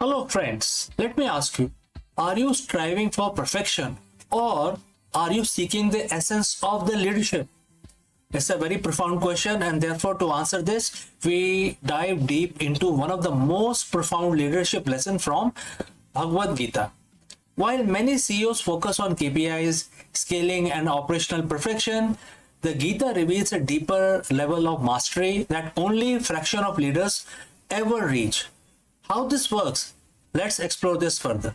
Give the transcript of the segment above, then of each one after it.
Hello friends, let me ask you, are you striving for perfection or are you seeking the essence of the leadership? It's a very profound question, and therefore to answer this, we dive deep into one of the most profound leadership lessons from Bhagavad Gita. While many CEOs focus on KPIs, scaling and operational perfection, the Gita reveals a deeper level of mastery that only a fraction of leaders ever reach. How this works? Let's explore this further.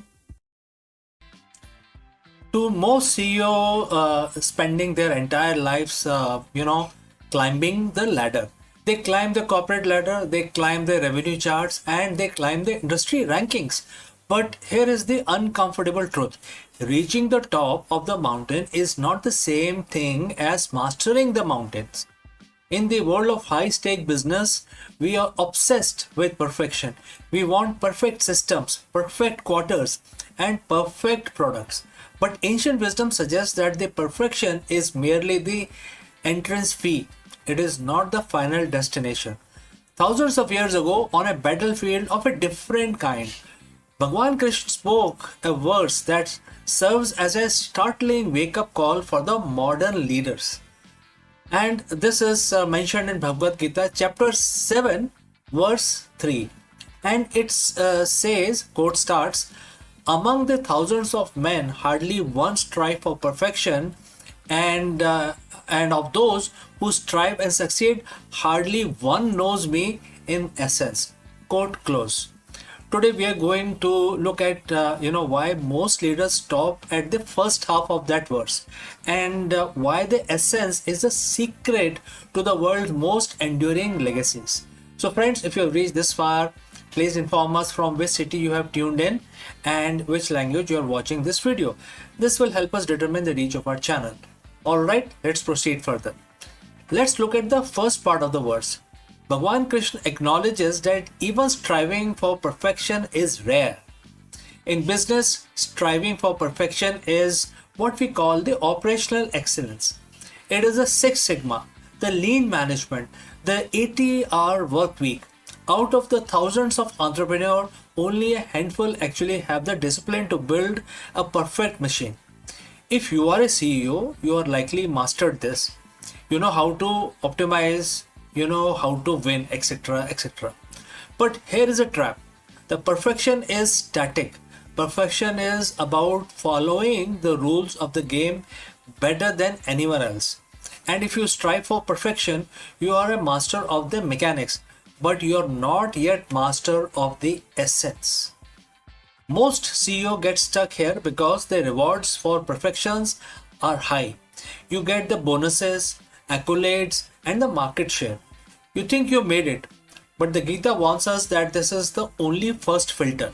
To most CEO spending their entire lives, climbing the ladder. They climb the corporate ladder, they climb the revenue charts, and they climb the industry rankings. But here is the uncomfortable truth. Reaching the top of the mountain is not the same thing as mastering the mountains. In the world of high stake business, we are obsessed with perfection. We want perfect systems, perfect quarters, and perfect products. But ancient wisdom suggests that the perfection is merely the entrance fee. It is not the final destination. Thousands of years ago, on a battlefield of a different kind, Bhagwan Krishna spoke a verse that serves as a startling wake-up call for the modern leaders. And this is mentioned in Bhagavad Gita chapter 7 verse 3, and it says, quote starts, among the thousands of men hardly one strive for perfection, and of those who strive and succeed hardly one knows me in essence, quote close. Today we are going to look at why most leaders stop at the first half of that verse, and why the essence is the secret to the world's most enduring legacies. So friends, if you have reached this far, please inform us from which city you have tuned in and which language you are watching this video. This will help us determine the reach of our channel. Alright, let's proceed further. Let's look at the first part of the verse. Bhagwan Krishna acknowledges that even striving for perfection is rare. In business, striving for perfection is what we call the operational excellence. It is the Six Sigma, the lean management, the 80-hour work week. Out of the thousands of entrepreneurs, only a handful actually have the discipline to build a perfect machine. If you are a CEO, you are likely mastered this. You know how to optimize, you know how to win, etc., etc. But here is a trap. The perfection is static. Perfection is about following the rules of the game better than anyone else. And if you strive for perfection, you are a master of the mechanics, but you are not yet master of the essence. Most CEO get stuck here because the rewards for perfections are high. You get the bonuses, accolades, and the market share. You think you made it, but the Gita warns us that this is the only first filter.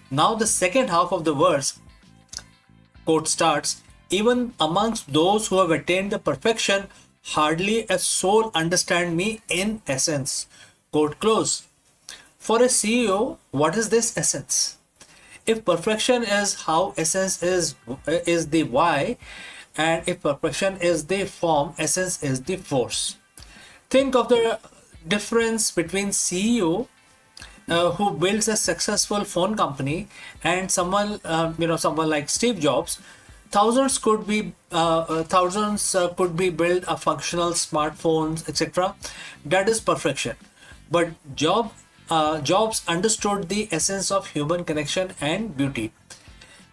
Now the second half of the verse, quote starts, even amongst those who have attained the perfection, hardly a soul understand me in essence, quote close. For a CEO, what is this essence? If perfection is how, essence is the why, and if perfection is the form, essence is the force. Think of the difference between CEO who builds a successful phone company and someone like Steve Jobs. Thousands could be build a functional smartphones, etc. That is perfection. But Jobs understood the essence of human connection and beauty,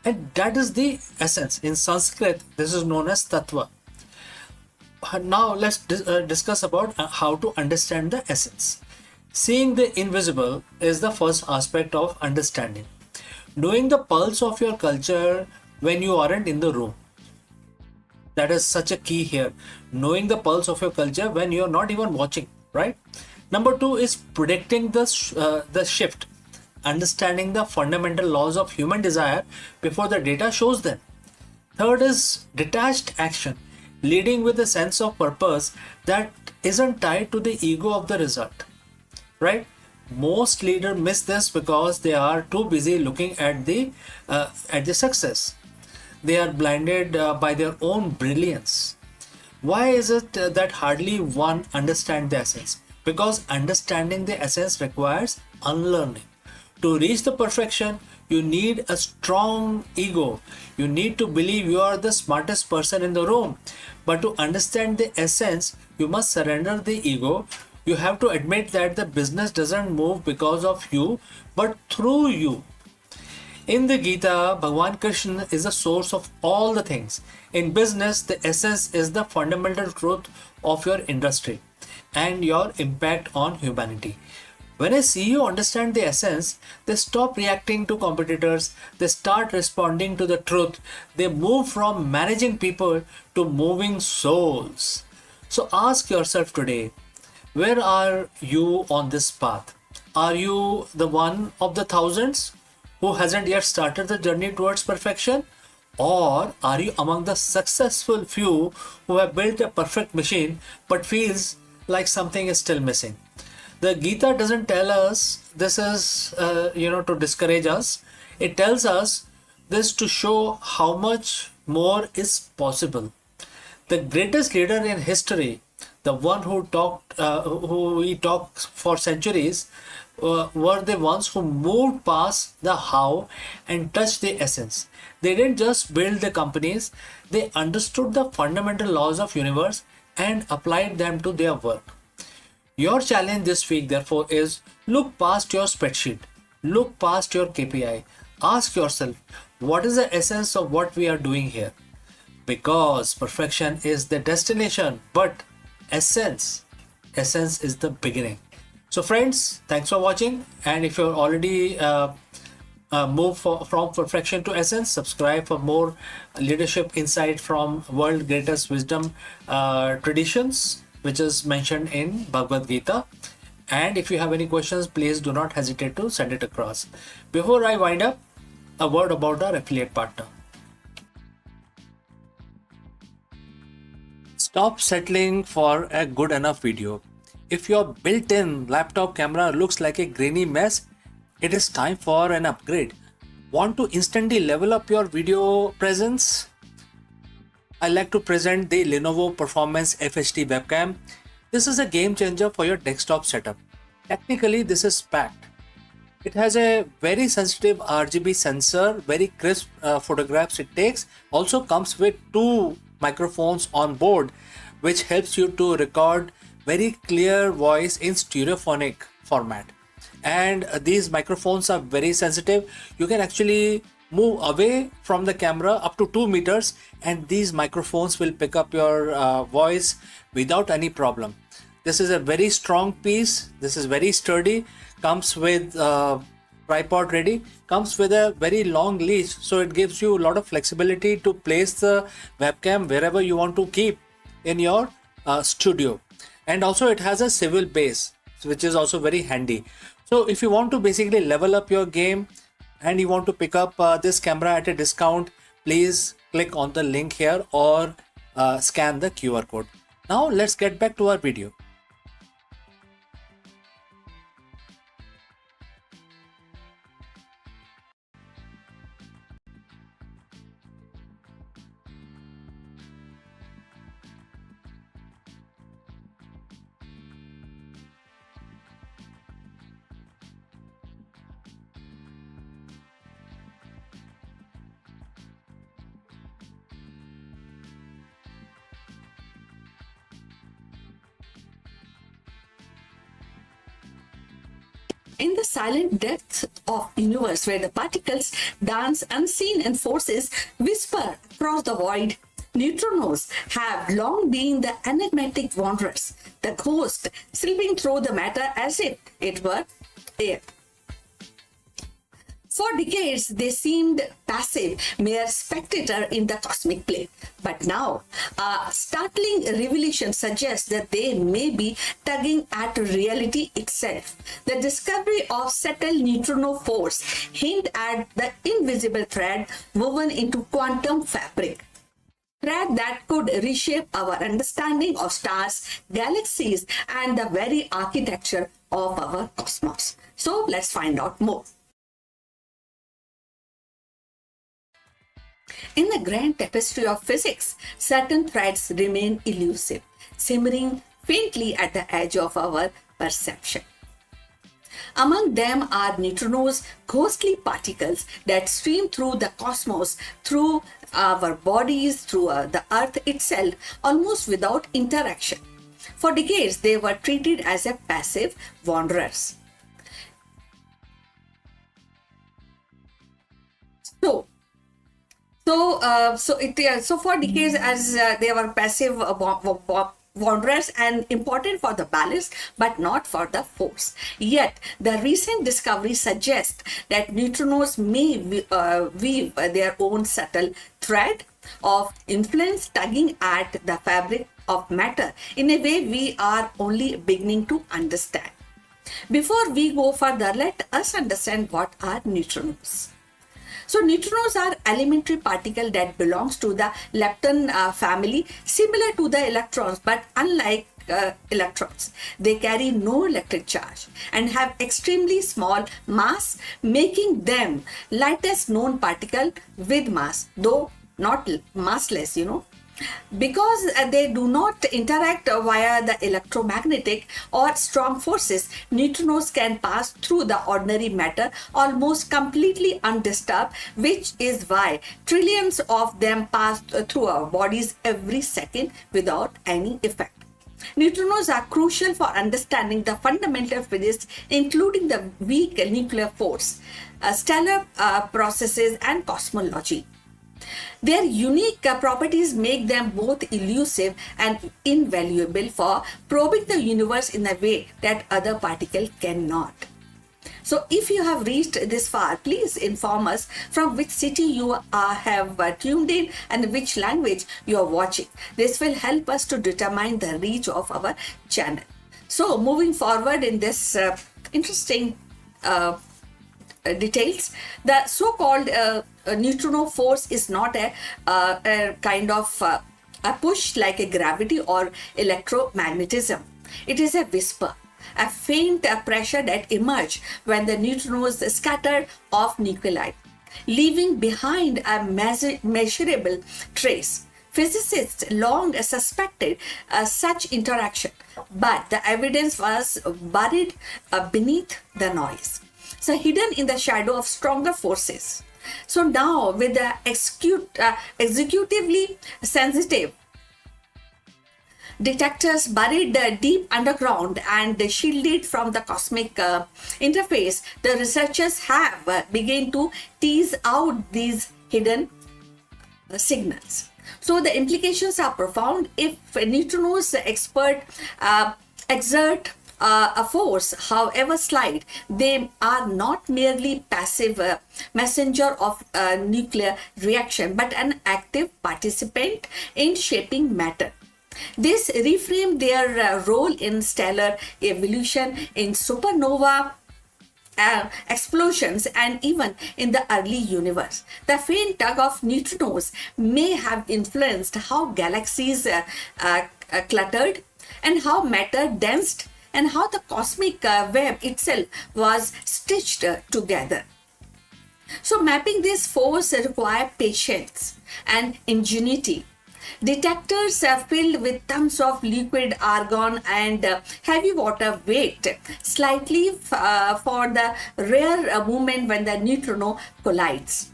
and that is the essence. In Sanskrit, this is known as tattva. Now let's discuss about how to understand the essence. Seeing the invisible is the first aspect of understanding. Knowing the pulse of your culture when you aren't in the room. That is such a key here. Knowing the pulse of your culture when you're not even watching, right? Number two is predicting the shift. Understanding the fundamental laws of human desire before the data shows them. Third is detached action. Leading with a sense of purpose that isn't tied to the ego of the result, right? Most leaders miss this because they are too busy looking at the success. They are blinded by their own brilliance. Why is it that hardly one understands the essence? Because understanding the essence requires unlearning. To reach the perfection, you need a strong ego. You need to believe you are the smartest person in the room. But to understand the essence, you must surrender the ego. You have to admit that the business doesn't move because of you, but through you. In the Gita, Bhagwan Krishna is the source of all the things. In business, the essence is the fundamental truth of your industry and your impact on humanity. When a CEO understands the essence, they stop reacting to competitors, they start responding to the truth, they move from managing people to moving souls. So ask yourself today, where are you on this path? Are you the one of the thousands who hasn't yet started the journey towards perfection? Or are you among the successful few who have built a perfect machine but feels like something is still missing? The Gita doesn't tell us this is, to discourage us. It tells us this to show how much more is possible. The greatest leader in history, the one who we talked for centuries, were the ones who moved past the how and touched the essence. They didn't just build the companies; they understood the fundamental laws of universe and applied them to their work. Your challenge this week, therefore, is look past your spreadsheet, look past your KPI, ask yourself, what is the essence of what we are doing here? Because perfection is the destination, but essence is the beginning. So friends, thanks for watching, and if you're already moved from perfection to essence, subscribe for more leadership insight from world greatest wisdom traditions, which is mentioned in Bhagavad Gita. And if you have any questions, please do not hesitate to send it across. Before I wind up, a word about our affiliate partner. Stop settling for a good enough video. If your built-in laptop camera looks like a grainy mess, it is time for an upgrade. Want to instantly level up your video presence? I like to present the Lenovo Performance FHD webcam. This is a game changer for your desktop setup. Technically, this is packed. It has a very sensitive RGB sensor, very crisp photographs it takes. Also comes with two microphones on board, which helps you to record very clear voice in stereophonic format. And these microphones are very sensitive. You can actually move away from the camera up to 2 meters and these microphones will pick up your voice without any problem. This is a very strong piece. This is very sturdy. Comes with tripod ready. Comes with a very long leash, so it gives you a lot of flexibility to place the webcam wherever you want to keep in your studio. And also it has a swivel base, which is also very handy. So if you want to basically level up your game and you want to pick up this camera at a discount, please click on the link here or scan the QR code. Now let's get back to our video. In the silent depths of universe where the particles dance unseen and forces whisper across the void, neutrinos have long been the enigmatic wanderers, the ghost slipping through the matter as if it were air. For decades, they seemed passive, mere spectator in the cosmic play. But now, a startling revelation suggests that they may be tugging at reality itself. The discovery of subtle neutrino force hint at the invisible thread woven into quantum fabric. Thread that could reshape our understanding of stars, galaxies, and the very architecture of our cosmos. So let's find out more. In the grand tapestry of physics, certain threads remain elusive, simmering faintly at the edge of our perception. Among them are neutrinos, ghostly particles that stream through the cosmos, through our bodies, through the earth itself, almost without interaction. For decades, they were treated as a passive wanderers. So, so for decades, as they were passive wanderers and important for the balance, but not for the force. Yet, the recent discovery suggests that neutrinos may weave their own subtle thread of influence, tugging at the fabric of matter in a way we are only beginning to understand. Before we go further, let us understand what are neutrinos. So neutrinos are elementary particle that belongs to the lepton family, similar to the electrons, but unlike electrons. They carry no electric charge and have extremely small mass, making them lightest known particle with mass, though not massless, Because they do not interact via the electromagnetic or strong forces, neutrinos can pass through the ordinary matter almost completely undisturbed, which is why trillions of them pass through our bodies every second without any effect. Neutrinos are crucial for understanding the fundamental physics, including the weak nuclear force, stellar processes, and cosmology. Their unique properties make them both elusive and invaluable for probing the universe in a way that other particles cannot. So if you have reached this far, please inform us from which city you have tuned in and which language you are watching. This will help us to determine the reach of our channel. So moving forward in this interesting details, the so-called neutrino force is not a kind of a push like a gravity or electromagnetism. It is a whisper, a faint pressure that emerges when the neutrinos scatter off nuclei, leaving behind a measurable trace. Physicists long suspected such interaction, but the evidence was buried beneath the noise, so hidden in the shadow of stronger forces. So now, with the executively sensitive detectors buried deep underground and shielded from the cosmic interface, the researchers have begun to tease out these hidden signals. So the implications are profound. If neutrinos exert a force, however slight, they are not merely passive messenger of nuclear reaction, but an active participant in shaping matter. This reframed their role in stellar evolution, in supernova explosions, and even in the early universe. The faint tug of neutrinos may have influenced how galaxies cluttered and how matter danced and how the cosmic web itself was stitched together. So mapping this force requires patience and ingenuity. Detectors are filled with tons of liquid argon and heavy water wait slightly for the rare moment when the neutrino collides.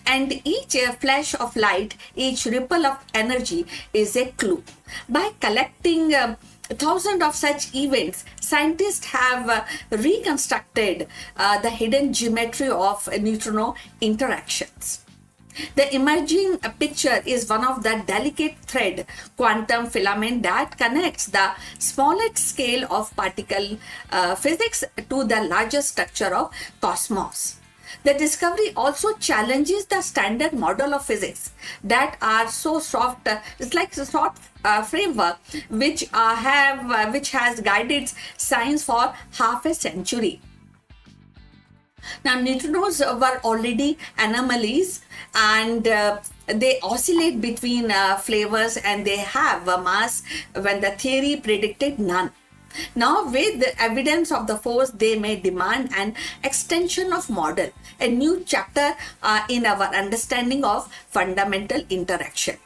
And each flash of light, each ripple of energy is a clue. By collecting thousands of such events, scientists have reconstructed the hidden geometry of neutrino interactions. The emerging picture is one of the delicate thread quantum filament that connects the smallest scale of particle physics to the larger structure of cosmos. The discovery also challenges the standard model of physics that are so soft. It's like a soft framework which has guided science for half a century. Now, neutrinos were already anomalies, and they oscillate between flavors, and they have a mass when the theory predicted none. Now, with the evidence of the force, they may demand an extension of model, a new chapter in our understanding of fundamental interaction.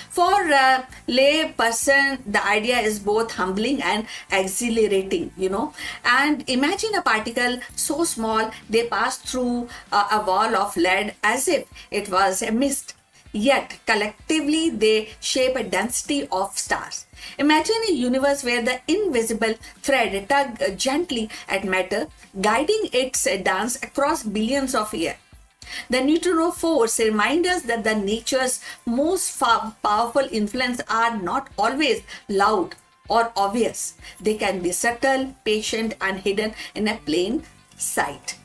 For a lay person, the idea is both humbling and exhilarating, And imagine a particle so small they pass through a wall of lead as if it was a mist. Yet collectively they shape a density of stars. Imagine a universe where the invisible thread tug gently at matter, guiding its dance across billions of years. The neutrino force reminds us that the nature's most powerful influence are not always loud or obvious. They can be subtle, patient, and hidden in a plain sight.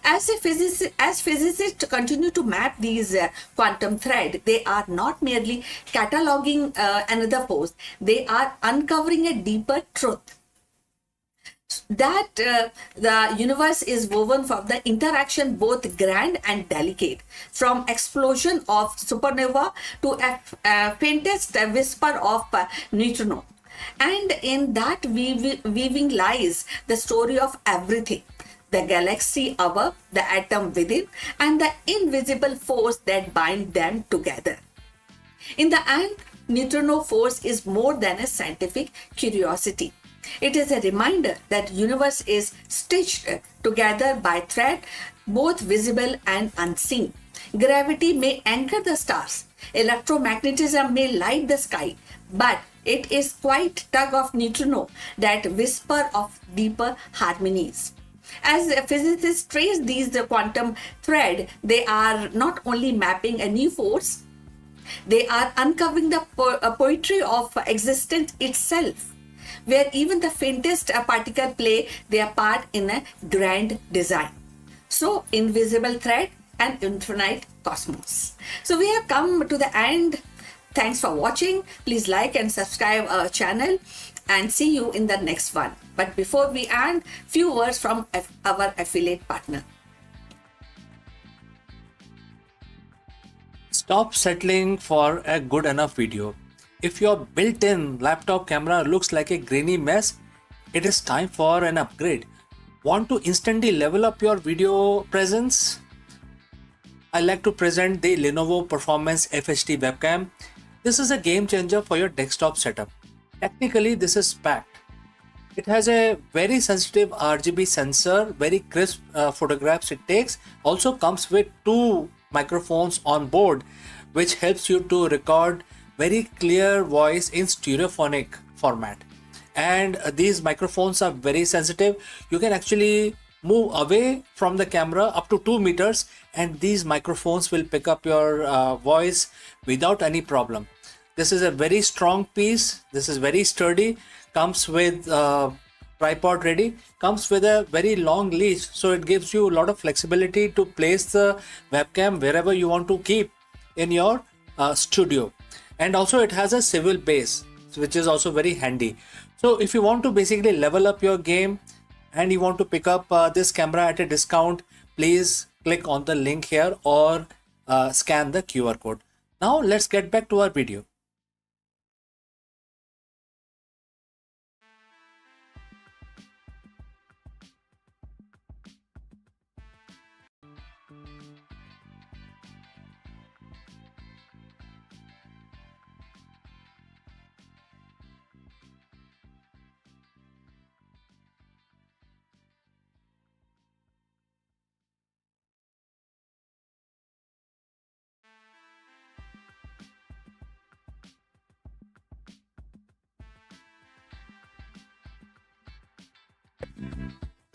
As physicists continue to map these quantum thread, they are not merely cataloging another force, they are uncovering a deeper truth that the universe is woven from the interaction both grand and delicate, from explosion of supernova to a faintest whisper of neutrino. And in that weaving lies the story of everything: the galaxy above, the atom within, and the invisible force that bind them together. In the end, neutrino force is more than a scientific curiosity. It is a reminder that universe is stitched together by thread, both visible and unseen. Gravity may anchor the stars, electromagnetism may light the sky, but it is quite tug of neutrino that whisper of deeper harmonies. As physicists trace these quantum thread, they are not only mapping a new force, they are uncovering the poetry of existence itself, where even the faintest particle play their part in a grand design. So, invisible thread and infinite cosmos. So, we have come to the end. Thanks for watching. Please like and subscribe our channel, and see you in the next one. But before we end, few words from our affiliate partner. Stop settling for a good enough video. If your built-in laptop camera looks like a grainy mess, it is time for an upgrade. Want to instantly level up your video presence? I like to present the Lenovo Performance FHD webcam. This is a game changer for your desktop setup. Technically, this is packed. It has a very sensitive RGB sensor, very crisp photographs it takes. Also comes with 2 microphones on board, which helps you to record very clear voice in stereophonic format. And these microphones are very sensitive. You can actually move away from the camera up to 2 meters, and these microphones will pick up your voice without any problem. This is a very strong piece. This is very sturdy. Comes with tripod ready. Comes with a very long leash, so it gives you a lot of flexibility to place the webcam wherever you want to keep in your studio. And also it has a swivel base, which is also very handy. So if you want to basically level up your game and you want to pick up this camera at a discount, please click on the link here or scan the QR code. Now let's get back to our video.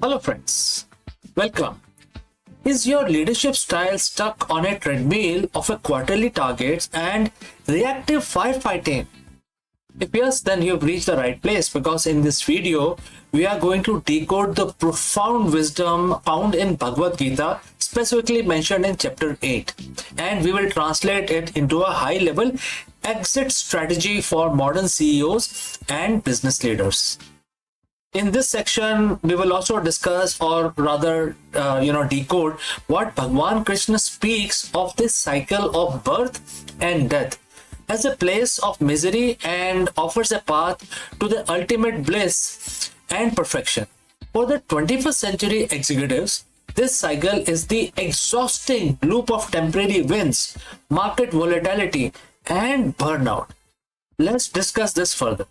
Hello friends, welcome. Is your leadership style stuck on a treadmill of a quarterly targets and reactive firefighting? If yes, then you've reached the right place, because in this video, we are going to decode the profound wisdom found in Bhagavad Gita, specifically mentioned in chapter 8. And we will translate it into a high-level exit strategy for modern CEOs and business leaders. In this section, we will also discuss, or rather, decode what Bhagwan Krishna speaks of this cycle of birth and death as a place of misery, and offers a path to the ultimate bliss and perfection. For the 21st century executives, this cycle is the exhausting loop of temporary wins, market volatility, and burnout. Let's discuss this further.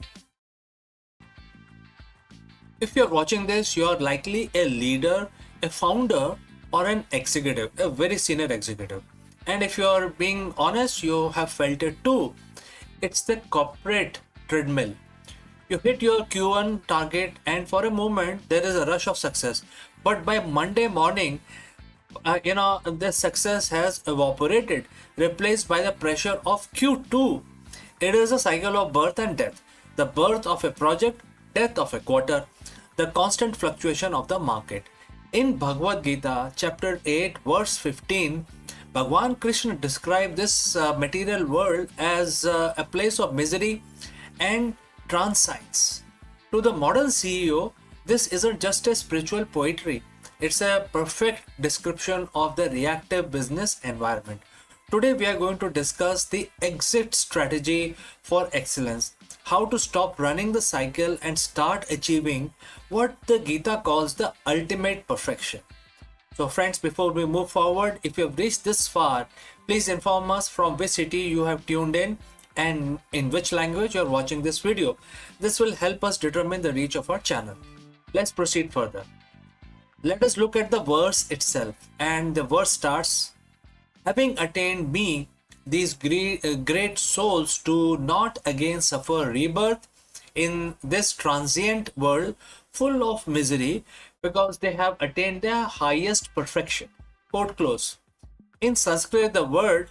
If you're watching this, you're likely a leader, a founder, or an executive, a very senior executive. And if you're being honest, you have felt it too. It's the corporate treadmill. You hit your Q1 target, and for a moment, there is a rush of success. But by Monday morning, the success has evaporated, replaced by the pressure of Q2. It is a cycle of birth and death, the birth of a project, death of a quarter, the constant fluctuation of the market. In Bhagavad Gita, chapter 8, verse 15, Bhagwan Krishna described this material world as a place of misery and transience. To the modern CEO, this isn't just a spiritual poetry, it's a perfect description of the reactive business environment. Today, we are going to discuss the exit strategy for excellence, how to stop running the cycle and start achieving what the Gita calls the ultimate perfection. So, friends, before we move forward, if you have reached this far, please inform us from which city you have tuned in and in which language you are watching this video. This will help us determine the reach of our channel. Let's proceed further. Let us look at the verse itself, and the verse starts, having attained me, these great souls do not again suffer rebirth in this transient world full of misery, because they have attained their highest perfection. Quote close. In Sanskrit, the word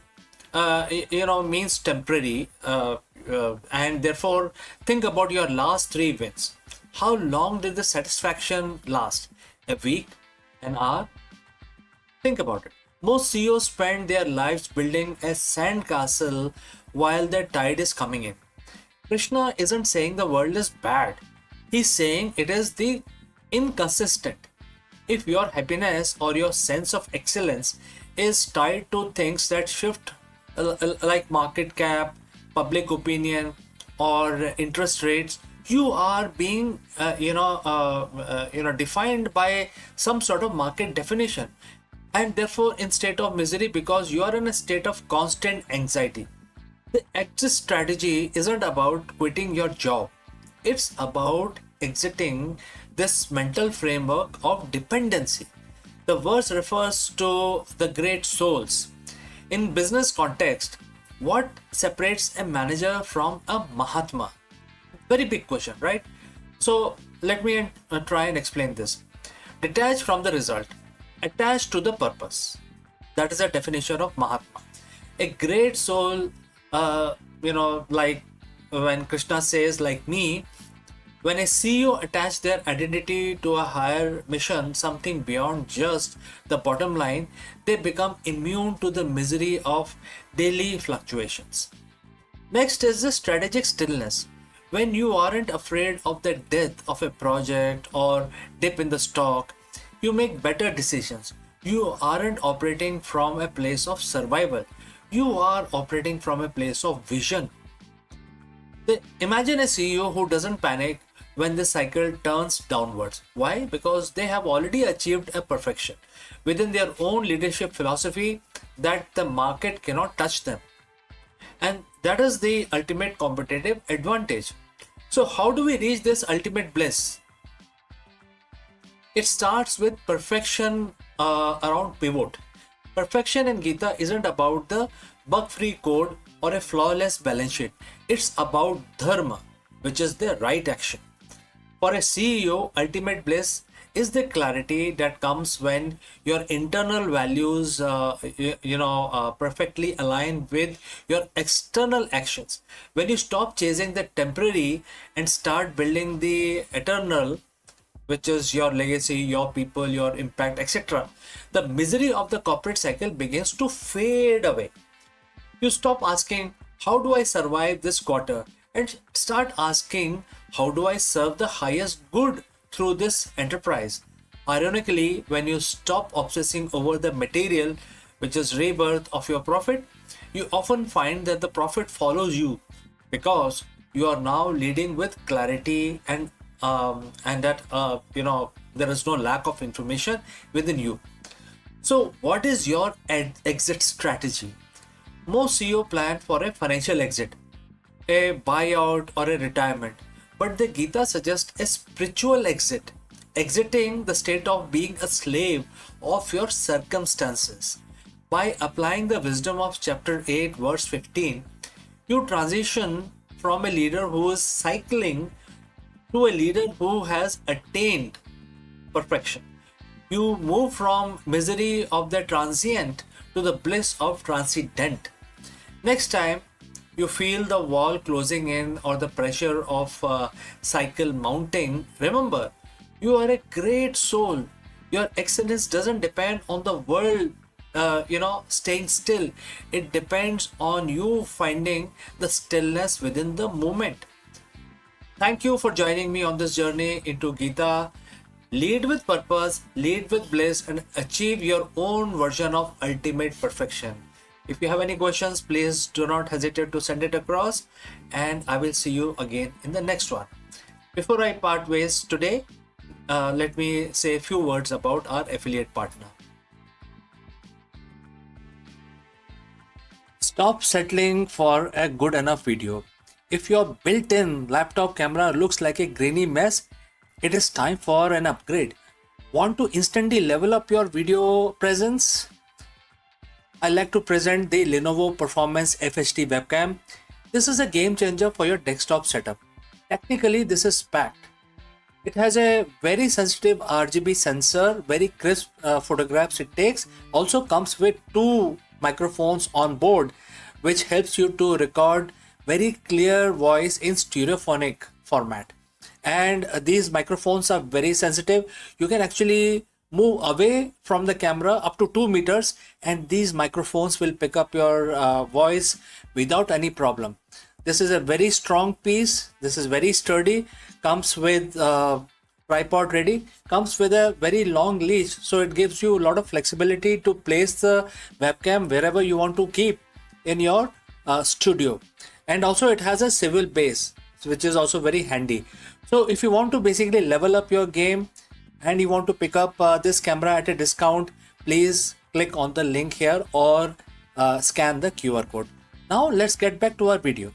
means temporary, and therefore think about your last 3 wins. How long did the satisfaction last? A week? An hour? Think about it. Most CEOs spend their lives building a sandcastle while the tide is coming in. Krishna isn't saying the world is bad. He's saying it is the inconsistent. If your happiness or your sense of excellence is tied to things that shift, like market cap, public opinion, or interest rates, you are being defined by some sort of market definition, and therefore in state of misery because you are in a state of constant anxiety. The exit strategy isn't about quitting your job, it's about exiting this mental framework of dependency. The verse refers to the great souls. In business context, what separates a manager from a Mahatma? Very big question, right? So let me try and explain this. Detached from the result, attached to the purpose. That is the definition of Mahatma. A great soul, like when Krishna says, like me, when a CEO attach their identity to a higher mission, something beyond just the bottom line, they become immune to the misery of daily fluctuations. Next is the strategic stillness. When you aren't afraid of the death of a project or dip in the stock, you make better decisions. You aren't operating from a place of survival. You are operating from a place of vision. Imagine a CEO who doesn't panic when the cycle turns downwards. Why? Because they have already achieved a perfection within their own leadership philosophy that the market cannot touch them. And that is the ultimate competitive advantage. So how do we reach this ultimate bliss? It starts with perfection around pivot. Perfection in Gita isn't about the bug-free code or a flawless balance sheet. It's about dharma, which is the right action. For a CEO, ultimate bliss is the clarity that comes when your internal values perfectly align with your external actions. When you stop chasing the temporary and start building the eternal, which is your legacy, your people, your impact, etc., the misery of the corporate cycle begins to fade away. You stop asking, how do I survive this quarter? And start asking, how do I serve the highest good through this enterprise? Ironically, when you stop obsessing over the material, which is rebirth of your profit, you often find that the profit follows you because you are now leading with clarity and that there is no lack of information within you. So what is your exit strategy? Most CEO plan for a financial exit, a buyout, or a retirement. But the Gita suggests a spiritual exit, exiting the state of being a slave of your circumstances. By applying the wisdom of chapter 8, verse 15, you transition from a leader who is cycling to a leader who has attained perfection. You move from misery of the transient to the bliss of transcendent. Next time you feel the wall closing in or the pressure of cycle mounting, remember you are a great soul. Your excellence doesn't depend on the world staying still. It depends on you finding the stillness within the moment. Thank you for joining me on this journey into Gita. Lead with purpose, lead with bliss, and achieve your own version of ultimate perfection. If you have any questions, please do not hesitate to send it across, and I will see you again in the next one. Before I part ways today, let me say a few words about our affiliate partner. Stop settling for a good enough video. If your built-in laptop camera looks like a grainy mess, it is time for an upgrade. Want to instantly level up your video presence? I like to present the Lenovo Performance FHD webcam. This is a game changer for your desktop setup. Technically, this is packed. It has a very sensitive RGB sensor, very crisp photographs it takes. Also comes with 2 microphones on board, which helps you to record very clear voice in stereophonic format. And these microphones are very sensitive. You can actually move away from the camera up to 2 meters, and these microphones will pick up your voice without any problem. This is a very strong piece. This is very sturdy. Comes with tripod ready. Comes with a very long leash, so it gives you a lot of flexibility to place the webcam wherever you want to keep in your studio. And also it has a swivel base, which is also very handy. So if you want to basically level up your game and you want to pick up this camera at a discount, please click on the link here or scan the QR code. Now let's get back to our video.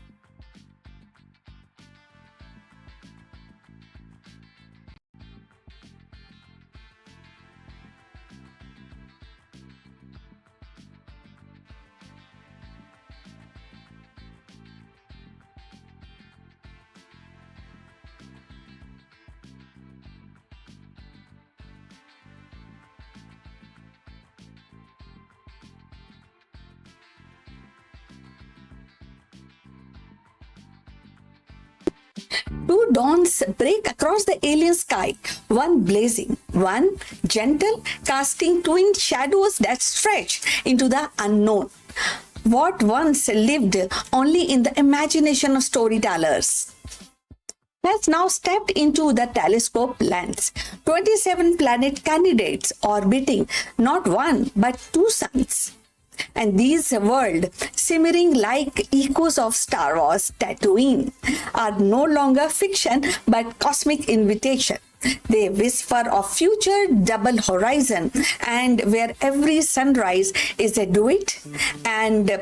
Two dawns break across the alien sky, one blazing, one gentle, casting twin shadows that stretch into the unknown. What once lived only in the imagination of storytellers has now stepped into the telescope lens. 27 planet candidates orbiting not one but 2 suns. And these worlds, simmering like echoes of Star Wars Tatooine, are no longer fiction but cosmic invitation. They whisper of future double horizon, and where every sunrise is a duet and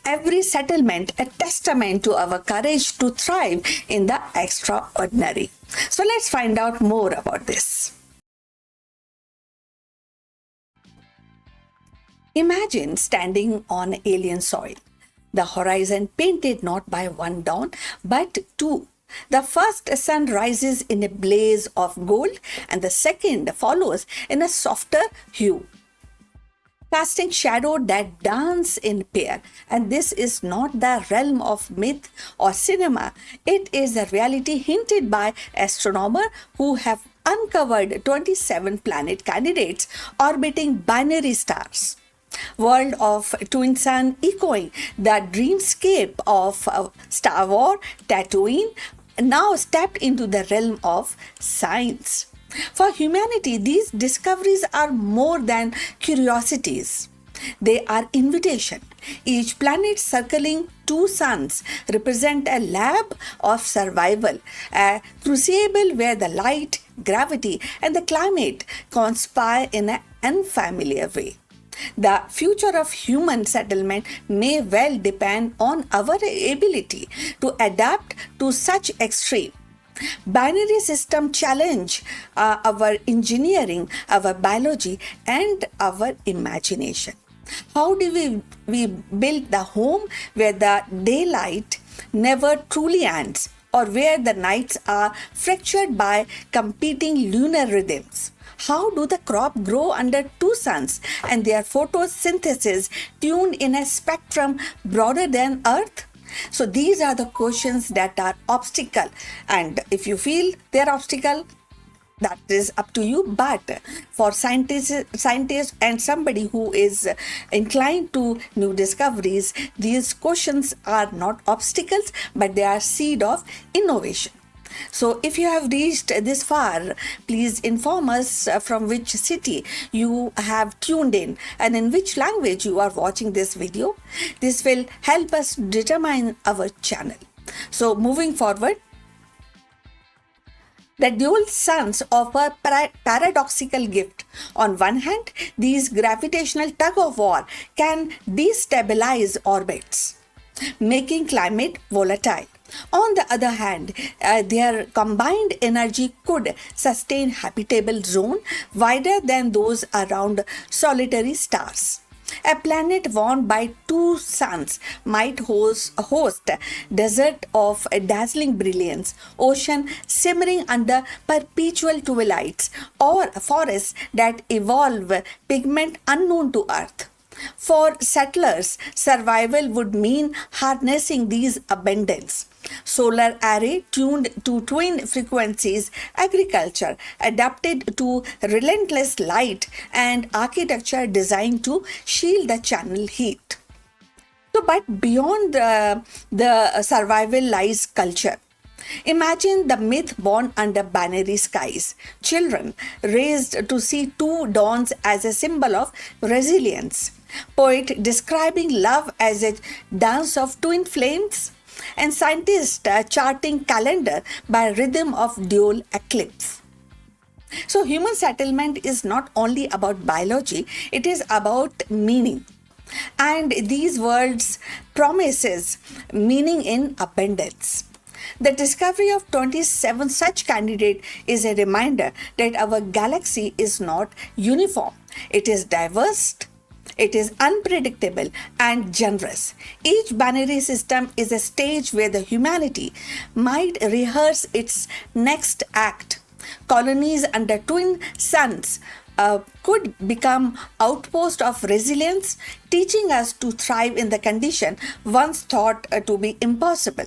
every settlement a testament to our courage to thrive in the extraordinary. So let's find out more about this. Imagine standing on alien soil, the horizon painted not by one dawn, but 2. The first sun rises in a blaze of gold, and the second follows in a softer hue, casting shadow that dance in pair. And this is not the realm of myth or cinema. It is a reality hinted by astronomers who have uncovered 27 planet candidates orbiting binary stars. World of twin sun echoing the dreamscape of Star Wars Tatooine now stepped into the realm of science. For humanity, these discoveries are more than curiosities. They are invitation. Each planet circling 2 suns represent a lab of survival, a crucible where the light, gravity, and the climate conspire in an unfamiliar way. The future of human settlement may well depend on our ability to adapt to such extreme. Binary system challenge our engineering, our biology, and our imagination. How do we build the home where the daylight never truly ends, or where the nights are fractured by competing lunar rhythms? How do the crop grow under two suns and their photosynthesis tuned in a spectrum broader than Earth? So these are the questions that are obstacle, and if you feel they're obstacle, that is up to you. But for scientists and somebody who is inclined to new discoveries, these questions are not obstacles, but they are seed of innovation. So if you have reached this far, please inform us from which city you have tuned in and in which language you are watching this video. This will help us determine our channel. So moving forward, the dual suns offer paradoxical gift. On one hand, these gravitational tug of war can destabilize orbits, making climate volatile. On the other hand, their combined energy could sustain habitable zone wider than those around solitary stars. A planet warmed by two suns might host desert of a dazzling brilliance, ocean simmering under perpetual twilights, or forests that evolve pigment unknown to Earth. For settlers, survival would mean harnessing these abundance. Solar array tuned to twin frequencies, agriculture adapted to relentless light, and architecture designed to shield the channel heat. So, but beyond the survival lies culture. Imagine the myth born under binary skies. Children raised to see two dawns as a symbol of resilience. Poet describing love as a dance of twin flames. And scientists charting calendar by rhythm of dual eclipse. So human settlement is not only about biology, it is about meaning. And these words promises meaning in abundance. The discovery of 27 such candidates is a reminder that our galaxy is not uniform. It is diverse, it is unpredictable and generous. Each binary system is a stage where the humanity might rehearse its next act. Colonies under twin suns could become outposts of resilience, teaching us to thrive in the condition once thought to be impossible.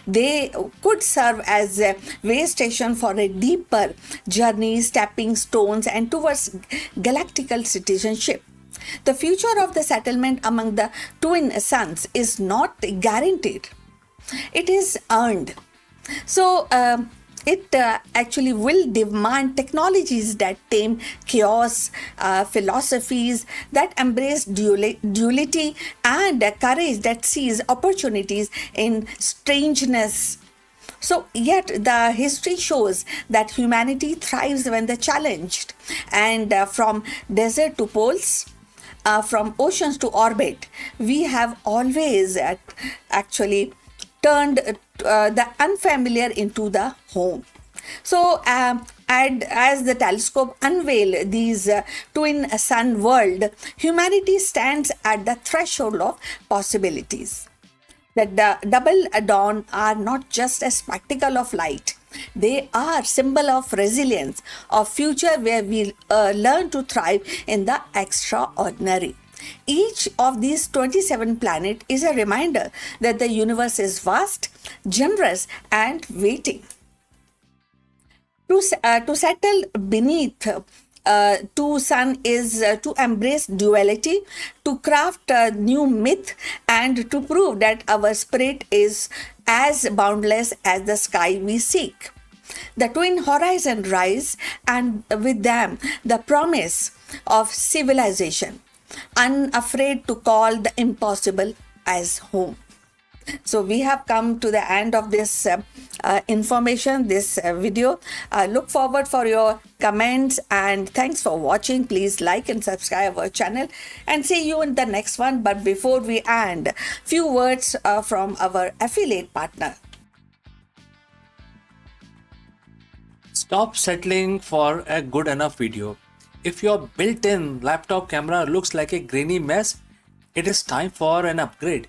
They could serve as a way station for a deeper journey, stepping stones and towards galactical citizenship. The future of the settlement among the twin suns is not guaranteed. It is earned. So, it actually will demand technologies that tame chaos, philosophies that embrace duality, and courage that sees opportunities in strangeness. So, yet the history shows that humanity thrives when the challenged, and from desert to poles, from oceans to orbit, we have always actually turned the unfamiliar into the home. So, and as the telescope unveil these twin sun world, humanity stands at the threshold of possibilities. The double dawn are not just a spectacle of light. They are symbol of resilience, of future where we learn to thrive in the extraordinary. Each of these 27 planets is a reminder that the universe is vast, generous, and waiting. To settle beneath two sun is to embrace duality, to craft a new myth, and to prove that our spirit is as boundless as the sky we seek. The twin horizon rise, and with them the promise of civilization, unafraid to call the impossible as home. So we have come to the end of this information, this video. Look forward for your comments and thanks for watching. Please like and subscribe our channel and see you in the next one. But before we end, few words from our affiliate partner. Stop settling for a good enough video. If your built-in laptop camera looks like a grainy mess, it is time for an upgrade.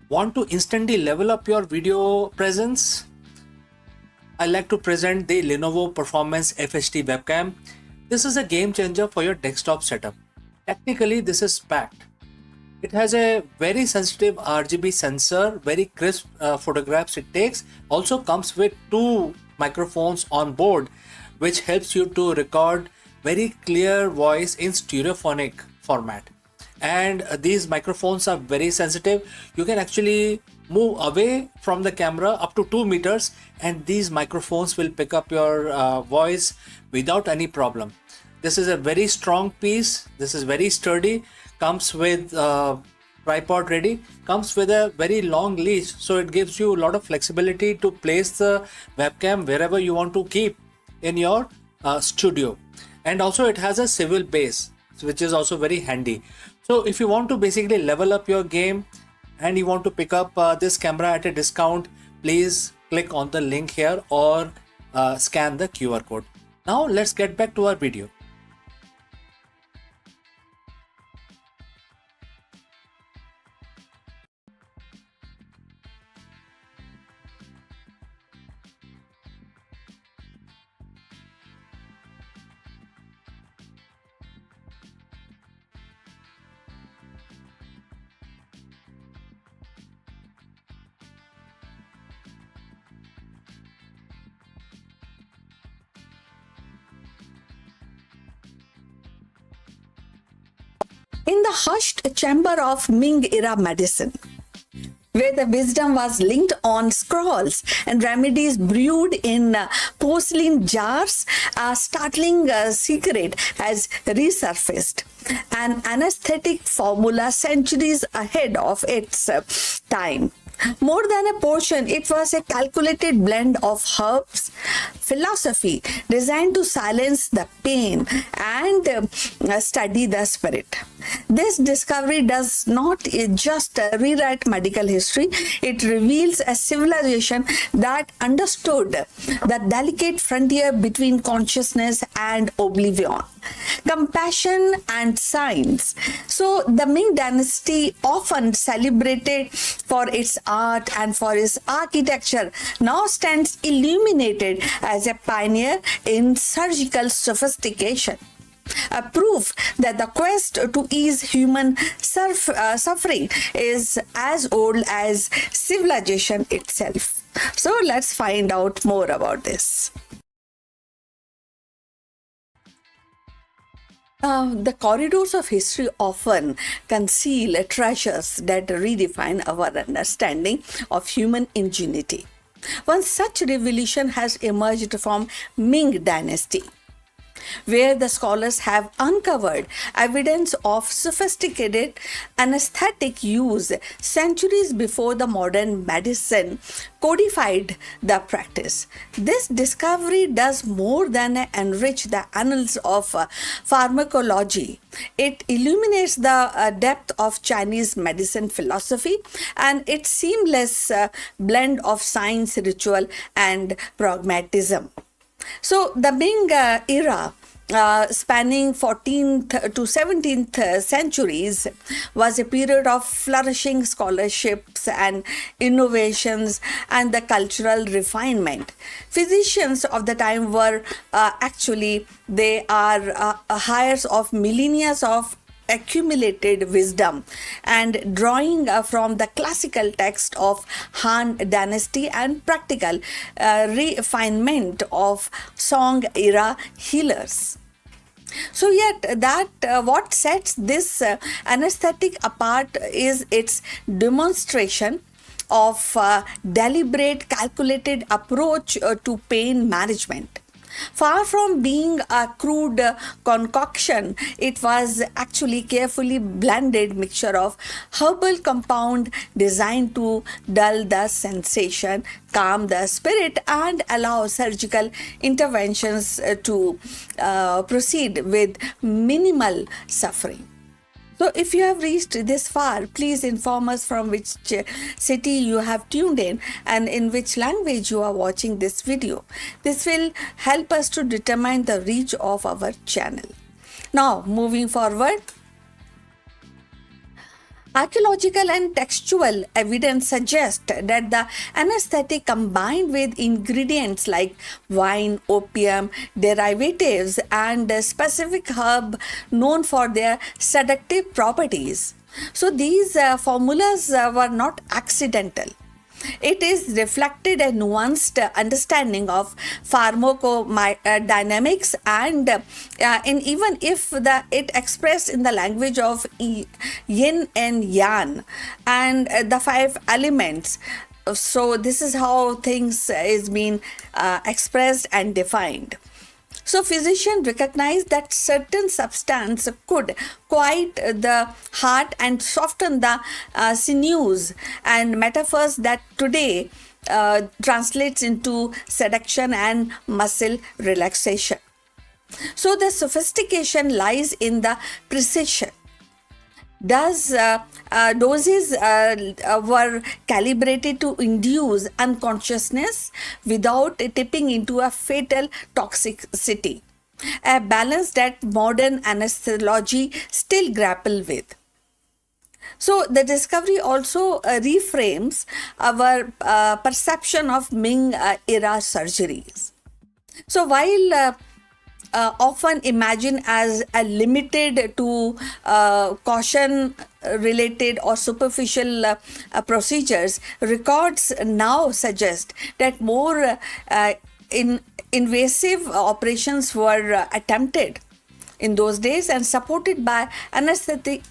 Want to instantly level up your video presence? I like to present the Lenovo Performance FHD webcam. This is a game changer for your desktop setup. Technically, this is packed. It has a very sensitive RGB sensor, very crisp photographs it takes. Also comes with 2 microphones on board, which helps you to record very clear voice in stereophonic format. And these microphones are very sensitive. You can actually move away from the camera up to 2 meters and these microphones will pick up your voice without any problem. This is a very strong piece. This is very sturdy. Comes with tripod ready. Comes with a very long leash, so it gives you a lot of flexibility to place the webcam wherever you want to keep in your studio. And also it has a swivel base, which is also very handy. So if you want to basically level up your game and you want to pick up this camera at a discount, please click on the link here or scan the QR code. Now let's get back to our video. In the hushed chamber of Ming era medicine, where the wisdom was linked on scrolls and remedies brewed in porcelain jars, a startling secret has resurfaced. An anesthetic formula centuries ahead of its time. More than a potion, it was a calculated blend of herbs, philosophy designed to silence the pain and study the spirit. This discovery does not just rewrite medical history, it reveals a civilization that understood the delicate frontier between consciousness and oblivion, compassion and science. So the Ming dynasty, often celebrated for its art and for its architecture, now stands illuminated as a pioneer in surgical sophistication. A proof that the quest to ease human suffering is as old as civilization itself. So let's find out more about this. The corridors of history often conceal treasures that redefine our understanding of human ingenuity. One such revelation has emerged from Ming Dynasty, where the scholars have uncovered evidence of sophisticated anesthetic use centuries before the modern medicine codified the practice. This discovery does more than enrich the annals of pharmacology. It illuminates the depth of Chinese medicine philosophy and its seamless blend of science, ritual, and pragmatism. So the Ming era, spanning 14th to 17th centuries, was a period of flourishing scholarships and innovations and the cultural refinement. Physicians of the time were they are heirs of millennia of accumulated wisdom and drawing from the classical text of Han Dynasty and practical refinement of Song era healers. So yet that what sets this anesthetic apart is its demonstration of deliberate calculated approach to pain management. Far from being a crude concoction, it was actually carefully blended mixture of herbal compound designed to dull the sensation, calm the spirit, and allow surgical interventions to proceed with minimal suffering. So, if you have reached this far, please inform us from which city you have tuned in and in which language you are watching this video. This will help us to determine the reach of our channel. Now, moving forward, archaeological and textual evidence suggests that the anesthetic combined with ingredients like wine, opium, derivatives, and a specific herb known for their seductive properties. So these formulas were not accidental. It is reflected a nuanced understanding of pharmacodynamics and even if it expressed in the language of yin and yang and the five elements. So this is how things is being expressed and defined. So physicians recognized that certain substance could quiet the heart and soften the sinews, and metaphors that today translates into seduction and muscle relaxation. So the sophistication lies in the precision. Doses were calibrated to induce unconsciousness without tipping into a fatal toxicity, a balance that modern anesthesiology still grapple with. So the discovery also reframes our perception of Ming era surgeries. So while often imagined as a limited to caution related or superficial procedures, records now suggest that more invasive operations were attempted in those days and supported by anesthetic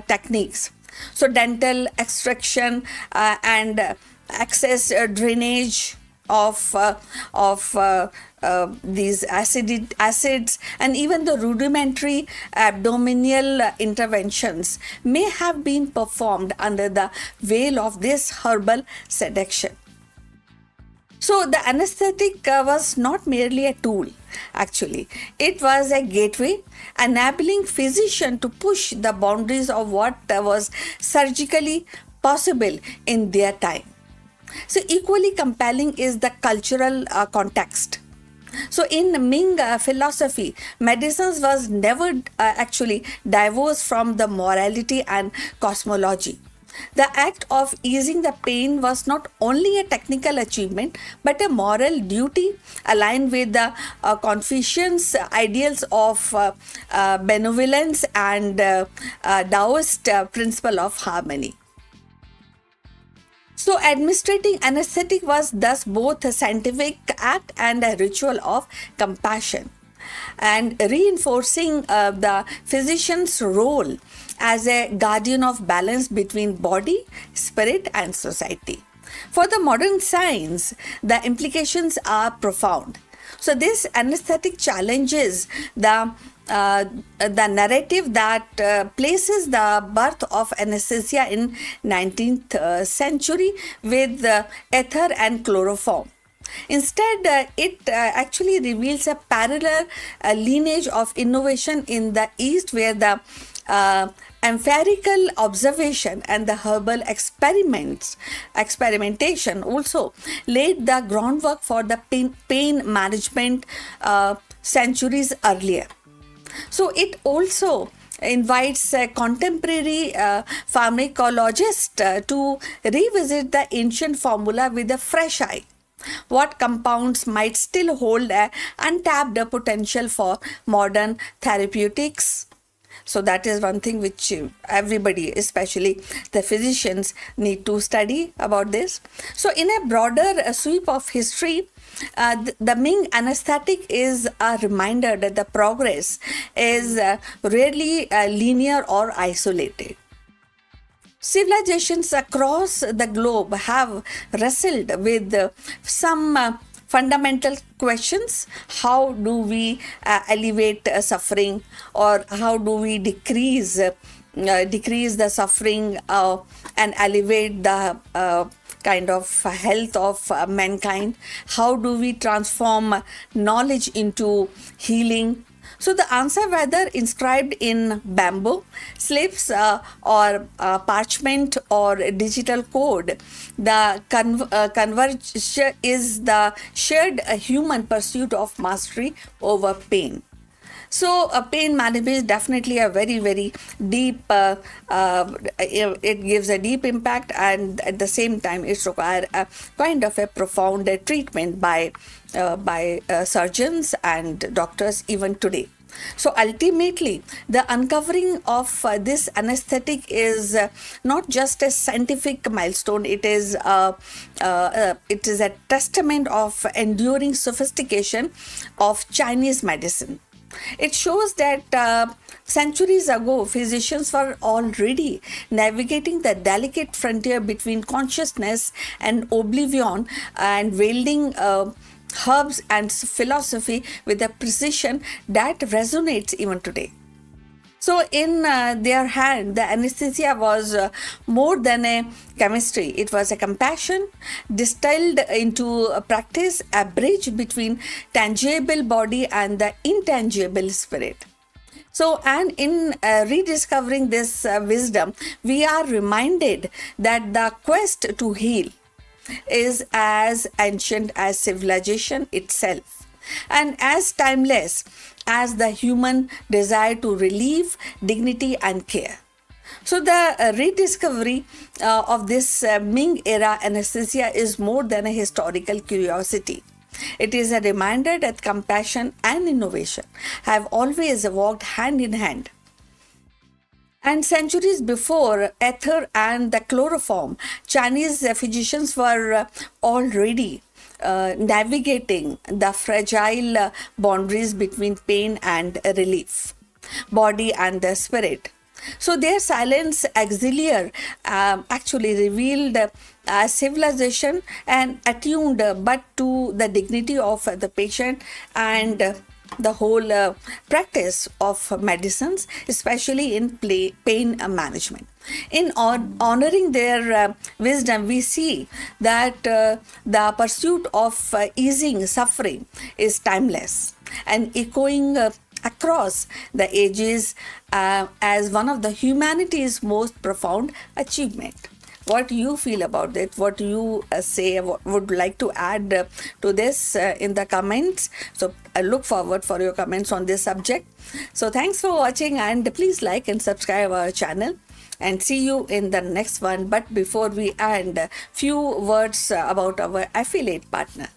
techniques. So dental extraction and excess drainage of these acids and even the rudimentary abdominal interventions may have been performed under the veil of this herbal seduction. So the anesthetic was not merely a tool, actually. It was a gateway enabling physician to push the boundaries of what was surgically possible in their time. So equally compelling is the cultural context. So in Ming philosophy, medicine was never actually divorced from the morality and cosmology. The act of easing the pain was not only a technical achievement but a moral duty aligned with the Confucian ideals of benevolence and Taoist principle of harmony. So administrating anesthetic was thus both a scientific act and a ritual of compassion, and reinforcing the physician's role as a guardian of balance between body, spirit, and society. For the modern science, the implications are profound. So this anesthetic challenges the narrative that places the birth of anesthesia in 19th century with ether and chloroform. Instead, it actually reveals a parallel lineage of innovation in the East, where the empirical observation and the herbal experimentation also laid the groundwork for the pain management centuries earlier. So it also invites a contemporary pharmacologist to revisit the ancient formula with a fresh eye. What compounds might still hold an untapped potential for modern therapeutics? So that is one thing which everybody, especially the physicians, need to study about this. So in a broader sweep of history, the Ming anesthetic is a reminder that the progress is rarely linear or isolated. Civilizations across the globe have wrestled with some fundamental questions. How do we alleviate suffering, or how do we decrease the suffering and elevate the kind of health of mankind? How do we transform knowledge into healing? So the answer, whether inscribed in bamboo, slips, or parchment or digital code, the converge is the shared human pursuit of mastery over pain. So, pain management is definitely a very, very deep, it gives a deep impact, and at the same time, it requires a kind of a profound treatment by surgeons and doctors even today. So ultimately, the uncovering of this anesthetic is not just a scientific milestone. It is a testament of enduring sophistication of Chinese medicine. It shows that centuries ago, physicians were already navigating the delicate frontier between consciousness and oblivion, and wielding herbs and philosophy with a precision that resonates even today. So, in their hand, the anesthesia was more than a chemistry. It was a compassion distilled into a practice, a bridge between tangible body and the intangible spirit. So, and in rediscovering this wisdom, we are reminded that the quest to heal is as ancient as civilization itself, and as timeless as the human desire to relieve, dignity, and care. So, the rediscovery of this Ming era anesthesia is more than a historical curiosity. It is a reminder that compassion and innovation have always walked hand in hand. And centuries before ether and the chloroform, Chinese physicians were already navigating the fragile boundaries between pain and relief, body and the spirit. So their silence auxiliary actually revealed civilization and attuned but to the dignity of the patient and the whole practice of medicines, especially in pain management. In honoring their wisdom, we see that the pursuit of easing suffering is timeless and echoing across the ages as one of the humanity's most profound achievement. What you feel about it, what you say, what would like to add to this in the comments. So I look forward for your comments on this subject. So thanks for watching, and please like and subscribe our channel, and see you in the next one. But before we end, few words about our affiliate partner.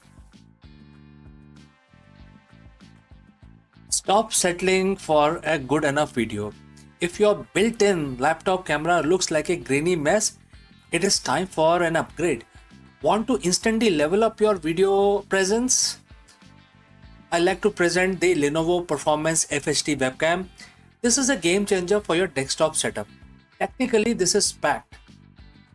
Stop settling for a good enough video. If your built-in laptop camera looks like a grainy mess, it is time for an upgrade. Want to instantly level up your video presence? I like to present the Lenovo Performance FHD webcam. This is a game changer for your desktop setup. Technically, this is packed.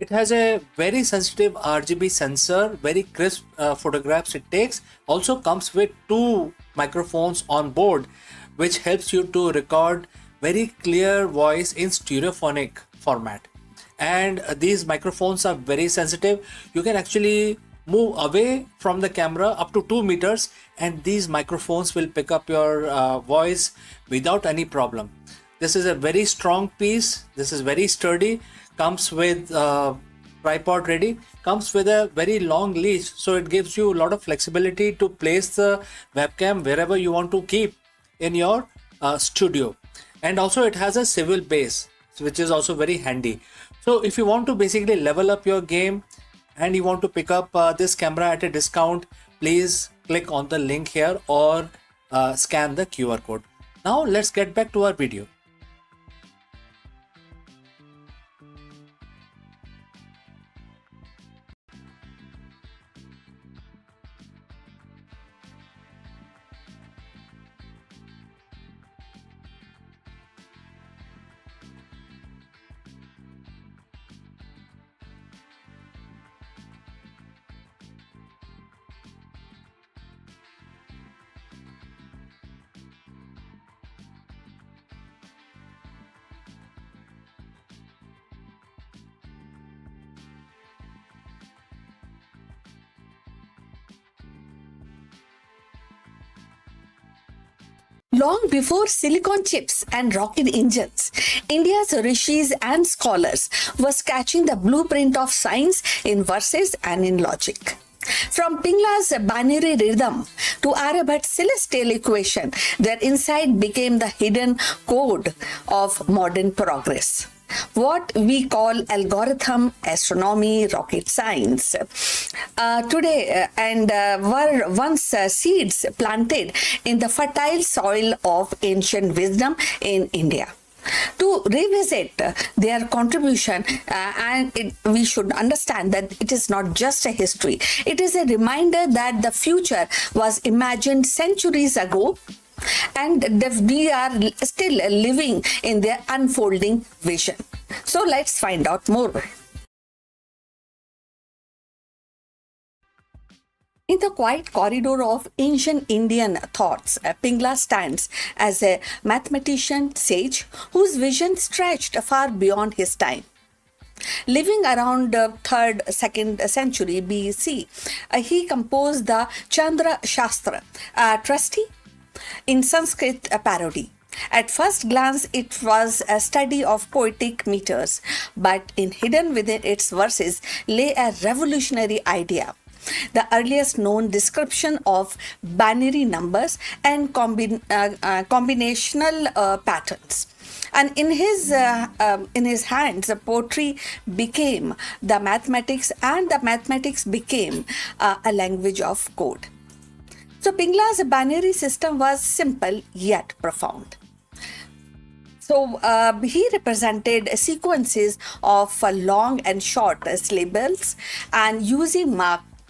It has a very sensitive RGB sensor, very crisp photographs it takes. Also comes with 2 microphones on board, which helps you to record very clear voice in stereophonic format. And these microphones are very sensitive. You can actually move away from the camera up to 2 meters, and these microphones will pick up your voice without any problem. This is a very strong piece. This is very sturdy. Comes with tripod ready. Comes with a very long leash, so it gives you a lot of flexibility to place the webcam wherever you want to keep in your studio. And also it has a swivel base, which is also very handy. So if you want to basically level up your game and you want to pick up this camera at a discount, please click on the link here or scan the QR code. Now let's get back to our video. Long before silicon chips and rocket engines, India's rishis and scholars were sketching the blueprint of science in verses and in logic. From Pingla's binary rhythm to Aryabhat's celestial equation, their insight became the hidden code of modern progress. What we call algorithm, astronomy, rocket science today and were once seeds planted in the fertile soil of ancient wisdom in India. To revisit their contribution, we should understand that it is not just a history, it is a reminder that the future was imagined centuries ago and that we are still living in their unfolding vision. So let's find out more. In the quiet corridor of ancient Indian thoughts, Pingla stands as a mathematician sage whose vision stretched far beyond his time. Living around the 3rd, 2nd century BC, he composed the Chandra Shastra, a trusty in Sanskrit parody. At first glance, it was a study of poetic meters, but hidden within its verses lay a revolutionary idea. The earliest known description of binary numbers and combinational patterns. And in his hands, the poetry became the mathematics, and the mathematics became a language of code. So Pingla's binary system was simple yet profound. So he represented sequences of long and short syllables and using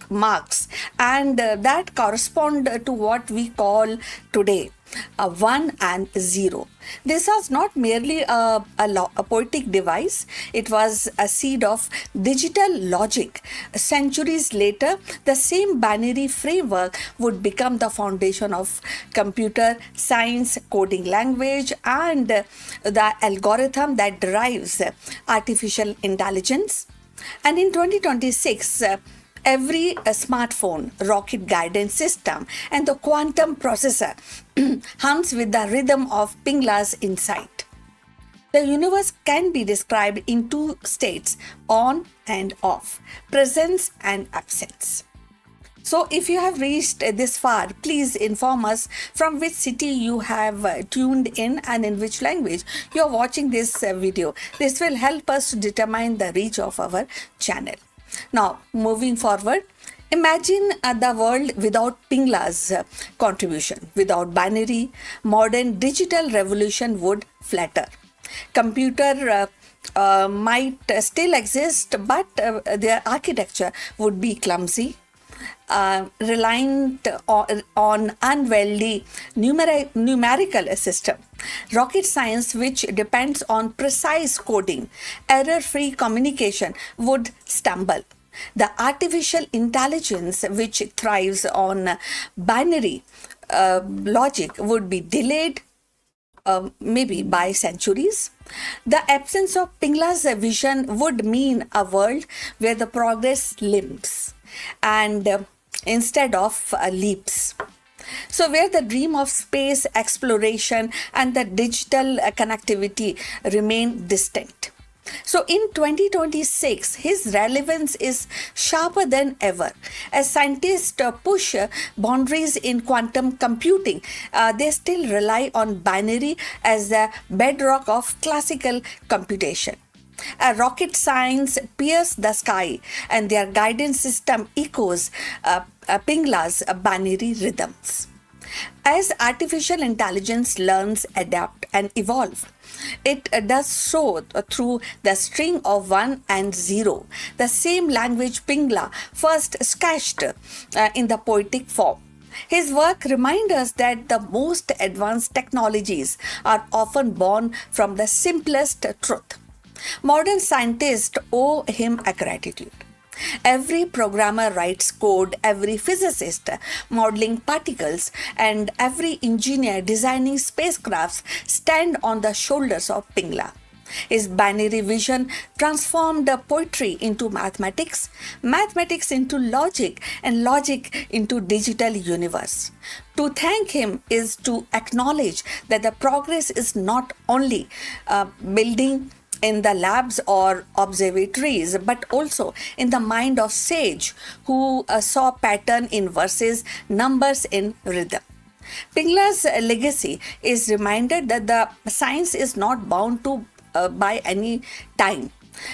marks and that correspond to what we call today 1 and 0. This was not merely a poetic device, it was a seed of digital logic. Centuries later, the same binary framework would become the foundation of computer science, coding language, and the algorithm that drives artificial intelligence. And in 2026, every smartphone, rocket guidance system, and the quantum processor hums with the rhythm of Pingla's insight. The universe can be described in two states, on and off, presence and absence. So if you have reached this far, please inform us from which city you have tuned in and in which language you are watching this video. This will help us to determine the reach of our channel. Now, moving forward, imagine the world without Pingla's contribution. Without binary, modern digital revolution would flatter. Computer might still exist, but their architecture would be clumsy, reliant on unwieldy numerical system. Rocket science, which depends on precise coding, error-free communication, would stumble. The artificial intelligence, which thrives on binary logic, would be delayed maybe by centuries. The absence of Pingla's vision would mean a world where the progress limps and instead of leaps. So where the dream of space exploration and the digital connectivity remain distant. So in 2026, his relevance is sharper than ever. As scientists push boundaries in quantum computing, they still rely on binary as the bedrock of classical computation. Rocket science pierce the sky, and their guidance system echoes Pingla's binary rhythms. As artificial intelligence learns, adapt, and evolve, it does so through the string of 1 and 0, the same language Pingla first sketched in the poetic form. His work reminds us that the most advanced technologies are often born from the simplest truth. Modern scientists owe him a gratitude. Every programmer writes code, every physicist modeling particles, and every engineer designing spacecrafts stand on the shoulders of Pingla. His binary vision transformed poetry into mathematics, mathematics into logic, and logic into digital universe. To thank him is to acknowledge that the progress is not only building in the labs or observatories, but also in the mind of sage who saw pattern in verses, numbers in rhythm. Pingla's legacy is reminded that the science is not bound to by any time.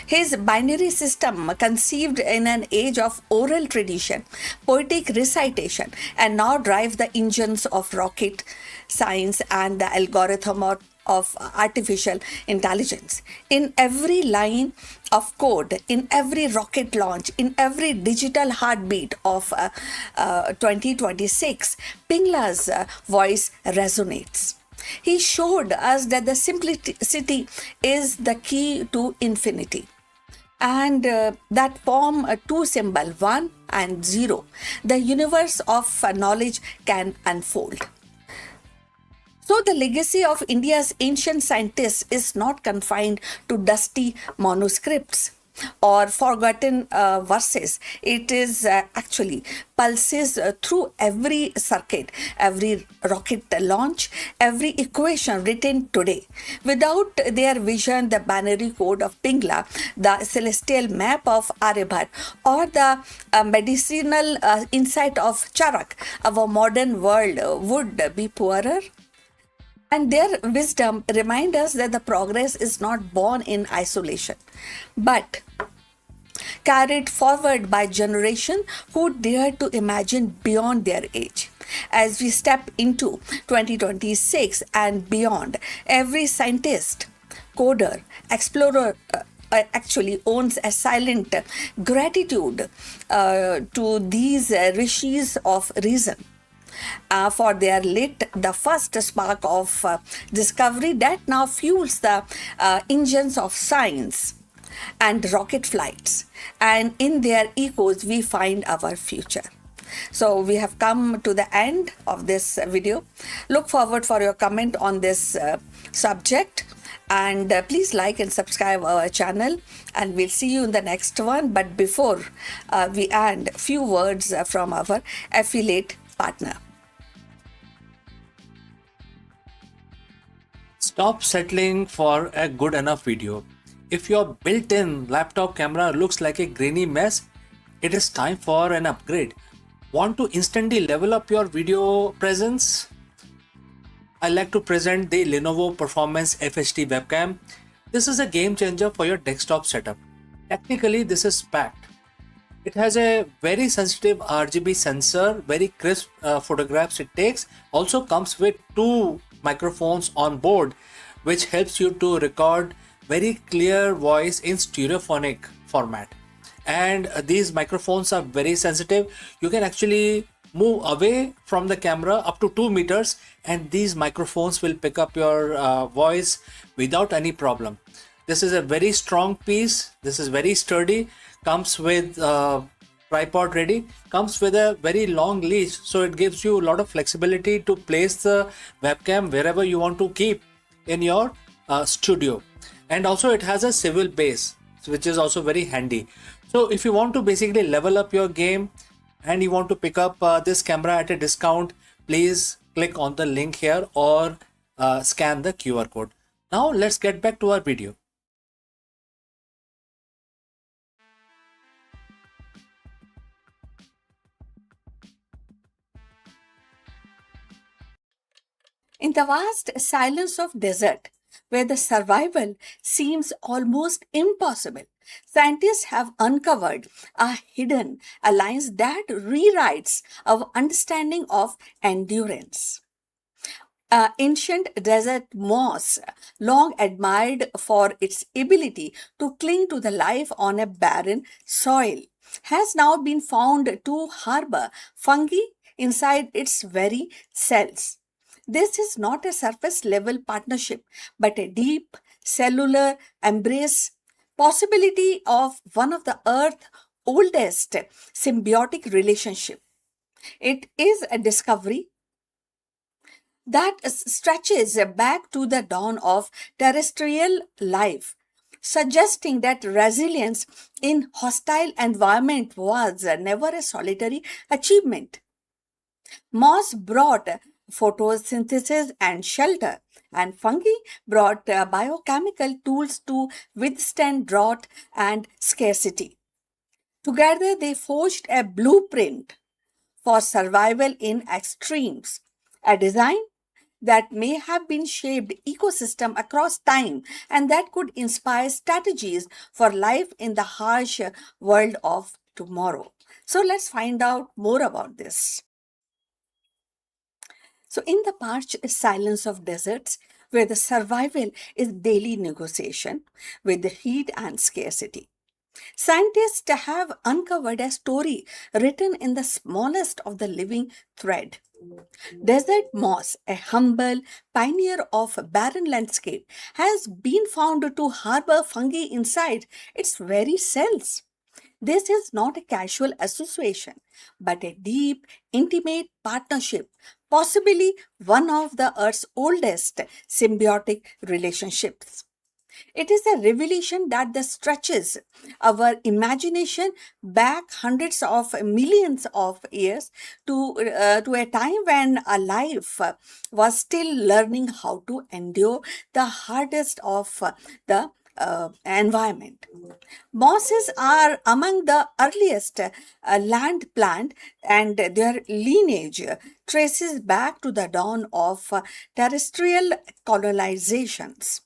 His binary system, conceived in an age of oral tradition, poetic recitation, and now drive the engines of rocket science and the algorithm of artificial intelligence. In every line of code, in every rocket launch, in every digital heartbeat of 2026, Pingla's voice resonates. He showed us that the simplicity is the key to infinity. And that form two symbol, 1 and 0, the universe of knowledge can unfold. So, the legacy of India's ancient scientists is not confined to dusty manuscripts or forgotten verses. It is actually pulses through every circuit, every rocket launch, every equation written today. Without their vision, the binary code of Pingla, the celestial map of Aryabhat, or the medicinal insight of Charak, our modern world would be poorer. And their wisdom reminds us that the progress is not born in isolation, but carried forward by generation who dare to imagine beyond their age. As we step into 2026 and beyond, every scientist, coder, explorer, actually owns a silent gratitude to these rishis of reason for their lit the first spark of discovery that now fuels the engines of science and rocket flights. And in their echoes, we find our future. So we have come to the end of this video. Look forward for your comment on this subject. And please like and subscribe our channel, and we'll see you in the next one. But before we end, few words from our affiliate partner. Stop settling for a good enough video. If your built-in laptop camera looks like a grainy mess, it is time for an upgrade. Want to instantly level up your video presence? I like to present the Lenovo Performance FHD webcam. This is a game changer for your desktop setup. Technically, this is packed. It has a very sensitive RGB sensor, very crisp photographs it takes. Also comes with two microphones on board, which helps you to record very clear voice in stereophonic format. And these microphones are very sensitive. You can actually move away from the camera up to 2 meters, and these microphones will pick up your voice without any problem. This is a very strong piece. This is very sturdy. Comes with tripod ready, comes with a very long leash, so it gives you a lot of flexibility to place the webcam wherever you want to keep in your studio. And also it has a swivel base, which is also very handy. So if you want to basically level up your game and you want to pick up this camera at a discount, please click on the link here or scan the QR code. Now let's get back to our video. In the vast silence of desert, where the survival seems almost impossible, scientists have uncovered a hidden alliance that rewrites our understanding of endurance. Ancient desert moss, long admired for its ability to cling to the life on a barren soil, has now been found to harbor fungi inside its very cells. This is not a surface level partnership, but a deep cellular embrace, possibility of one of the Earth's oldest symbiotic relationship. It is a discovery that stretches back to the dawn of terrestrial life, suggesting that resilience in hostile environment was never a solitary achievement. Moss brought photosynthesis and shelter, and fungi brought biochemical tools to withstand drought and scarcity. Together, they forged a blueprint for survival in extremes, a design that may have been shaped ecosystem across time and that could inspire strategies for life in the harsh world of tomorrow. So let's find out more about this. So in the parched silence of deserts, where the survival is daily negotiation with the heat and scarcity, scientists have uncovered a story written in the smallest of the living thread. Desert moss, a humble pioneer of a barren landscape, has been found to harbor fungi inside its very cells. This is not a casual association, but a deep, intimate partnership, possibly one of the Earth's oldest symbiotic relationships. It is a revelation that stretches our imagination back hundreds of millions of years to a time when a life was still learning how to endure the hardest of the environment. Mosses are among the earliest land plant, and their lineage traces back to the dawn of terrestrial colonizations.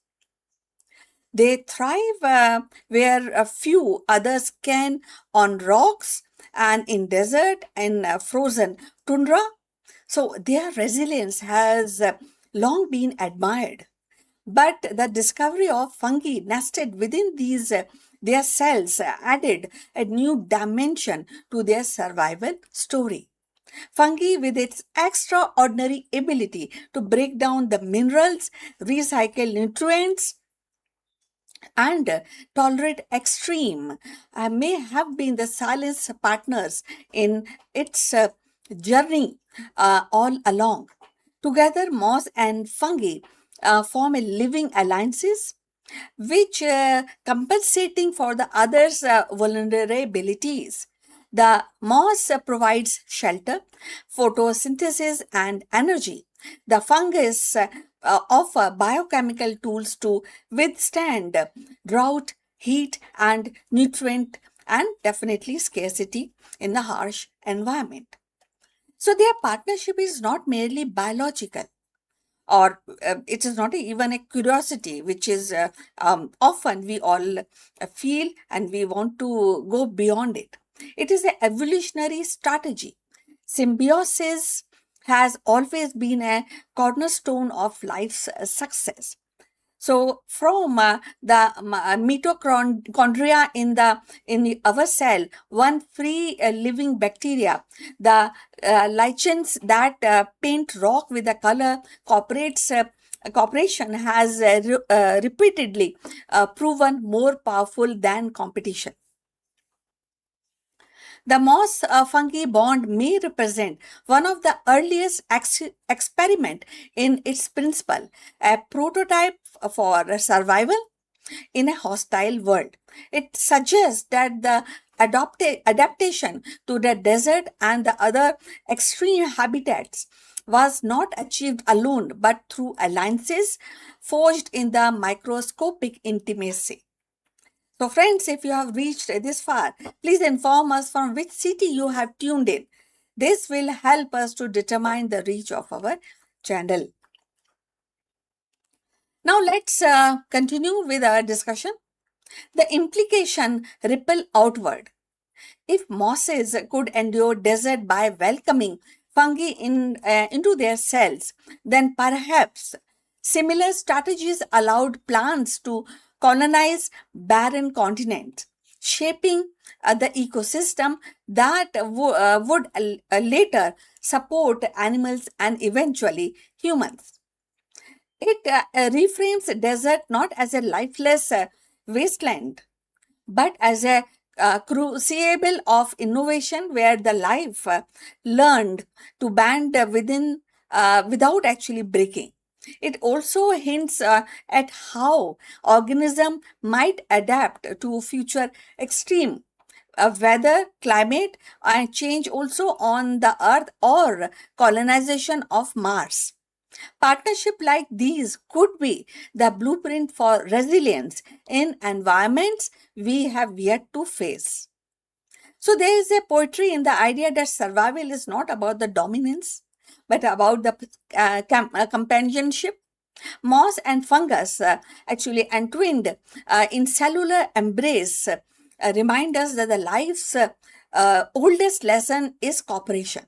They thrive where a few others can, on rocks and in desert and frozen tundra. So their resilience has long been admired. But the discovery of fungi nested within their cells added a new dimension to their survival story. Fungi, with its extraordinary ability to break down the minerals, recycle nutrients, and tolerate extreme, may have been the silent partners in its journey all along. Together, moss and fungi form a living alliances which compensating for the others' vulnerabilities. The moss provides shelter, photosynthesis, and energy. The fungus offer biochemical tools to withstand drought, heat, and nutrient, and definitely scarcity in the harsh environment. So their partnership is not merely biological, or it is not even a curiosity, which is often we all feel and we want to go beyond it. It is an evolutionary strategy. Symbiosis has always been a cornerstone of life's success. So, from the mitochondria in our cell, one free living bacteria, the lichens that paint rock with the color cooperation has repeatedly proven more powerful than competition. The moss fungi bond may represent one of the earliest experiment in its principle, a prototype for survival in a hostile world. It suggests that the adaptation to the desert and the other extreme habitats was not achieved alone but through alliances forged in the microscopic intimacy. So, friends, if you have reached this far, please inform us from which city you have tuned in. This will help us to determine the reach of our channel. Now, let's continue with our discussion. The implication ripple outward. If mosses could endure desert by welcoming fungi into their cells, then perhaps similar strategies allowed plants to colonize barren continents, shaping the ecosystem that would later support animals and eventually humans. It reframes desert not as a lifeless wasteland, but as a crucible of innovation where the life learned to band within without actually breaking. It also hints at how organism might adapt to future extreme weather, climate, and change also on the Earth or colonization of Mars. Partnership like these could be the blueprint for resilience in environments we have yet to face. So there is a poetry in the idea that survival is not about the dominance, but about the companionship. Moss and fungus, actually entwined in cellular embrace, remind us that the life's oldest lesson is cooperation.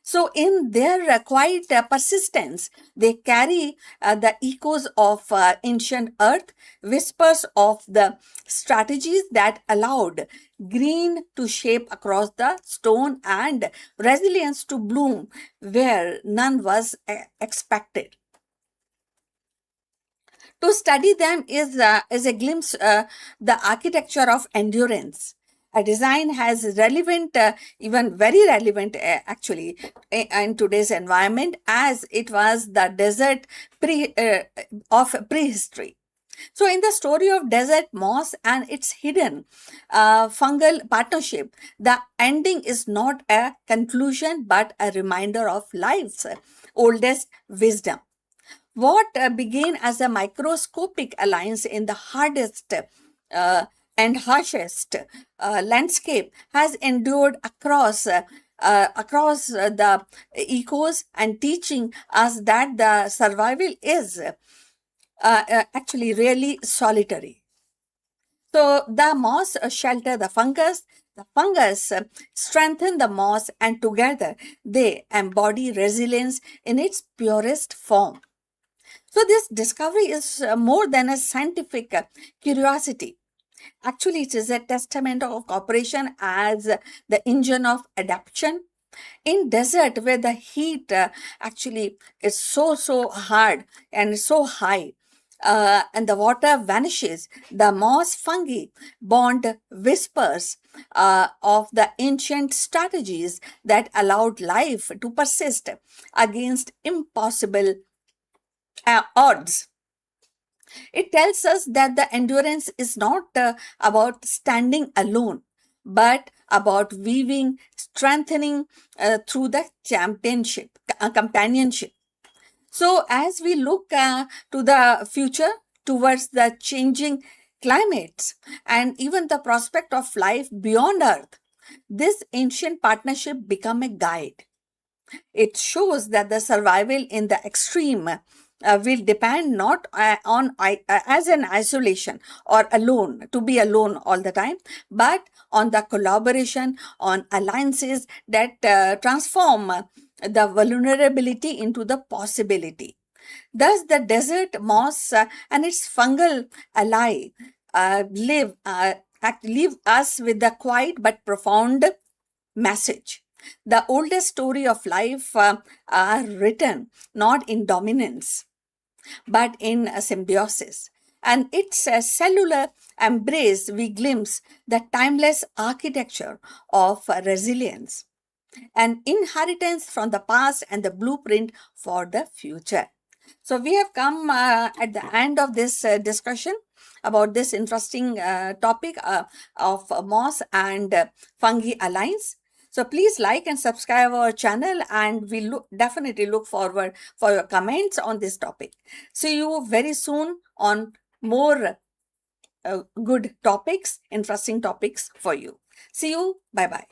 So, in their quiet persistence, they carry the echoes of ancient earth, whispers of the strategies that allowed green to shape across the stone and resilience to bloom where none was expected. To study them is a glimpse the architecture of endurance. A design has relevant, even very relevant, actually, in today's environment, as it was the desert of prehistory. So, in the story of desert moss and its hidden fungal partnership, the ending is not a conclusion but a reminder of life's oldest wisdom. What began as a microscopic alliance in the hardest and harshest landscape has endured across the ecos and teaching us that the survival is actually really solitary. So the moss shelter the fungus strengthen the moss, and together they embody resilience in its purest form. So, this discovery is more than a scientific curiosity. Actually, it is a testament of cooperation as the engine of adaptation. In desert, where the heat actually is so hard and so high, and the water vanishes, the moss fungi bond whispers of the ancient strategies that allowed life to persist against impossible odds. It tells us that the endurance is not about standing alone, but about weaving, strengthening through the companionship. So, as we look to the future, towards the changing climates, and even the prospect of life beyond Earth, this ancient partnership become a guide. It shows that the survival in the extreme will depend not on as an isolation or alone to be alone all the time, but on the collaboration, on alliances that transform the vulnerability into the possibility. Thus, the desert moss and its fungal ally leave us with the quiet but profound message. The oldest story of life are written not in dominance, but in a symbiosis. And its a cellular embrace, we glimpse the timeless architecture of resilience, an inheritance from the past and the blueprint for the future. So, we have come at the end of this discussion about this interesting topic of moss and fungi alliance. So please like and subscribe our channel, and we definitely look forward for your comments on this topic. See you very soon on more good topics, interesting topics for you. See you. Bye bye.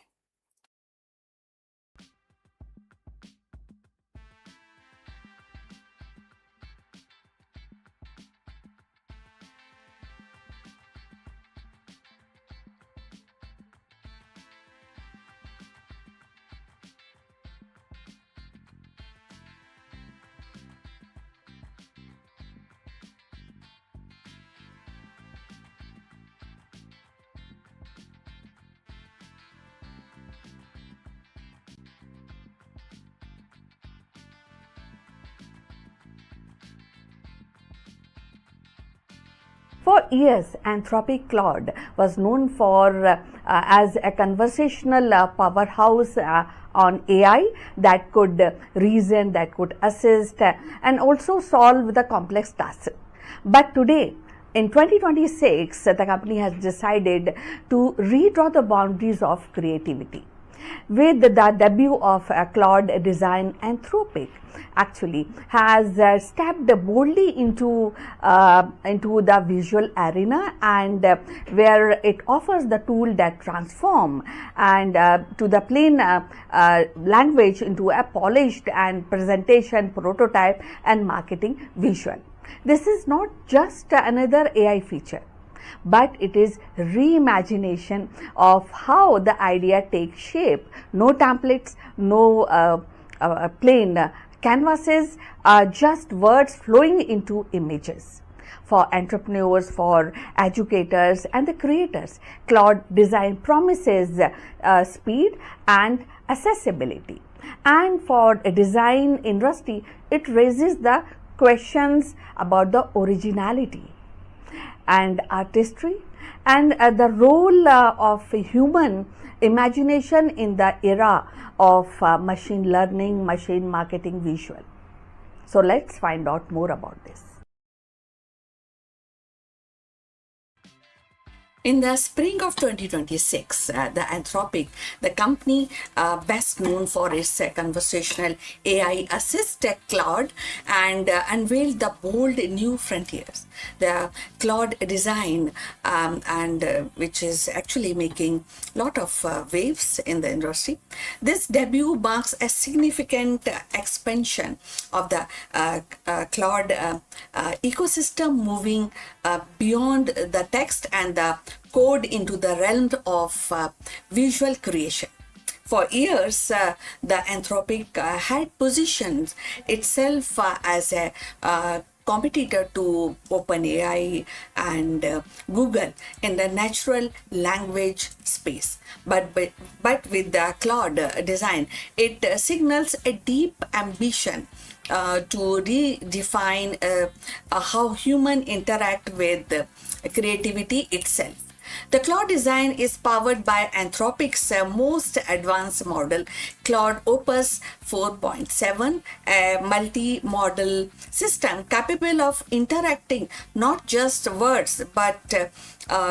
For years, Anthropic Claude was known for as a conversational powerhouse on AI that could reason, that could assist, and also solve the complex tasks. But today, in 2026, the company has decided to redraw the boundaries of creativity. With the debut of Claude Design, Anthropic actually has stepped boldly into the visual arena, and where it offers the tool that transform and to the plain language into a polished and presentation prototype and marketing visual. This is not just another AI feature, but it is reimagination of how the idea takes shape. No templates, no plain canvases, just words flowing into images. For entrepreneurs, for educators and the creators, Claude Design promises speed and accessibility. And for a design industry, it raises the questions about the originality and artistry and the role of human imagination in the era of machine learning, machine marketing, visual. So let's find out more about this. In the spring of 2026, the Anthropic, the company best known for its conversational AI assist Claude, and unveiled the bold new frontiers. The Claude Design, which is actually making a lot of waves in the industry. This debut marks a significant expansion of the Claude ecosystem, moving beyond the text and the code into the realm of visual creation. For years, the Anthropic had positioned itself as a competitor to OpenAI and Google in the natural language space. But with the Claude Design, it signals a deep ambition to redefine how humans interact with creativity itself. The Claude Design is powered by Anthropic's most advanced model, Claude Opus 4.7, a multi-model system capable of interacting not just words but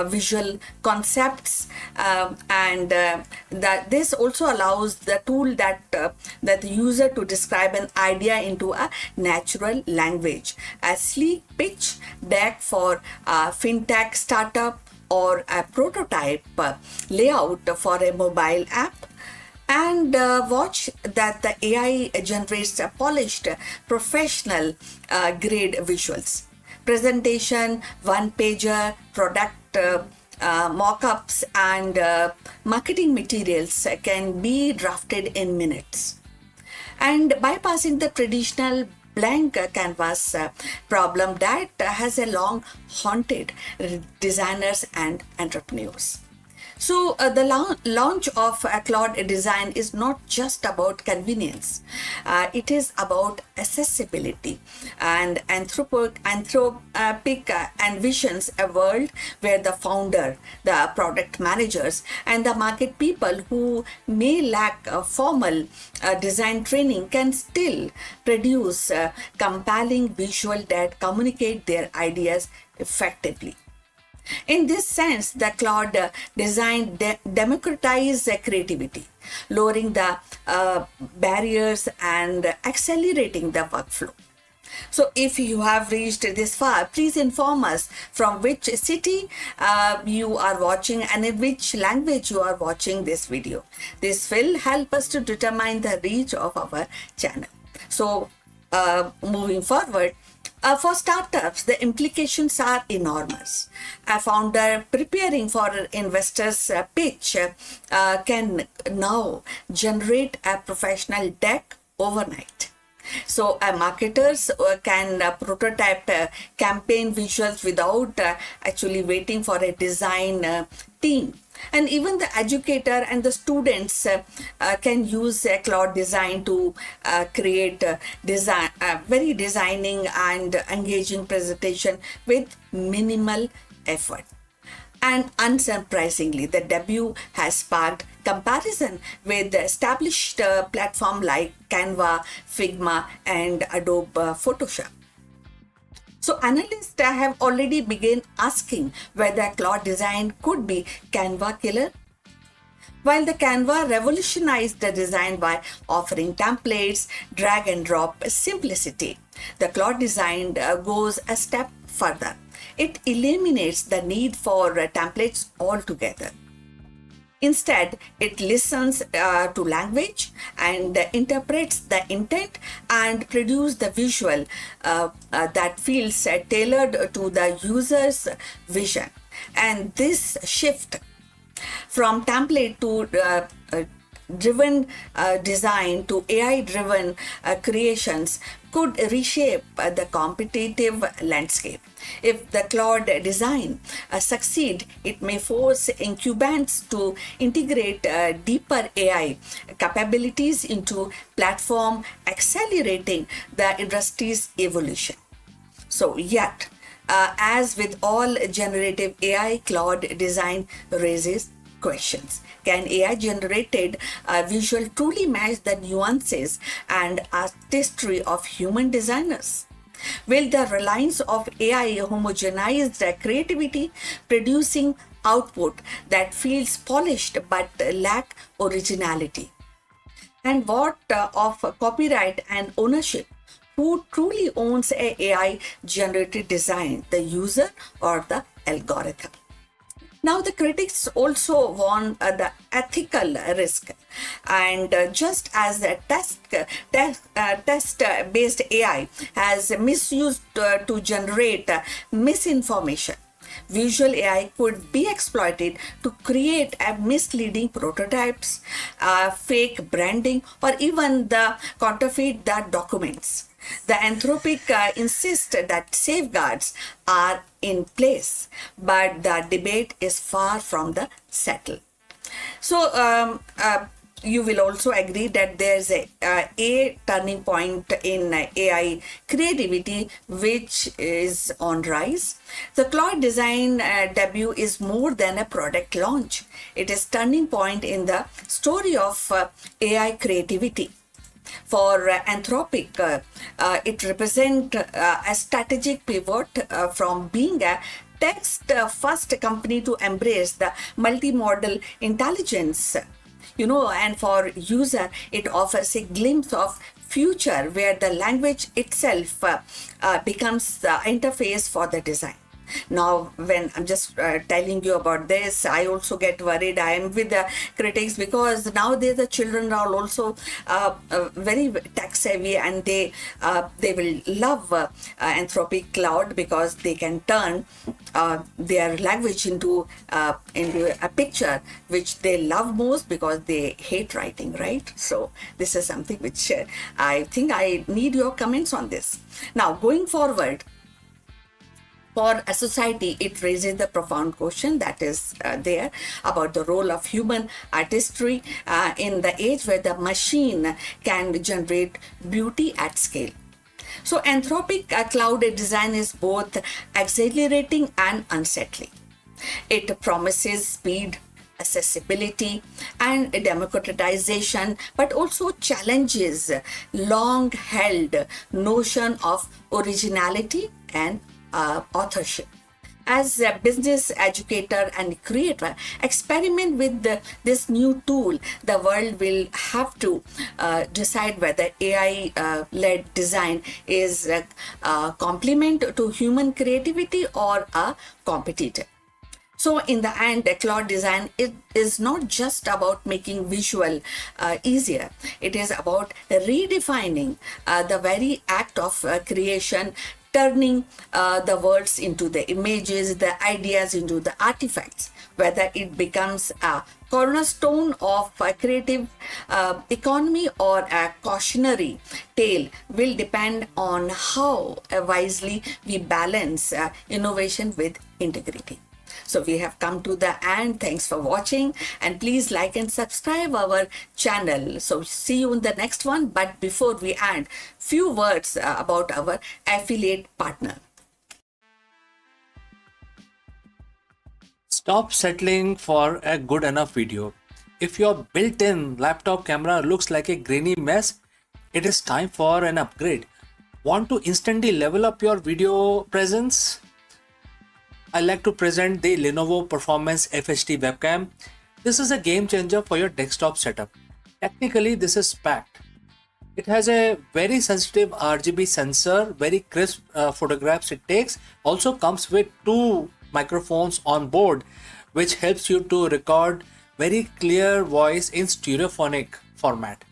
visual concepts, and that this also allows the tool that the user to describe an idea into a natural language. A sleek pitch deck for a fintech startup or a prototype layout for a mobile app, and watch that the AI generates a polished professional grade visuals. Presentation, one-pager, product mock-ups and marketing materials can be drafted in minutes. And bypassing the traditional blank canvas problem that has a long haunted designers and entrepreneurs. So the launch of Claude Design is not just about convenience. It is about accessibility. And Anthropic envisions a world where the founder, the product managers, and the market people who may lack formal design training can still produce compelling visual that communicate their ideas effectively. In this sense, the Claude Design democratizes creativity, lowering the barriers and accelerating the workflow. So if you have reached this far, please inform us from which city you are watching and in which language you are watching this video. This will help us to determine the reach of our channel. So moving forward, for startups, the implications are enormous. A founder preparing for an investor's pitch can now generate a professional deck overnight. So marketers can prototype campaign visuals without actually waiting for a design team. And even the educator and the students can use Claude Design to create very designing and engaging presentation with minimal effort. And unsurprisingly, the debut has sparked comparison with the established platform like Canva, Figma, and Adobe Photoshop. So analysts have already begun asking whether Claude Design could be Canva killer. While the Canva revolutionized the design by offering templates, drag and drop simplicity, the Claude Design goes a step further. It eliminates the need for templates altogether. Instead, it listens to language and interprets the intent and produces the visual that feels tailored to the user's vision. And this shift from template to driven design to AI driven creations could reshape the competitive landscape. If the Claude Design succeed, it may force incumbents to integrate deeper AI capabilities into platform, accelerating the industry's evolution. So yet, as with all generative AI, Claude Design raises questions. Can AI generated visual truly match the nuances and artistry of human designers? Will the reliance of AI homogenize the creativity, producing output that feels polished but lack originality? And what of copyright and ownership? Who truly owns a AI generated design, the user or the algorithm? Now, the critics also warn the ethical risk, and just as the test-based AI has misused to generate misinformation, visual AI could be exploited to create misleading prototypes, fake branding, or even the counterfeit the documents. The Anthropic insists that safeguards are in place, but the debate is far from the settled. So, you will also agree that there's a turning point in AI creativity which is on rise. The Claude Design debut is more than a product launch. It is turning point in the story of AI creativity. For Anthropic, it represents a strategic pivot from being a text-first company to embrace the multimodal intelligence. And for user, it offers a glimpse of future where the language itself becomes the interface for the design. Now, when I'm just telling you about this, I also get worried. I am with the critics because nowadays the children are also very tech savvy, and they will love Anthropic Cloud because they can turn their language into a picture which they love most because they hate writing, right? So this is something which I think I need your comments on this. Now, going forward, for a society, it raises the profound question that is there about the role of human artistry in the age where the machine can generate beauty at scale. So Anthropic Cloud Design is both exhilarating and unsettling. It promises speed, accessibility, and democratization, but also challenges long-held notion of originality and authorship. As a business educator and creator, experiment with this new tool. The world will have to decide whether AI-led design is a complement to human creativity or a competitor. So in the end, Claude Design is not just about making visual easier. It is about redefining the very act of creation, turning the words into the images, the ideas into the artifacts. Whether it becomes a cornerstone of a creative economy or a cautionary tale will depend on how wisely we balance innovation with integrity. So we have come to the end. Thanks for watching, and please like and subscribe our channel. So see you in the next one. But before we end, few words about our affiliate partner. Stop settling for a good enough video. If your built-in laptop camera looks like a grainy mess, it is time for an upgrade. Want to instantly level up your video presence? I like to present the Lenovo Performance FHD webcam. This is a game changer for your desktop setup. Technically, this is packed. It has a very sensitive RGB sensor, very crisp photographs it takes. Also comes with two microphones on board, which helps you to record very clear voice in stereophonic format.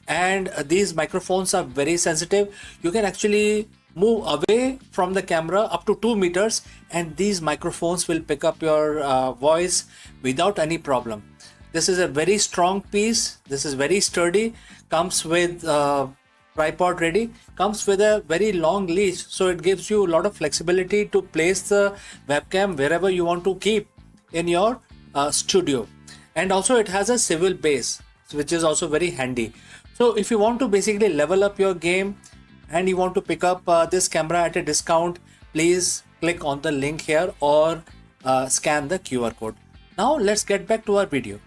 And these microphones are very sensitive. You can actually move away from the camera up to 2 meters, and these microphones will pick up your voice without any problem. This is a very strong piece. This is very sturdy. Comes with tripod ready. Comes with a very long leash, so it gives you a lot of flexibility to place the webcam wherever you want to keep in your studio. And also it has a swivel base, which is also very handy. So if you want to basically level up your game and you want to pick up this camera at a discount, please click on the link here or scan the QR code. Now let's get back to our video.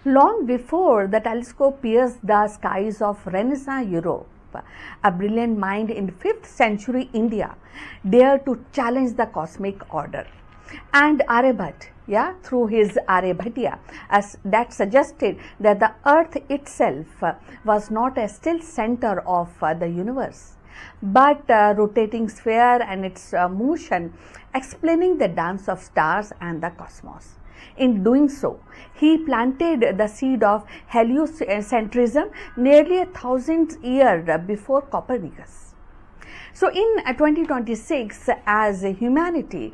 Long before the telescope pierced the skies of Renaissance Europe, a brilliant mind in 5th century India dared to challenge the cosmic order. And Aryabhatta, through his Aryabhatiya, that suggested that the earth itself was not a still center of the universe, but a rotating sphere and its motion explaining the dance of stars and the cosmos. In doing so, he planted the seed of heliocentrism nearly 1,000 years before Copernicus. So in 2026, as humanity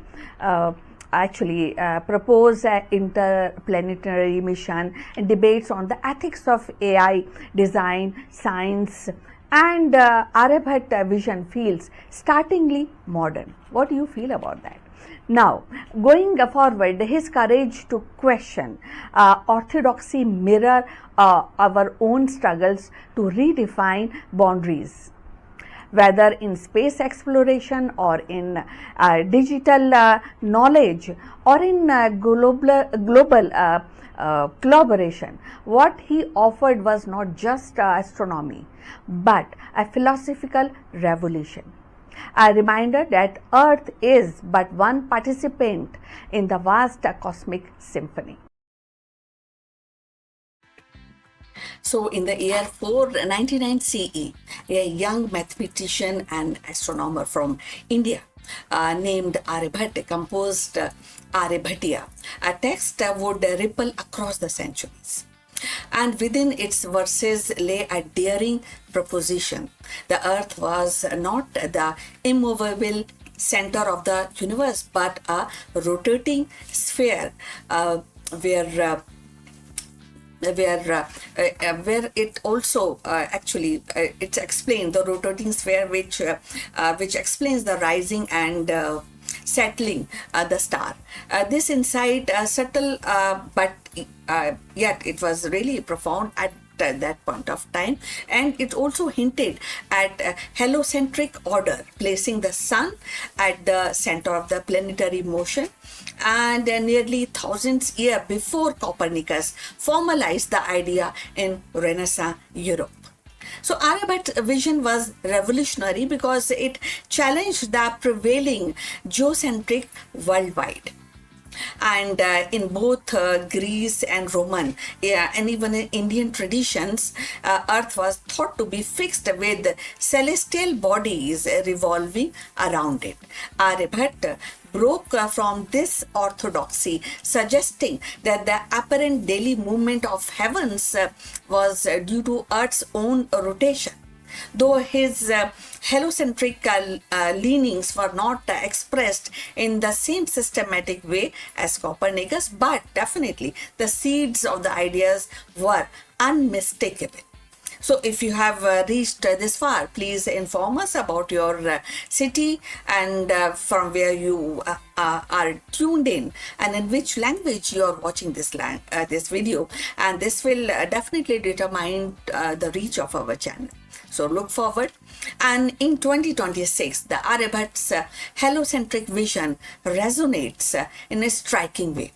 propose an interplanetary mission and debates on the ethics of AI, design, science, And Aryabhatta vision feels startlingly modern. What do you feel about that? Now, going forward, his courage to question orthodoxy mirror our own struggles to redefine boundaries, whether in space exploration or in digital knowledge or in global collaboration. What he offered was not just astronomy but a philosophical revolution, a reminder that Earth is but one participant in the vast cosmic symphony. So, in the year 499 CE, a young mathematician and astronomer from India named Aryabhatta composed Aryabhatiya, a text that would ripple across the centuries. And within its verses lay a daring proposition. The earth was not the immovable center of the universe, but a rotating sphere where it also it's explained the rotating sphere which explains the rising and settling the star. This insight subtle but yet it was really profound at that point of time, and it also hinted at a heliocentric order, placing the sun at the center of the planetary motion. And nearly thousands years before Copernicus formalized the idea in Renaissance Europe. So Aryabhat's vision was revolutionary because it challenged the prevailing geocentric worldwide. And in both Greece and Roman and even in Indian traditions, Earth was thought to be fixed with celestial bodies revolving around it. Aryabhatta broke from this orthodoxy, suggesting that the apparent daily movement of heavens was due to Earth's own rotation. Though his heliocentric leanings were not expressed in the same systematic way as Copernicus, but definitely the seeds of the ideas were unmistakable. So if you have reached this far, please inform us about your city and from where you are tuned in and in which language you are watching this video, and this will definitely determine the reach of our channel. So look forward. And in 2026, the Aryabhat's heliocentric vision resonates in a striking way.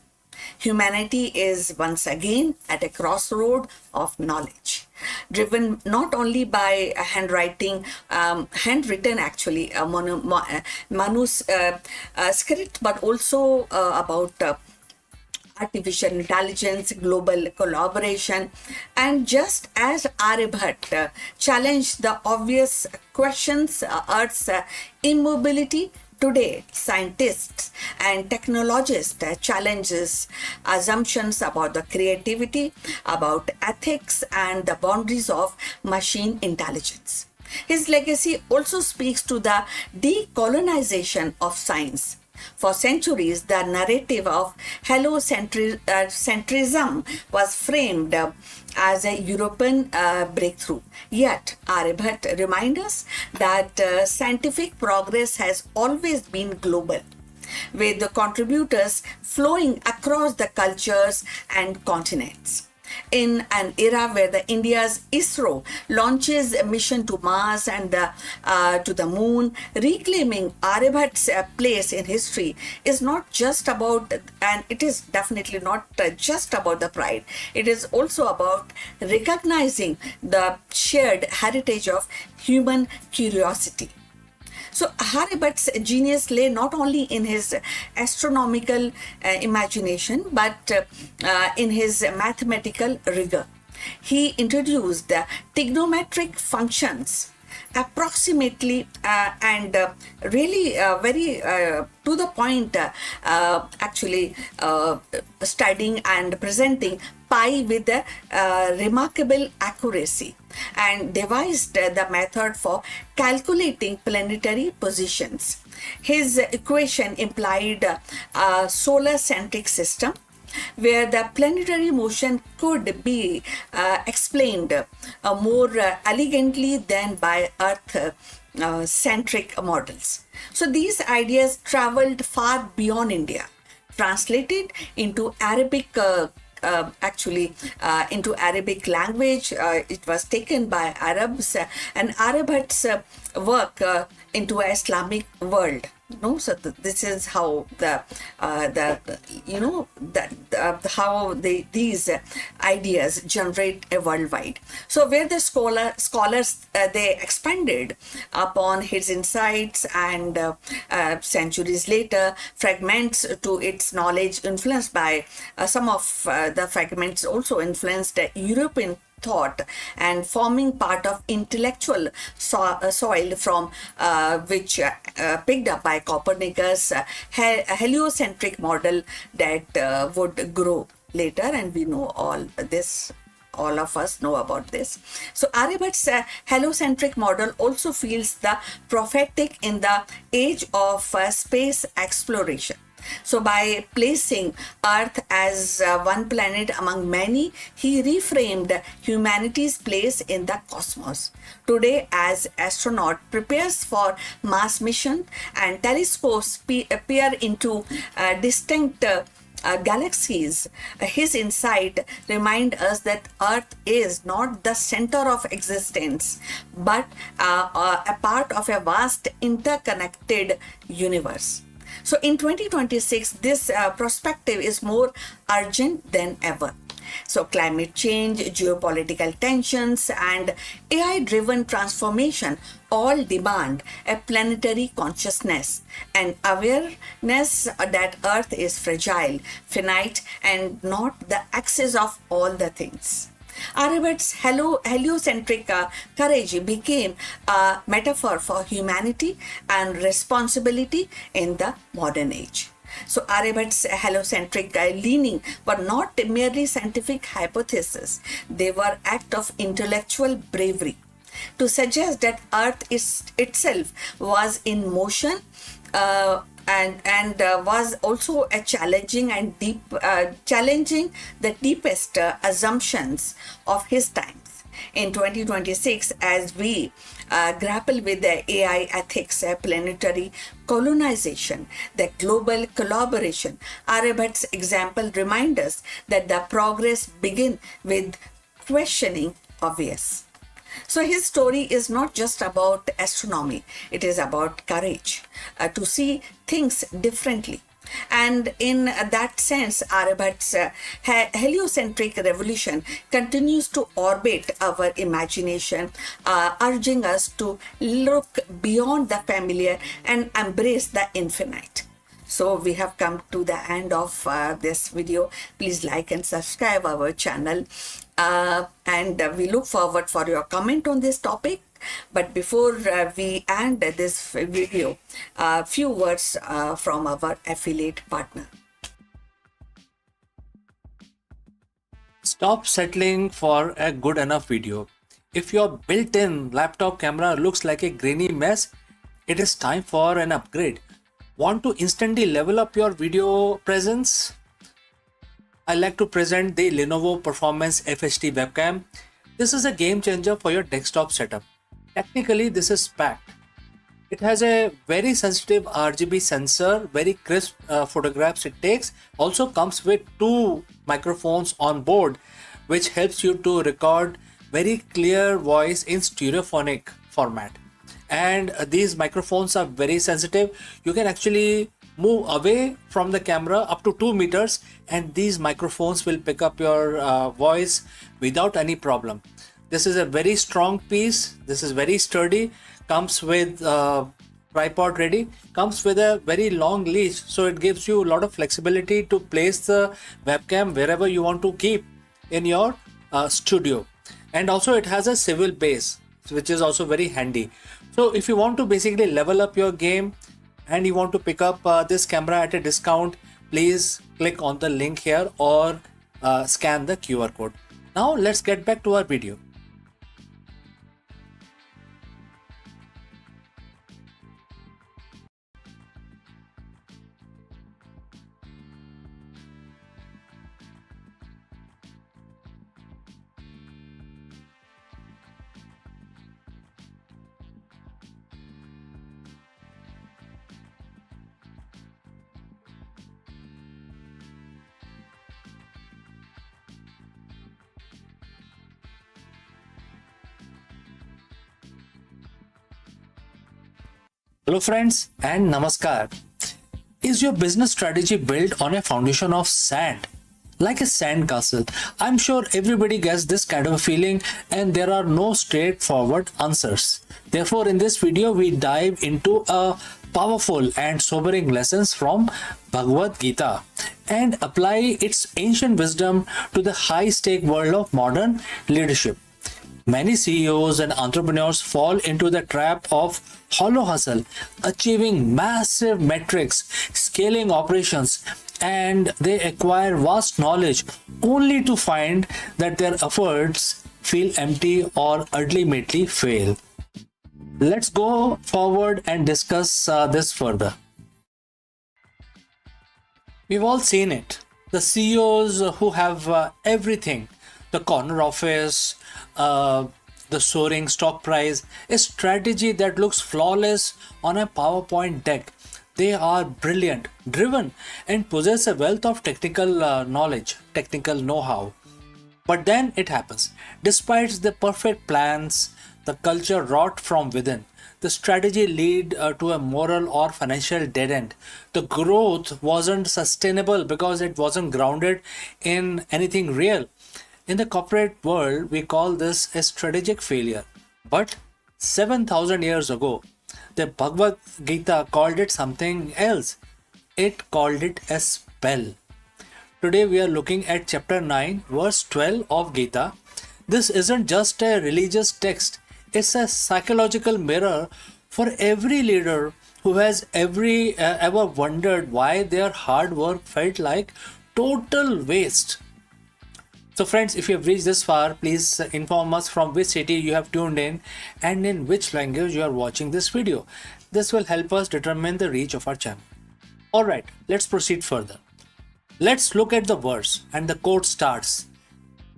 Humanity is once again at a crossroad of knowledge, driven not only by a handwritten actually, manuscript, but also about artificial intelligence, global collaboration. And just as Aryabhatta challenged the obvious questions, Earth's immobility, today scientists and technologists challenges assumptions about the creativity, about ethics, and the boundaries of machine intelligence. His legacy also speaks to the decolonization of science. For centuries, the narrative of heliocentrism was framed as a European breakthrough. Yet, Aryabhatta reminds us that scientific progress has always been global, with the contributors flowing across the cultures and continents. In an era where the India's ISRO launches a mission to Mars and to the moon, reclaiming Aryabhat's place in history is not just about, and it is definitely not just about the pride. It is also about recognizing the shared heritage of human curiosity. So Aryabhat's genius lay not only in his astronomical imagination, but in his mathematical rigor. He introduced the trigonometric functions approximately and really very to the point, actually studying and presenting pi with a remarkable accuracy, and devised the method for calculating planetary positions. His equation implied a solar-centric system. where the planetary motion could be explained more elegantly than by Earth centric models. So these ideas traveled far beyond India, translated into Arabic. Into Arabic language. It was taken by Arabs and Arabics work into a Islamic world. No, so this is how how these ideas generate a worldwide. So where the scholars they expanded upon his insights, and centuries later, fragments to its knowledge influenced by some of the fragments also influenced European thought and forming part of intellectual soil from which picked up by Copernicus heliocentric model that would grow later, and we know all this. All of us know about this. So Aryabhat's heliocentric model also feels the prophetic in the age of space exploration. So, by placing Earth as one planet among many, he reframed humanity's place in the cosmos. Today, as astronaut prepares for Mars mission and telescopes peer into distinct galaxies, his insight remind us that Earth is not the center of existence, but a part of a vast interconnected universe. So in 2026, this perspective is more urgent than ever. So climate change, geopolitical tensions, and AI-driven transformation all demand a planetary consciousness and awareness that Earth is fragile, finite, and not the axis of all the things. Aryabhat's heliocentric courage became a metaphor for humanity and responsibility in the modern age. So Aryabhat's heliocentric leaning were not merely scientific hypotheses; they were act of intellectual bravery. To suggest that Earth itself was in motion and was also a challenging the deepest assumptions of his times. In 2026, as we grapple with the AI ethics, planetary colonization, the global collaboration, Aryabhat's example reminds us that the progress begins with questioning obvious. So his story is not just about astronomy, it is about courage to see things differently. And in that sense, Aryabhat's heliocentric revolution continues to orbit our imagination, urging us to look beyond the familiar and embrace the infinite. So we have come to the end of this video. Please like and subscribe our channel. And we look forward for your comment on this topic. But before we end this video, a few words from our affiliate partner. Stop settling for a good enough video. If your built-in laptop camera looks like a grainy mess, it is time for an upgrade. Want to instantly level up your video presence? I like to present the Lenovo Performance FHD webcam. This is a game changer for your desktop setup. Technically, this is packed. It has a very sensitive RGB sensor, very crisp photographs it takes. Also comes with 2 microphones on board, which helps you to record very clear voice in stereophonic format. And these microphones are very sensitive. You can actually move away from the camera up to 2 meters and these microphones will pick up your voice without any problem. This is a very strong piece. This is very sturdy. Comes with tripod ready. Comes with a very long leash, so it gives you a lot of flexibility to place the webcam wherever you want to keep in your studio. And also it has a swivel base, which is also very handy. So if you want to basically level up your game and you want to pick up this camera at a discount, please click on the link here or scan the QR code. Now let's get back to our video. Hello, friends, and namaskar. Is your business strategy built on a foundation of sand? Like a sand castle? I'm sure everybody gets this kind of a feeling, and there are no straightforward answers. Therefore, in this video, we dive into a powerful and sobering lessons from Bhagavad Gita and apply its ancient wisdom to the high-stake world of modern leadership. Many CEOs and entrepreneurs fall into the trap of hollow hustle, achieving massive metrics, scaling operations, and they acquire vast knowledge only to find that their efforts feel empty or ultimately fail. Let's go forward and discuss this further. We've all seen it. The CEOs who have everything, the corner office, the soaring stock price, a strategy that looks flawless on a PowerPoint deck. They are brilliant, driven, and possess a wealth of technical knowledge, technical know-how. But then it happens. Despite the perfect plans, the culture rot from within. The strategy lead to a moral or financial dead end. The growth wasn't sustainable because it wasn't grounded in anything real. In the corporate world, we call this a strategic failure. But 7,000 years ago, the Bhagavad Gita called it something else. It called it a spell. Today we are looking at chapter 9, verse 12 of Gita. This isn't just a religious text. It's a psychological mirror for every leader who has ever wondered why their hard work felt like total waste. So friends, if you have reached this far, please inform us from which city you have tuned in and in which language you are watching this video. This will help us determine the reach of our channel. Alright, let's proceed further. Let's look at the verse, and the quote starts.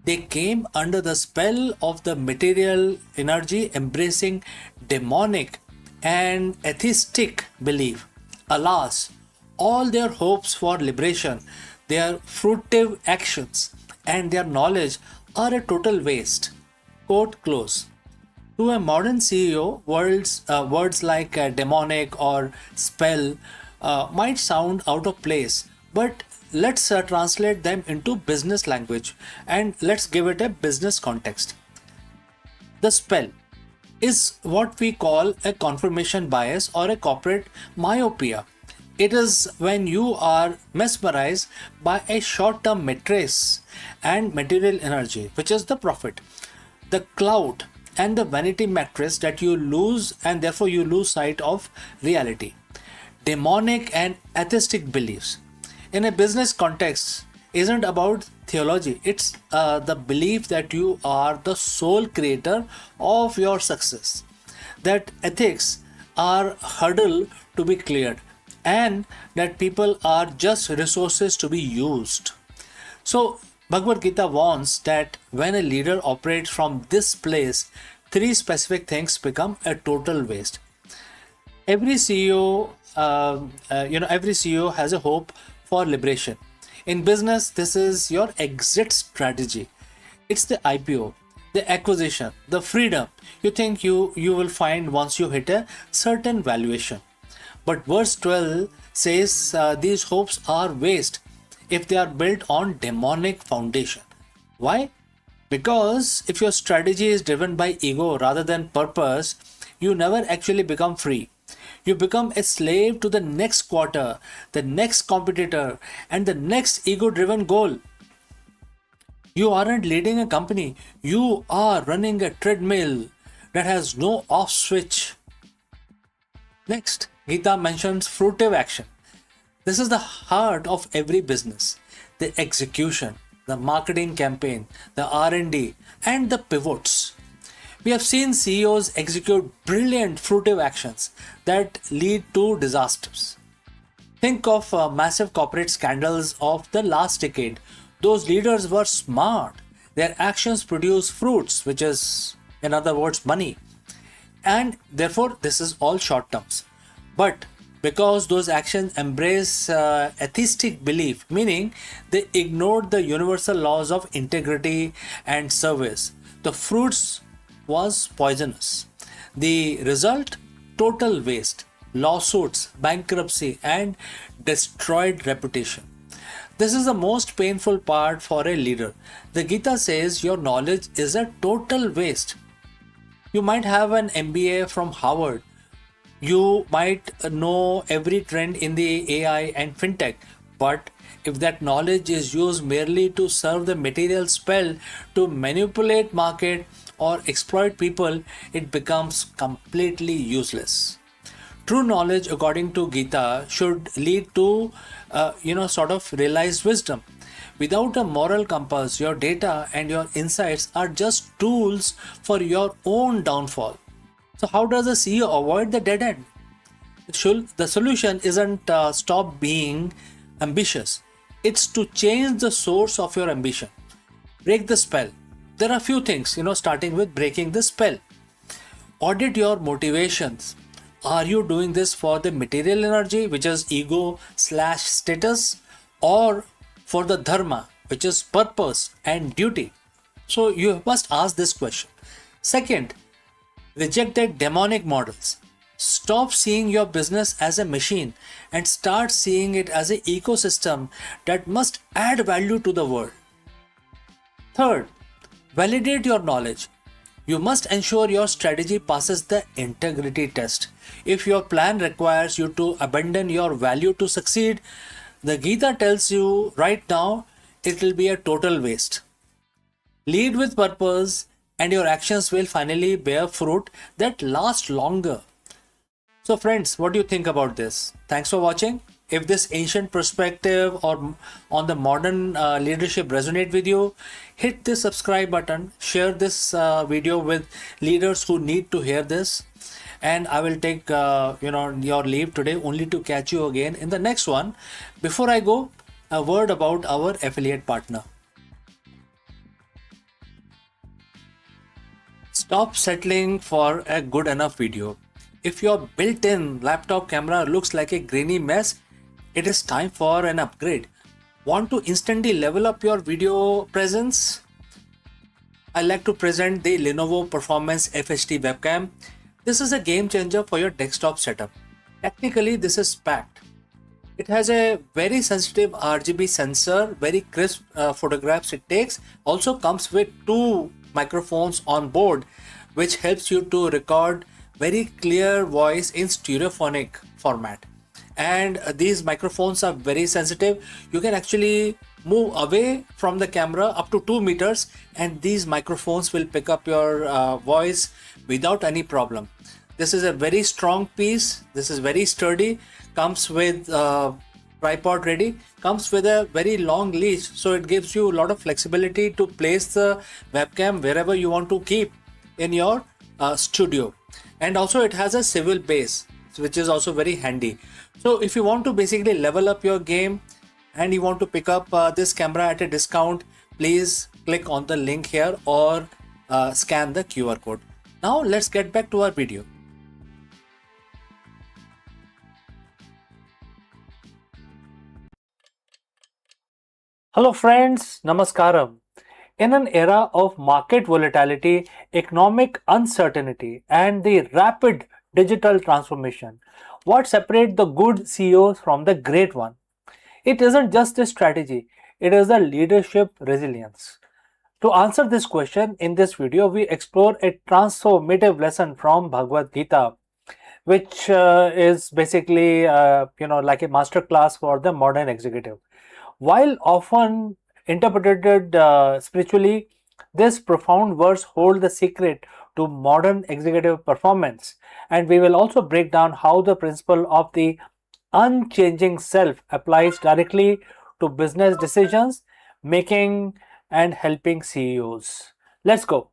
They came under the spell of the material energy, embracing demonic and atheistic belief. Alas, all their hopes for liberation, their fruitive actions, and their knowledge are a total waste. Quote close. To a modern CEO, words like demonic or spell might sound out of place, but let's translate them into business language and let's give it a business context. The spell is what we call a confirmation bias or a corporate myopia. It is when you are mesmerized by a short-term metrics and material energy, which is the profit, the clout, and the vanity metrics that you lose, and therefore you lose sight of reality. Demonic and atheistic beliefs in a business context isn't about theology. It's the belief that you are the sole creator of your success, that ethics are hurdle to be cleared, and that people are just resources to be used. So Bhagavad Gita warns that when a leader operates from this place, three specific things become a total waste. Every CEO, every CEO has a hope for liberation. In business, this is your exit strategy. It's the IPO, the acquisition, the freedom you think you will find once you hit a certain valuation. But verse 12 says these hopes are waste if they are built on demonic foundation. Why? Because if your strategy is driven by ego rather than purpose, you never actually become free. You become a slave to the next quarter, the next competitor, and the next ego-driven goal. You aren't leading a company. You are running a treadmill that has no off switch. Next, Gita mentions fruitive action. This is the heart of every business. The execution, the marketing campaign, the R&D, and the pivots. We have seen CEOs execute brilliant fruitive actions that lead to disasters. Think of massive corporate scandals of the last decade. Those leaders were smart. Their actions produce fruits, which is, in other words, money. And therefore, this is all short terms. But because those actions embrace atheistic belief, meaning they ignored the universal laws of integrity and service, the fruits was poisonous. The result, total waste. lawsuits, bankruptcy, and destroyed reputation. This is the most painful part for a leader. The Gita says your knowledge is a total waste. You might have an MBA from Harvard. You might know every trend in the AI and fintech, but if that knowledge is used merely to serve the material spell to manipulate market or exploit people, it becomes completely useless. True knowledge, according to Gita, should lead to, sort of realized wisdom. Without a moral compass, your data and your insights are just tools for your own downfall. So, how does a CEO avoid the dead end? The solution isn't stop being ambitious, it's to change the source of your ambition. Break the spell. There are few things, starting with breaking the spell. Audit your motivations. Are you doing this for the material energy, which is ego slash status, or for the dharma, which is purpose and duty? So you must ask this question. Second, reject the demonic models. Stop seeing your business as a machine and start seeing it as an ecosystem that must add value to the world. Third, validate your knowledge. You must ensure your strategy passes the integrity test. If your plan requires you to abandon your value to succeed, the Gita tells you right now it will be a total waste. Lead with purpose, and your actions will finally bear fruit that lasts longer. So, friends, what do you think about this? Thanks for watching. If this ancient perspective or on the modern leadership resonate with you, hit the subscribe button, share this video with leaders who need to hear this, and I will take your leave today, only to catch you again in the next one. Before I go, a word about our affiliate partner. Stop settling for a good enough video. If your built-in laptop camera looks like a grainy mess, it is time for an upgrade. Want to instantly level up your video presence? I like to present the Lenovo Performance FHD webcam. This is a game changer for your desktop setup. Technically, this is packed. It has a very sensitive RGB sensor, very crisp photographs it takes. Also comes with 2 microphones on board, which helps you to record very clear voice in stereophonic format. And these microphones are very sensitive. You can actually move away from the camera up to 2 meters, and these microphones will pick up your voice without any problem. This is a very strong piece. This is very sturdy. Comes with tripod ready. Comes with a very long leash, so it gives you a lot of flexibility to place the webcam wherever you want to keep in your studio. And also it has a swivel base, which is also very handy. So if you want to basically level up your game and you want to pick up this camera at a discount, please click on the link here or scan the QR code. Now let's get back to our video. Hello friends, Namaskaram. In an era of market volatility, economic uncertainty, and the rapid digital transformation, what separates the good CEOs from the great one? It isn't just a strategy, it is a leadership resilience. To answer this question, in this video, we explore a transformative lesson from Bhagavad Gita, which is basically, like a masterclass for the modern executive. While often interpreted spiritually, this profound verse hold the secret to modern executive performance, and we will also break down how the principle of the unchanging self applies directly to business decisions making and helping CEOs. Let's go.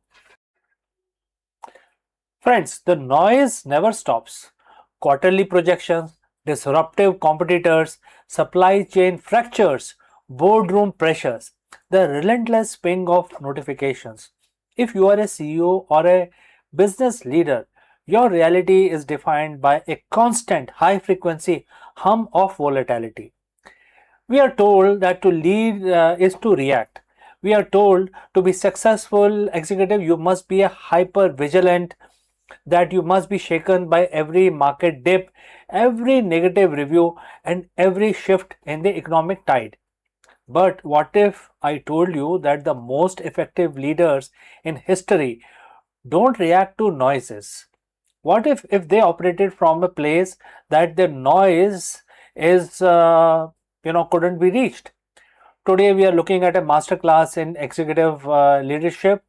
Friends, the noise never stops. Quarterly projections, disruptive competitors, supply chain fractures, boardroom pressures, the relentless ping of notifications. If you are a CEO or a business leader, your reality is defined by a constant high frequency hum of volatility. We are told that to lead is to react. We are told to be successful executive, you must be a hyper vigilant that you must be shaken by every market dip, every negative review, and every shift in the economic tide. But what if I told you that the most effective leaders in history don't react to noises? What if they operated from a place that the noise is couldn't be reached? Today we are looking at a masterclass in executive leadership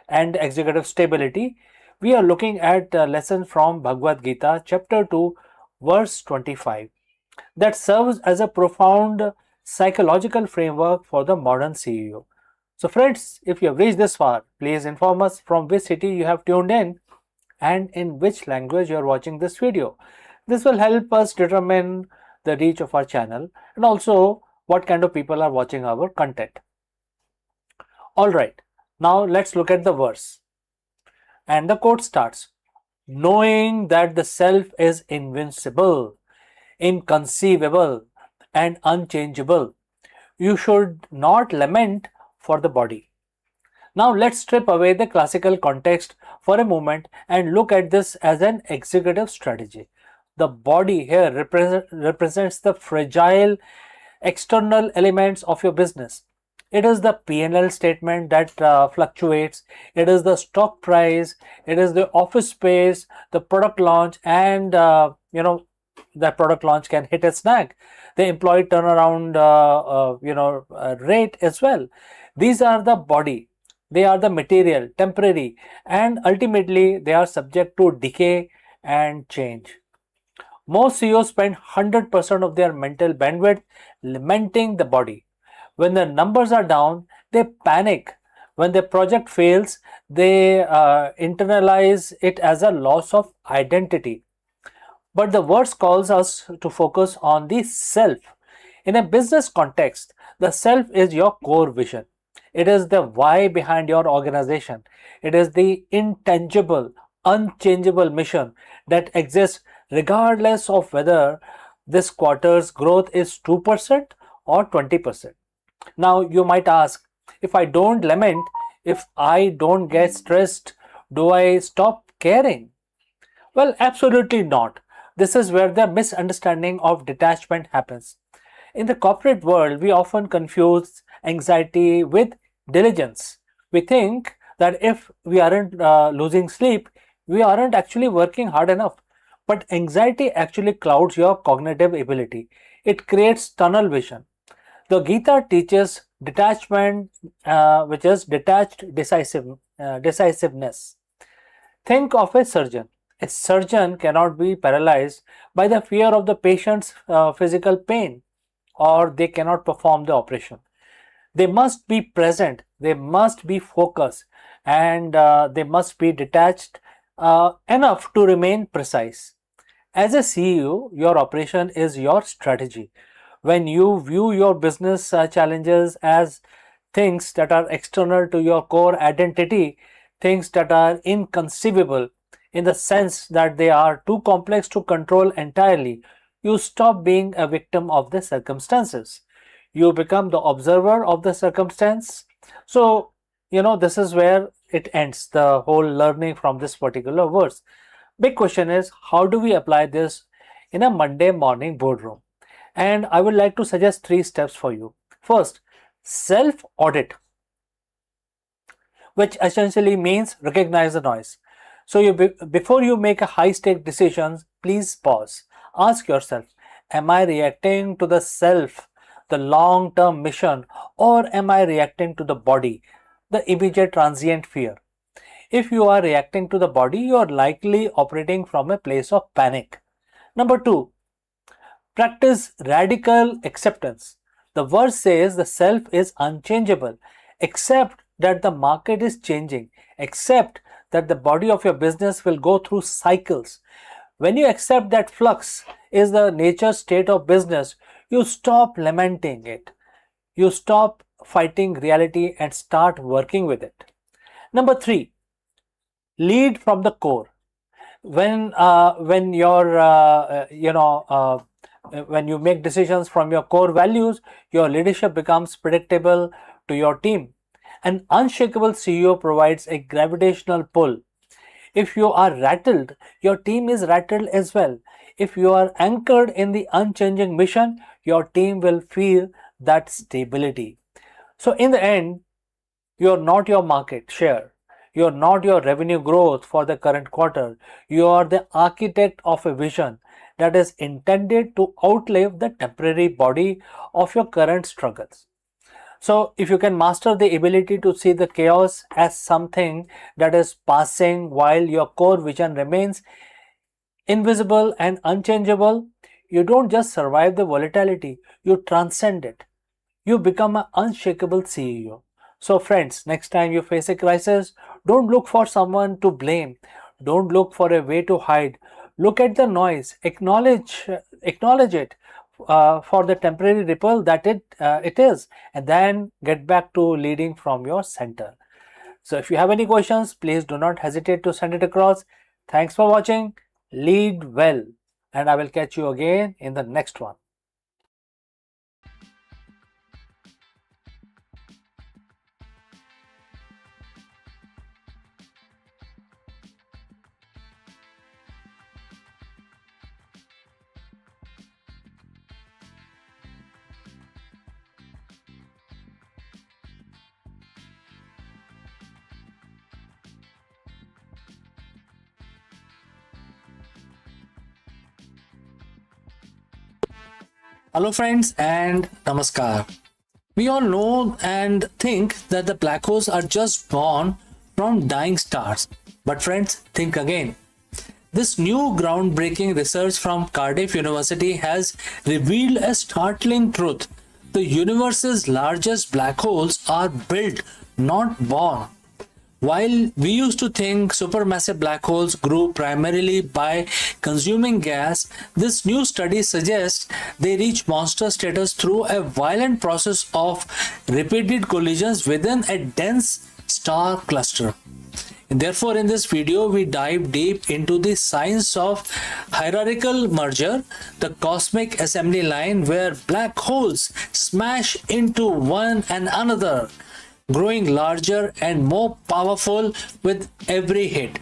and executive stability. We are looking at a lesson from Bhagavad Gita, chapter 2, verse 25, that serves as a profound psychological framework for the modern CEO. So, friends, if you have reached this far, please inform us from which city you have tuned in and in which language you are watching this video. This will help us determine the reach of our channel and also what kind of people are watching our content. Alright, now let's look at the verse. And the quote starts, knowing that the self is invincible, inconceivable, and unchangeable, you should not lament for the body. Now let's strip away the classical context for a moment and look at this as an executive strategy. The body here represents the fragile external elements of your business. It is the P&L statement that fluctuates. It is the stock price. It is the office space, the product launch, and that product launch can hit a snag. The employee turnaround rate as well. These are the body. They are the material, temporary, and ultimately they are subject to decay and change. Most CEOs spend 100% of their mental bandwidth lamenting the body. When the numbers are down, they panic. When the project fails, they internalize it as a loss of identity. But the verse calls us to focus on the self. In a business context, the self is your core vision. It is the why behind your organization. It is the intangible, unchangeable mission that exists regardless of whether this quarter's growth is 2% or 20%. Now you might ask, if I don't lament, if I don't get stressed, do I stop caring? Well, absolutely not. This is where the misunderstanding of detachment happens. In the corporate world, we often confuse anxiety with diligence. We think that if we aren't losing sleep, we aren't actually working hard enough. But anxiety actually clouds your cognitive ability. It creates tunnel vision. The Gita teaches detachment, which is detached decisiveness. Think of a surgeon. A surgeon cannot be paralyzed by the fear of the patient's physical pain, or they cannot perform the operation. They must be present, they must be focused, and they must be detached enough to remain precise. As a CEO, your operation is your strategy. When you view your business challenges as things that are external to your core identity, things that are inconceivable in the sense that they are too complex to control entirely, you stop being a victim of the circumstances. You become the observer of the circumstance. So, this is where it ends, the whole learning from this particular verse. Big question is, how do we apply this in a Monday morning boardroom? And I would like to suggest 3 steps for you. First, self-audit, which essentially means recognize the noise. So before you make a high-stake decisions, please pause. Ask yourself, am I reacting to the self, the long-term mission, or am I reacting to the body, the immediate transient fear? If you are reacting to the body, you are likely operating from a place of panic. Number 2, practice radical acceptance. The verse says the self is unchangeable. Accept that the market is changing. Accept that the body of your business will go through cycles. When you accept that flux is the nature state of business, you stop lamenting it. You stop fighting reality and start working with it. Number 3, lead from the core. When you make decisions from your core values, your leadership becomes predictable to your team. An unshakable CEO provides a gravitational pull. If you are rattled, your team is rattled as well. If you are anchored in the unchanging mission, your team will feel that stability. So, in the end, you're not your market share. You're not your revenue growth for the current quarter. You are the architect of a vision that is intended to outlive the temporary body of your current struggles. So, if you can master the ability to see the chaos as something that is passing while your core vision remains invisible and unchangeable, you don't just survive the volatility, you transcend it. You become an unshakable CEO. So, friends, next time you face a crisis, don't look for someone to blame. Don't look for a way to hide. Look at the noise. Acknowledge it for the temporary ripple that it is, and then get back to leading from your center. So, if you have any questions, please do not hesitate to send it across. Thanks for watching. Lead well, and I will catch you again in the next one. Hello, friends, and namaskar. We all know and think that the black holes are just born from dying stars. But, friends, think again. This new groundbreaking research from Cardiff University has revealed a startling truth. The universe's largest black holes are built, not born. While we used to think supermassive black holes grew primarily by consuming gas, this new study suggests they reach monster status through a violent process of repeated collisions within a dense star cluster. And therefore, in this video, we dive deep into the science of hierarchical merger, the cosmic assembly line where black holes smash into one and another, growing larger and more powerful with every hit.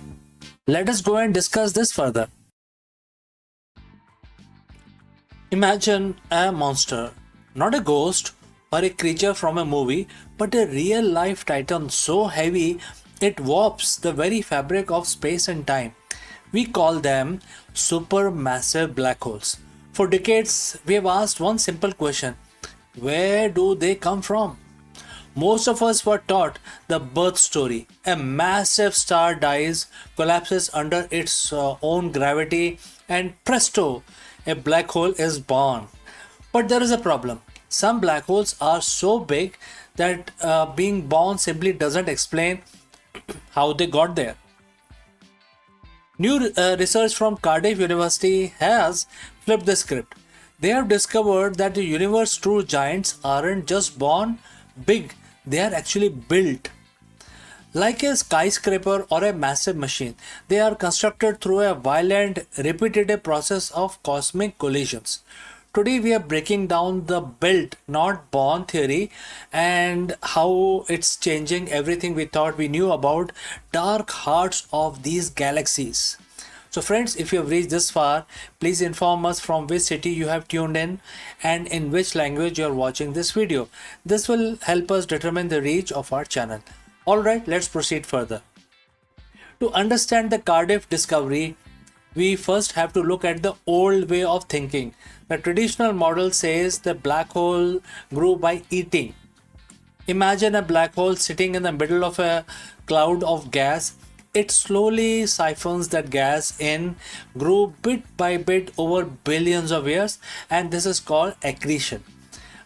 Let us go and discuss this further. Imagine a monster, not a ghost or a creature from a movie, but a real life titan so heavy it warps the very fabric of space and time. We call them supermassive black holes. For decades, we have asked one simple question: where do they come from? Most of us were taught the birth story. A massive star dies, collapses under its own gravity, and presto, a black hole is born. But there is a problem. Some black holes are so big that being born simply doesn't explain how they got there. New research from Cardiff University has flipped the script. They have discovered that the universe's true giants aren't just born big, they are actually built. Like a skyscraper or a massive machine, they are constructed through a violent, repetitive process of cosmic collisions. Today, we are breaking down the built, not born theory and how it's changing everything we thought we knew about dark hearts of these galaxies. So, friends, if you have reached this far, please inform us from which city you have tuned in and in which language you are watching this video. This will help us determine the reach of our channel. Alright, let's proceed further. To understand the Cardiff discovery, we first have to look at the old way of thinking. The traditional model says the black hole grew by eating. Imagine a black hole sitting in the middle of a cloud of gas. It slowly siphons that gas in, grew bit by bit over billions of years, and this is called accretion.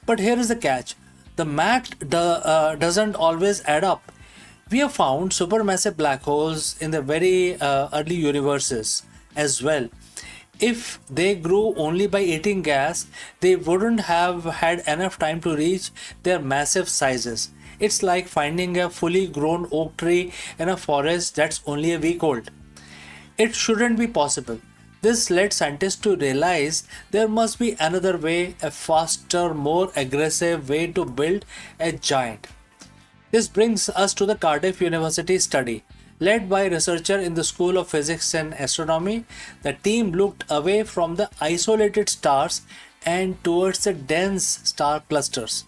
But here is the catch: the math doesn't always add up. We have found supermassive black holes in the very early universes as well. If they grew only by eating gas, they wouldn't have had enough time to reach their massive sizes. It's like finding a fully grown oak tree in a forest that's only a week old. It shouldn't be possible. This led scientists to realize there must be another way, a faster, more aggressive way to build a giant. This brings us to the Cardiff University study. Led by researcher in the School of Physics and Astronomy, the team looked away from the isolated stars and towards the dense star clusters.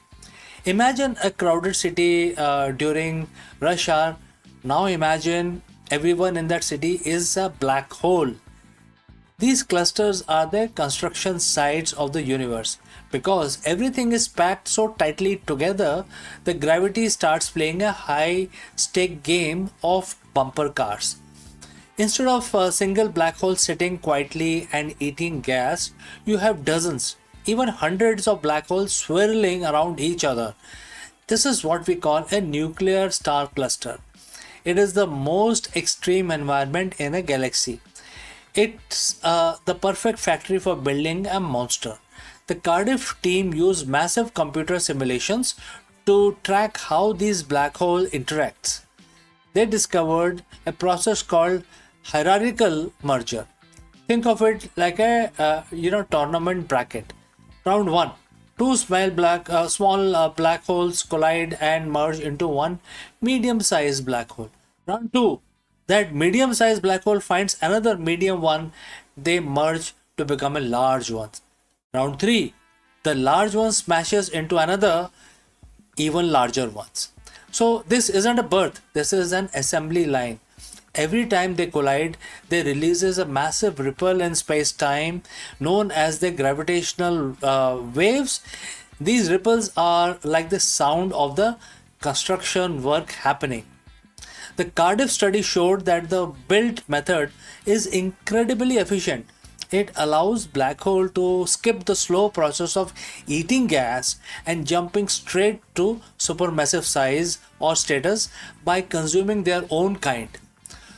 Imagine a crowded city during rush hour. Now imagine everyone in that city is a black hole. These clusters are the construction sites of the universe. Because everything is packed so tightly together, the gravity starts playing a high stake game of bumper cars. Instead of a single black hole sitting quietly and eating gas, you have dozens, even hundreds of black holes swirling around each other. This is what we call a nuclear star cluster. It is the most extreme environment in a galaxy. It's the perfect factory for building a monster. The Cardiff team used massive computer simulations to track how these black hole interacts. They discovered a process called hierarchical merger. Think of it like a tournament bracket. Round one, two small black holes collide and merge into one medium-sized black hole. Round two, that medium-sized black hole finds another medium one. They merge to become a large one. Round three, the large one smashes into another even larger ones. So this isn't a birth. This is an assembly line. Every time they collide, they releases a massive ripple in space-time known as the gravitational waves. These ripples are like the sound of the construction work happening. The Cardiff study showed that the built method is incredibly efficient. It allows black hole to skip the slow process of eating gas and jumping straight to supermassive size or status by consuming their own kind.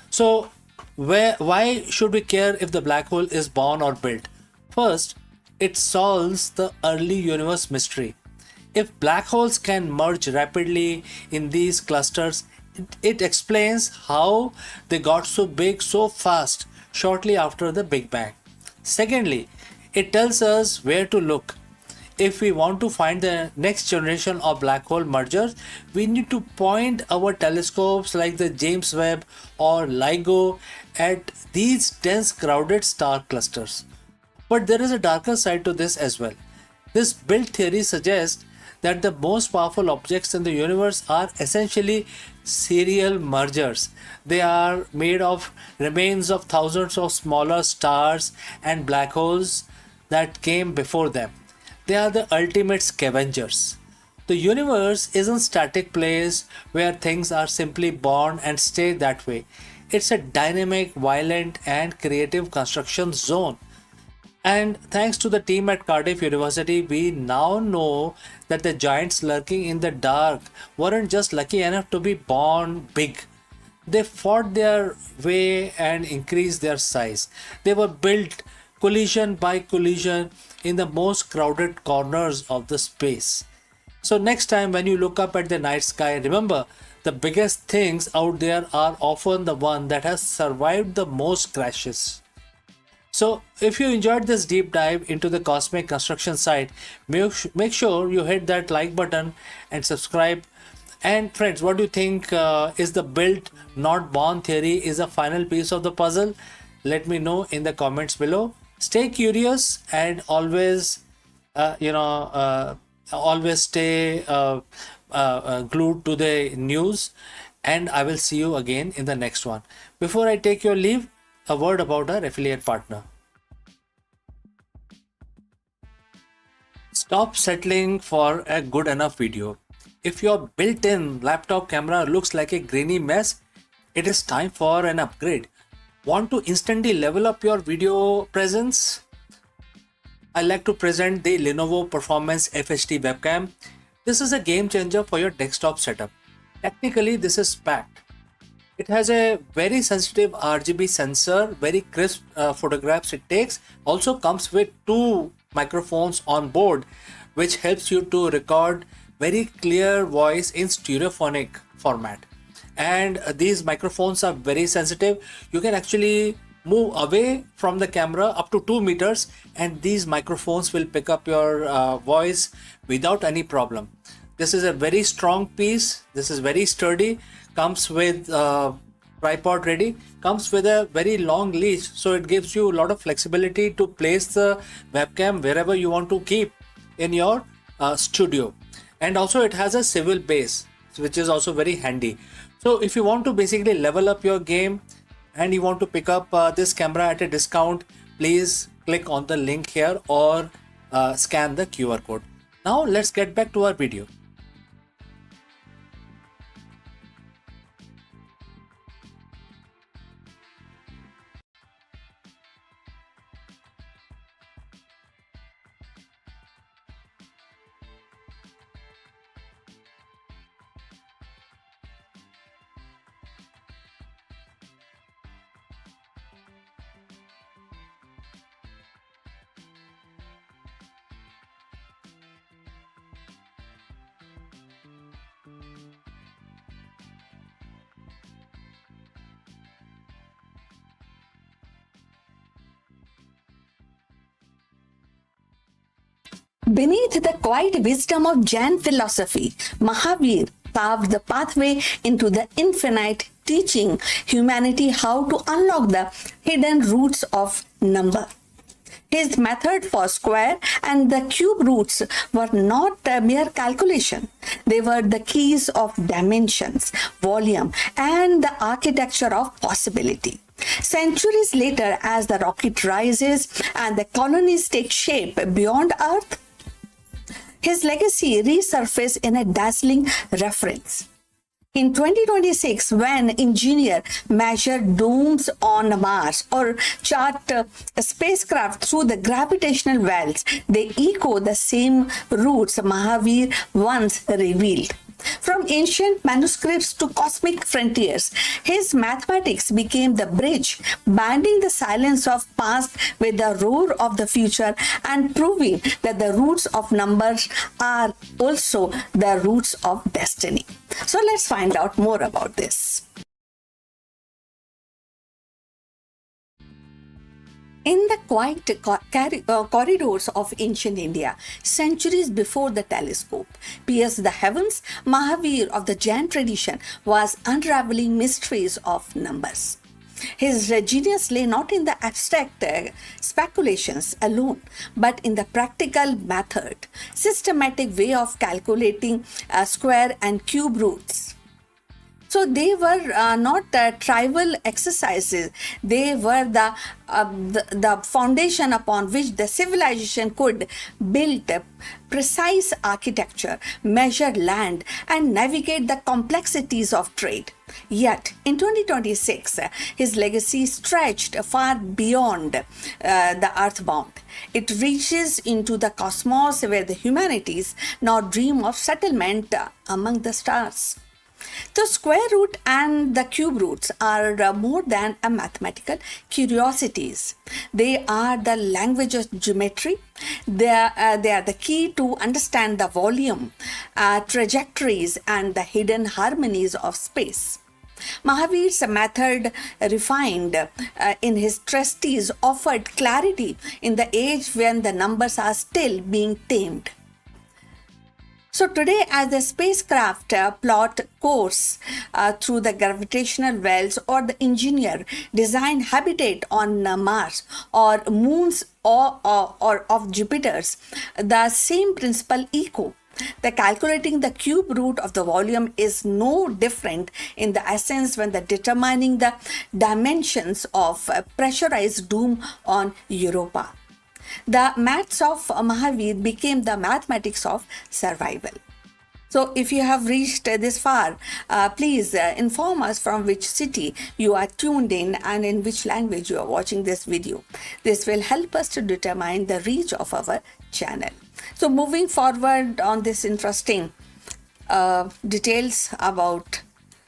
So, why should we care if the black hole is born or built? First, it solves the early universe mystery. If black holes can merge rapidly in these clusters, it explains how they got so big so fast shortly after the Big Bang. Secondly, it tells us where to look. If we want to find the next generation of black hole mergers, we need to point our telescopes like the James Webb or LIGO at these dense crowded star clusters. But there is a darker side to this as well. This build theory suggests that the most powerful objects in the universe are essentially serial mergers. They are made of remains of thousands of smaller stars and black holes that came before them. They are the ultimate scavengers. The universe isn't a static place where things are simply born and stay that way. It's a dynamic, violent, and creative construction zone. And thanks to the team at Cardiff University, we now know that the giants lurking in the dark weren't just lucky enough to be born big. They fought their way and increased their size. They were built collision by collision in the most crowded corners of the space. So next time when you look up at the night sky, remember the biggest things out there are often the one that has survived the most crashes. So if you enjoyed this deep dive into the cosmic construction site, make sure you hit that like button and subscribe. And friends, what do you think is the built not born theory is a final piece of the puzzle? Let me know in the comments below. Stay curious and always, always stay glued to the news. And I will see you again in the next one. Before I take your leave, a word about our affiliate partner. Stop settling for a good enough video. If your built-in laptop camera looks like a grainy mess, it is time for an upgrade. Want to instantly level up your video presence? I like to present the Lenovo Performance FHD webcam. This is a game changer for your desktop setup. Technically, this is packed. It has a very sensitive RGB sensor, very crisp photographs it takes. Also comes with two microphones on board, which helps you to record very clear voice in stereophonic format. And these microphones are very sensitive. You can actually move away from the camera up to 2 meters and these microphones will pick up your voice without any problem. This is a very strong piece. This is very sturdy. Comes with tripod ready. Comes with a very long leash, so it gives you a lot of flexibility to place the webcam wherever you want to keep in your studio. And also it has a swivel base, which is also very handy. So if you want to basically level up your game and you want to pick up this camera at a discount, please click on the link here or scan the QR code. Now let's get back to our video. Beneath the quiet wisdom of Jain philosophy, Mahavir carved the pathway into the infinite, teaching humanity how to unlock the hidden roots of number. His method for square and the cube roots were not a mere calculation. They were the keys of dimensions, volume, and the architecture of possibility. Centuries later, as the rocket rises and the colonies take shape beyond Earth, his legacy resurfaced in a dazzling reference. In 2026, when engineers measure domes on Mars or chart a spacecraft through the gravitational wells, they echo the same roots Mahavir once revealed. From ancient manuscripts to cosmic frontiers, his mathematics became the bridge, binding the silence of past with the roar of the future and proving that the roots of numbers are also the roots of destiny. So let's find out more about this. In the quiet corridors of ancient India, centuries before the telescope pierced the heavens, Mahavir of the Jain tradition was unraveling mysteries of numbers. His genius lay not in the abstract speculations alone, but in the practical method, systematic way of calculating square and cube roots. So they were not trivial exercises. They were the foundation upon which the civilization could build a precise architecture, measure land, and navigate the complexities of trade. Yet, in 2026, his legacy stretched far beyond the earthbound. It reaches into the cosmos where the humanities now dream of settlement among the stars. The square root and the cube roots are more than a mathematical curiosities. They are the language of geometry. They are the key to understand the volume, trajectories, and the hidden harmonies of space. Mahavir's method, refined in his treatise, offered clarity in the age when the numbers are still being tamed. So today, as the spacecraft plot course through the gravitational wells, or the engineer design habitat on Mars or moons or of Jupiter's, the same principle echo. The calculating the cube root of the volume is no different in the essence when the determining the dimensions of a pressurized dome on Europa. The maths of Mahavir became the mathematics of survival. So if you have reached this far, please inform us from which city you are tuned in and in which language you are watching this video. This will help us to determine the reach of our channel. So moving forward on this interesting details about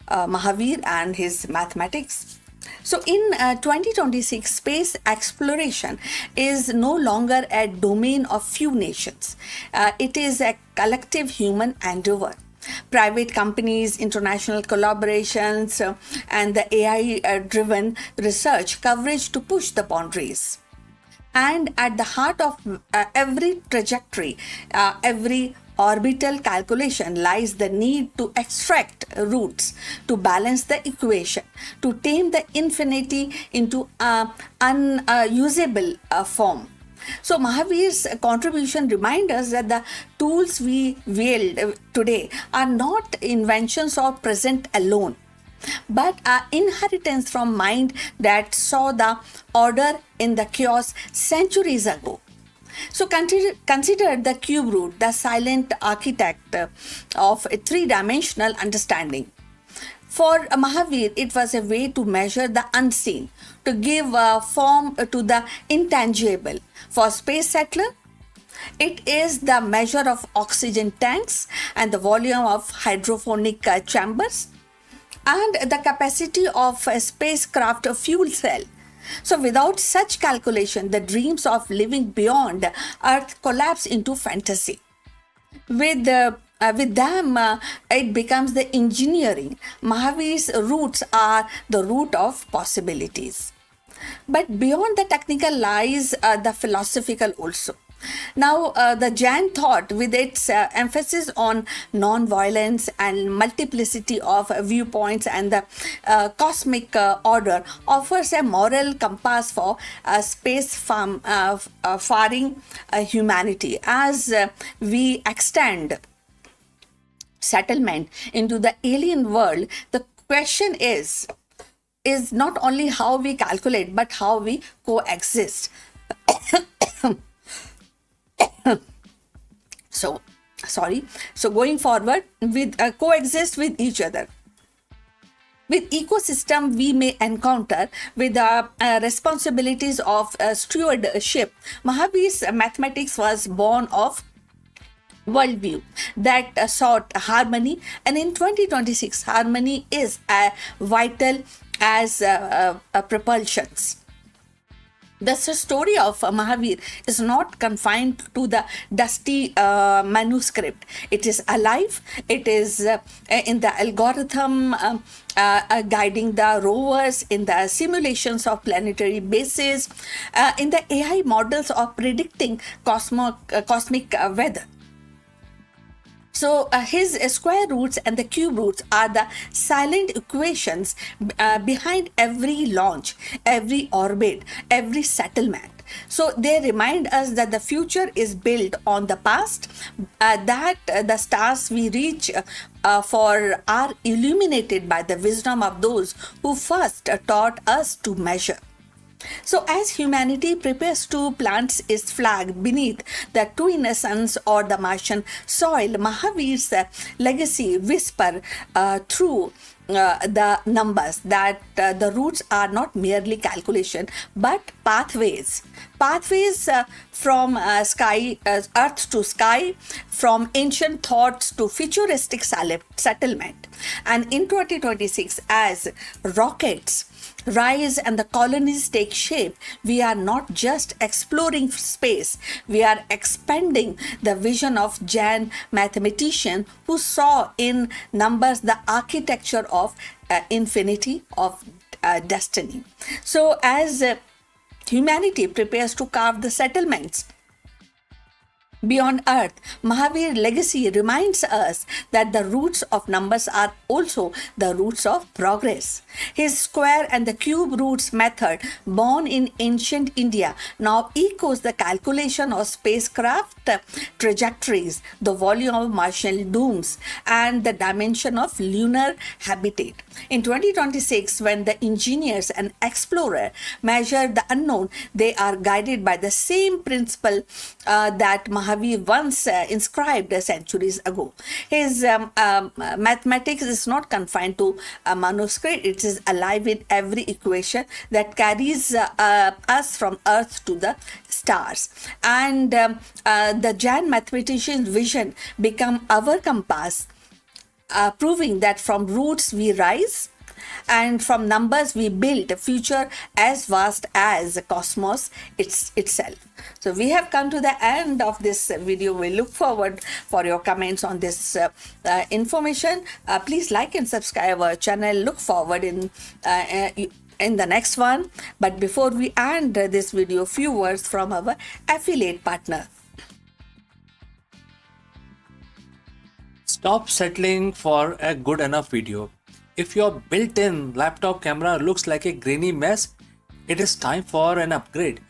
Mahavir and his mathematics. So in 2026, space exploration is no longer a domain of few nations. It is a collective human endeavor. Private companies, international collaborations, and the AI-driven research coverage to push the boundaries. And at the heart of every trajectory, every orbital calculation lies the need to extract roots, to balance the equation, to tame the infinity into unusable form. So Mahavir's contribution reminds us that the tools we wield today are not inventions of present alone, but are inheritance from mind that saw the order in the chaos centuries ago. So consider the cube root, the silent architect of a three-dimensional understanding. For Mahavir, it was a way to measure the unseen, to give form to the intangible. For Space Settler, it is the measure of oxygen tanks and the volume of hydroponic chambers and the capacity of a spacecraft fuel cell. So without such calculation, the dreams of living beyond Earth collapse into fantasy. With them, it becomes the engineering. Mahavir's roots are the root of possibilities. But beyond the technical lies the philosophical also. Now, the Jain thought, with its emphasis on non-violence and multiplicity of viewpoints and the cosmic order, offers a moral compass for faring humanity. As we extend settlement into the alien world, the question is not only how we calculate, but how we coexist. So going forward, with coexist with each other. With ecosystem we may encounter with the responsibilities of stewardship. Mahavir's mathematics was born of worldview that sought harmony, and in 2026 harmony is vital as propulsions. The story of Mahavir is not confined to the dusty manuscript. It is alive. It is in the algorithm guiding the rovers, in the simulations of planetary bases, in the AI models of predicting cosmic weather. So his square roots and the cube roots are the silent equations behind every launch, every orbit, every settlement. So they remind us that the future is built on the past, that the stars we reach for are illuminated by the wisdom of those who first taught us to measure. So as humanity prepares to plant its flag beneath the twin suns or the Martian soil, Mahavir's legacy whisper through the numbers that the roots are not merely calculation but pathways from earth to sky, from ancient thoughts to futuristic settlement. And in 2026, as rockets rise and the colonies take shape, we are not just exploring space, we are expanding the vision of Jain mathematician who saw in numbers the architecture of infinity, of destiny. So as humanity prepares to carve the settlements beyond Earth, Mahavir's legacy reminds us that the roots of numbers are also the roots of progress. His square and the cube roots method, born in ancient India, now echoes the calculation of spacecraft trajectories, the volume of Martian dooms, and the dimension of lunar habitat. In 2026, when the engineers and explorers measure the unknown, they are guided by the same principle that Mahavir once inscribed centuries ago. His mathematics is not confined to a manuscript, it is alive in every equation that carries us from Earth to the stars. And the Jain mathematician's vision become our compass, proving that from roots we rise and from numbers we build a future as vast as the cosmos itself. So we have come to the end of this video. We look forward for your comments on this information. Please like and subscribe our channel. Look forward in the next one. But before we end this video, few words from our affiliate partner. Stop settling for a good enough video. If your built-in laptop camera looks like a grainy mess, it is time for an upgrade.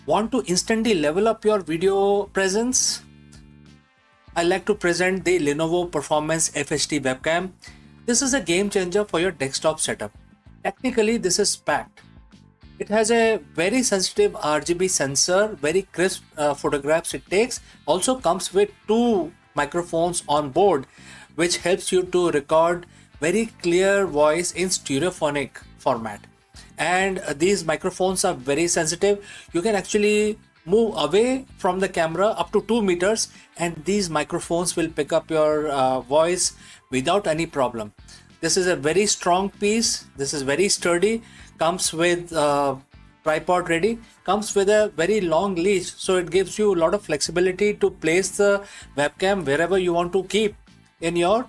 Want to instantly level up your video presence? I like to present the Lenovo Performance FHD webcam. This is a game changer for your desktop setup. Technically, this is packed. It has a very sensitive RGB sensor, very crisp photographs it takes. Also comes with two microphones on board, which helps you to record very clear voice in stereophonic format. And these microphones are very sensitive. You can actually move away from the camera up to 2 meters, and these microphones will pick up your voice without any problem. This is a very strong piece. This is very sturdy. Comes with tripod ready. Comes with a very long leash, so it gives you a lot of flexibility to place the webcam wherever you want to keep in your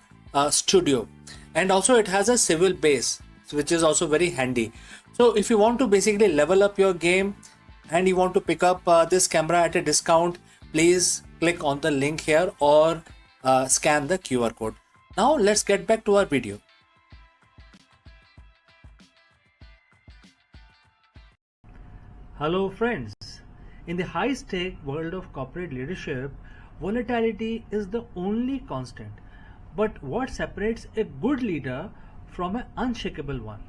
studio. And also it has a swivel base, which is also very handy. So if you want to basically level up your game and you want to pick up this camera at a discount, please click on the link here or scan the QR code. Now let's get back to our video. Hello friends. In the high-stake world of corporate leadership, volatility is the only constant. But what separates a good leader from an unshakable one?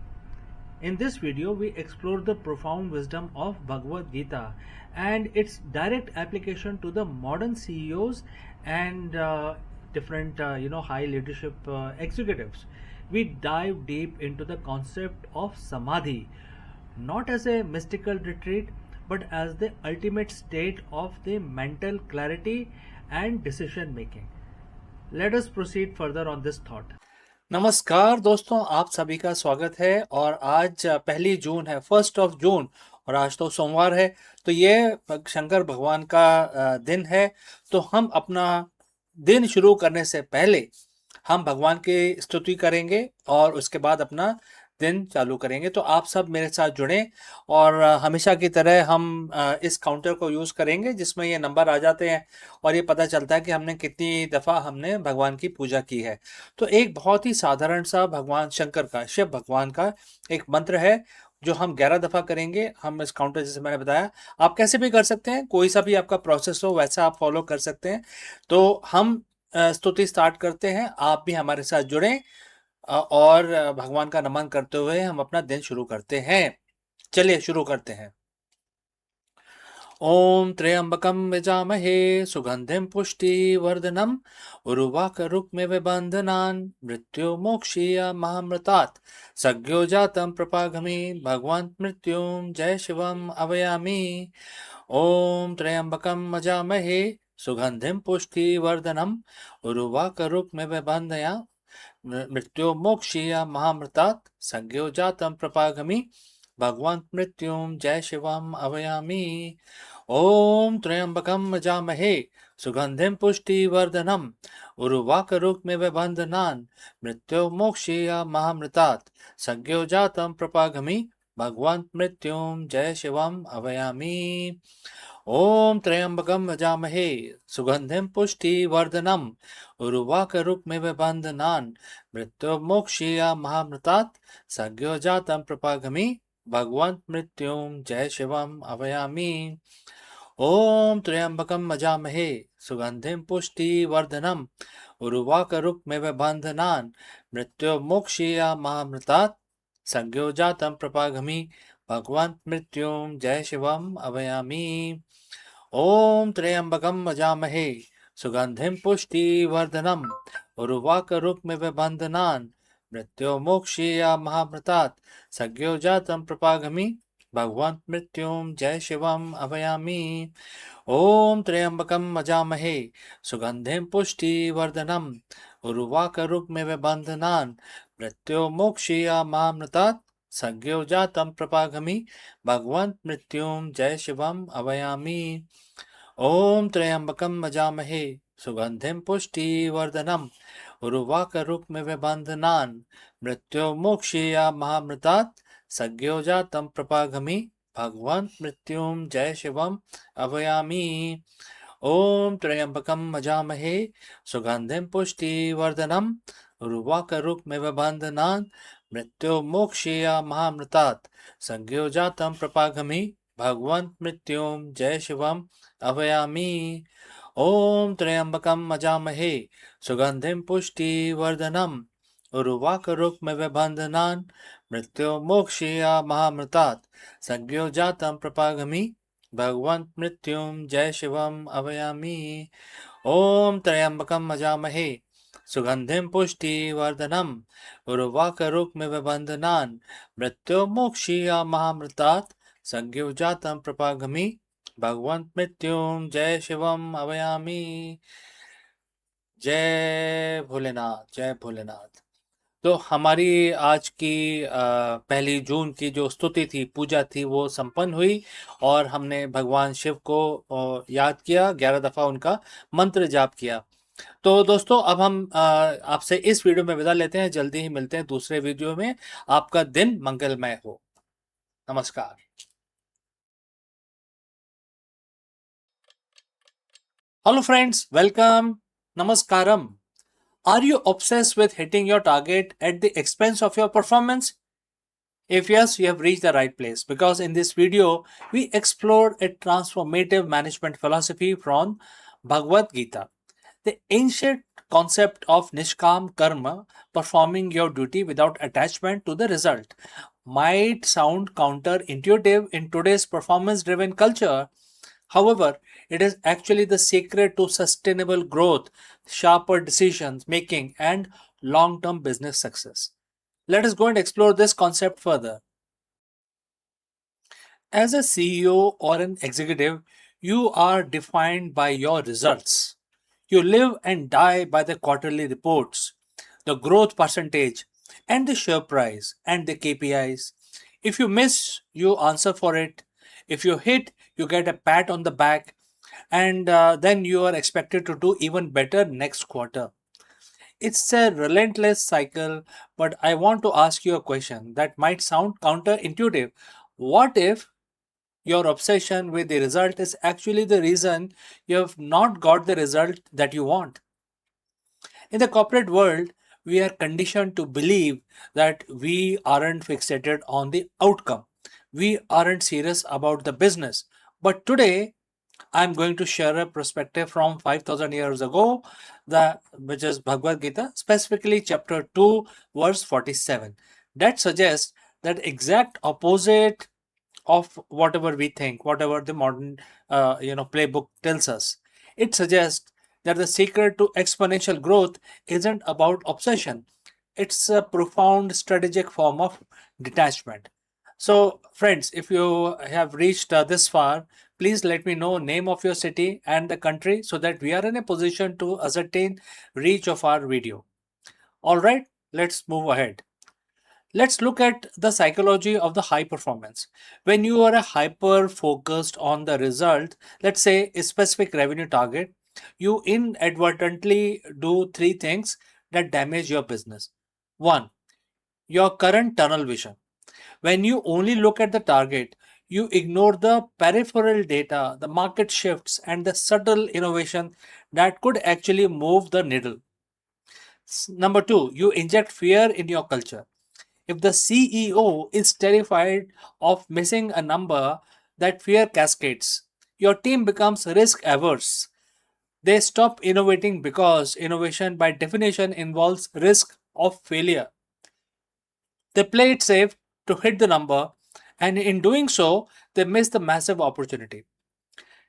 In this video, we explore the profound wisdom of Bhagavad Gita and its direct application to the modern CEOs and different high leadership executives. We dive deep into the concept of samadhi, not as a mystical retreat, but as the ultimate state of the mental clarity and decision making. Let us proceed further on this thought. नमस्कार दोस्तों, आप सभी का स्वागत है। और आज 1 जून है, 1 और आज तो सोमवार है, तो ये शंकर भगवान का दिन है। तो हम अपना दिन शुरू करने से पहले हम भगवान की स्तुति करेंगे और उसके बाद अपना दिन चालू करेंगे। तो आप सब मेरे साथ जुड़ें और हमेशा की तरह हम इस काउंटर को यूज़ करेंगे जिसमें ये नंबर आ जाते हैं और ये पता चलता है कि हमने कितनी दफ़ा हमने भगवान की पूजा की है। तो एक बहुत ही साधारण सा भगवान शंकर का, शिव भगवान का एक मंत्र है जो हम 11 दफ़ा करेंगे। हम इस काउंटर, जैसे मैंने बताया, आप कैसे भी कर सकते हैं, कोई सा भी आपका प्रोसेस हो वैसा आप फॉलो कर सकते हैं। तो हम स्तुति स्टार्ट करते हैं। आप भी हमारे साथ जुड़ें और भगवान का नमन करते हुए हम अपना दिन शुरू करते हैं। चलिए शुरू करते हैं। ओम त्र्यंबकम यजामहे सुगंधिम पुष्टिवर्धनम उर्वारुकमिव बंधनान् मृत्युर्मोक्षीयमामृतात् सज्ञो जातं प्रपागमि भगवान् मृत्युं जय शिवम अवयामि। ओम त्र्यंबकम यजामहे सुगंधिम पुष्टिवर्धनम उर्वारुकमिव बंधनान् मृत्युर्मोक्षीयमामृतात् सज्ञो जातं प्रपागमि भगवान् मृत्युं जय शिवम अवयामि। ओम त्र्यंबकम यजामहे सुगंधिम पुष्टिवर्धनम उर्वारुकमिव बंधनान् मृत्युर्मोक्षीयमामृतात् सज्ञो जातं प्रपागमि भगवान् मृत्युं जय शिवम अवयामि। ओम त्र्यंबकम यजामहे सुगंधिम पुष्टिवर्धनम उर्वारुकमिव बंधनान् मृत्युर्मोक्षीयमामृतात् सज्ञो जातं प्रपागमि भगवान् मृत्युं जय शिवम अवयामि। ओम त्र्यंबकम यजामहे सुगंधिम पुष्टिवर्धनम उर्वारुकमिव बंधनान् मृत्युर्मोक्षीयमामृतात् सज्ञो जातं प्रपागमि भगवान् मृत्युं जय शिवम अवयामि। ओम त्र्यंबकम यजामहे सुगंधिम पुष्टिवर्धनम उर्वारुकमिव बंधनान् मृत्युर्मोक्षीयमामृतात् सज्ञो जातं प्रपागमि भगवान् मृत्युं जय शिवम अवयामि। ओम त्र्यंबकम यजामहे सुगंधिम पुष्टिवर्धनम उर्वारुकमिव बंधनान् मृत्युर्मोक्षीयमामृतात् सज्ञो जातं प्रपागमि भगवान् मृत्युं जय शिवम अवयामि। ओम त्र्यंबकम यजामहे सुगंधिम पुष्टिवर्धनम उर्वारुकमिव बंधनान् मृत्युर्मोक्षीयमामृतात् सज्ञो जातं प्रपागमि भगवान् मृत्युं जय Shivam अवयामि। Om Trayambakam Majamahe Sugandhim Pushti Vardhanam Urvakarukmeva Bandhanan Mrityo Mokshiya Mahamritat Sangyo Jatam Prapagami Bhagwant Mrityum Jai Shivam Avayami Om Trayambakam Majamahe Sugandhim Pushti Vardhanam Urvakarukmeva Bandhanan Mrityo Mokshiya Mahamritat Sangyo Jatam Prapagami भगवंत मृत्युम जय शिवम अवयामी ओम त्र्यंबकम मजामहे सुगंधिम पुष्टि वर्धनम उर्वाकरुक्मिव बंधनान मृत्यो मोक्षीय महामृतात् संज्ञोजातम प्रपागमि भगवंत मृत्युम जय शिवम अवयामी जय भोलेनाथ जय भोलेनाथ। तो हमारी आज की 1 जून की जो स्तुति थी, पूजा थी, वो संपन्न हुई और हमने भगवान शिव को याद किया, 11 दफा उनका मंत्र जाप किया। तो दोस्तों अब हम आपसे इस वीडियो में विदा लेते हैं, जल्दी ही मिलते हैं दूसरे वीडियो में। आपका दिन मंगलमय हो। नमस्कार। हेलो फ्रेंड्स, वेलकम, नमस्कारम। Are you obsessed with hitting your target at the expense of your performance? If yes, you have reached the right place, because in this video, we explore a transformative management philosophy from Bhagavad Gita. The ancient concept of Nishkam Karma, performing your duty without attachment to the result, might sound counterintuitive in today's performance driven culture. However, it is actually the secret to sustainable growth, sharper decisions making, and long term business success. Let us go and explore this concept further. As a CEO or an executive, you are defined by your results. You live and die by the quarterly reports, the growth percentage, and the share price and the KPIs. If you miss, you answer for it. If you hit, you get a pat on the back, and then you are expected to do even better next quarter. It's a relentless cycle, but I want to ask you a question that might sound counterintuitive. What if your obsession with the result is actually the reason you have not got the result that you want? In the corporate world, we are conditioned to believe that we aren't fixated on the outcome. We aren't serious about the business. But today, I'm going to share a perspective from 5,000 years ago, which is Bhagavad Gita, specifically chapter 2, verse 47, that suggests that exact opposite of whatever we think, whatever the modern playbook tells us. It suggests that the secret to exponential growth isn't about obsession. It's a profound strategic form of detachment. So, friends, if you have reached this far, please let me know name of your city and the country so that we are in a position to ascertain reach of our video. All right, let's move ahead. Let's look at the psychology of the high performance. When you are a hyper focused on the result, let's say a specific revenue target, you inadvertently do 3 things that damage your business. 1. Your current tunnel vision. When you only look at the target, you ignore the peripheral data, the market shifts, and the subtle innovation that could actually move the needle. Number 2, you inject fear in your culture. If the CEO is terrified of missing a number, that fear cascades. Your team becomes risk averse. They stop innovating because innovation, by definition, involves risk of failure. They play it safe to hit the number, and in doing so, they miss the massive opportunity.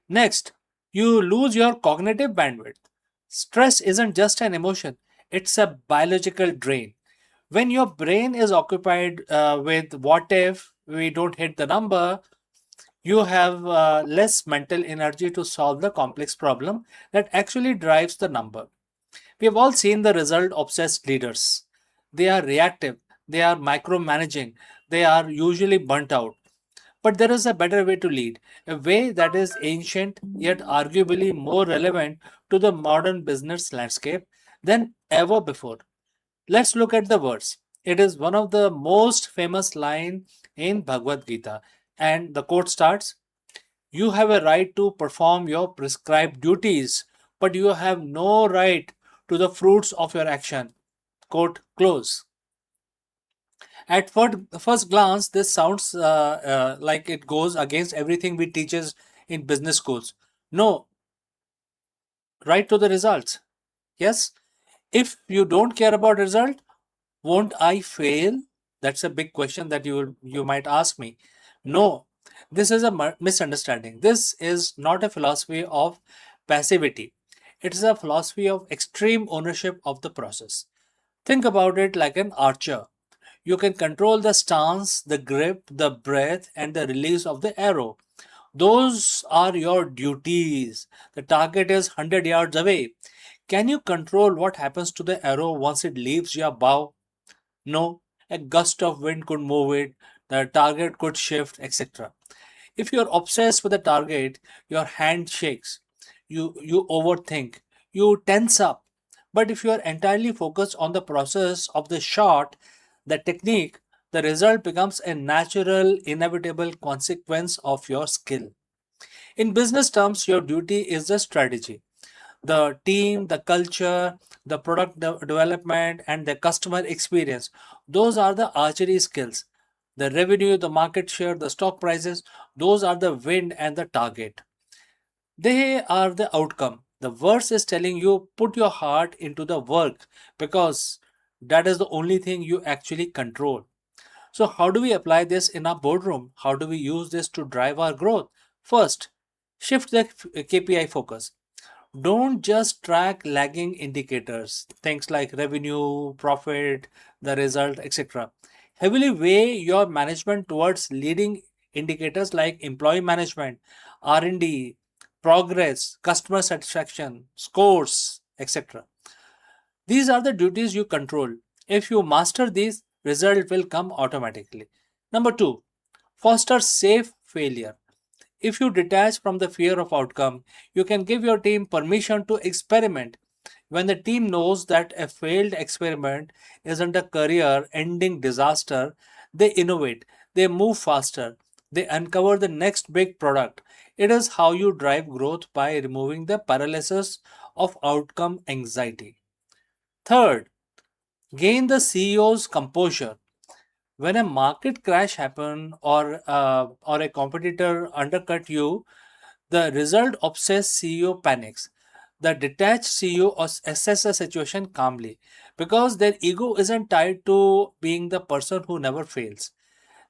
Next, you lose your cognitive bandwidth. Stress isn't just an emotion, it's a biological drain. When your brain is occupied with what if we don't hit the number, you have less mental energy to solve the complex problem that actually drives the number. We have all seen the result obsessed leaders. They are reactive, they are micromanaging, they are usually burnt out. But there is a better way to lead, a way that is ancient yet arguably more relevant to the modern business landscape than ever before. Let's look at the verse. It is one of the most famous lines in Bhagavad Gita, and the quote starts, You have a right to perform your prescribed duties, but you have no right to the fruits of your action. Quote close. At first glance, this sounds like it goes against everything we teaches in business schools. No, right to the results. Yes, if you don't care about result, won't I fail? That's a big question that you might ask me. No, this is a misunderstanding. This is not a philosophy of passivity. It is a philosophy of extreme ownership of the process. Think about it like an archer. You can control the stance, the grip, the breath, and the release of the arrow. Those are your duties. The target is 100 yards away. Can you control what happens to the arrow once it leaves your bow? No. A gust of wind could move it, the target could shift, etc. If you're obsessed with the target, your hand shakes, you overthink, you tense up. But if you are entirely focused on the process of the shot, the technique, the result becomes a natural, inevitable consequence of your skill. In business terms, your duty is the strategy. The team, the culture, the product development, and the customer experience. Those are the archery skills. The revenue, the market share, the stock prices, those are the wind and the target. They are the outcome. The verse is telling you put your heart into the work because that is the only thing you actually control. So, how do we apply this in our boardroom? How do we use this to drive our growth? First, shift the KPI focus. Don't just track lagging indicators, things like revenue, profit, the result, etc. Heavily weigh your management towards leading indicators like employee management, R&D, progress, customer satisfaction, scores, etc. These are the duties you control. If you master these, result will come automatically. Number 2, foster safe failure. If you detach from the fear of outcome, you can give your team permission to experiment. When the team knows that a failed experiment isn't a career ending disaster, they innovate, they move faster, they uncover the next big product. It is how you drive growth by removing the paralysis of outcome anxiety. Third, gain the CEO's composure. When a market crash happen or a competitor undercut you, the result obsessed CEO panics. The detached CEO assess the situation calmly because their ego isn't tied to being the person who never fails.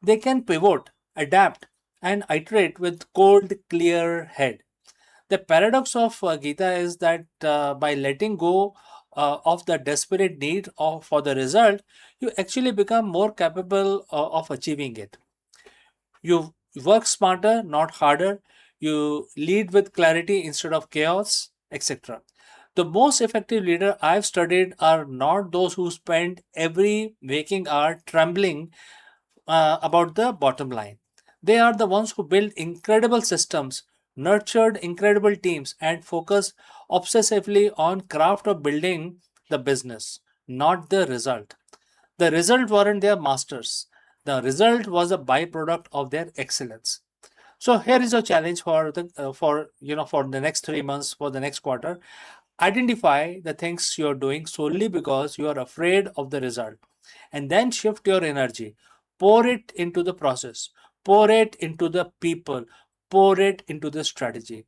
They can pivot, adapt, and iterate with cold, clear head. The paradox of Gita is that by letting go of the desperate need for the result, you actually become more capable of achieving it. You work smarter, not harder. You lead with clarity instead of chaos, etc. The most effective leader I've studied are not those who spend every waking hour trembling about the bottom line. They are the ones who build incredible systems, nurtured incredible teams, and focus obsessively on craft of building the business, not the result. The result weren't their masters. The result was a byproduct of their excellence. So here is a challenge for the next 3 months, for the next quarter. Identify the things you're doing solely because you are afraid of the result, and then shift your energy. Pour it into the process, pour it into the people, pour it into the strategy.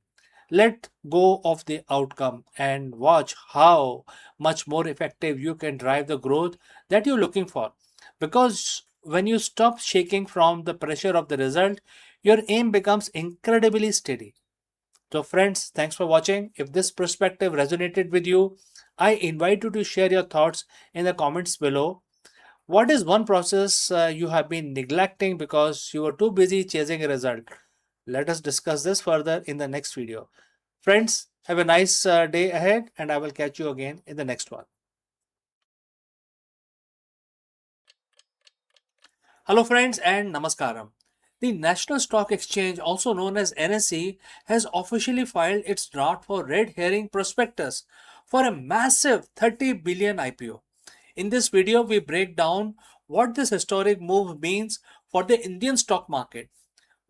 Let go of the outcome and watch how much more effective you can drive the growth that you're looking for. Because when you stop shaking from the pressure of the result, your aim becomes incredibly steady. So, friends, thanks for watching. If this perspective resonated with you, I invite you to share your thoughts in the comments below. What is one process you have been neglecting because you were too busy chasing a result? Let us discuss this further in the next video. Friends, have a nice day ahead, and I will catch you again in the next one. Hello, friends, and Namaskaram. The National Stock Exchange, also known as NSE, has officially filed its draft for red herring prospectus for a massive 30 billion IPO. In this video, we break down what this historic move means for the Indian stock market,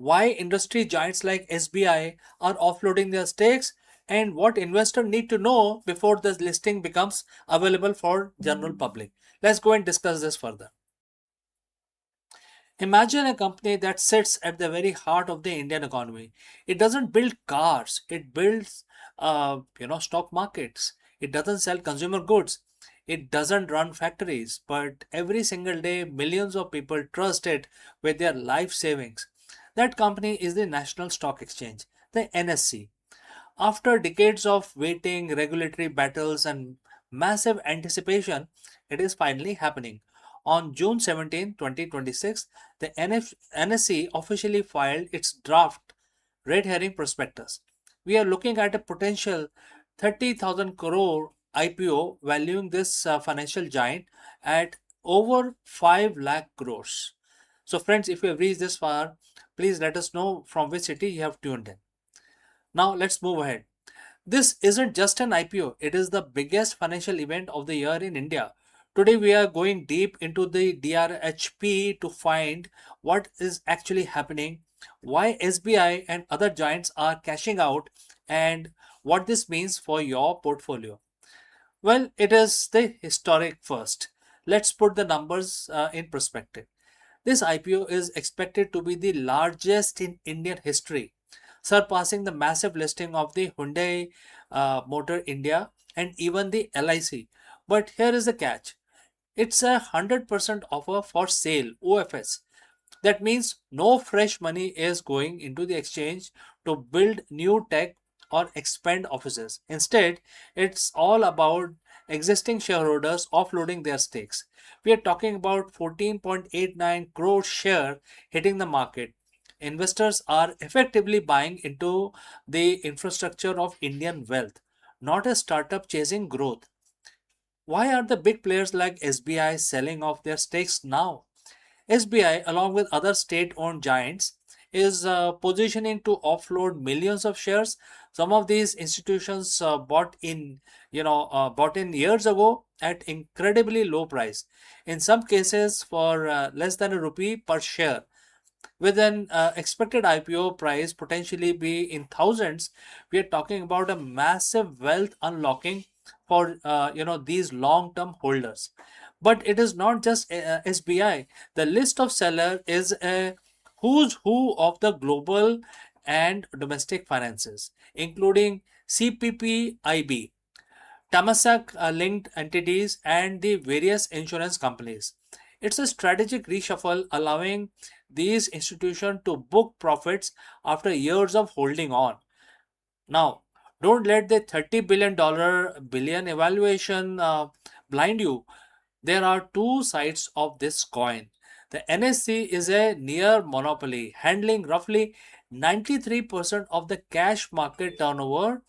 why industry giants like SBI are offloading their stakes, and what investors need to know before the listing becomes available for general public. Let's go and discuss this further. Imagine a company that sits at the very heart of the Indian economy. It doesn't build cars, it builds stock markets. It doesn't sell consumer goods. It doesn't run factories, but every single day millions of people trust it with their life savings. That company is the National Stock Exchange, the NSC. After decades of waiting, regulatory battles, and massive anticipation, it is finally happening. On June 17, 2026, the NSE officially filed its draft red herring prospectus. We are looking at a potential 30,000 crore IPO valuing this financial giant at over 5 lakh crores. So, friends, if you have reached this far, please let us know from which city you have tuned in. Now, let's move ahead. This isn't just an IPO, it is the biggest financial event of the year in India. Today, we are going deep into the DRHP to find what is actually happening, why SBI and other giants are cashing out, and what this means for your portfolio. Well, it is the historic first. Let's put the numbers in perspective. This IPO is expected to be the largest in Indian history, surpassing the massive listing of the Hyundai Motor India and even the LIC. But here is the catch. It's a 100% offer for sale, OFS. That means no fresh money is going into the exchange to build new tech or expand offices. Instead, it's all about existing shareholders offloading their stakes. We are talking about 14.89 crore share hitting the market. Investors are effectively buying into the infrastructure of Indian wealth, not a startup chasing growth. Why are the big players like SBI selling off their stakes now? SBI, along with other state-owned giants, is positioning to offload millions of shares. Some of these institutions bought in years ago at incredibly low price. In some cases, for less than a rupee per share. With an expected IPO price potentially be in thousands, we are talking about a massive wealth unlocking for these long-term holders. But it is not just SBI. The list of seller is a who's who of the global and domestic finances, including CPPIB, Temasek linked entities, and the various insurance companies. It's a strategic reshuffle allowing these institutions to book profits after years of holding on. Now, don't let the $30 billion evaluation blind you. There are two sides of this coin. The NSC is a near monopoly, handling roughly 93% of the cash market turnover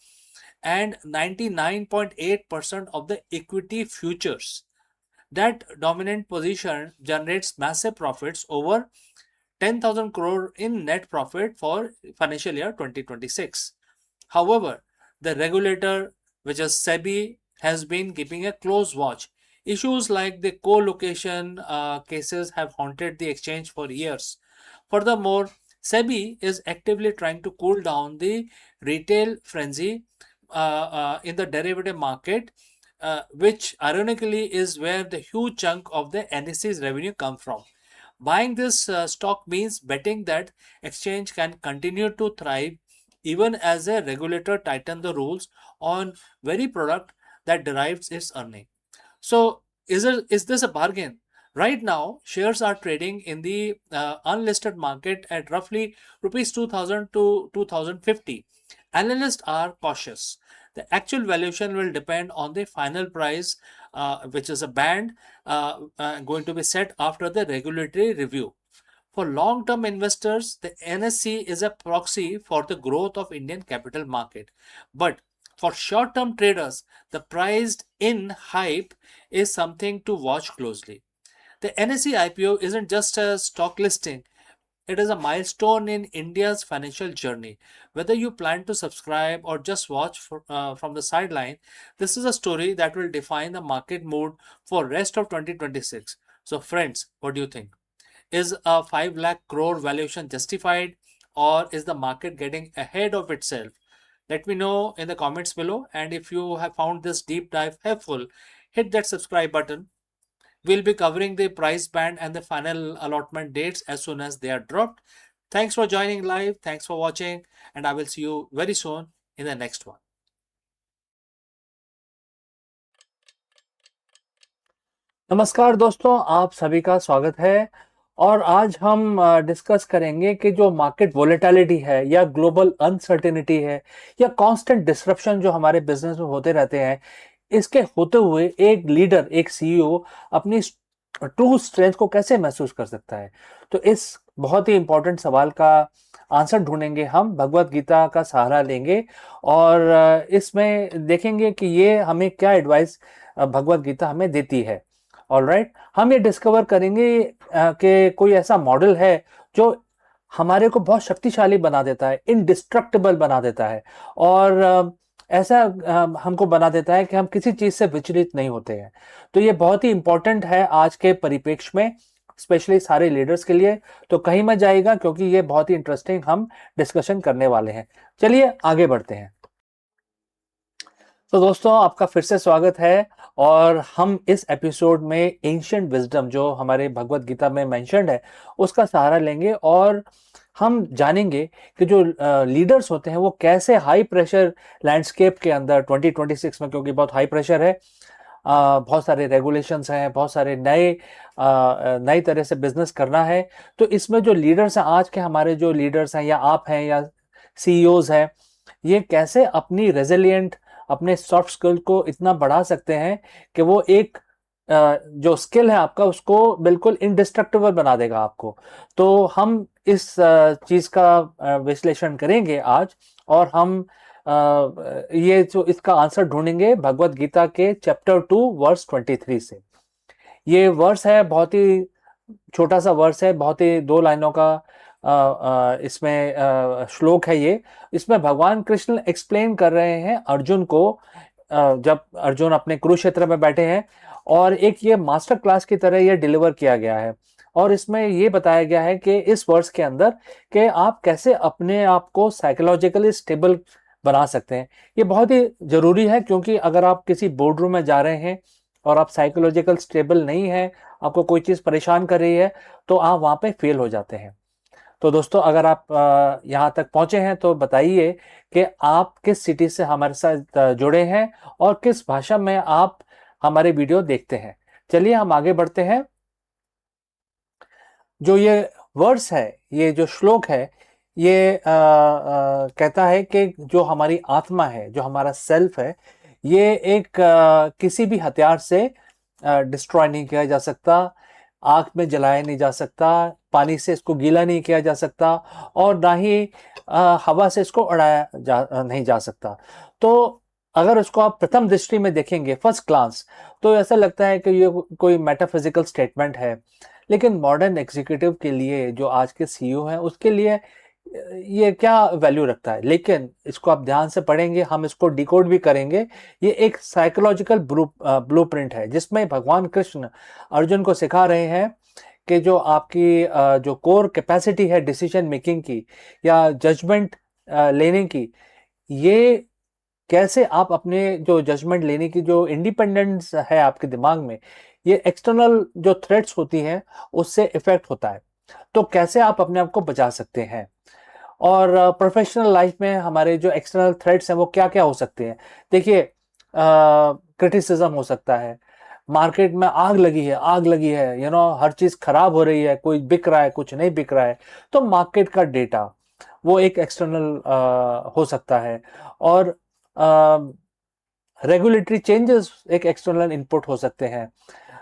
and 99.8% of the equity futures. That dominant position generates massive profits, over 10,000 crore in net profit for financial year 2026. However, the regulator, which is SEBI, has been keeping a close watch. Issues like the co-location cases have haunted the exchange for years. Furthermore, SEBI is actively trying to cool down the retail frenzy in the derivative market, which ironically is where the huge chunk of the NSE's revenue comes from. Buying this stock means betting that exchange can continue to thrive even as a regulator tighten the rules on very product that derives its earning. So is this a bargain? Right now, shares are trading in the unlisted market at roughly rupees 2000 to 2050. Analysts are cautious. The actual valuation will depend on the final price, which is a band going to be set after the regulatory review. For long-term investors, the NSE is a proxy for the growth of Indian capital market. But for short-term traders, the priced in hype is something to watch closely. The NSE IPO isn't just a stock listing, it is a milestone in India's financial journey. Whether you plan to subscribe or just watch from the sideline, this is a story that will define the market mood for rest of 2026. So friends, what do you think? Is a 5 lakh crore valuation justified? or is the market getting ahead of itself? Let me know in the comments below. And if you have found this deep dive helpful, hit that subscribe button. We'll be covering the price band and the final allotment dates as soon as they are dropped. Thanks for joining live. Thanks for watching. And I will see you very soon in the next one. नमस्कार दोस्तों, आप सभी का स्वागत है। और आज हम डिस्कस करेंगे कि जो मार्केट वोलेटिलिटी है या ग्लोबल अनसर्टेनिटी है या कांस्टेंट डिसरप्शन जो हमारे बिजनेस में होते रहते हैं, इसके होते हुए एक लीडर, एक सीईओ अपनी ट्रू स्ट्रेंथ को कैसे महसूस कर सकता है। तो इस बहुत ही इंपॉर्टेंट सवाल का आंसर ढूंढेंगे हम, भगवत गीता का सहारा लेंगे और इसमें देखेंगे कि ये हमें क्या एडवाइस भगवत गीता हमें देती है। ऑलराइट, हम ये डिस्कवर करेंगे कि कोई ऐसा मॉडल है जो हमारे को बहुत शक्तिशाली बना देता है, इनडिस्ट्रक्टिबल बना देता है और ऐसा हमको बना देता है कि हम किसी चीज से विचलित नहीं होते हैं। तो ये बहुत ही इंपॉर्टेंट है आज के परिप्रेक्ष्य में, स्पेशली सारे लीडर्स के लिए। तो कहीं मत जाइएगा क्योंकि ये बहुत ही इंटरेस्टिंग हम डिस्कशन करने वाले हैं। चलिए आगे बढ़ते हैं। तो दोस्तों, आपका फिर से स्वागत है और हम इस एपिसोड में एंशिएंट विजडम जो हमारे भगवत गीता में मेंशन्ड है उसका सहारा लेंगे और हम जानेंगे कि जो लीडर्स होते हैं वो कैसे हाई प्रेशर लैंडस्केप के अंदर 2026 में, क्योंकि बहुत हाई प्रेशर है, बहुत सारे रेगुलेशंस हैं, बहुत सारे नई तरह से बिजनेस करना है। तो इसमें जो लीडर्स हैं, आज के हमारे जो लीडर्स हैं या आप हैं या सीईओज हैं, ये कैसे अपनी रेजिलिएंट, अपने सॉफ्ट स्किल को इतना बढ़ा सकते हैं कि वो एक जो स्किल है आपका उसको बिल्कुल इंडिस्ट्रक्टिबल बना देगा आपको। तो हम इस चीज का विश्लेषण करेंगे आज और हम ये जो इसका आंसर ढूंढेंगे भगवत गीता के चैप्टर 2 वर्स 23 से। ये वर्स है, बहुत ही छोटा सा वर्स है, बहुत ही 2 लाइनों का इसमें श्लोक है ये। इसमें भगवान कृष्ण एक्सप्लेन कर रहे हैं अर्जुन को, जब अर्जुन अपने कुरुक्षेत्र में बैठे हैं और एक ये मास्टर क्लास की तरह ये डिलीवर किया गया है। और इसमें ये बताया गया है कि इस वर्स के अंदर कि आप कैसे अपने आप को साइकोलॉजिकली स्टेबल बना सकते हैं। ये बहुत ही जरूरी है क्योंकि अगर आप किसी बोर्ड रूम में जा रहे हैं और आप साइकोलॉजिकल स्टेबल नहीं है, आपको कोई चीज परेशान कर रही है, तो आप वहां पे फेल हो जाते हैं। तो दोस्तों, अगर आप यहाँ तक पहुंचे हैं तो बताइए कि आप किस सिटी से हमारे साथ जुड़े हैं और किस भाषा में आप हमारे वीडियो देखते हैं। चलिए हम आगे बढ़ते हैं। जो ये वर्स है, ये जो श्लोक है, ये कहता है कि जो हमारी आत्मा है, जो हमारा सेल्फ है, ये एक किसी भी हथियार से डिस्ट्रॉय नहीं किया जा सकता, आग में जलाया नहीं जा सकता, पानी से इसको गीला नहीं किया जा सकता और ना ही हवा से इसको उड़ाया नहीं जा सकता। तो अगर उसको आप प्रथम दृष्टि में देखेंगे, फर्स्ट ग्लांस, तो ऐसा लगता है कि ये कोई मेटाफिजिकल स्टेटमेंट है। लेकिन मॉडर्न एग्जीक्यूटिव के लिए, जो आज के सीईओ हैं, उसके लिए ये क्या वैल्यू रखता है। लेकिन इसको आप ध्यान से पढ़ेंगे, हम इसको डिकोड भी करेंगे। ये एक साइकोलॉजिकल ब्लूप्रिंट है जिसमें भगवान कृष्ण अर्जुन को सिखा रहे हैं कि जो आपकी जो कोर कैपेसिटी है डिसीजन मेकिंग की या जजमेंट लेने की, ये कैसे आप अपने जो जजमेंट लेने की जो इंडिपेंडेंस है आपके दिमाग में, ये एक्सटर्नल जो थ्रेट्स होती हैं उससे इफेक्ट होता है। तो कैसे आप अपने आप को बचा सकते हैं। और प्रोफेशनल लाइफ में हमारे जो एक्सटर्नल थ्रेट्स हैं वो क्या क्या हो सकते हैं। देखिए, क्रिटिसिज्म हो सकता है, मार्केट में आग लगी है, आग लगी है, हर चीज खराब हो रही है, कोई बिक रहा है, कुछ नहीं बिक रहा है, तो मार्केट का डेटा वो एक एक्सटर्नल हो सकता है। और रेगुलेटरी चेंजेस एक एक्सटर्नल इनपुट हो सकते हैं,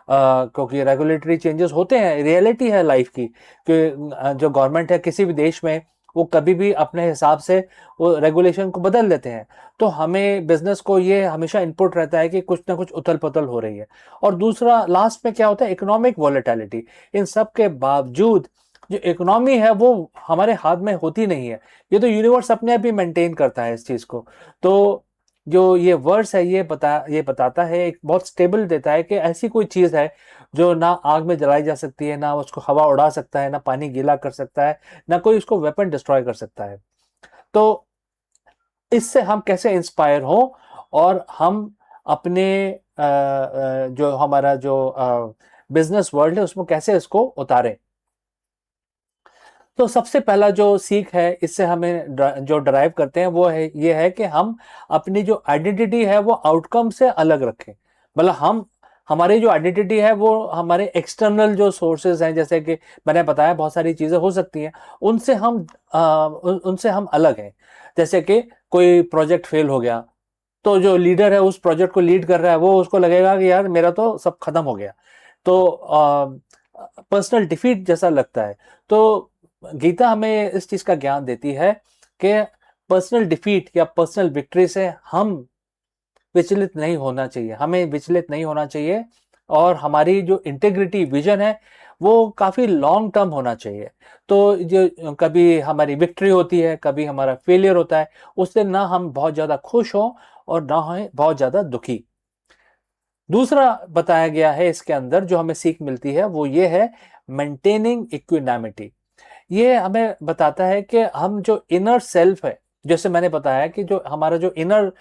क्योंकि रेगुलेटरी चेंजेस होते हैं, रियलिटी है लाइफ की कि जो गवर्नमेंट है किसी भी देश में, वो कभी भी अपने हिसाब से वो रेगुलेशन को बदल देते हैं। तो हमें बिजनेस को ये हमेशा इनपुट रहता है कि कुछ ना कुछ उथल पुथल हो रही है। और दूसरा लास्ट में क्या होता है, इकोनॉमिक वॉलेटिलिटी। इन सब के बावजूद जो इकोनॉमी है वो हमारे हाथ में होती नहीं है, ये तो यूनिवर्स अपने आप ही मेंटेन करता है इस चीज को। तो जो ये वर्स है ये बताता है, एक बहुत स्टेबल देता है कि ऐसी कोई चीज है जो ना आग में जलाई जा सकती है, ना उसको हवा उड़ा सकता है, ना पानी गीला कर सकता है, ना कोई उसको वेपन डिस्ट्रॉय कर सकता है। तो इससे हम कैसे इंस्पायर हो और हम अपने जो हमारा जो बिजनेस वर्ल्ड है उसमें कैसे इसको उतारें। तो सबसे पहला जो सीख है इससे हमें जो ड्राइव करते हैं वो है ये है कि हम अपनी जो आइडेंटिटी है वो आउटकम से अलग रखें। मतलब हम हमारी जो आइडेंटिटी है वो हमारे एक्सटर्नल जो सोर्सेज हैं, जैसे कि मैंने बताया बहुत सारी चीजें हो सकती हैं, उनसे हम उनसे हम अलग हैं। जैसे कि कोई प्रोजेक्ट फेल हो गया, तो जो लीडर है उस प्रोजेक्ट को लीड कर रहा है वो उसको लगेगा कि यार मेरा तो सब खत्म हो गया, तो पर्सनल डिफीट जैसा लगता है। तो गीता हमें इस चीज का ज्ञान देती है कि पर्सनल डिफीट या पर्सनल विक्ट्री से हम विचलित नहीं होना चाहिए, हमें विचलित नहीं होना चाहिए, और हमारी जो इंटेग्रिटी विजन है वो काफी लॉन्ग टर्म होना चाहिए। तो जो कभी हमारी विक्ट्री होती है, कभी हमारा फेलियर होता है, उससे ना हम बहुत ज्यादा खुश हो और ना हो बहुत ज्यादा दुखी। दूसरा बताया गया है इसके अंदर जो हमें सीख मिलती है वो ये है मेंटेनिंग इक्विनामिटी। ये हमें बताता है कि हम जो इनर सेल्फ है, जैसे मैंने बताया कि जो हमारा जो इनर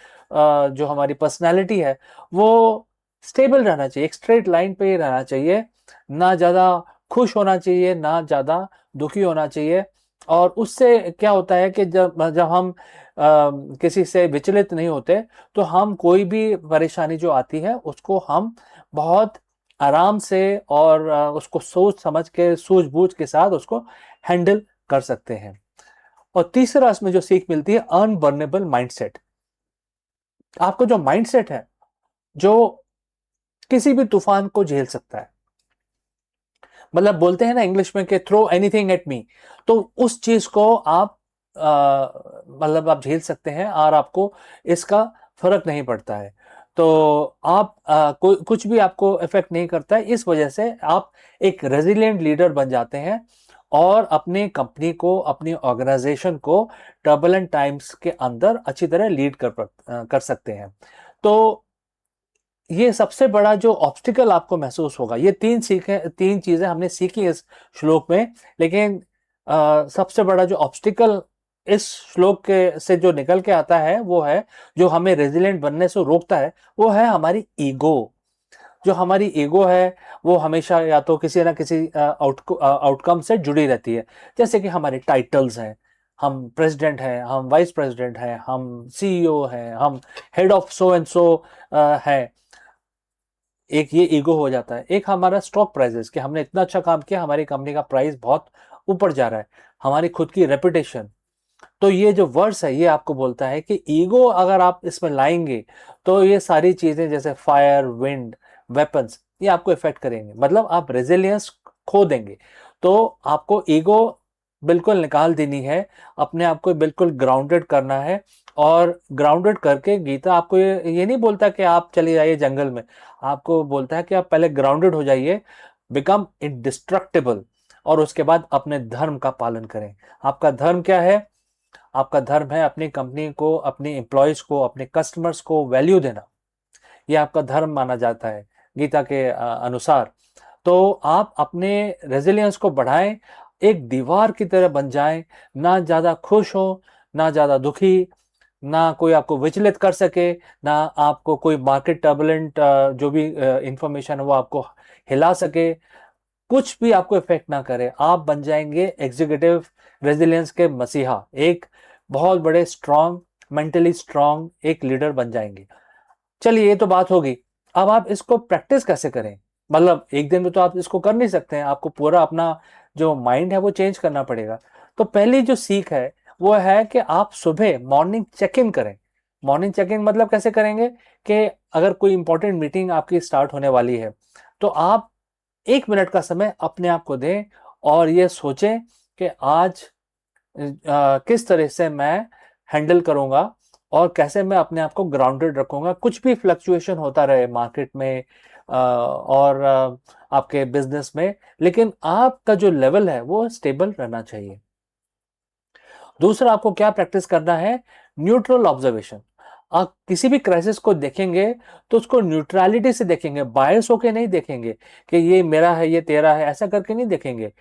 जो हमारी पर्सनालिटी है वो स्टेबल रहना चाहिए, एक स्ट्रेट लाइन पे ही रहना चाहिए, ना ज़्यादा खुश होना चाहिए ना ज़्यादा दुखी होना चाहिए। और उससे क्या होता है कि जब जब हम किसी से विचलित नहीं होते तो हम कोई भी परेशानी जो आती है उसको हम बहुत आराम से और उसको सोच समझ के सूझबूझ के साथ उसको हैंडल कर सकते हैं। और तीसरा इसमें जो सीख मिलती है अनबर्नेबल माइंडसेट। आपको जो माइंडसेट है जो किसी भी तूफान को झेल सकता है, मतलब बोलते हैं ना इंग्लिश में कि थ्रो एनीथिंग एट मी, तो उस चीज को आप मतलब आप झेल सकते हैं और आपको इसका फर्क नहीं पड़ता है। तो आप कुछ भी आपको इफेक्ट नहीं करता है, इस वजह से आप एक रेजिलिएंट लीडर बन जाते हैं और अपनी कंपनी को, अपनी ऑर्गेनाइजेशन को टर्बुलेंट टाइम्स के अंदर अच्छी तरह लीड कर सकते हैं। तो ये सबसे बड़ा जो ऑब्स्टिकल आपको महसूस होगा, ये तीन चीजें हमने सीखी इस श्लोक में, लेकिन सबसे बड़ा जो ऑब्स्टिकल इस श्लोक के से जो निकल के आता है वो है, जो हमें रेजिलिएंट बनने से रोकता है, वो है हमारी ईगो। जो हमारी ईगो है वो हमेशा या तो किसी ना किसी आउटकम से जुड़ी रहती है। जैसे कि हमारे टाइटल्स हैं, हम प्रेसिडेंट हैं, हम वाइस प्रेसिडेंट हैं, हम सीईओ हैं, हम head of so and so है। एक ये ईगो हो जाता है। एक हमारा स्टॉक प्राइजेस, कि हमने इतना अच्छा काम किया, हमारी कंपनी का प्राइस बहुत ऊपर जा रहा है, हमारी खुद की रेपुटेशन। तो ये जो वर्ड्स है ये आपको बोलता है कि ईगो अगर आप इसमें लाएंगे तो ये सारी चीजें जैसे फायर, विंड, वेपन्स, ये आपको इफेक्ट करेंगे, मतलब आप रेजिलियंस खो देंगे। तो आपको ईगो बिल्कुल निकाल देनी है, अपने आप को बिल्कुल ग्राउंडेड करना है। और ग्राउंडेड करके गीता आपको ये नहीं बोलता कि आप चले जाइए जंगल में, आपको बोलता है कि आप पहले ग्राउंडेड हो जाइए, बिकम इंडिस्ट्रक्टिबल, और उसके बाद अपने धर्म का पालन करें। आपका धर्म क्या है? आपका धर्म है अपनी कंपनी को, अपने एम्प्लॉयज को, अपने कस्टमर्स को वैल्यू देना। ये आपका धर्म माना जाता है गीता के अनुसार। तो आप अपने रेजिलियंस को बढ़ाएं, एक दीवार की तरह बन जाएं, ना ज्यादा खुश हो ना ज्यादा दुखी, ना कोई आपको विचलित कर सके, ना आपको कोई मार्केट टर्बुलेंट जो भी इंफॉर्मेशन है वो आपको हिला सके, कुछ भी आपको इफेक्ट ना करे। आप बन जाएंगे एग्जीक्यूटिव रेजिलियंस के मसीहा, एक बहुत बड़े स्ट्रांग, मेंटली स्ट्रांग एक लीडर बन जाएंगे। चलिए ये तो बात होगी, अब आप इसको प्रैक्टिस कैसे करें? मतलब एक दिन में तो आप इसको कर नहीं सकते हैं, आपको पूरा अपना जो माइंड है वो चेंज करना पड़ेगा। तो पहली जो सीख है वो है कि आप सुबह मॉर्निंग चेक इन करें। मॉर्निंग चेक इन मतलब कैसे करेंगे कि अगर कोई इंपॉर्टेंट मीटिंग आपकी स्टार्ट होने वाली है तो आप 1 मिनट का समय अपने आप को दें और ये सोचें कि आज किस तरह से मैं हैंडल करूंगा और कैसे मैं अपने आप को ग्राउंडेड रखूंगा, कुछ भी फ्लक्चुएशन होता रहे मार्केट में और आपके बिजनेस में, लेकिन आपका जो लेवल है वो स्टेबल रहना चाहिए। दूसरा आपको क्या प्रैक्टिस करना है? Neutral observation. आप किसी भी क्राइसिस को देखेंगे तो उसको न्यूट्रलिटी से देखेंगे, बायस होके नहीं देखेंगे कि ये मेरा है ये तेरा है, ऐसा करके नहीं देखेंगे।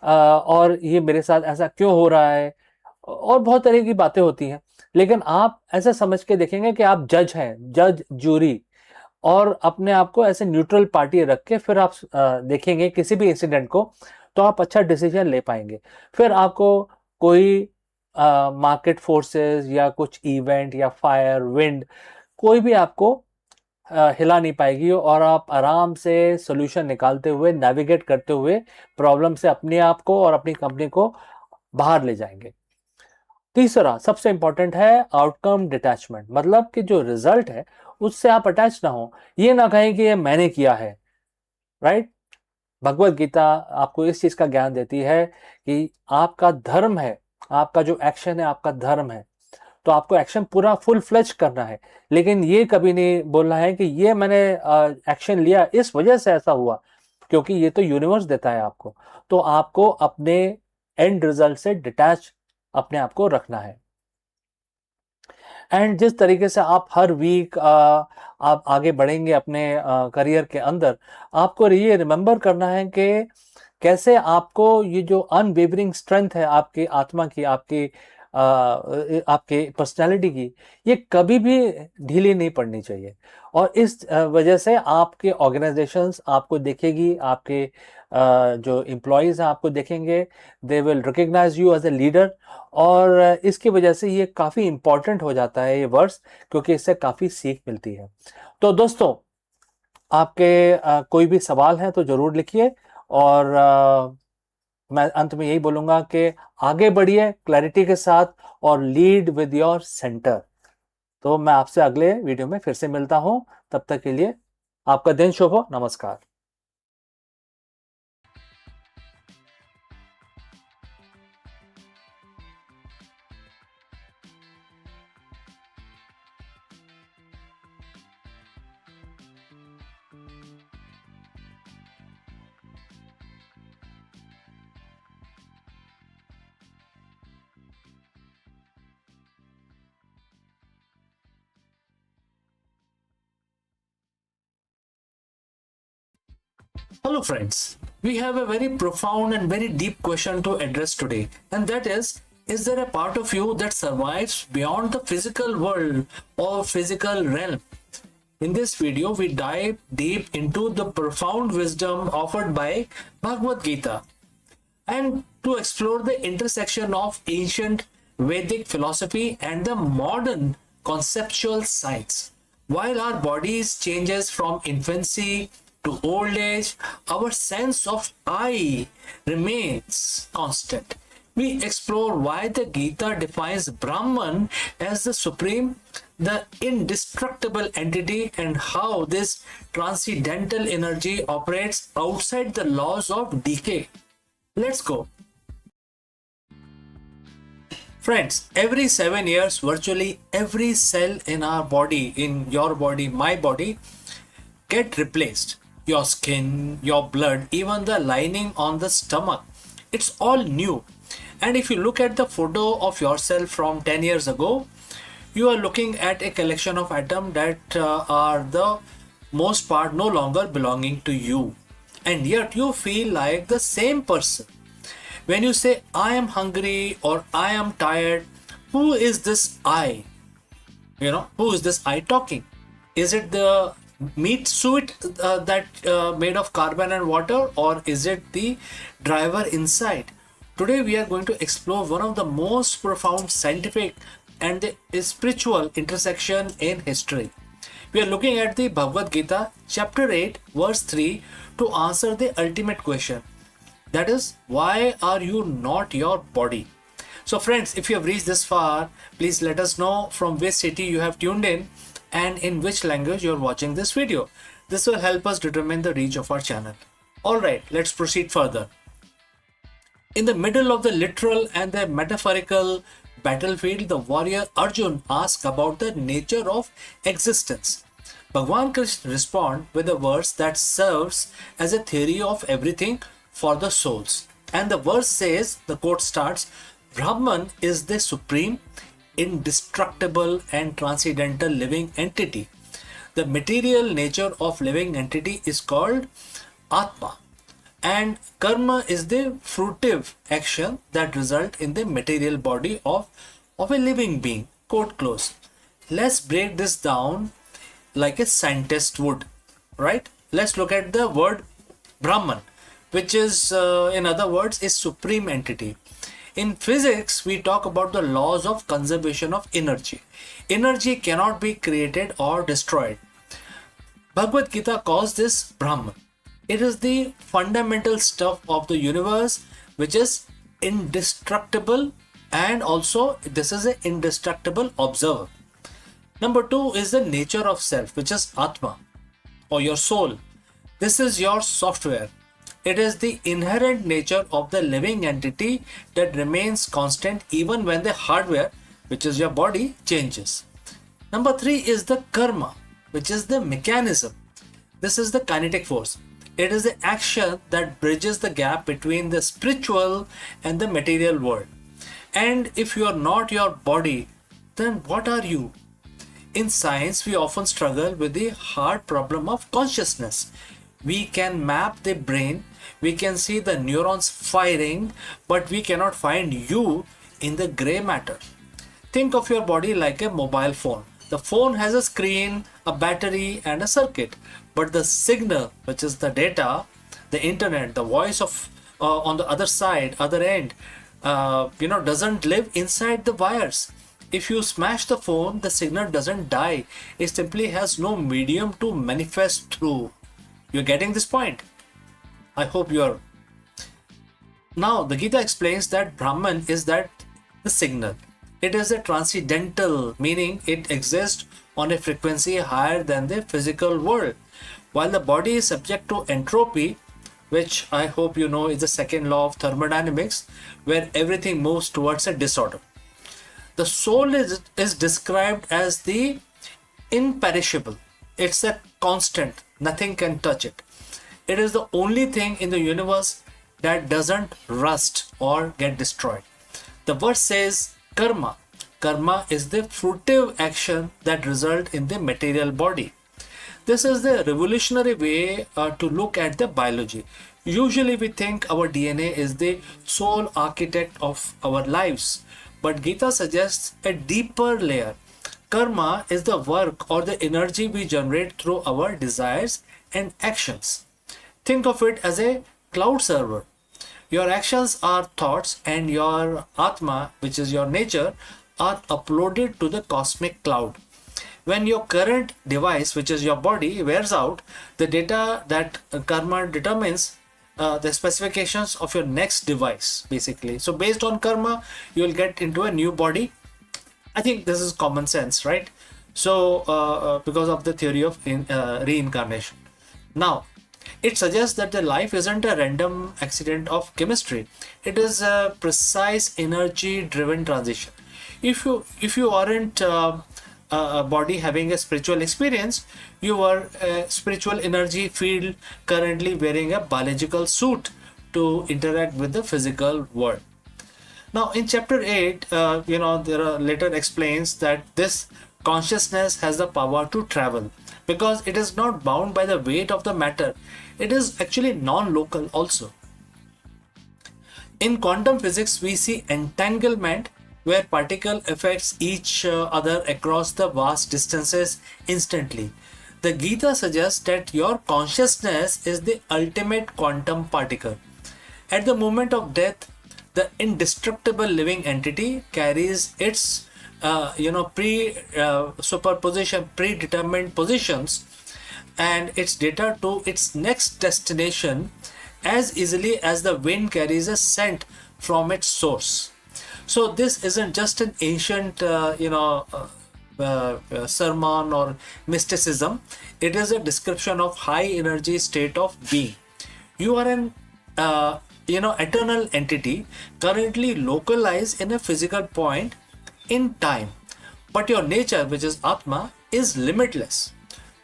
और ये मेरे साथ ऐसा क्यों हो रहा है, और बहुत तरह की बातें होती हैं। लेकिन आप ऐसा समझ के देखेंगे कि आप जज हैं, जज जूरी, और अपने आप को ऐसे न्यूट्रल पार्टी रख के फिर आप देखेंगे किसी भी इंसिडेंट को, तो आप अच्छा डिसीजन ले पाएंगे। फिर आपको कोई मार्केट फोर्सेस या कुछ इवेंट या फायर विंड कोई भी आपको हिला नहीं पाएगी, और आप आराम से सोल्यूशन निकालते हुए, नेविगेट करते हुए प्रॉब्लम से अपने आप को और अपनी कंपनी को बाहर ले जाएंगे। तीसरा सबसे इंपॉर्टेंट है आउटकम डिटैचमेंट, मतलब कि जो रिजल्ट है उससे आप अटैच ना हो, ये ना कहें कि ये मैंने किया है। राइट? भगवत गीता आपको इस चीज का ज्ञान देती है कि आपका धर्म है, आपका जो एक्शन है आपका धर्म है, तो आपको एक्शन पूरा फुल फ्लेज करना है। लेकिन ये कभी नहीं बोलना है कि ये मैंने एक्शन लिया इस वजह से ऐसा हुआ, क्योंकि ये तो यूनिवर्स देता है आपको। तो आपको अपने एंड रिजल्ट से डिटैच अपने आप को रखना है। एंड जिस तरीके से आप हर वीक आप आगे बढ़ेंगे अपने करियर के अंदर, आपको ये रिमेंबर करना है कि कैसे आपको ये जो अनवेवरिंग स्ट्रेंथ है आपकी आत्मा की, आपके पर्सनालिटी की, ये कभी भी ढीली नहीं पड़नी चाहिए। और इस वजह से आपके ऑर्गेनाइजेशंस आपको देखेगी, आपके जो एम्प्लॉयज़ हैं आपको देखेंगे, they will recognise you as a leader. और इसकी वजह से ये काफ़ी इम्पॉर्टेंट हो जाता है ये वर्ड्स, क्योंकि इससे काफ़ी सीख मिलती है। तो दोस्तों, आपके कोई भी सवाल हैं तो ज़रूर लिखिए, और मैं अंत में यही बोलूँगा कि आगे बढ़िए क्लैरिटी के साथ और लीड विद योर सेंटर। तो मैं आपसे अगले वीडियो में फिर से मिलता हूँ, तब तक के लिए आपका दिन शुभ हो। नमस्कार। Hello, friends. We have a very profound and very deep question to address today, and that is there a part of you that survives beyond the physical world or physical realm? In this video, we dive deep into the profound wisdom offered by Bhagavad Gita, and to explore the intersection of ancient Vedic philosophy and the modern conceptual science. While our bodies changes from infancy to old age, our sense of I remains constant. We explore why the Gita defines Brahman as the supreme, the indestructible entity, and how this transcendental energy operates outside the laws of decay. Let's go. Friends, every 7 years, virtually every cell in our body, in your body, my body, get replaced. Your skin, your blood, even the lining on the stomach. It's all new. And if you look at the photo of yourself from 10 years ago, you are looking at a collection of atoms that are the most part no longer belonging to you. And yet you feel like the same person. When you say, I am hungry or I am tired, who is this I? Who is this I talking? Is it the meat suit that made of carbon and water, or is it the driver inside? Today we are going to explore one of the most profound scientific and the spiritual intersection in history. We are looking at the Bhagavad Gita, chapter 8, verse 3, to answer the ultimate question. That is, why are you not your body? So friends, if you have reached this far, please let us know from which city you have tuned in and in which language you are watching this video. This will help us determine the reach of our channel. Alright, let's proceed further. In the middle of the literal and the metaphorical battlefield, the warrior Arjun asks about the nature of existence. Bhagwan Krishna responds with a verse that serves as a theory of everything for the souls. And the verse says, the quote starts, Brahman is the supreme, indestructible and transcendental living entity. The material nature of living entity is called Atma, and karma is the fruitive action that result in the material body of a living being. Quote close. Let's break this down like a scientist would, right? Let's look at the word Brahman, which is, in other words, is supreme entity. In physics, we talk about the laws of conservation of energy. Energy cannot be created or destroyed. Bhagavad Gita calls this Brahman. It is the fundamental stuff of the universe, which is indestructible, and also this is an indestructible observer. Number two is the nature of self, which is Atma or your soul. This is your software. It is the inherent nature of the living entity that remains constant even when the hardware, which is your body, changes. Number three is the karma, which is the mechanism. This is the kinetic force. It is the action that bridges the gap between the spiritual and the material world. And if you are not your body, then what are you? In science, we often struggle with the hard problem of consciousness. We can map the brain, we can see the neurons firing, but we cannot find you in the gray matter. Think of your body like a mobile phone. The phone has a screen, a battery, and a circuit, but the signal, which is the data, the internet, the voice of on the other end, doesn't live inside the wires. If you smash the phone, the signal doesn't die. It simply has no medium to manifest through. You're getting this point? I hope you're. Now, the Gita explains that Brahman is that the signal. It is a transcendental, meaning it exists on a frequency higher than the physical world. While the body is subject to entropy, which I hope you know is the second law of thermodynamics, where everything moves towards a disorder. The soul is described as the imperishable. It's a constant. Nothing can touch it. It is the only thing in the universe that doesn't rust or get destroyed. The verse says karma. Karma is the fruitive action that results in the material body. This is the revolutionary way to look at the biology. Usually we think our DNA is the sole architect of our lives, but Gita suggests a deeper layer. Karma is the work or the energy we generate through our desires and actions. Think of it as a cloud server. Your actions are thoughts, and your Atma, which is your nature, are uploaded to the cosmic cloud. When your current device, which is your body, wears out, the data that karma determines the specifications of your next device, basically. So based on karma, you will get into a new body. I think this is common sense, right? So because of the theory of reincarnation. Now, it suggests that the life isn't a random accident of chemistry. It is a precise energy-driven transition. If you aren't a body having a spiritual experience, you are a spiritual energy field currently wearing a biological suit to interact with the physical world. Now in chapter 8, there are later explains that this consciousness has the power to travel because it is not bound by the weight of the matter. It is actually non-local also. In quantum physics, we see entanglement where particle affects each other across the vast distances instantly. The Gita suggests that your consciousness is the ultimate quantum particle. At the moment of death, the indestructible living entity carries its predetermined positions and its data to its next destination as easily as the wind carries a scent from its source. So this isn't just an ancient sermon or mysticism. It is a description of high energy state of being. You are an eternal entity currently localized in a physical point in time, but your nature, which is Atma, is limitless.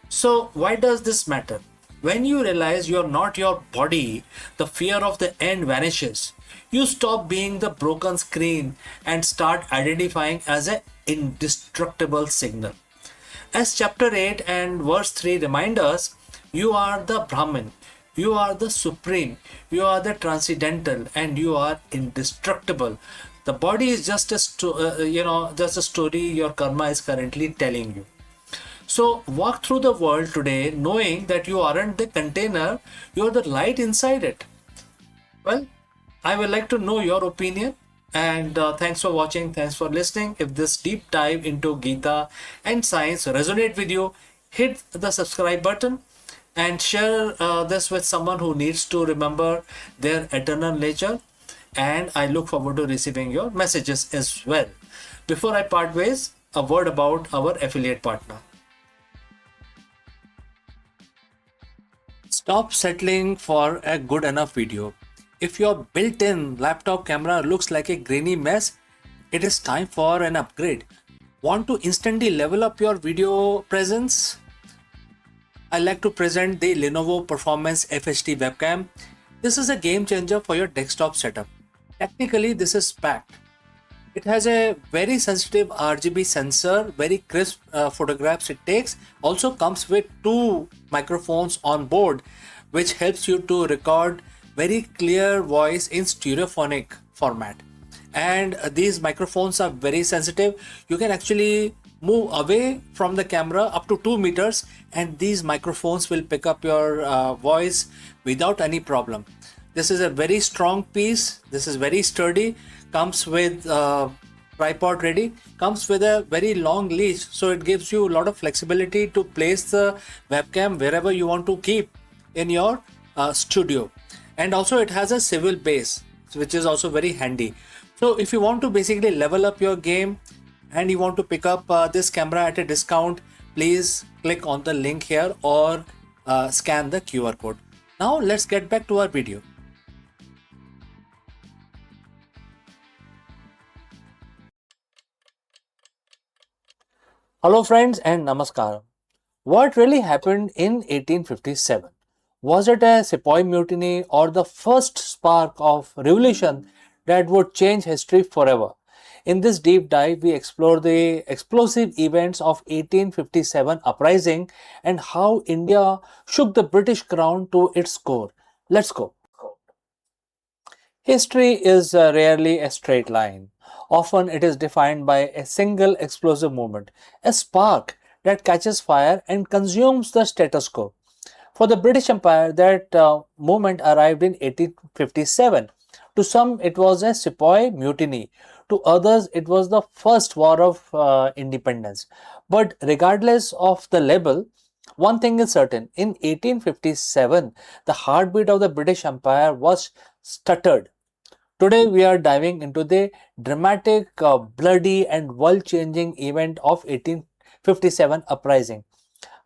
So why does this matter? When you realize you are not your body, the fear of the end vanishes. You stop being the broken screen and start identifying as an indestructible signal. As chapter 8 and verse 3 remind us, you are the Brahman, you are the supreme, you are the transcendental, and you are indestructible. The body is just just a story your karma is currently telling you. So walk through the world today knowing that you aren't the container, you're the light inside it. Well, I would like to know your opinion. And thanks for watching. Thanks for listening. If this deep dive into Gita and science resonate with you, hit the subscribe button and share this with someone who needs to remember their eternal nature. And I look forward to receiving your messages as well. Before I part ways, a word about our affiliate partner. Stop settling for a good enough video. If your built-in laptop camera looks like a grainy mess, it is time for an upgrade. Want to instantly level up your video presence? I like to present the Lenovo Performance FHD webcam. This is a game changer for your desktop setup. Technically, this is packed. It has a very sensitive RGB sensor, very crisp photographs it takes. Also comes with 2 microphones on board, which helps you to record very clear voice in stereophonic format. And these microphones are very sensitive. You can actually move away from the camera up to 2 meters and these microphones will pick up your voice without any problem. This is a very strong piece. This is very sturdy. Comes with tripod ready. Comes with a very long leash, so it gives you a lot of flexibility to place the webcam wherever you want to keep in your studio. And also it has a swivel base, which is also very handy. So if you want to basically level up your game and you want to pick up this camera at a discount, please click on the link here or scan the QR code. Now let's get back to our video. Hello friends and namaskar. What really happened in 1857? Was it a Sepoy mutiny or the first spark of revolution that would change history forever? In this deep dive, we explore the explosive events of 1857 uprising and how India shook the British crown to its core. Let's go. History is rarely a straight line. Often it is defined by a single explosive moment, a spark that catches fire and consumes the status quo. For the British Empire, that moment arrived in 1857. To some, it was a Sepoy mutiny. To others, it was the first war of independence. But regardless of the label, one thing is certain. In 1857, the heartbeat of the British Empire was stuttered. Today, we are diving into the dramatic, bloody and world-changing event of 1857 uprising.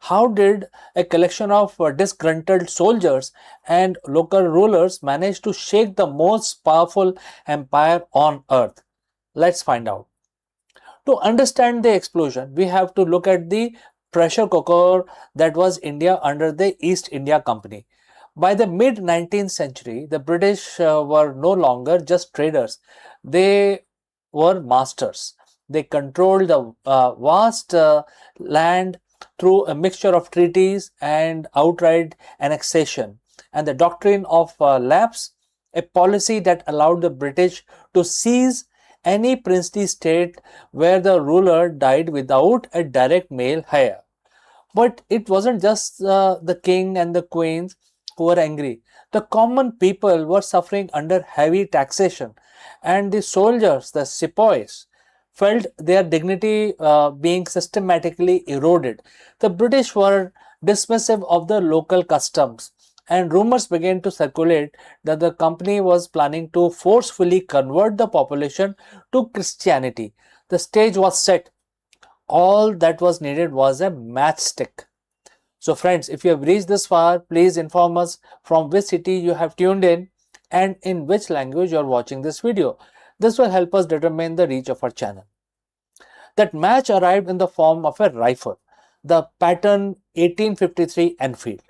How did a collection of disgruntled soldiers and local rulers manage to shake the most powerful empire on earth? Let's find out. To understand the explosion, we have to look at the pressure cooker that was India under the East India Company. By the mid-19th century, the British were no longer just traders. They were masters. They controlled the vast land through a mixture of treaties and outright annexation, and the doctrine of lapse, a policy that allowed the British to seize any princely state where the ruler died without a direct male heir. But it wasn't just the king and the queens who were angry. The common people were suffering under heavy taxation, and the soldiers, the sepoys, felt their dignity being systematically eroded. The British were dismissive of the local customs, and rumors began to circulate that the company was planning to forcefully convert the population to Christianity. The stage was set. All that was needed was a matchstick. So friends, if you have reached this far, please inform us from which city you have tuned in and in which language you are watching this video. This will help us determine the reach of our channel. That match arrived in the form of a rifle, the pattern 1853 Enfield.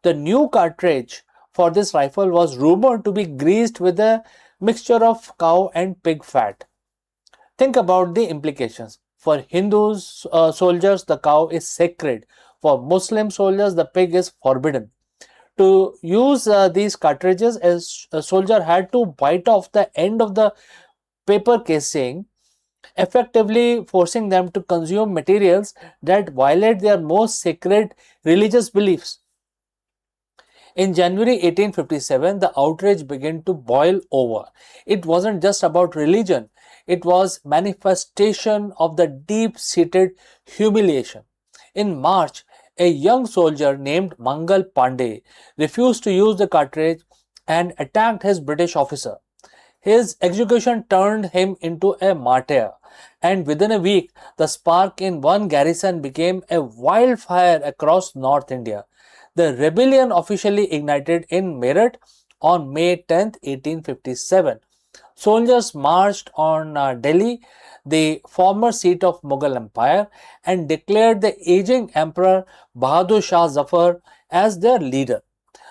The new cartridge for this rifle was rumored to be greased with a mixture of cow and pig fat. Think about the implications. For Hindus soldiers, the cow is sacred. For Muslim soldiers, the pig is forbidden. To use these cartridges, a soldier had to bite off the end of the paper casing, effectively forcing them to consume materials that violate their most sacred religious beliefs. In January 1857, the outrage began to boil over. It wasn't just about religion, it was manifestation of the deep-seated humiliation. In March, a young soldier named Mangal Pandey refused to use the cartridge and attacked his British officer. His execution turned him into a martyr, and within a week, the spark in one garrison became a wildfire across North India. The rebellion officially ignited in Meerut on May 10, 1857. Soldiers marched on Delhi, the former seat of Mughal Empire, and declared the aging Emperor Bahadur Shah Zafar as their leader.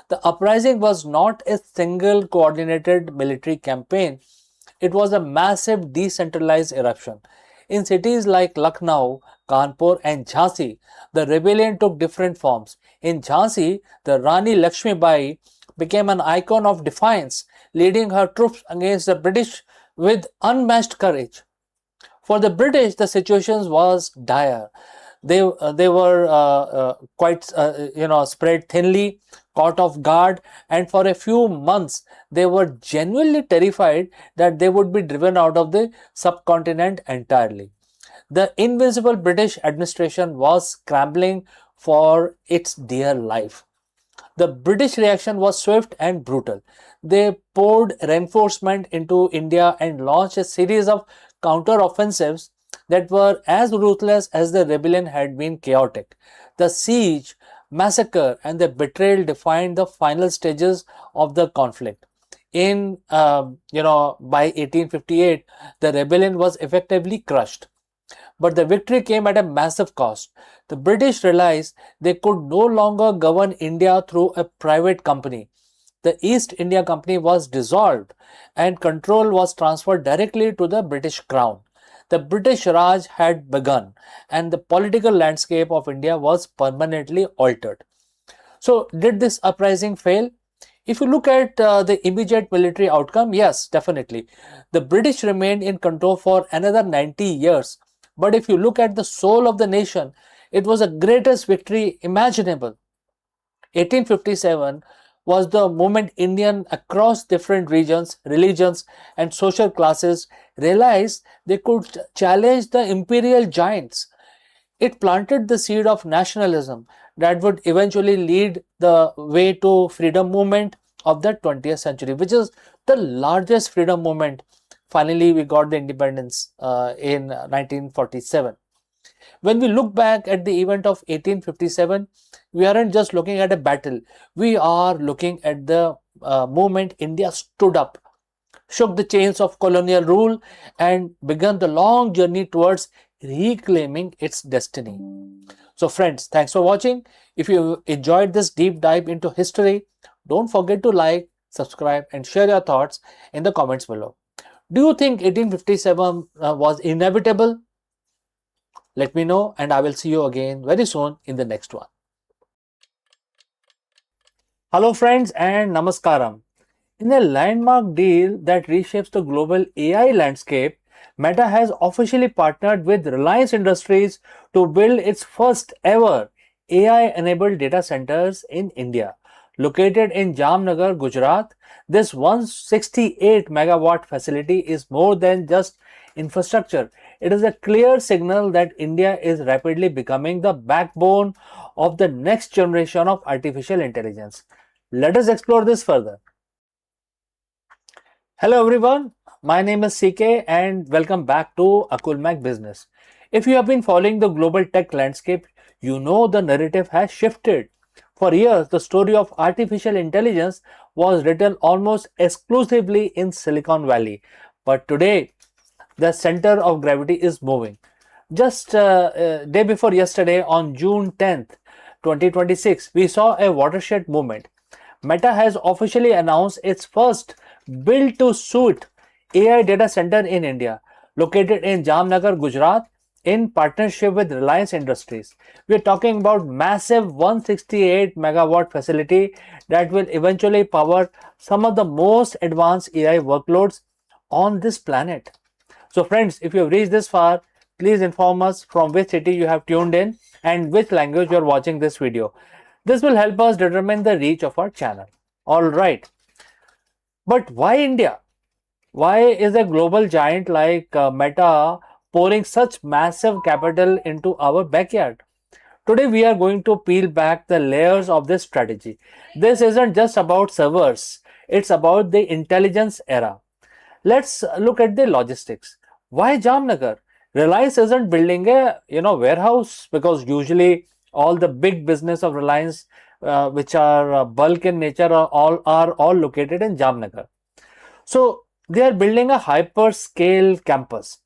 The uprising was not a single coordinated military campaign, it was a massive decentralized eruption. In cities like Lucknow, Kanpur, and Jhansi, the rebellion took different forms. In Jhansi, the Rani Lakshmi Bai became an icon of defiance, leading her troops against the British with unmatched courage. For the British, the situation was dire. They were quite spread thinly, caught off guard, and for a few months they were genuinely terrified that they would be driven out of the subcontinent entirely. The invincible British administration was scrambling for its dear life. The British reaction was swift and brutal. They poured reinforcement into India and launched a series of counter-offensives that were as ruthless as the rebellion had been chaotic. The siege, massacre, and the betrayal defined the final stages of the conflict. By 1858, the rebellion was effectively crushed. But the victory came at a massive cost. The British realized they could no longer govern India through a private company. The East India Company was dissolved and control was transferred directly to the British Crown. The British Raj had begun and the political landscape of India was permanently altered. So, did this uprising fail? If you look at the immediate military outcome, yes, definitely. The British remained in control for another 90 years. But if you look at the soul of the nation, it was the greatest victory imaginable. 1857 was the moment Indians across different regions, religions, and social classes realized they could challenge the imperial giants. It planted the seed of nationalism that would eventually lead the way to freedom movement of the 20th century, which is the largest freedom movement. Finally, we got the independence in 1947. When we look back at the event of 1857, we aren't just looking at a battle. We are looking at the moment India stood up, shook the chains of colonial rule, and began the long journey towards reclaiming its destiny. So friends, thanks for watching. If you enjoyed this deep dive into history, don't forget to like, subscribe, and share your thoughts in the comments below. Do you think 1857 was inevitable? Let me know, and I will see you again very soon in the next one. Hello friends and Namaskaram. In a landmark deal that reshapes the global AI landscape, Meta has officially partnered with Reliance Industries to build its first ever AI-enabled data centers in India. Located in Jamnagar, Gujarat, this 168 megawatt facility is more than just infrastructure. It is a clear signal that India is rapidly becoming the backbone of the next generation of artificial intelligence. Let us explore this further. Hello everyone, my name is CK and welcome back to Akul Mac Business. If you have been following the global tech landscape, you know the narrative has shifted. For years, the story of artificial intelligence was written almost exclusively in Silicon Valley. But today, the center of gravity is moving. Just day before yesterday, on June 10th, 2026, we saw a watershed movement. Meta has officially announced its first build-to-suit AI data center in India. Located in Jamnagar, Gujarat, in partnership with Reliance Industries. We are talking about massive 168 megawatt facility that will eventually power some of the most advanced AI workloads on this planet. So friends, if you have reached this far, please inform us from which city you have tuned in and which language you are watching this video. This will help us determine the reach of our channel. Alright, but why India? Why is a global giant like Meta pouring such massive capital into our backyard? Today we are going to peel back the layers of this strategy. This isn't just about servers, it's about the intelligence era. Let's look at the logistics. Why Jamnagar? Reliance isn't building a warehouse, because usually all the big business of Reliance, which are bulk in nature, are all located in Jamnagar. So they are building a hyperscale campus.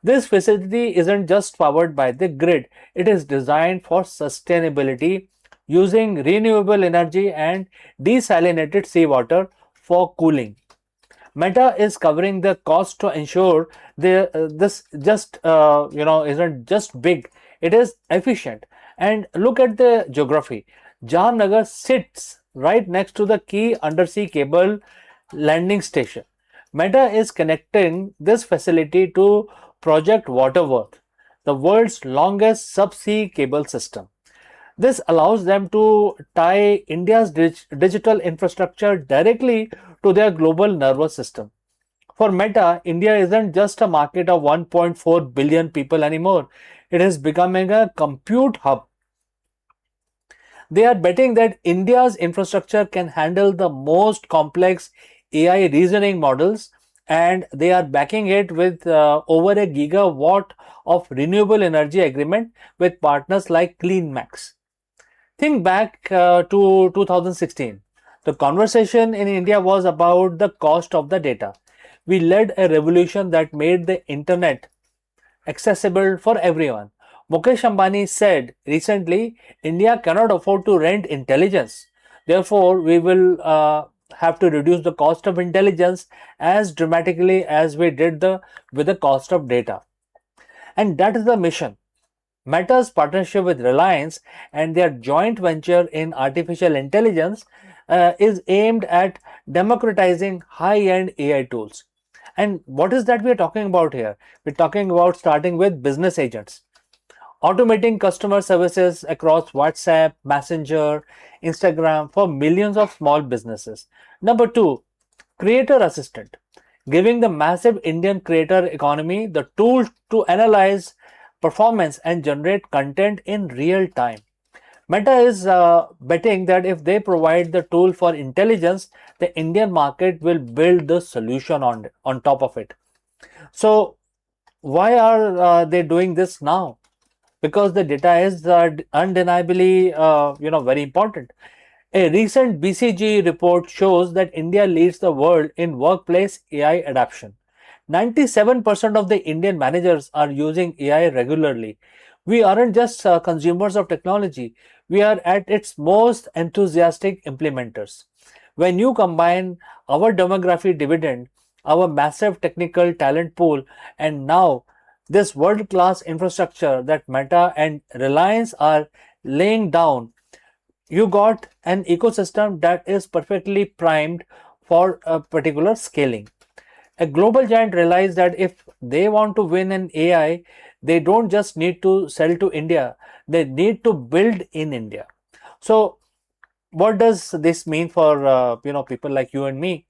This facility isn't just powered by the grid, it is designed for sustainability using renewable energy and desalinated seawater for cooling. Meta is covering the cost to ensure this just isn't just big, it is efficient. And look at the geography. Jamnagar sits right next to the key undersea cable landing station. Meta is connecting this facility to Project Waterworth, the world's longest subsea cable system. This allows them to tie India's digital infrastructure directly to their global nervous system. For Meta, India isn't just a market of 1.4 billion people anymore. It is becoming a compute hub. They are betting that India's infrastructure can handle the most complex AI reasoning models, and they are backing it with over a gigawatt of renewable energy agreement with partners like CleanMax. Think back to 2016. The conversation in India was about the cost of the data. We led a revolution that made the internet accessible for everyone. Mukesh Ambani said recently, India cannot afford to rent intelligence. Therefore, we will have to reduce the cost of intelligence as dramatically as we did with the cost of data. And that is the mission. Meta's partnership with Reliance and their joint venture in artificial intelligence is aimed at democratizing high-end AI tools. And what is that we are talking about here? We're talking about starting with business agents, automating customer services across WhatsApp, Messenger, Instagram for millions of small businesses. Number two, creator assistant, giving the massive Indian creator economy the tools to analyze performance and generate content in real time. Meta is betting that if they provide the tool for intelligence, the Indian market will build the solution on top of it. So why are they doing this now? Because the data is undeniably very important. A recent BCG report shows that India leads the world in workplace AI adoption. 97% of the Indian managers are using AI regularly. We aren't just consumers of technology, we are at its most enthusiastic implementers. When you combine our demographic dividend, our massive technical talent pool, and now this world-class infrastructure that Meta and Reliance are laying down, you got an ecosystem that is perfectly primed for a particular scaling. A global giant realized that if they want to win in AI, they don't just need to sell to India, they need to build in India. So what does this mean for people like you and me,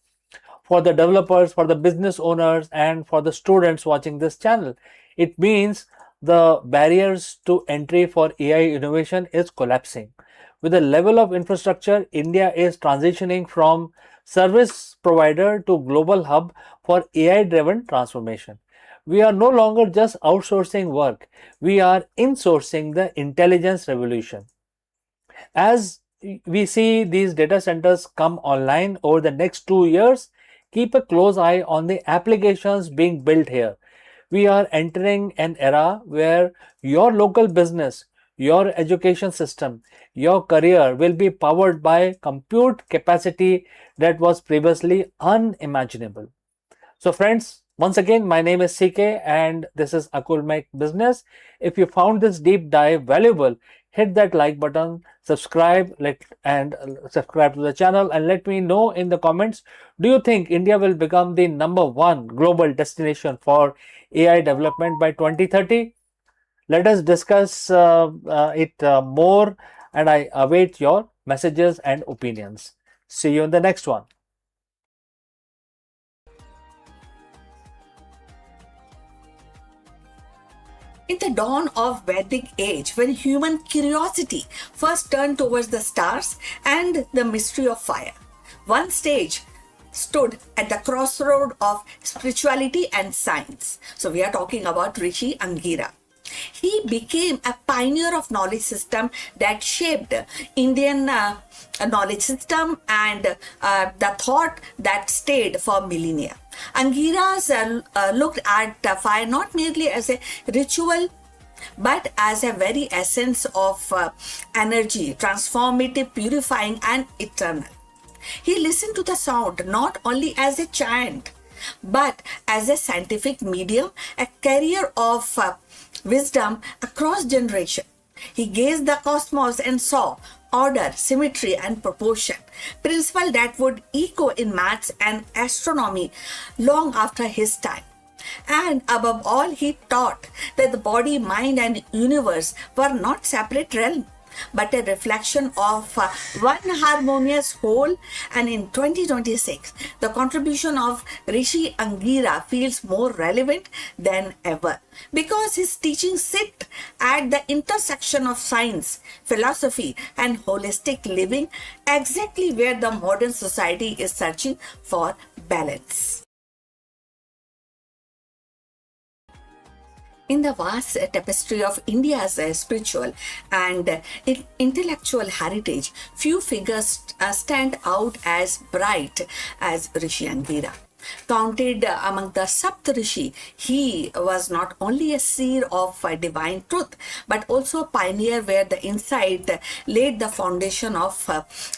for the developers, for the business owners, and for the students watching this channel? It means the barriers to entry for AI innovation is collapsing. With the level of infrastructure, India is transitioning from service provider to global hub for AI-driven transformation. We are no longer just outsourcing work, we are insourcing the intelligence revolution. As we see these data centers come online over the next 2 years, keep a close eye on the applications being built here. We are entering an era where your local business, your education system, your career will be powered by compute capacity that was previously unimaginable. So friends, Once again, my name is CK and this is Akul Make Business. If you found this deep dive valuable, hit that like button, subscribe, subscribe to the channel, and let me know in the comments, do you think India will become the #1 global destination for AI development by 2030? Let us discuss it more, and I await your messages and opinions. See you in the next one. In the dawn of Vedic age, when human curiosity first turned towards the stars and the mystery of fire, one stage stood at the crossroad of spirituality and science. So we are talking about Rishi Angira. He became a pioneer of knowledge system that shaped Indian knowledge system and the thought that stayed for millennia. Angiras looked at fire not merely as a ritual but as a very essence of energy, transformative, purifying, and eternal. He listened to the sound not only as a chant but as a scientific medium, a carrier of wisdom across generation. He gazed the cosmos and saw order, symmetry, and proportion, principle that would echo in maths and astronomy long after his time. And above all, he taught that the body, mind, and universe were not separate realms, but a reflection of one harmonious whole. And in 2026, the contribution of Rishi Angira feels more relevant than ever because his teachings sit at the intersection of science, philosophy, and holistic living, exactly where the modern society is searching for balance. In the vast tapestry of India's spiritual and intellectual heritage, few figures stand out as bright as Rishi Angira. Counted among the Saptarishi, he was not only a seer of divine truth, but also a pioneer where the insight laid the foundation of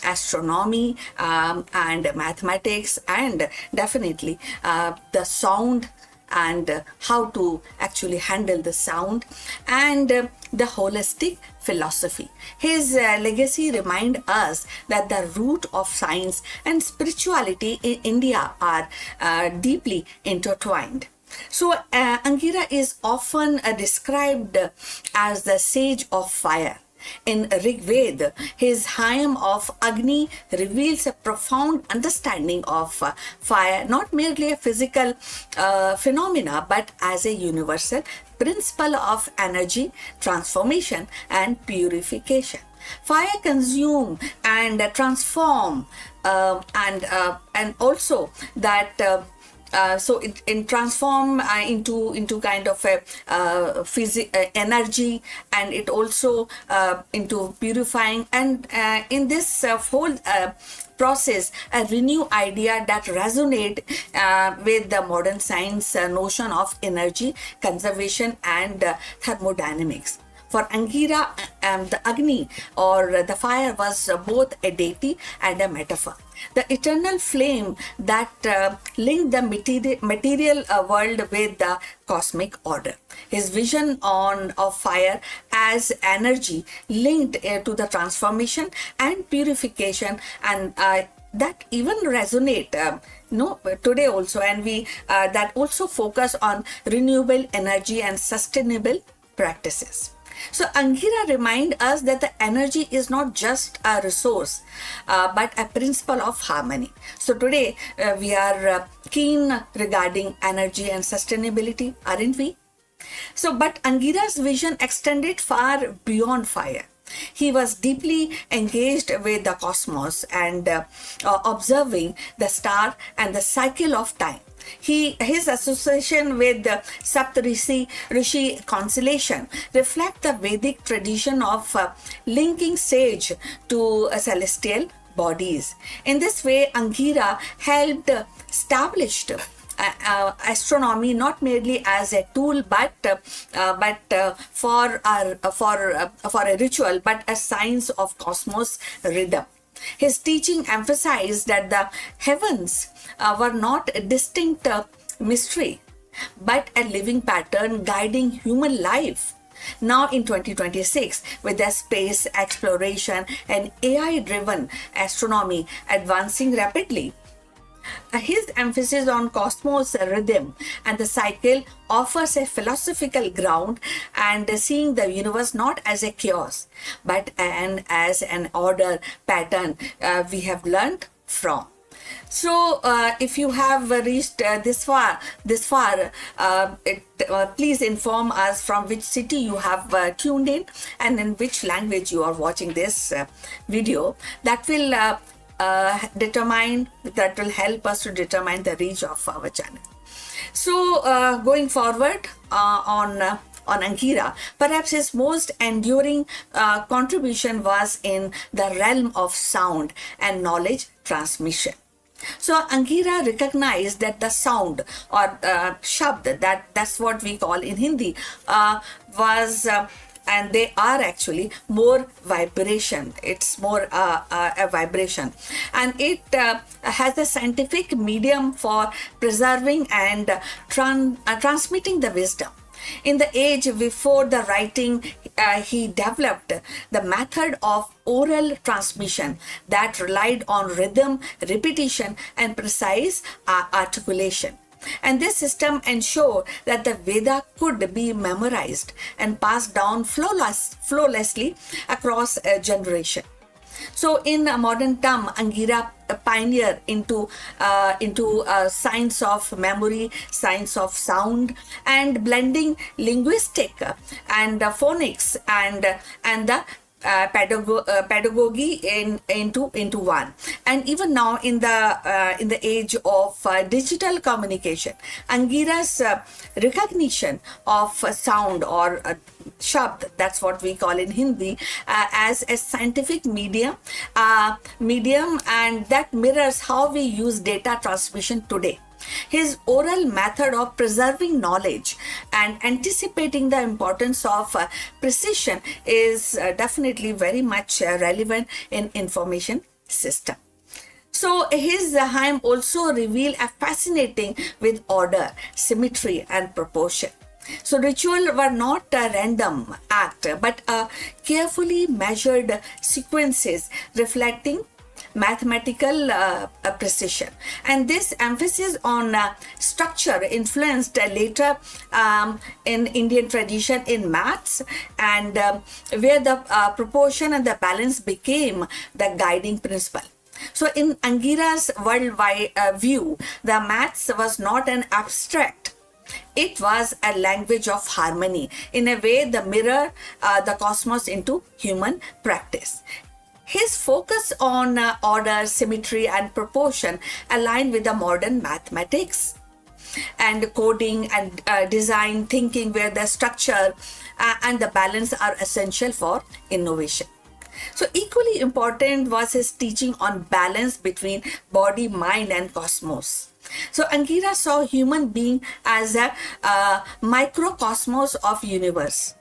astronomy and mathematics, and definitely the sound and how to actually handle the sound and the holistic philosophy. His legacy reminds us that the root of science and spirituality in India are deeply intertwined. So Angira is often described as the sage of fire. In Rig Veda, his hymn of Agni reveals a profound understanding of fire, not merely a physical phenomena, but as a universal principle of energy, transformation, and purification. Fire consume and transform, and also that. So it transform into kind of a energy, and it also into purifying, and in this whole process a renew idea that resonate with the modern science notion of energy conservation and thermodynamics. For Angira, the Agni or the fire was both a deity and a metaphor. The eternal flame that linked the material world with the cosmic order. His vision of fire as energy linked to the transformation and purification, and that even resonate today also, and we that also focus on renewable energy and sustainable practices. So Angira reminds us that the energy is not just a resource, but a principle of harmony. So today we are keen regarding energy and sustainability, aren't we? So, but Angira's vision extended far beyond fire. He was deeply engaged with the cosmos and observing the star and the cycle of time. His association with the Rishi constellation reflect the Vedic tradition of linking sage to celestial bodies. In this way, Angira helped establish astronomy not merely as a tool but for a ritual, but a science of cosmos rhythm. His teaching emphasized that the heavens were not a distinct mystery, but a living pattern guiding human life. Now in 2026, with the space exploration and AI-driven astronomy advancing rapidly, his emphasis on cosmos rhythm and the cycle offers a philosophical ground and seeing the universe not as a chaos but as an order pattern we have learned from. So, if you have reached please inform us from which city you have tuned in and in which language you are watching this video. That will that will help us to determine the reach of our channel. So, going forward on Angira, perhaps his most enduring contribution was in the realm of sound and knowledge transmission. So Angira recognized that the sound or shabd, that's what we call in Hindi, was and they are actually more vibration. It's more a vibration, and it has a scientific medium for preserving and transmitting the wisdom. In the age before the writing, he developed the method of oral transmission that relied on rhythm, repetition, and precise articulation. And this system ensured that the Veda could be memorized and passed down flawlessly across a generation. So, in a modern term, Angira pioneered into science of memory, science of sound, and blending linguistic and phonics and the pedagogy into one. And even now in the age of digital communication, Angira's recognition of sound or shabd, that's what we call in Hindi, as a scientific medium and that mirrors how we use data transmission today. His oral method of preserving knowledge and anticipating the importance of precision is definitely very much relevant in information system. So his hymn also reveal a fascinating with order, symmetry and proportion. So ritual were not a random act but carefully measured sequences reflecting mathematical precision, and this emphasis on structure influenced later in Indian tradition in maths, and where the proportion and the balance became the guiding principle. So in Angira's worldwide view, the maths was not an abstract. It was a language of harmony, in a way the mirror the cosmos into human practice. His focus on order, symmetry, and proportion aligned with the modern mathematics and coding and design thinking, where the structure and the balance are essential for innovation. So equally important was his teaching on balance between body, mind, and cosmos. So Angira saw human being as a microcosmos of universe.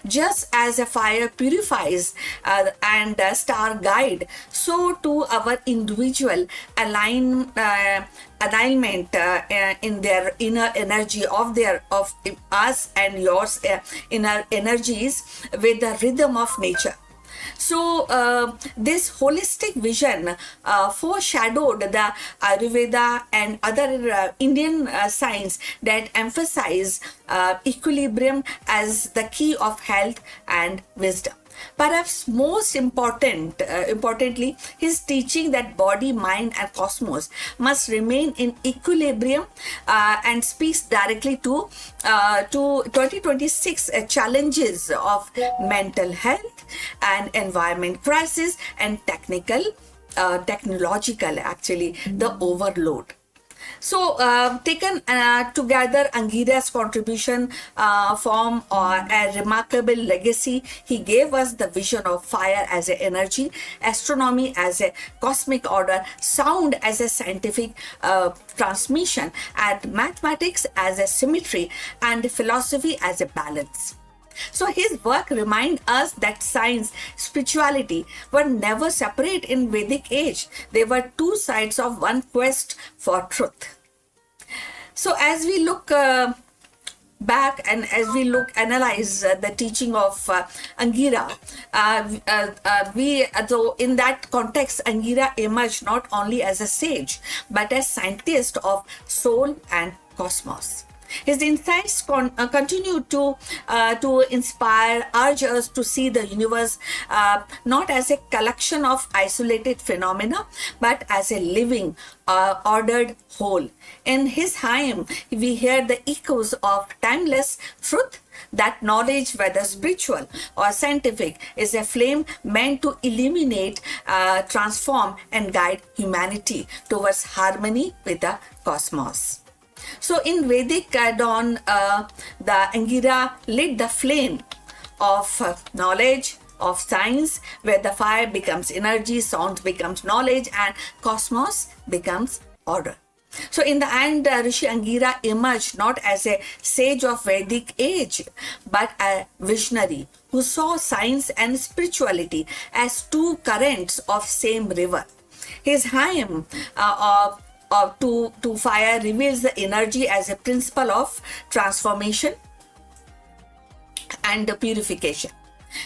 Just as a fire purifies and a star guide, so too our individual alignment in their inner energy of us and yours inner energies with the rhythm of nature. So this holistic vision foreshadowed the Ayurveda and other Indian science that emphasize equilibrium as the key of health and wisdom. Perhaps most importantly, his teaching that body, mind, and cosmos must remain in equilibrium and speaks directly to 2026 challenges of mental health and environment crisis and technological actually the overload. So taken together, Angira's contribution form a remarkable legacy. He gave us the vision of fire as an energy, astronomy as a cosmic order, sound as a scientific transmission, and mathematics as a symmetry, and philosophy as a balance. So his work reminds us that science, spirituality were never separate in Vedic age. They were two sides of one quest for truth. So as we look back and as we analyze the teaching of Angira, so in that context, Angira emerged not only as a sage but as scientist of soul and cosmos. His insights continue to inspire, urge us to see the universe not as a collection of isolated phenomena, but as a living, ordered whole. In his hymn, we hear the echoes of timeless truth that knowledge, whether spiritual or scientific, is a flame meant to illuminate, transform, and guide humanity towards harmony with the cosmos. So in Vedic dawn, the Angira lit the flame of knowledge, of science, where the fire becomes energy, sound becomes knowledge, and cosmos becomes order. So in the end, Rishi Angira emerged not as a sage of Vedic age, but a visionary who saw science and spirituality as two currents of same river. His hymn to fire reveals the energy as a principle of transformation and purification.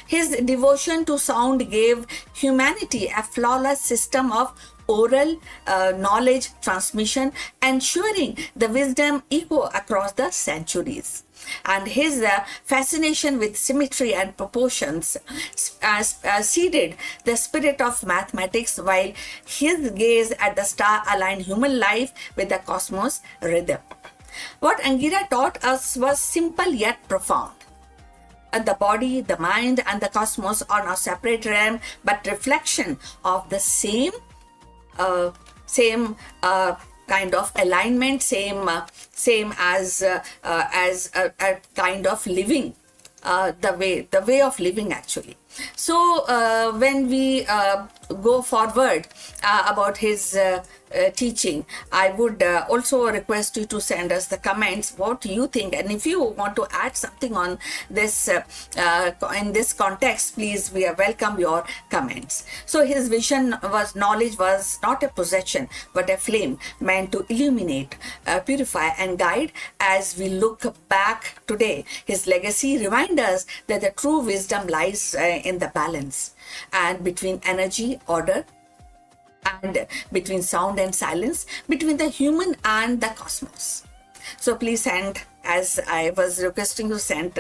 His devotion to sound gave humanity a flawless system of oral knowledge transmission, ensuring the wisdom echo across the centuries. And his fascination with symmetry and proportions seeded the spirit of mathematics, while his gaze at the star aligned human life with the cosmos rhythm. What Angira taught us was simple yet profound. The body, the mind, and the cosmos are not separate realm, but reflection of the same kind of alignment, same as a kind of living, the way of living actually. So when we go forward about his teaching, I would also request you to send us the comments what you think, and if you want to add something on this in this context, please, we welcome your comments. So his vision was knowledge was not a possession but a flame meant to illuminate, purify, and guide. As we look back today, his legacy reminds us that the true wisdom lies in the balance and between energy, order, and between sound and silence, between the human and the cosmos. So please send, as I was requesting you, send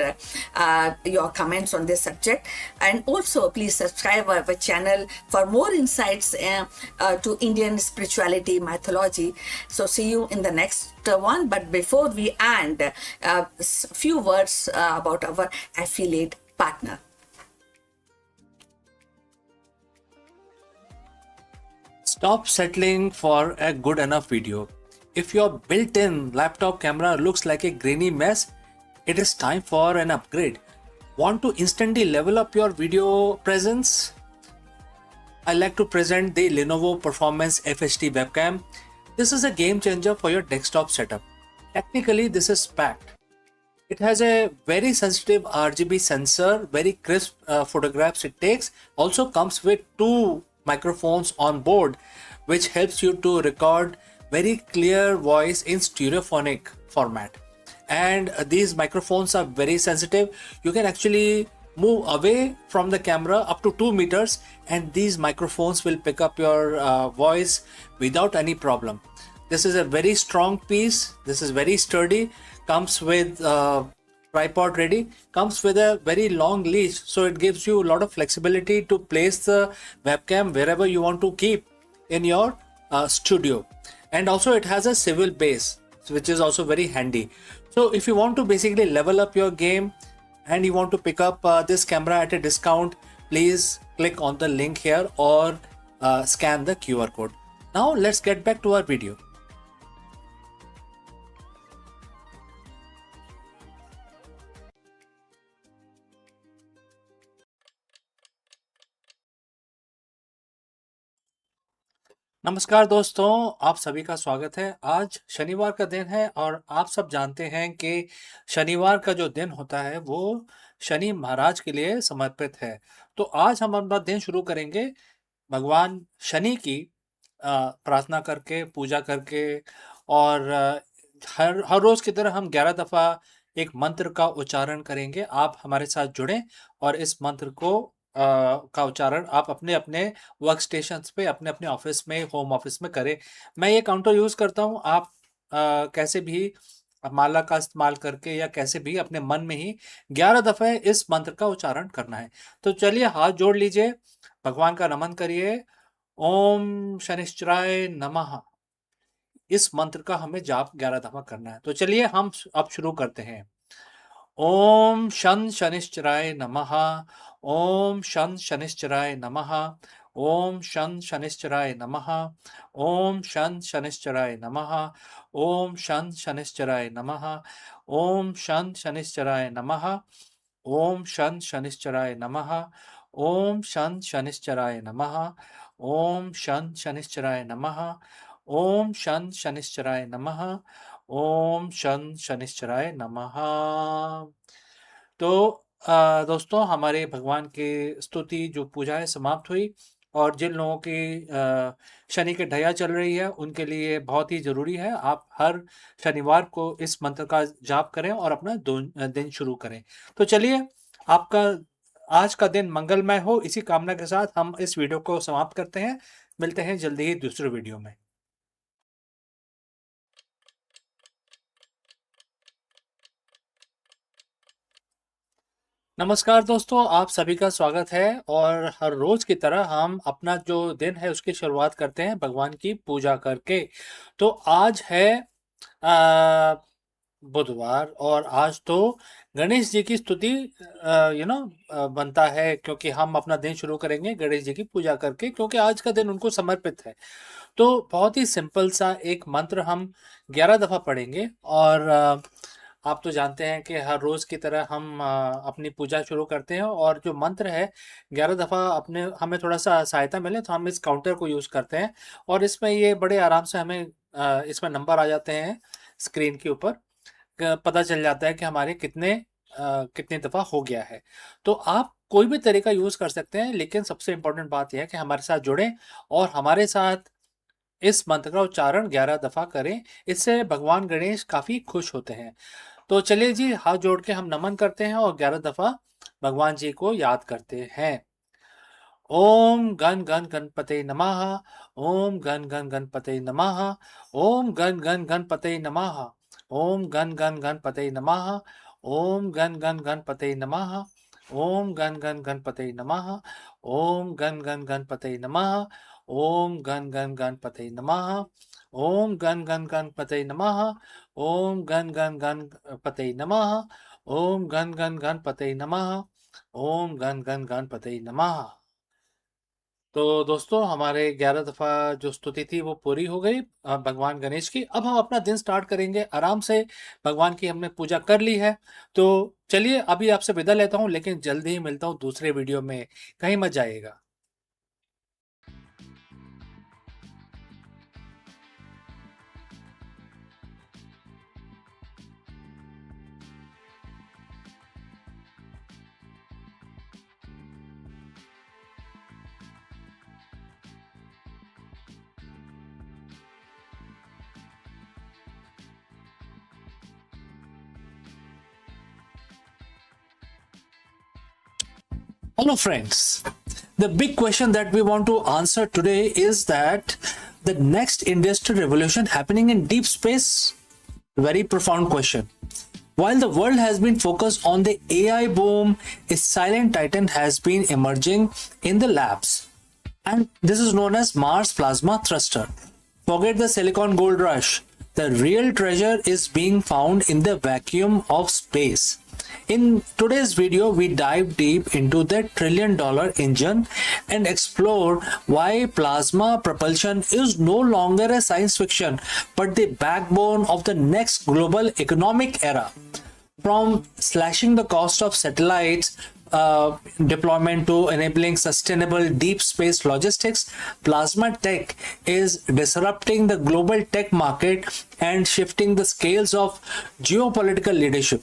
your comments on this subject, and also please subscribe our channel for more insights to Indian spirituality, mythology. So see you in the next one. But before we end, a few words about our affiliate partner. Stop settling for a good enough video. If your built-in laptop camera looks like a grainy mess, it is time for an upgrade. Want to instantly level up your video presence? I like to present the Lenovo Performance FHD webcam. This is a game changer for your desktop setup. Technically, this is packed. It has a very sensitive RGB sensor, very crisp photographs it takes. Also comes with two microphones on board, which helps you to record very clear voice in stereophonic format. And these microphones are very sensitive. You can actually move away from the camera up to 2 meters and these microphones will pick up your voice without any problem. This is a very strong piece. This is very sturdy. Comes with tripod ready, comes with a very long leash, so it gives you a lot of flexibility to place the webcam wherever you want to keep in your studio. And also it has a swivel base, which is also very handy. So if you want to basically level up your game and you want to pick up this camera at a discount, please click on the link here or scan the QR code. Now let's get back to our video. नमस्कार दोस्तों, आप सभी का स्वागत है। आज शनिवार का दिन है और आप सब जानते हैं कि शनिवार का जो दिन होता है वो शनि महाराज के लिए समर्पित है। तो आज हम अपना दिन शुरू करेंगे भगवान शनि की प्रार्थना करके, पूजा करके, और हर रोज की तरह हम 11 दफ़ा एक मंत्र का उच्चारण करेंगे। आप हमारे साथ जुड़ें और इस मंत्र को का उच्चारण आप अपने अपने वर्क स्टेशन पे, अपने अपने ऑफिस में, होम ऑफिस में करें। मैं ये काउंटर यूज़ करता हूँ, आप कैसे भी माला का इस्तेमाल करके या कैसे भी अपने मन में ही 11 दफ़े इस मंत्र का उच्चारण करना है। तो चलिए हाथ जोड़ लीजिए, भगवान का नमन करिए। ओम शनिश्चराय नमः। इस मंत्र का हमें जाप 11 दफ़ा करना है। तो चलिए हम अब शुरू करते हैं। ओम शन शनिश्चराय नमः। ओम शन शनिश्चराय नमः। ओम शन शनिश्चराय नमः। ओम शन शनिश्चराय नमः। ओम शन शनिश्चराय नमः। ओम शन शनिश्चराय नमः। ओम शन शनिश्चराय नमः। ओम शन शनिश्चराय नमः। ओम शन शनिश्चराय नमः। ओम शन शनिश्चराय नमः। ओम शन शनिश्चराय नमः। तो दोस्तों, हमारे भगवान की स्तुति जो पूजा है समाप्त हुई, और जिन लोगों की शनि की ढैया चल रही है उनके लिए बहुत ही ज़रूरी है आप हर शनिवार को इस मंत्र का जाप करें और अपना दिन शुरू करें। तो चलिए, आपका आज का दिन मंगलमय हो, इसी कामना के साथ हम इस वीडियो को समाप्त करते हैं। मिलते हैं जल्दी ही दूसरे वीडियो में। नमस्कार दोस्तों, आप सभी का स्वागत है। और हर रोज की तरह हम अपना जो दिन है उसकी शुरुआत करते हैं भगवान की पूजा करके। तो आज है आ, बुधवार, और आज तो गणेश जी की स्तुति बनता है, क्योंकि हम अपना दिन शुरू करेंगे गणेश जी की पूजा करके, क्योंकि आज का दिन उनको समर्पित है। तो बहुत ही सिंपल सा एक मंत्र हम 11 दफ़ा पढ़ेंगे। और आप तो जानते हैं कि हर रोज़ की तरह हम अपनी पूजा शुरू करते हैं, और जो मंत्र है 11 दफ़ा अपने हमें थोड़ा सा सहायता मिले तो हम इस काउंटर को यूज़ करते हैं। और इसमें ये बड़े आराम से हमें इसमें नंबर आ जाते हैं स्क्रीन के ऊपर, पता चल जाता है कि हमारे कितनी दफ़ा हो गया है। तो आप कोई भी तरीका यूज़ कर सकते हैं, लेकिन सबसे इम्पोर्टेंट बात यह है कि हमारे साथ जुड़ें और हमारे साथ इस मंत्र का उच्चारण 11 दफ़ा करें। इससे भगवान गणेश काफ़ी खुश होते हैं। तो चलिए जी, हाथ जोड़ के हम नमन करते हैं और 11 दफ़ा भगवान जी को याद करते हैं। ओम गण गण गणपते नमः। ओम गण गण गणपते नमः। ओम गण गण गणपते नमः। ओम गण गण गणपते नमः। ओम गण गण गणपते नमः। ओम गण गण गणपते नमः। ओम गण गण गणपते नमः। ओम गण गण गणपते नमः। ओम गण गण गणपते नमः। ओम गण गण गणपते नमः। ओम गण गण गणपते नमः। ओम गण गण गणपते नमः। तो दोस्तों, हमारे 11 दफ़ा जो स्तुति थी वो पूरी हो गई भगवान गणेश की। अब हम अपना दिन स्टार्ट करेंगे आराम से। भगवान की हमने पूजा कर ली है, तो चलिए अभी आपसे विदा लेता हूँ, लेकिन जल्दी ही मिलता हूँ दूसरे वीडियो में। कहीं मत जाइएगा। Hello friends, the big question that we want to answer today is that the next industrial revolution happening in deep space, very profound question. While the world has been focused on the AI boom, a silent titan has been emerging in the labs, and this is known as Mars Plasma Thruster. Forget the silicon gold rush. The real treasure is being found in the vacuum of space. In today's video, we dive deep into the trillion-dollar engine and explore why plasma propulsion is no longer a science fiction, but the backbone of the next global economic era. From slashing the cost of satellites deployment to enabling sustainable deep space logistics, plasma tech is disrupting the global tech market and shifting the scales of geopolitical leadership.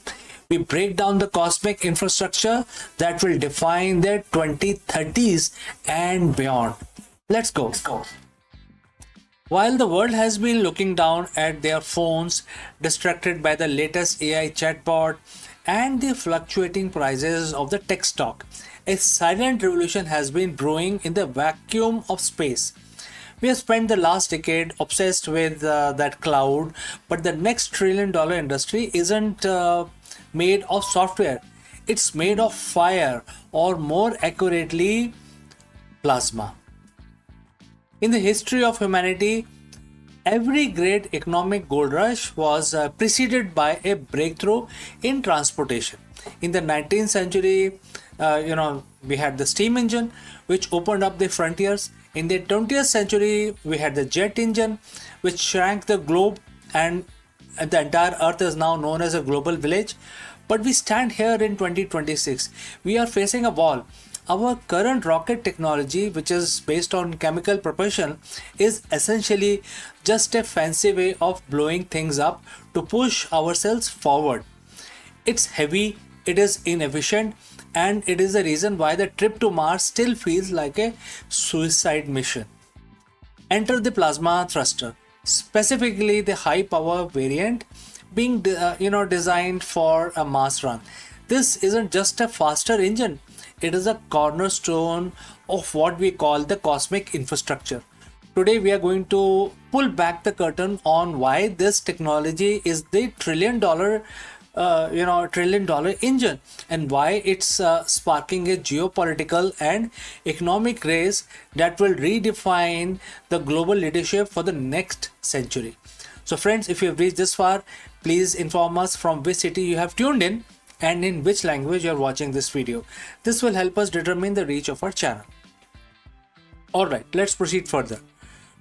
We break down the cosmic infrastructure that will define the 2030s and beyond. Let's go. While the world has been looking down at their phones, distracted by the latest AI chatbot and the fluctuating prices of the tech stock, a silent revolution has been brewing in the vacuum of space. We have spent the last decade obsessed with that cloud, but the next trillion-dollar industry isn't made of software. It's made of fire, or more accurately, plasma. In the history of humanity, every great economic gold rush was preceded by a breakthrough in transportation. In the 19th century, we had the steam engine, which opened up the frontiers. In the 20th century, we had the jet engine, which shrank the globe, and the entire earth is now known as a global village. But we stand here in 2026. We are facing a wall. Our current rocket technology, which is based on chemical propulsion, is essentially just a fancy way of blowing things up to push ourselves forward. It's heavy, it is inefficient, and it is the reason why the trip to Mars still feels like a suicide mission. Enter the plasma thruster, specifically the high power variant being designed for a Mars run. This isn't just a faster engine, it is a cornerstone of what we call the cosmic infrastructure. Today we are going to pull back the curtain on why this technology is the trillion dollar engine, and why it's sparking a geopolitical and economic race that will redefine the global leadership for the next century. So friends, if you have reached this far, please inform us from which city you have tuned in and in which language you are watching this video. This will help us determine the reach of our channel. Alright, let's proceed further.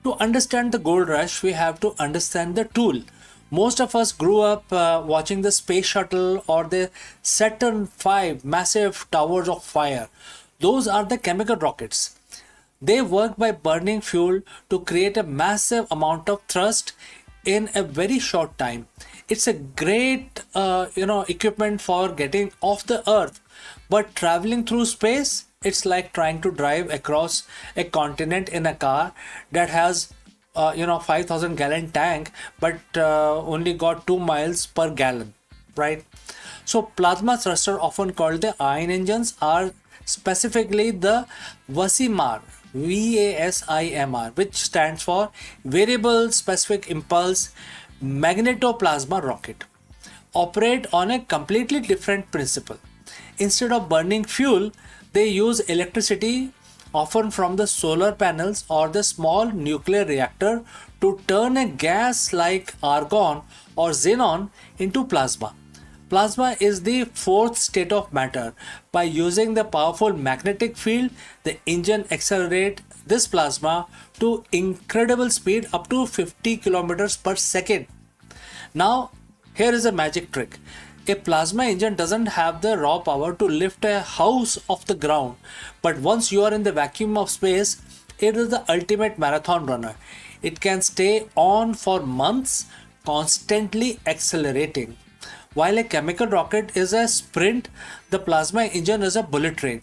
To understand the gold rush, we have to understand the tool. Most of us grew up watching the space shuttle or the Saturn V massive towers of fire. Those are the chemical rockets. They work by burning fuel to create a massive amount of thrust in a very short time. It's a great equipment for getting off the earth, but traveling through space, it's like trying to drive across a continent in a car that has 5,000 gallon tank, but only got 2 miles per gallon, right? So plasma thruster, often called the ion engines, are specifically the VASIMR, VASIMR, which stands for Variable Specific Impulse Magnetoplasma Rocket, operate on a completely different principle. Instead of burning fuel, they use electricity, often from the solar panels or the small nuclear reactor, to turn a gas like argon or xenon into plasma. Plasma is the fourth state of matter. By using the powerful magnetic field, the engine accelerates this plasma to incredible speed, up to 50 kilometers per second. Now, here is a magic trick. A plasma engine doesn't have the raw power to lift a house off the ground, but once you are in the vacuum of space, it is the ultimate marathon runner. It can stay on for months, constantly accelerating. While a chemical rocket is a sprint, the plasma engine is a bullet train.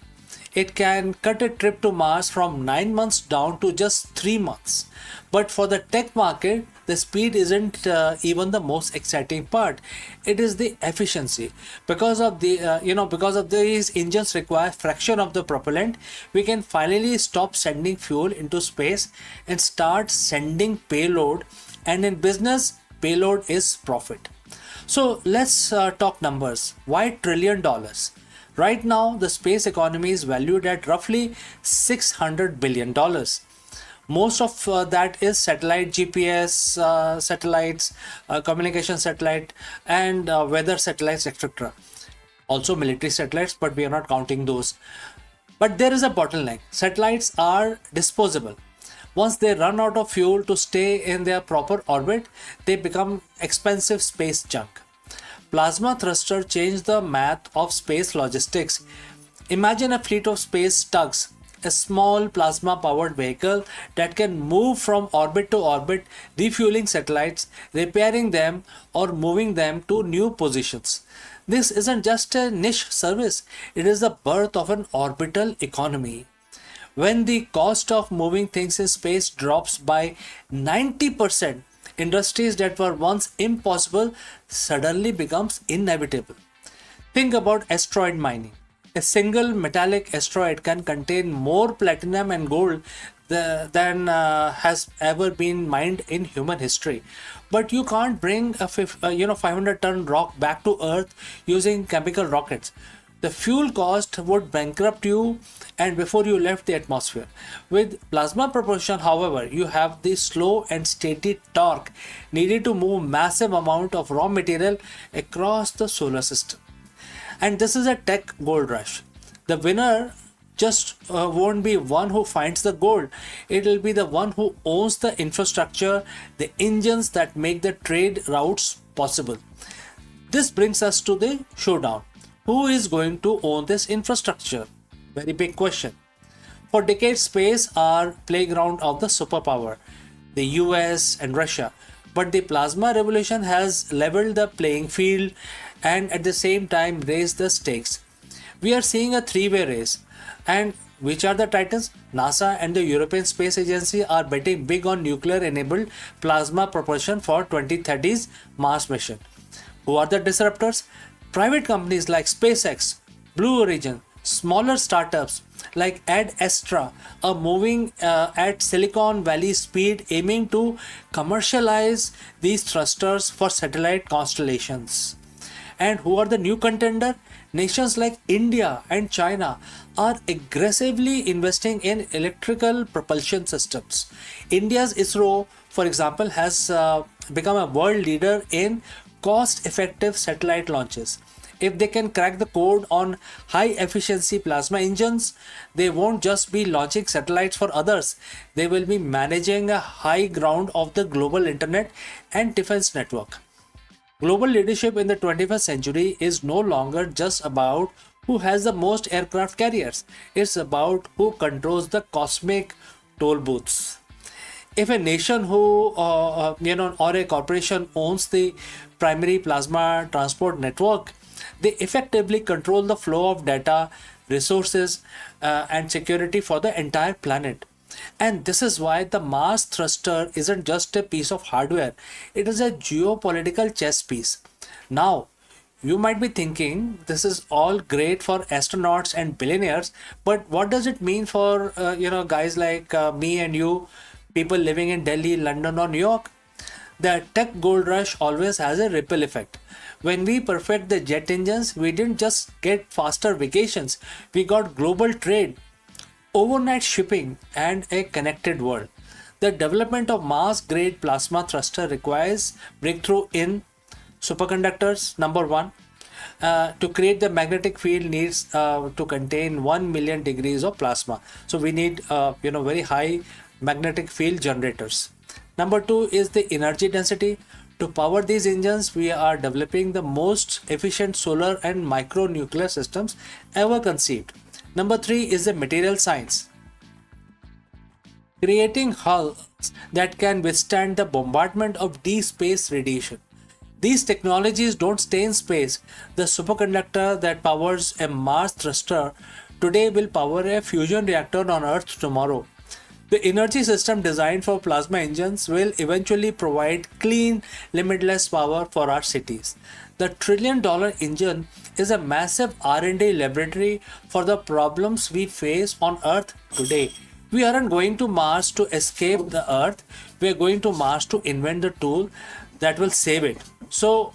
It can cut a trip to Mars from 9 months down to just 3 months. But for the tech market, the speed isn't even the most exciting part. It is the efficiency. Because of these engines require fraction of the propellant, we can finally stop sending fuel into space and start sending payload. And in business, payload is profit. So let's talk numbers. Why $1 trillion? Right now, the space economy is valued at roughly $600 billion. Most of that is satellite GPS satellites, communication satellite, and weather satellites, etc. Also military satellites, but we are not counting those. But there is a bottleneck. Satellites are disposable. Once they run out of fuel to stay in their proper orbit, they become expensive space junk. Plasma thruster changed the math of space logistics. Imagine a fleet of space tugs, a small plasma powered vehicle that can move from orbit to orbit, refueling satellites, repairing them, or moving them to new positions. This isn't just a niche service, it is the birth of an orbital economy. When the cost of moving things in space drops by 90%, industries that were once impossible suddenly becomes inevitable. Think about asteroid mining. A single metallic asteroid can contain more platinum and gold than has ever been mined in human history. But you can't bring a 500-ton rock back to Earth using chemical rockets. The fuel cost would bankrupt you and before you left the atmosphere. With plasma propulsion, however, you have the slow and steady torque needed to move massive amount of raw material across the solar system. And this is a tech gold rush. The winner just won't be one who finds the gold. It will be the one who owns the infrastructure, the engines that make the trade routes possible. This brings us to the showdown. Who is going to own this infrastructure? Very big question. For decades, space are playground of the superpower, the US and Russia. But the plasma revolution has leveled the playing field and at the same time raised the stakes. We are seeing a three-way race. And which are the titans? NASA and the European Space Agency are betting big on nuclear-enabled plasma propulsion for 2030's Mars mission. Who are the disruptors? Private companies like SpaceX, Blue Origin, smaller startups like Ad Astra are moving at Silicon Valley speed, aiming to commercialize these thrusters for satellite constellations. And who are the new contender? Nations like India and China are aggressively investing in electrical propulsion systems. India's ISRO, for example, has become a world leader in cost-effective satellite launches. If they can crack the code on high-efficiency plasma engines, they won't just be launching satellites for others. They will be managing a high ground of the global internet and defense network. Global leadership in the 21st century is no longer just about who has the most aircraft carriers. It's about who controls the cosmic toll booths. If a nation or a corporation owns the primary plasma transport network, they effectively control the flow of data, resources, and security for the entire planet. And this is why the Mars thruster isn't just a piece of hardware, it is a geopolitical chess piece. Now, you might be thinking this is all great for astronauts and billionaires, but what does it mean for guys like me and you, people living in Delhi, London, or New York? The tech gold rush always has a ripple effect. When we perfect the jet engines, we didn't just get faster vacations, we got global trade, overnight shipping, and a connected world. The development of Mars-grade plasma thruster requires breakthrough in superconductors, number one. To create the magnetic field needs to contain 1 million degrees of plasma. So we need very high magnetic field generators. Number two is the energy density. To power these engines, we are developing the most efficient solar and micronuclear systems ever conceived. Number three is the material science. Creating hulls that can withstand the bombardment of deep space radiation. These technologies don't stay in space. The superconductor that powers a Mars thruster today will power a fusion reactor on Earth tomorrow. The energy system designed for plasma engines will eventually provide clean, limitless power for our cities. The trillion-dollar engine is a massive R&D laboratory for the problems we face on Earth today. We aren't going to Mars to escape the Earth. We are going to Mars to invent the tool that will save it. So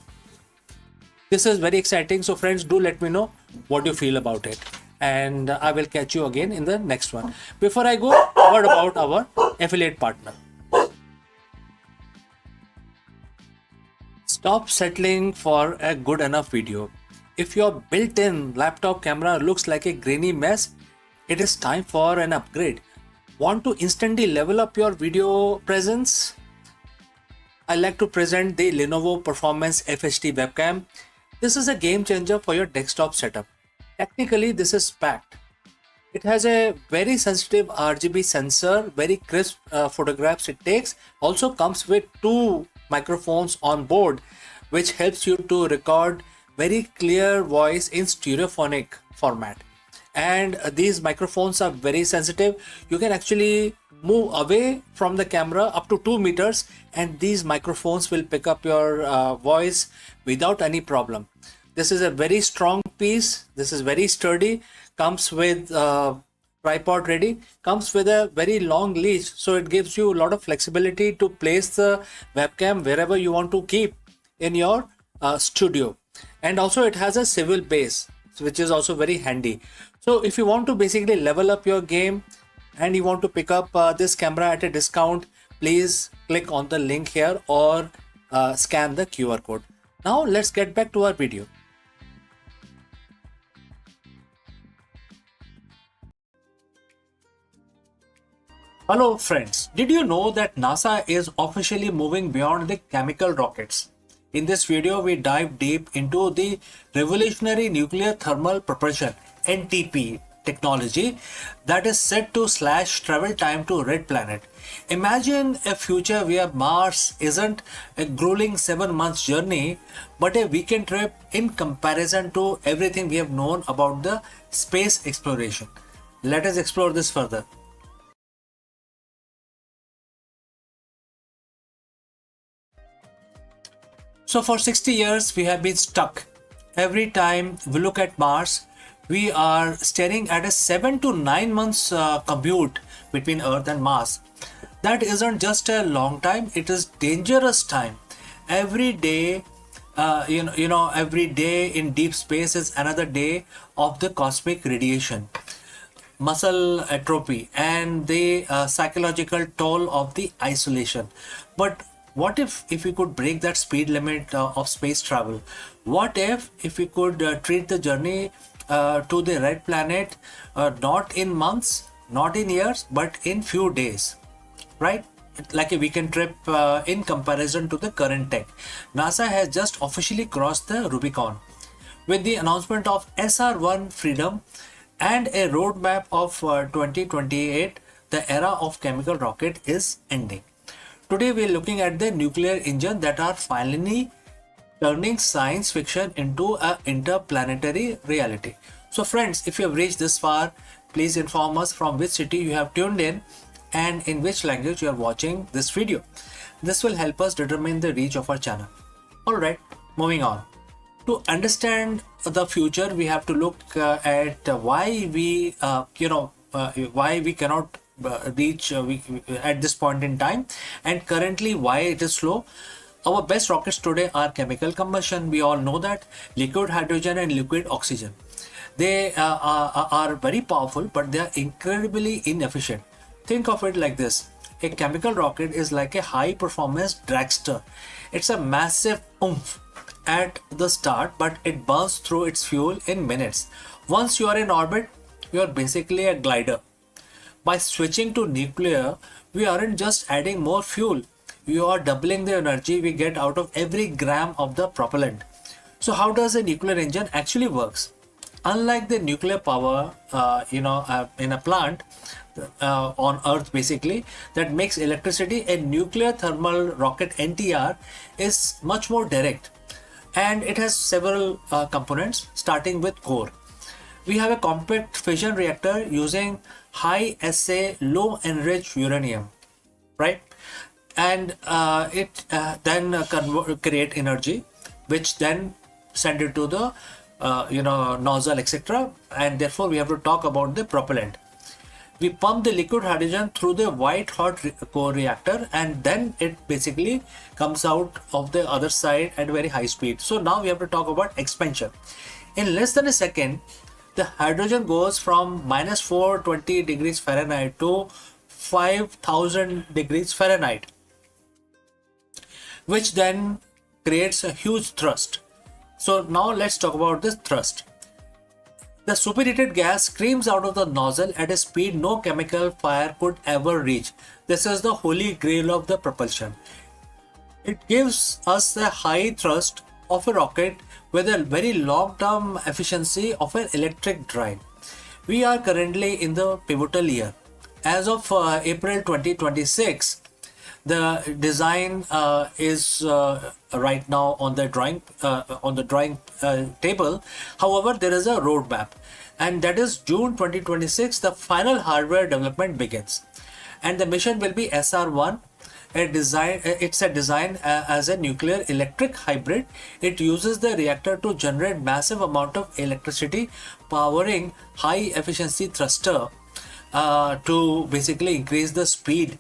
this is very exciting. So friends, do let me know what you feel about it. And I will catch you again in the next one. Before I go, what about our affiliate partner? Stop settling for a good enough video. If your built-in laptop camera looks like a grainy mess, it is time for an upgrade. Want to instantly level up your video presence? I like to present the Lenovo Performance FHD webcam. This is a game changer for your desktop setup. Technically, this is packed. It has a very sensitive RGB sensor, very crisp photographs it takes. Also comes with 2 microphones on board, which helps you to record very clear voice in stereophonic format. and these microphones are very sensitive. You can actually move away from the camera up to 2 meters, and these microphones will pick up your voice without any problem. This is a very strong piece. This is very sturdy. Comes with tripod ready. Comes with a very long leash, so it gives you a lot of flexibility to place the webcam wherever you want to keep in your studio. And also it has a swivel base, which is also very handy. So if you want to basically level up your game and you want to pick up this camera at a discount, please click on the link here or scan the QR code. Now let's get back to our video. Hello friends, did you know that NASA is officially moving beyond the chemical rockets? In this video, we dive deep into the revolutionary nuclear thermal propulsion (NTP) technology that is set to slash travel time to red planet. Imagine a future where Mars isn't a grueling 7 months journey, but a weekend trip in comparison to everything we have known about the space exploration. Let us explore this further. So for 60 years, we have been stuck. Every time we look at Mars, we are staring at a 7 to 9 months commute between Earth and Mars. That isn't just a long time, it is dangerous time. Every day, every day in deep space is another day of the cosmic radiation, muscle atrophy, and the psychological toll of the isolation. But what if we could break that speed limit of space travel? What if we could treat the journey to the red planet not in months, not in years, but in few days, right? Like a weekend trip in comparison to the current tech. NASA has just officially crossed the Rubicon with the announcement of SR-1 Freedom and a roadmap of 2028. The era of chemical rocket is ending. Today we are looking at the nuclear engine that are finally turning science fiction into an interplanetary reality. So friends, if you have reached this far, please inform us from which city you have tuned in and in which language you are watching this video. This will help us determine the reach of our channel. Alright, moving on. To understand the future, we have to look at why we cannot reach at this point in time, and currently why it is slow. Our best rockets today are chemical combustion. We all know that liquid hydrogen and liquid oxygen. They are very powerful, but they are incredibly inefficient. Think of it like this. A chemical rocket is like a high performance dragster. It's a massive oomph at the start, but it burns through its fuel in minutes. Once you are in orbit, you are basically a glider. By switching to nuclear, we aren't just adding more fuel, we are doubling the energy we get out of every gram of the propellant. So how does a nuclear engine actually works? Unlike the nuclear power in a plant on Earth basically that makes electricity, a nuclear thermal rocket NTR is much more direct, and it has several components starting with core. We have a compact fission reactor using high assay low enriched uranium, right? And it then create energy, which then send it to the nozzle, etc. And therefore we have to talk about the propellant. We pump the liquid hydrogen through the white hot core reactor, and then it basically comes out of the other side at very high speed. So now we have to talk about expansion. In less than a second, the hydrogen goes from minus 420 degrees Fahrenheit to 5000 degrees Fahrenheit, which then creates a huge thrust. So now let's talk about this thrust. The superheated gas screams out of the nozzle at a speed no chemical fire could ever reach. This is the holy grail of the propulsion. It gives us the high thrust of a rocket with a very long-term efficiency of an electric drive. We are currently in the pivotal year. As of April 2026, The design is right now on the drawing table. However, there is a roadmap, and that is June 2026. The final hardware development begins, and the mission will be SR1. It's a design as a nuclear electric hybrid. It uses the reactor to generate massive amount of electricity, powering high efficiency thruster to basically increase the speed.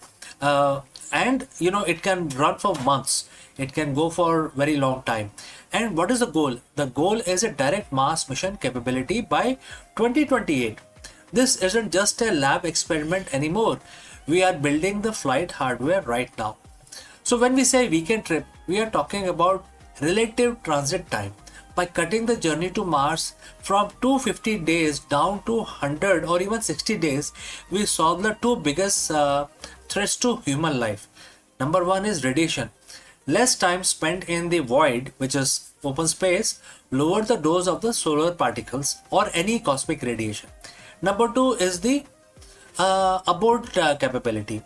And it can run for months. It can go for very long time. And what is the goal? The goal is a direct mass mission capability by 2028. This isn't just a lab experiment anymore. We are building the flight hardware right now. So when we say weekend trip, we are talking about relative transit time. By cutting the journey to Mars from 250 days down to 100 or even 60 days, we solve the two biggest threats to human life. Number one is radiation. Less time spent in the void, which is open space, lower the dose of the solar particles or any cosmic radiation. Number two is the abort capability.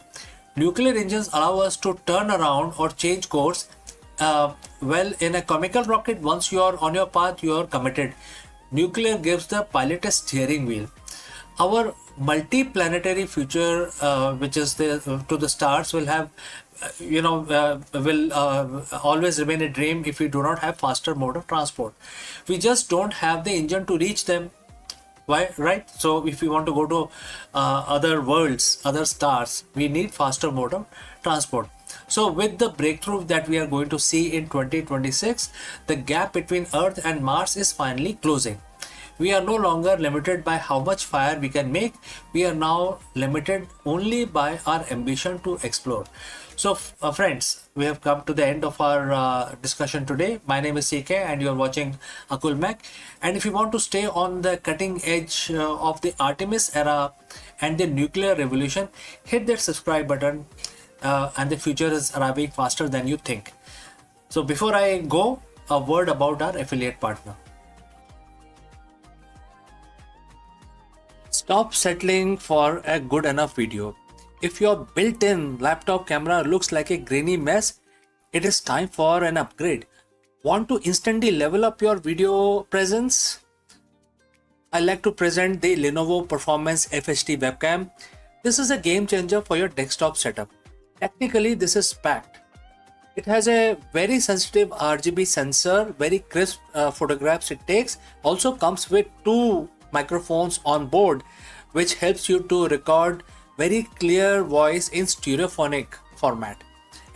Nuclear engines allow us to turn around or change course. Well, in a chemical rocket, once you are on your path, you are committed. Nuclear gives the pilot a steering wheel. Our multi-planetary future, which is to the stars, will have, will always remain a dream if we do not have faster mode of transport. We just don't have the engine to reach them. Why, right? So if we want to go to other worlds, other stars, we need faster mode of transport. So with the breakthrough that we are going to see in 2026, the gap between Earth and Mars is finally closing. We are no longer limited by how much fire we can make. We are now limited only by our ambition to explore. So friends, we have come to the end of our discussion today. My name is CK and you are watching Akul Mac. And if you want to stay on the cutting edge of the Artemis era and the nuclear revolution, hit that subscribe button, and the future is arriving faster than you think. So before I go, a word about our affiliate partner. Stop settling for a good enough video. If your built-in laptop camera looks like a grainy mess, it is time for an upgrade. Want to instantly level up your video presence? I like to present the Lenovo Performance FHD webcam. This is a game changer for your desktop setup. Technically, this is packed. It has a very sensitive RGB sensor, very crisp photographs it takes. Also comes with two microphones on board, which helps you to record very clear voice in stereophonic format.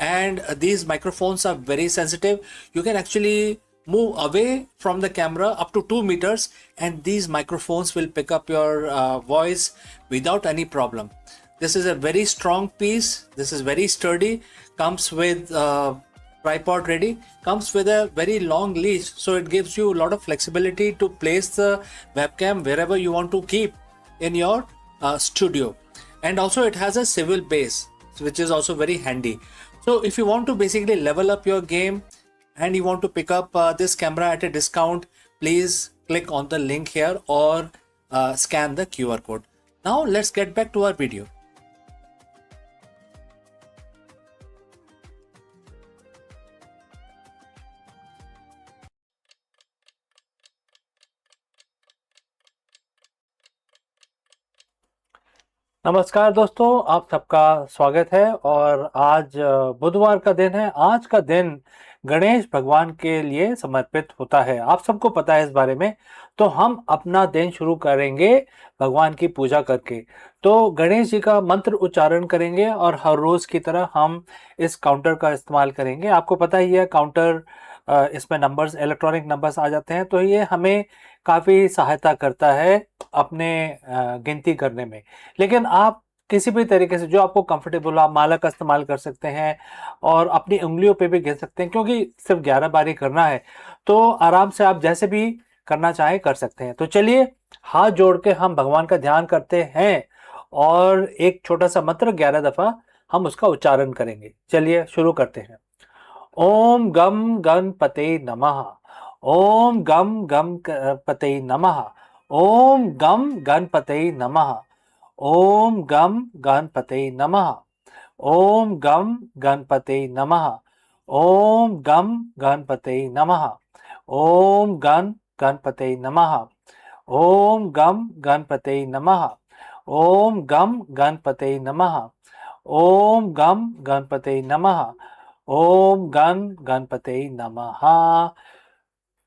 And these microphones are very sensitive. You can actually move away from the camera up to 2 meters and these microphones will pick up your voice without any problem. This is a very strong piece. This is very sturdy. Comes with tripod ready. Comes with a very long leash, so it gives you a lot of flexibility to place the webcam wherever you want to keep in your studio. And also it has a swivel base, which is also very handy. So if you want to basically level up your game and you want to pick up this camera at a discount, please click on the link here or scan the QR code. Now let's get back to our video. नमस्कार दोस्तों, आप सबका स्वागत है। और आज बुधवार का दिन है। आज का दिन गणेश भगवान के लिए समर्पित होता है, आप सबको पता है इस बारे में। तो हम अपना दिन शुरू करेंगे भगवान की पूजा करके। तो गणेश जी का मंत्र उच्चारण करेंगे और हर रोज की तरह हम इस काउंटर का इस्तेमाल करेंगे। आपको पता ही है काउंटर, इसमें नंबर्स, इलेक्ट्रॉनिक नंबर्स आ जाते हैं, तो ये हमें काफ़ी सहायता करता है अपने गिनती करने में। लेकिन आप किसी भी तरीके से जो आपको कंफर्टेबल हो, आप माला का इस्तेमाल कर सकते हैं और अपनी उंगलियों पे भी गिन सकते हैं, क्योंकि सिर्फ 11 बार ही करना है। तो आराम से आप जैसे भी करना चाहें कर सकते हैं। तो चलिए हाथ जोड़ के हम भगवान का ध्यान करते हैं और एक छोटा सा मंत्र 11 दफ़ा हम उसका उच्चारण करेंगे। चलिए शुरू करते हैं। ओम गम गणपते नमः। ओम गम गणपते नमः। ओम गम गणपते नमः। ओम गम गणपते नमः। Om Gam Ganpate Namaha. Om Gam Ganpate Namaha. Om Gan Ganpate Namaha. Om Gam Ganpate Namaha. Om Gam Ganpate Namaha. Om Gam Ganpate Namaha. Om Gan Ganpate Namaha.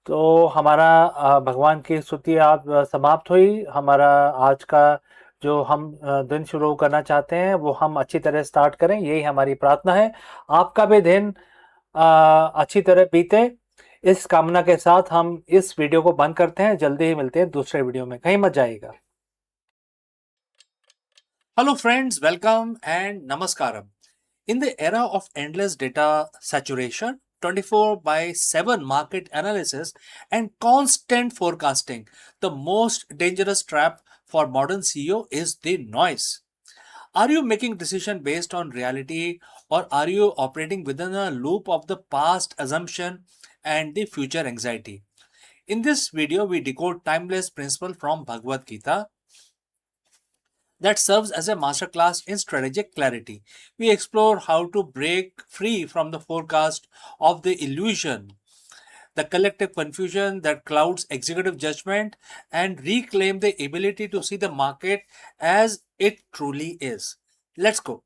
तो हमारा भगवान की स्तुति आप समाप्त हुई। हमारा आज का जो हम दिन शुरू करना चाहते हैं वो हम अच्छी तरह स्टार्ट करें, यही हमारी प्रार्थना है। आपका भी दिन अच्छी तरह बीते, इस कामना के साथ हम इस वीडियो को बंद करते हैं। जल्दी ही मिलते हैं दूसरे वीडियो में, कहीं मत जाइएगा। Hello friends, welcome and namaskaram. In the era of endless data saturation, 24 by 7 market analysis and constant forecasting, the most dangerous trap for modern CEO is the noise. Are you making decision based on reality, or are you operating within a loop of the past assumption and the future anxiety? In this video, we decode timeless principle from Bhagavad Gita that serves as a masterclass in strategic clarity. We explore how to break free from the forecast of the illusion, the collective confusion that clouds executive judgment, and reclaim the ability to see the market as it truly is. Let's go.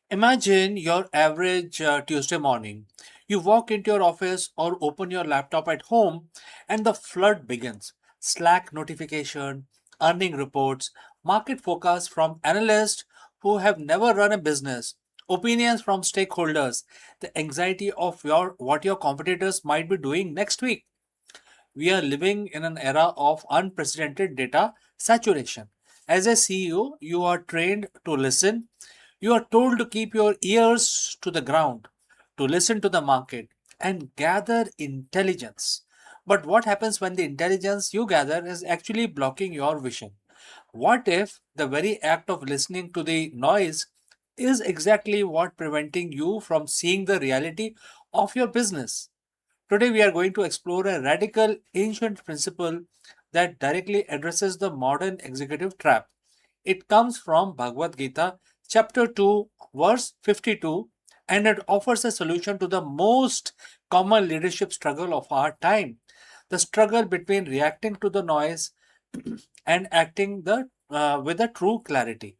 Imagine your average Tuesday morning. You walk into your office or open your laptop at home, and the flood begins. Slack notification, earning reports, market forecasts from analysts who have never run a business, opinions from stakeholders, the anxiety of what your competitors might be doing next week. We are living in an era of unprecedented data saturation. As a CEO, you are trained to listen. You are told to keep your ears to the ground, to listen to the market, and gather intelligence. But what happens when the intelligence you gather is actually blocking your vision? What if the very act of listening to the noise is exactly what preventing you from seeing the reality of your business? Today, we are going to explore a radical ancient principle that directly addresses the modern executive trap. It comes from Bhagavad Gita, chapter 2, verse 52, and it offers a solution to the most common leadership struggle of our time, the struggle between reacting to the noise and acting with a true clarity.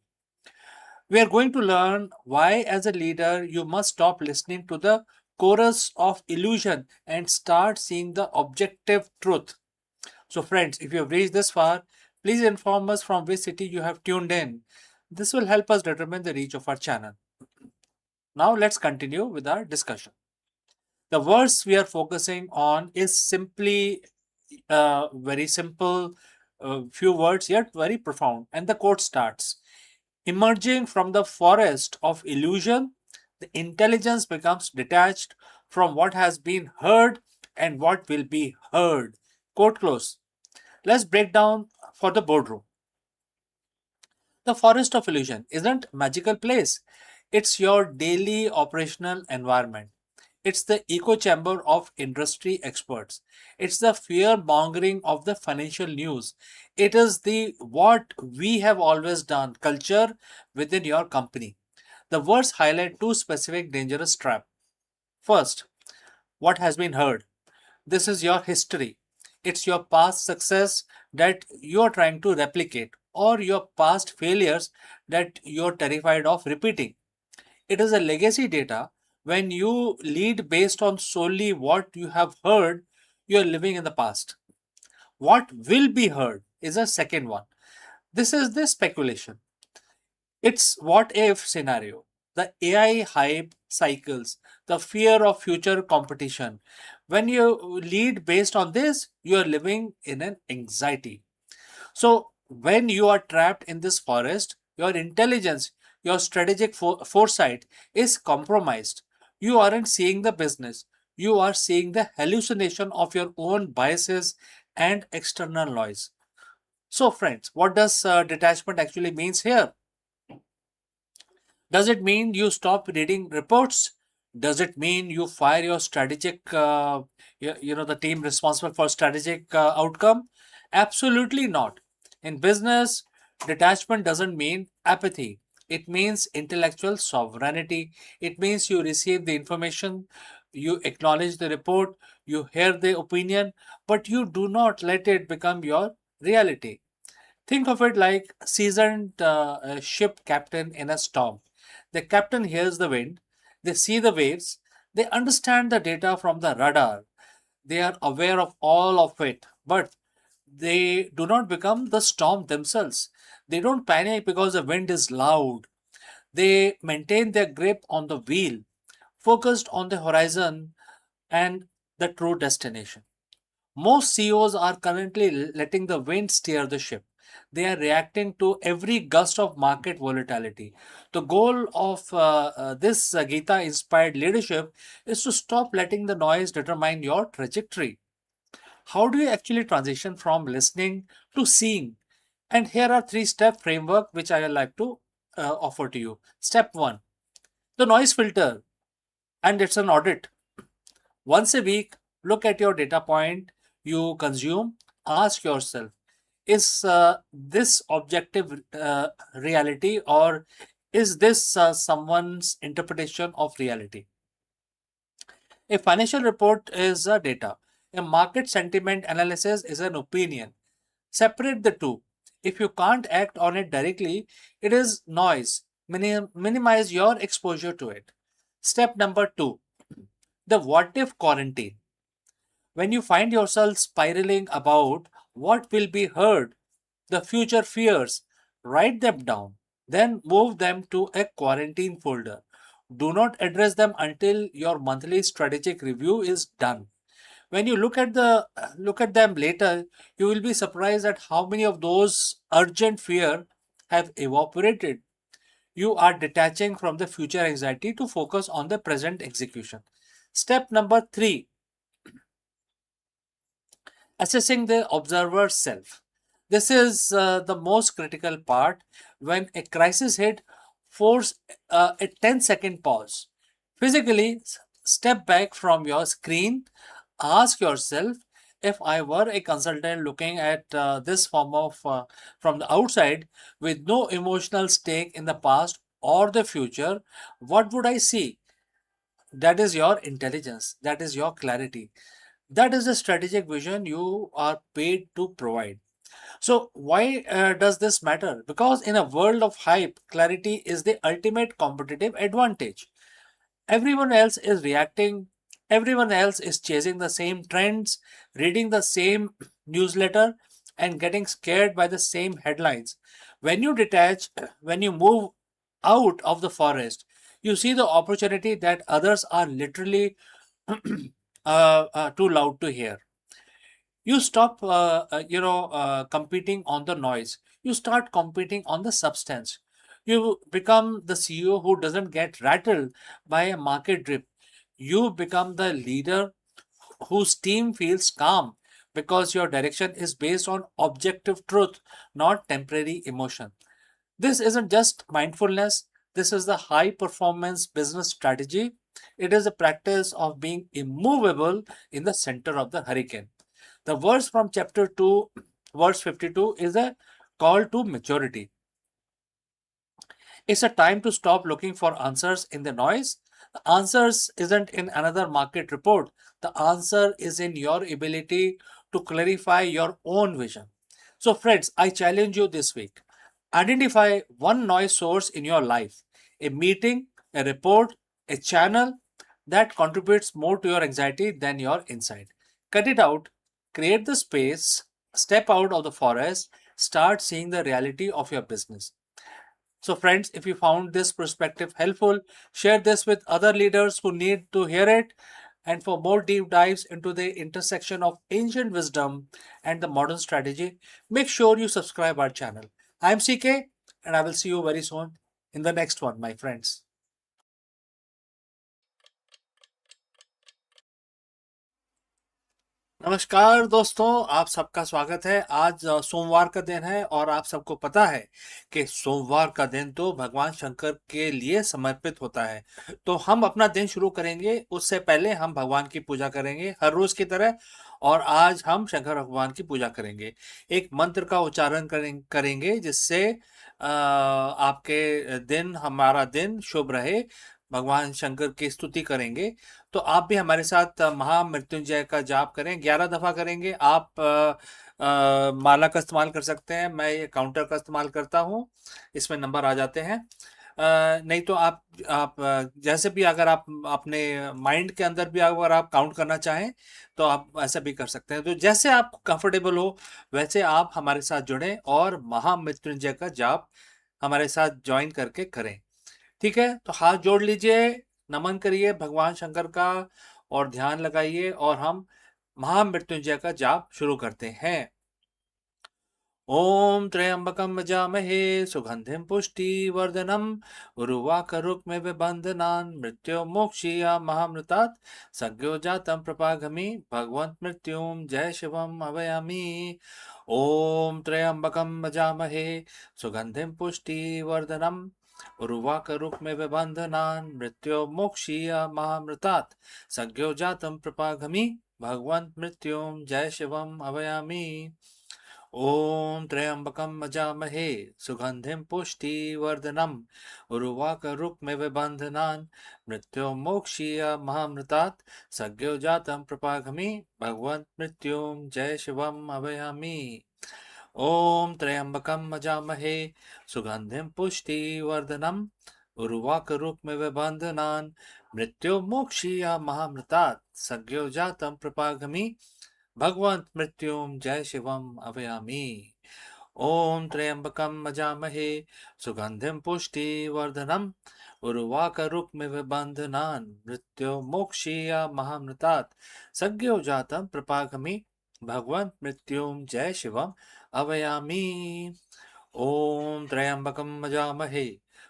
We are going to learn why, as a leader, you must stop listening to the chorus of illusion and start seeing the objective truth. So, friends, if you have reached this far, please inform us from which city you have tuned in. This will help us determine the reach of our channel. Now, let's continue with our discussion. The verse we are focusing on is simply very simple, few words, yet very profound. And the quote starts: emerging from the forest of illusion, the intelligence becomes detached from what has been heard and what will be heard. Quote close. Let's break down for the boardroom. The forest of illusion isn't a magical place. It's your daily operational environment. It's the echo chamber of industry experts. It's the fear mongering of the financial news. It is the what we have always done culture within your company. The words highlight two specific dangerous traps. First, what has been heard. This is your history. It's your past success that you're trying to replicate, or your past failures that you're terrified of repeating. It is a legacy data. When you lead based on solely what you have heard, you are living in the past. What will be heard is a second one. This is the speculation. It's what if scenario. The AI hype cycles, the fear of future competition. When you lead based on this, you are living in an anxiety. So, when you are trapped in this forest, your intelligence, your strategic foresight is compromised. You aren't seeing the business, you are seeing the hallucination of your own biases and external noise. So, friends, what does detachment actually means here? Does it mean you stop reading reports? Does it mean you fire your strategic, the team responsible for strategic outcome? Absolutely not. In business, detachment doesn't mean apathy. It means intellectual sovereignty. It means you receive the information, you acknowledge the report, you hear the opinion, but you do not let it become your reality. Think of it like a seasoned ship captain in a storm. The captain hears the wind, they see the waves, they understand the data from the radar, they are aware of all of it, but they do not become the storm themselves. They don't panic because the wind is loud. They maintain their grip on the wheel, focused on the horizon and the true destination. Most CEOs are currently letting the wind steer the ship. They are reacting to every gust of market volatility. The goal of this Gita inspired leadership is to stop letting the noise determine your trajectory. How do you actually transition from listening to seeing? And here are three-step framework which I would like to offer to you. Step one, the noise filter, and it's an audit. Once a week, look at your data point you consume. Ask yourself, is this objective reality, or is this someone's interpretation of reality? A financial report is data. A market sentiment analysis is an opinion. Separate the two. If you can't act on it directly, it is noise. Minimize your exposure to it. Step number two, the what if quarantine. When you find yourself spiraling about what will be heard, the future fears, write them down, then move them to a quarantine folder. Do not address them until your monthly strategic review is done. When you look at them later, you will be surprised at how many of those urgent fear have evaporated. You are detaching from the future anxiety to focus on the present execution. Step number three, assessing the observer's self. This is the most critical part. When a crisis hit, force a 10-second pause. Physically, step back from your screen. Ask yourself, if I were a consultant looking at this form of from the outside with no emotional stake in the past or the future, what would I see? That is your intelligence. That is your clarity. That is the strategic vision you are paid to provide. So, why does this matter? Because in a world of hype, clarity is the ultimate competitive advantage. Everyone else is reacting, everyone else is chasing the same trends, reading the same newsletter, and getting scared by the same headlines. When you detach, when you move out of the forest, you see the opportunity that others are literally too loud to hear. You stop competing on the noise, you start competing on the substance. You become the CEO who doesn't get rattled by a market drip. You become the leader whose team feels calm because your direction is based on objective truth, not temporary emotion. This isn't just mindfulness, this is the high performance business strategy. It is a practice of being immovable in the center of the hurricane. The verse from chapter 2, verse 52 is a call to maturity. It's a time to stop looking for answers in the noise. The answers isn't in another market report. The answer is in your ability to clarify your own vision. So, friends, I challenge you this week. Identify one noise source in your life, a meeting, a report, a channel that contributes more to your anxiety than your insight. Cut it out, create the space, step out of the forest, start seeing the reality of your business. So, friends, if you found this perspective helpful, share this with other leaders who need to hear it. And for more deep dives into the intersection of ancient wisdom and the modern strategy, make sure you subscribe our channel. I'm CK, and I will see you very soon in the next one, my friends. नमस्कार दोस्तों, आप सबका स्वागत है। आज सोमवार का दिन है और आप सबको पता है कि सोमवार का दिन तो भगवान शंकर के लिए समर्पित होता है। तो हम अपना दिन शुरू करेंगे, उससे पहले हम भगवान की पूजा करेंगे हर रोज की तरह। और आज हम शंकर भगवान की पूजा करेंगे। एक मंत्र का उच्चारण करेंगे जिससे आपके दिन, हमारा दिन शुभ रहे। भगवान शंकर की स्तुति करेंगे। तो आप भी हमारे साथ महामृत्युंजय का जाप करें, 11 दफा करेंगे। आप माला का इस्तेमाल कर सकते हैं, मैं ये काउंटर का इस्तेमाल करता हूँ, इसमें नंबर आ जाते हैं। नहीं तो आप जैसे भी, अगर आप अपने माइंड के अंदर भी अगर आप काउंट करना चाहें तो आप ऐसा भी कर सकते हैं। तो जैसे आपको कंफर्टेबल हो वैसे आप हमारे साथ जुड़ें और महामृत्युंजय का जाप हमारे साथ ज्वाइन करके करें। ठीक है, तो हाथ जोड़ लीजिए, नमन करिए भगवान शंकर का और ध्यान लगाइए और हम महामृत्युंजय का जाप शुरू करते हैं। ओम त्र्यंबकं यजामहे सुगंधिं पुष्टिवर्धनम् उर्वारुकमिव बन्धनान् मृत्युर्मोक्षीयमामृतात् सद्यो जातं प्रपागामि भगवन् मृत्युं जय शिवम् आवाहयामि। ओम त्र्यंबकं यजामहे सुगंधिं पुष्टिवर्धनम् उर्वारुकमिव बन्धनान् मृत्युर्मोक्षीयमामृतात् सद्यो जातं प्रपागामि भगवन् मृत्युं जय शिवम् आवाहयामि। ओम त्र्यंबकं यजामहे सुगंधिं पुष्टिवर्धनम् उर्वारुकमिव बन्धनान् मृत्युर्मोक्षीयमामृतात् सद्यो जातं प्रपागामि भगवन् मृत्युं जय शिवम् आवाहयामि। ओम त्र्यंबकं यजामहे सुगंधिं पुष्टिवर्धनम् उर्वारुकमिव बन्धनान् मृत्युर्मोक्षीयमामृतात् सद्यो जातं प्रपागामि भगवन् मृत्युं जय शिवम् आवाहयामि। ओम त्र्यंबकं यजामहे सुगंधिं पुष्टिवर्धनम् उर्वारुकमिव बन्धनान् मृत्युर्मोक्षीयमामृतात् सद्यो जातं प्रपागामि भगवन् मृत्युं जय शिवम् आवाहयामि। ओम त्र्यंबकं यजामहे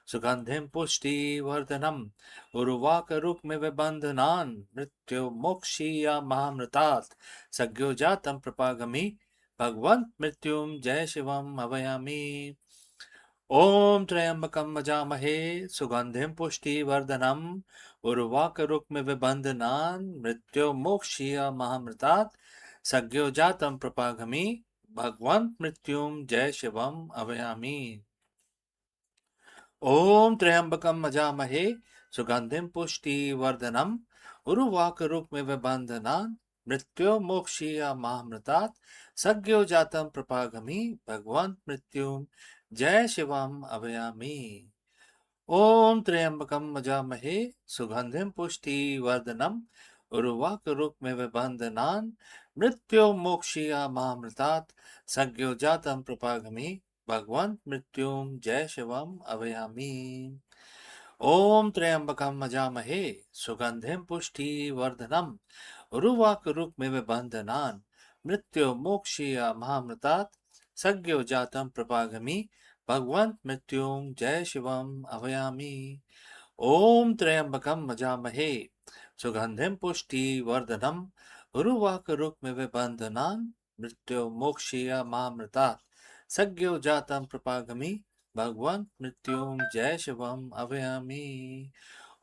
सुगंधिं पुष्टिवर्धनम् उर्वारुकमिव बन्धनान् मृत्युर्मोक्षीयमामृतात् सद्यो जातं प्रपागामि भगवन् मृत्युं जय शिवम् आवाहयामि। ओम त्र्यंबकं यजामहे सुगंधिं पुष्टिवर्धनम् उर्वारुकमिव बन्धनान् मृत्युर्मोक्षीयमामृतात् सद्यो जातं प्रपागामि भगवन् मृत्युं जय शिवम् आवाहयामि। ओम त्र्यंबकं यजामहे सुगंधिं पुष्टिवर्धनम् उर्वारुकमिव बन्धनान् मृत्युर्मोक्षीयमामृतात् सद्यो जातं प्रपागामि भगवन् मृत्युं जय शिवम् आवाहयामि। ओम त्र्यंबकं यजामहे सुगंधिं पुष्टिवर्धनम् उर्वारुकमिव बन्धनान् मृत्युर्मोक्षीयमामृतात् सद्यो जातं प्रपागामि भगवन् मृत्युं जय शिवम् आवाहयामि। ओम त्र्यंबकं यजामहे सुगंधिं पुष्टिवर्धनम् उर्वारुकमिव बन्धनान् मृत्युर्मोक्षीयमामृतात् सद्यो जातं प्रपागामि भगवन् मृत्युं जय शिवम् आवाहयामि। ओम त्र्यंबकं यजामहे सुगंधिं पुष्टिवर्धनम् उर्वारुकमिव बन्धनान् मृत्युर्मोक्षीयमामृतात् सद्यो जातं प्रपागामि भगवन् मृत्युं जय शिवम् आवाहयामि।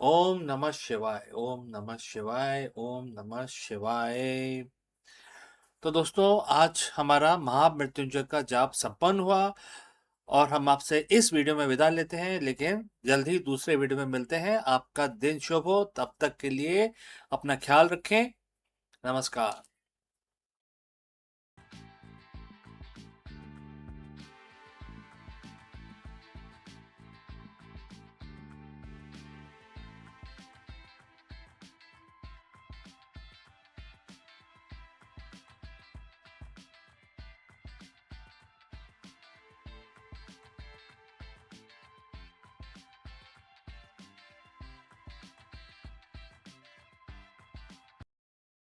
ओम नमः शिवाय, ओम नमः शिवाय, ओम नमः शिवाय। तो दोस्तों, आज हमारा महामृत्युंजय का जाप संपन्न हुआ और हम आपसे इस वीडियो में विदा लेते हैं, लेकिन जल्द ही दूसरे वीडियो में मिलते हैं। आपका दिन शुभ हो, तब तक के लिए अपना ख्याल रखें। नमस्कार।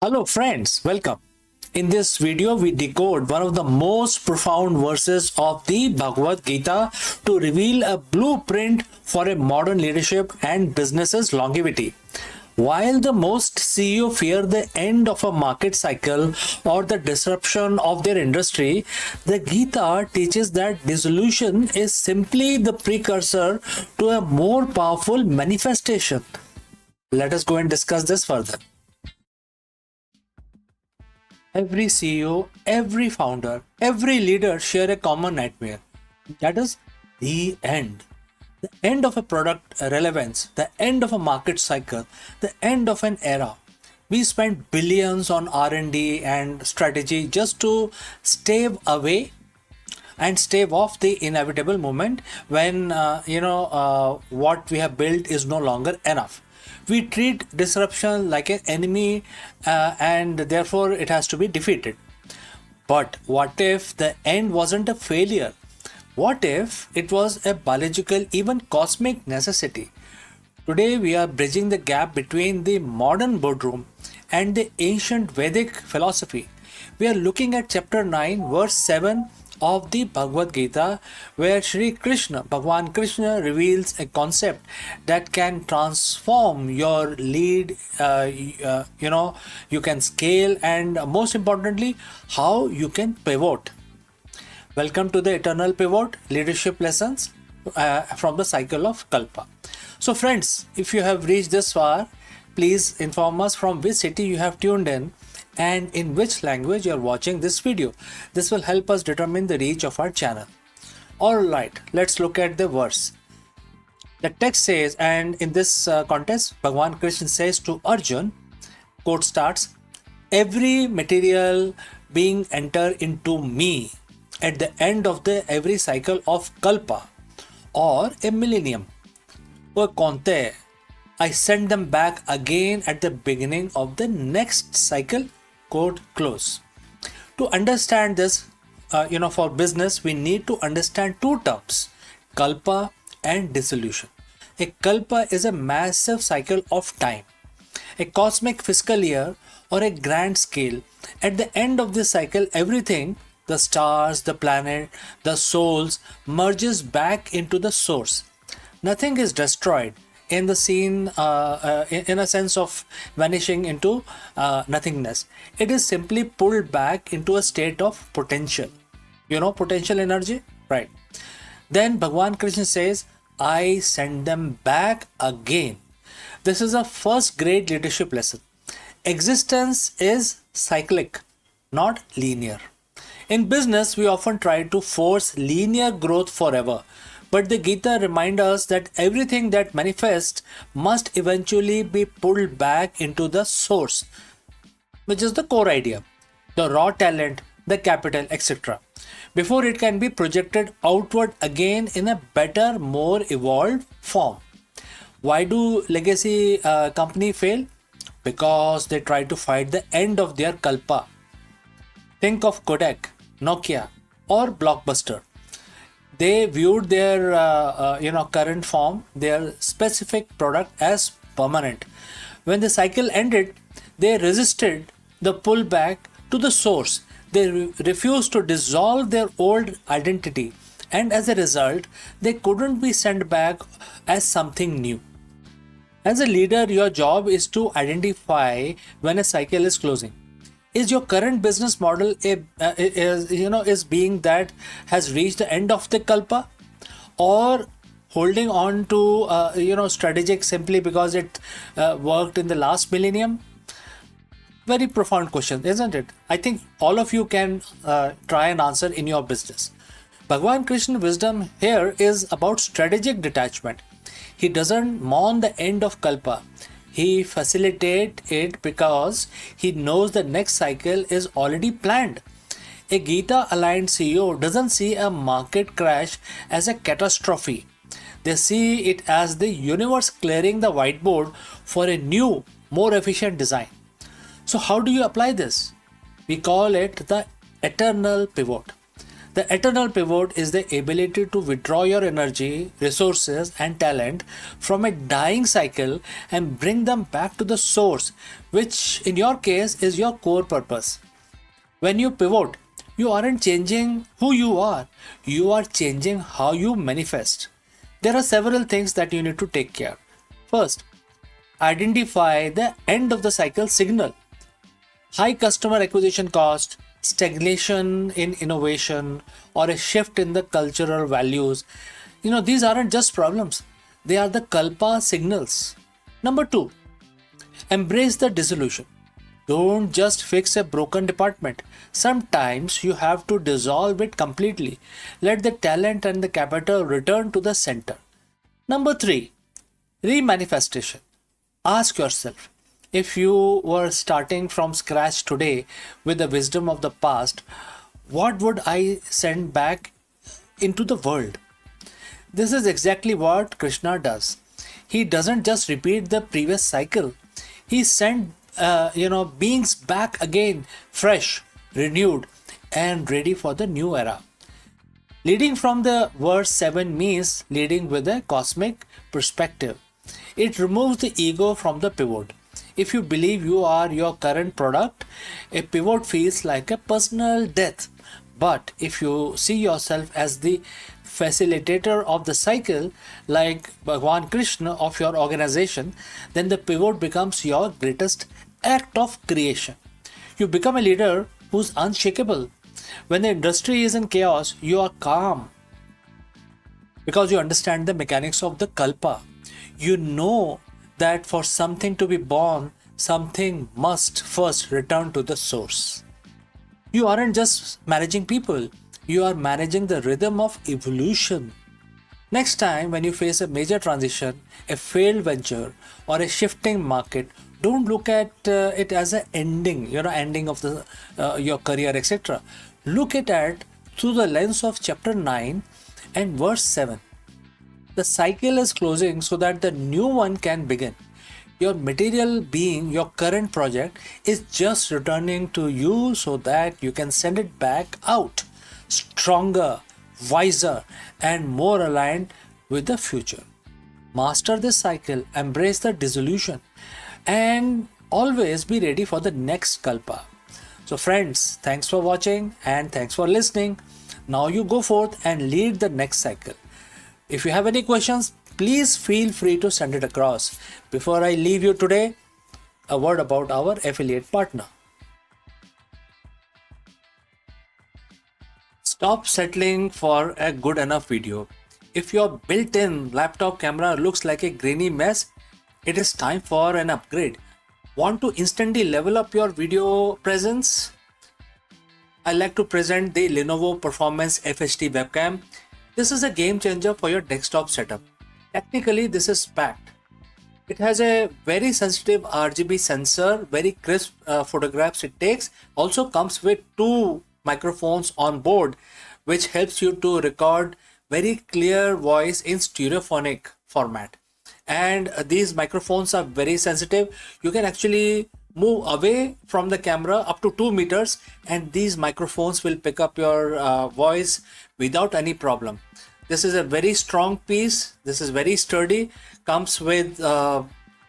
Hello friends, welcome. In this video, we decode one of the most profound verses of the Bhagavad Gita to reveal a blueprint for a modern leadership and business's longevity. While the most CEO fear the end of a market cycle or the disruption of their industry, the Gita teaches that dissolution is simply the precursor to a more powerful manifestation. Let us go and discuss this further. Every CEO, every founder, every leader share a common nightmare. That is the end. The end of a product relevance, the end of a market cycle, the end of an era. We spend billions on R&D and strategy just to stave away and stave off the inevitable moment when what we have built is no longer enough. We treat disruption like an enemy, and therefore it has to be defeated. But what if the end wasn't a failure? What if it was a biological, even cosmic necessity? Today, we are bridging the gap between the modern boardroom and the ancient Vedic philosophy. We are looking at chapter 9, verse 7 of the Bhagavad Gita, where Shri Krishna, Bhagwan Krishna, reveals a concept that can transform your lead, you can scale, and most importantly, how you can pivot. Welcome to the Eternal Pivot Leadership Lessons from the Cycle of Kalpa. So friends, if you have reached this far, please inform us from which city you have tuned in and in which language you are watching this video. This will help us determine the reach of our channel. Alright, let's look at the verse. The text says, and in this context, Bhagwan Krishna says to Arjun, quote starts, every material being enter into me at the end of the every cycle of Kalpa or a millennium. O Kaunteya, I send them back again at the beginning of the next cycle, quote close. To understand this, for business, we need to understand two terms, Kalpa and dissolution. A Kalpa is a massive cycle of time, a cosmic fiscal year or a grand scale. At the end of this cycle, everything, the stars, the planet, the souls, merges back into the source. Nothing is destroyed in the scene, in a sense of vanishing into nothingness. It is simply pulled back into a state of potential. Potential energy? Right. Then Bhagwan Krishna says, I send them back again. This is a first grade leadership lesson. Existence is cyclic, not linear. In business, we often try to force linear growth forever. But the Gita reminds us that everything that manifests must eventually be pulled back into the source, which is the core idea, the raw talent, the capital, etc., before it can be projected outward again in a better, more evolved form. Why do legacy companies fail? Because they try to fight the end of their kalpa. Think of Kodak, Nokia, or Blockbuster. They viewed their current form, their specific product as permanent. When the cycle ended, they resisted the pullback to the source. They refused to dissolve their old identity, and as a result, they couldn't be sent back as something new. As a leader, your job is to identify when a cycle is closing. Is your current business model is being that has reached the end of the kalpa, or holding on to strategic simply because it worked in the last millennium? Very profound question, isn't it? I think all of you can try and answer in your business. Bhagwan Krishna wisdom here is about strategic detachment. He doesn't mourn the end of kalpa. He facilitates it because he knows the next cycle is already planned. A Gita aligned CEO doesn't see a market crash as a catastrophe. They see it as the universe clearing the whiteboard for a new, more efficient design. So, how do you apply this? We call it the eternal pivot. The eternal pivot is the ability to withdraw your energy, resources, and talent from a dying cycle and bring them back to the source, which in your case is your core purpose. When you pivot, you aren't changing who you are changing how you manifest. There are several things that you need to take care. First, identify the end of the cycle signal. High customer acquisition cost, stagnation in innovation, or a shift in the cultural values. These aren't just problems. They are the kalpa signals. Number 2, embrace the dissolution. Don't just fix a broken department. Sometimes you have to dissolve it completely. Let the talent and the capital return to the center. Number 3, remanifestation. Ask yourself, if you were starting from scratch today with the wisdom of the past, what would I send back into the world? This is exactly what Krishna does. He doesn't just repeat the previous cycle. He sent beings back again, fresh, renewed, and ready for the new era. Leading from the verse 7 means leading with a cosmic perspective. It removes the ego from the pivot. If you believe you are your current product, a pivot feels like a personal death. But if you see yourself as the facilitator of the cycle, like Bhagwan Krishna of your organization, then the pivot becomes your greatest act of creation. You become a leader who's unshakable. When the industry is in chaos, you are calm because you understand the mechanics of the kalpa. You know that for something to be born, something must first return to the source. You aren't just managing people, you are managing the rhythm of evolution. Next time, when you face a major transition, a failed venture, or a shifting market, don't look at it as an ending of the your career, etc. Look at it through the lens of chapter 9 and verse 7. The cycle is closing so that the new one can begin. Your material being, your current project, is just returning to you so that you can send it back out, stronger, wiser, and more aligned with the future. Master this cycle, embrace the dissolution, and always be ready for the next kalpa. So, friends, thanks for watching and thanks for listening. Now you go forth and lead the next cycle. If you have any questions, please feel free to send it across. Before I leave you today, a word about our affiliate partner. Stop settling for a good enough video. If your built-in laptop camera looks like a grainy mess, it is time for an upgrade. Want to instantly level up your video presence? I like to present the Lenovo Performance FHD webcam. This is a game changer for your desktop setup. Technically, this is packed. It has a very sensitive RGB sensor, very crisp photographs it takes. Also comes with 2 microphones on board, which helps you to record very clear voice in stereophonic format. And these microphones are very sensitive. You can actually move away from the camera up to 2 meters and these microphones will pick up your voice without any problem. This is a very strong piece. This is very sturdy. Comes with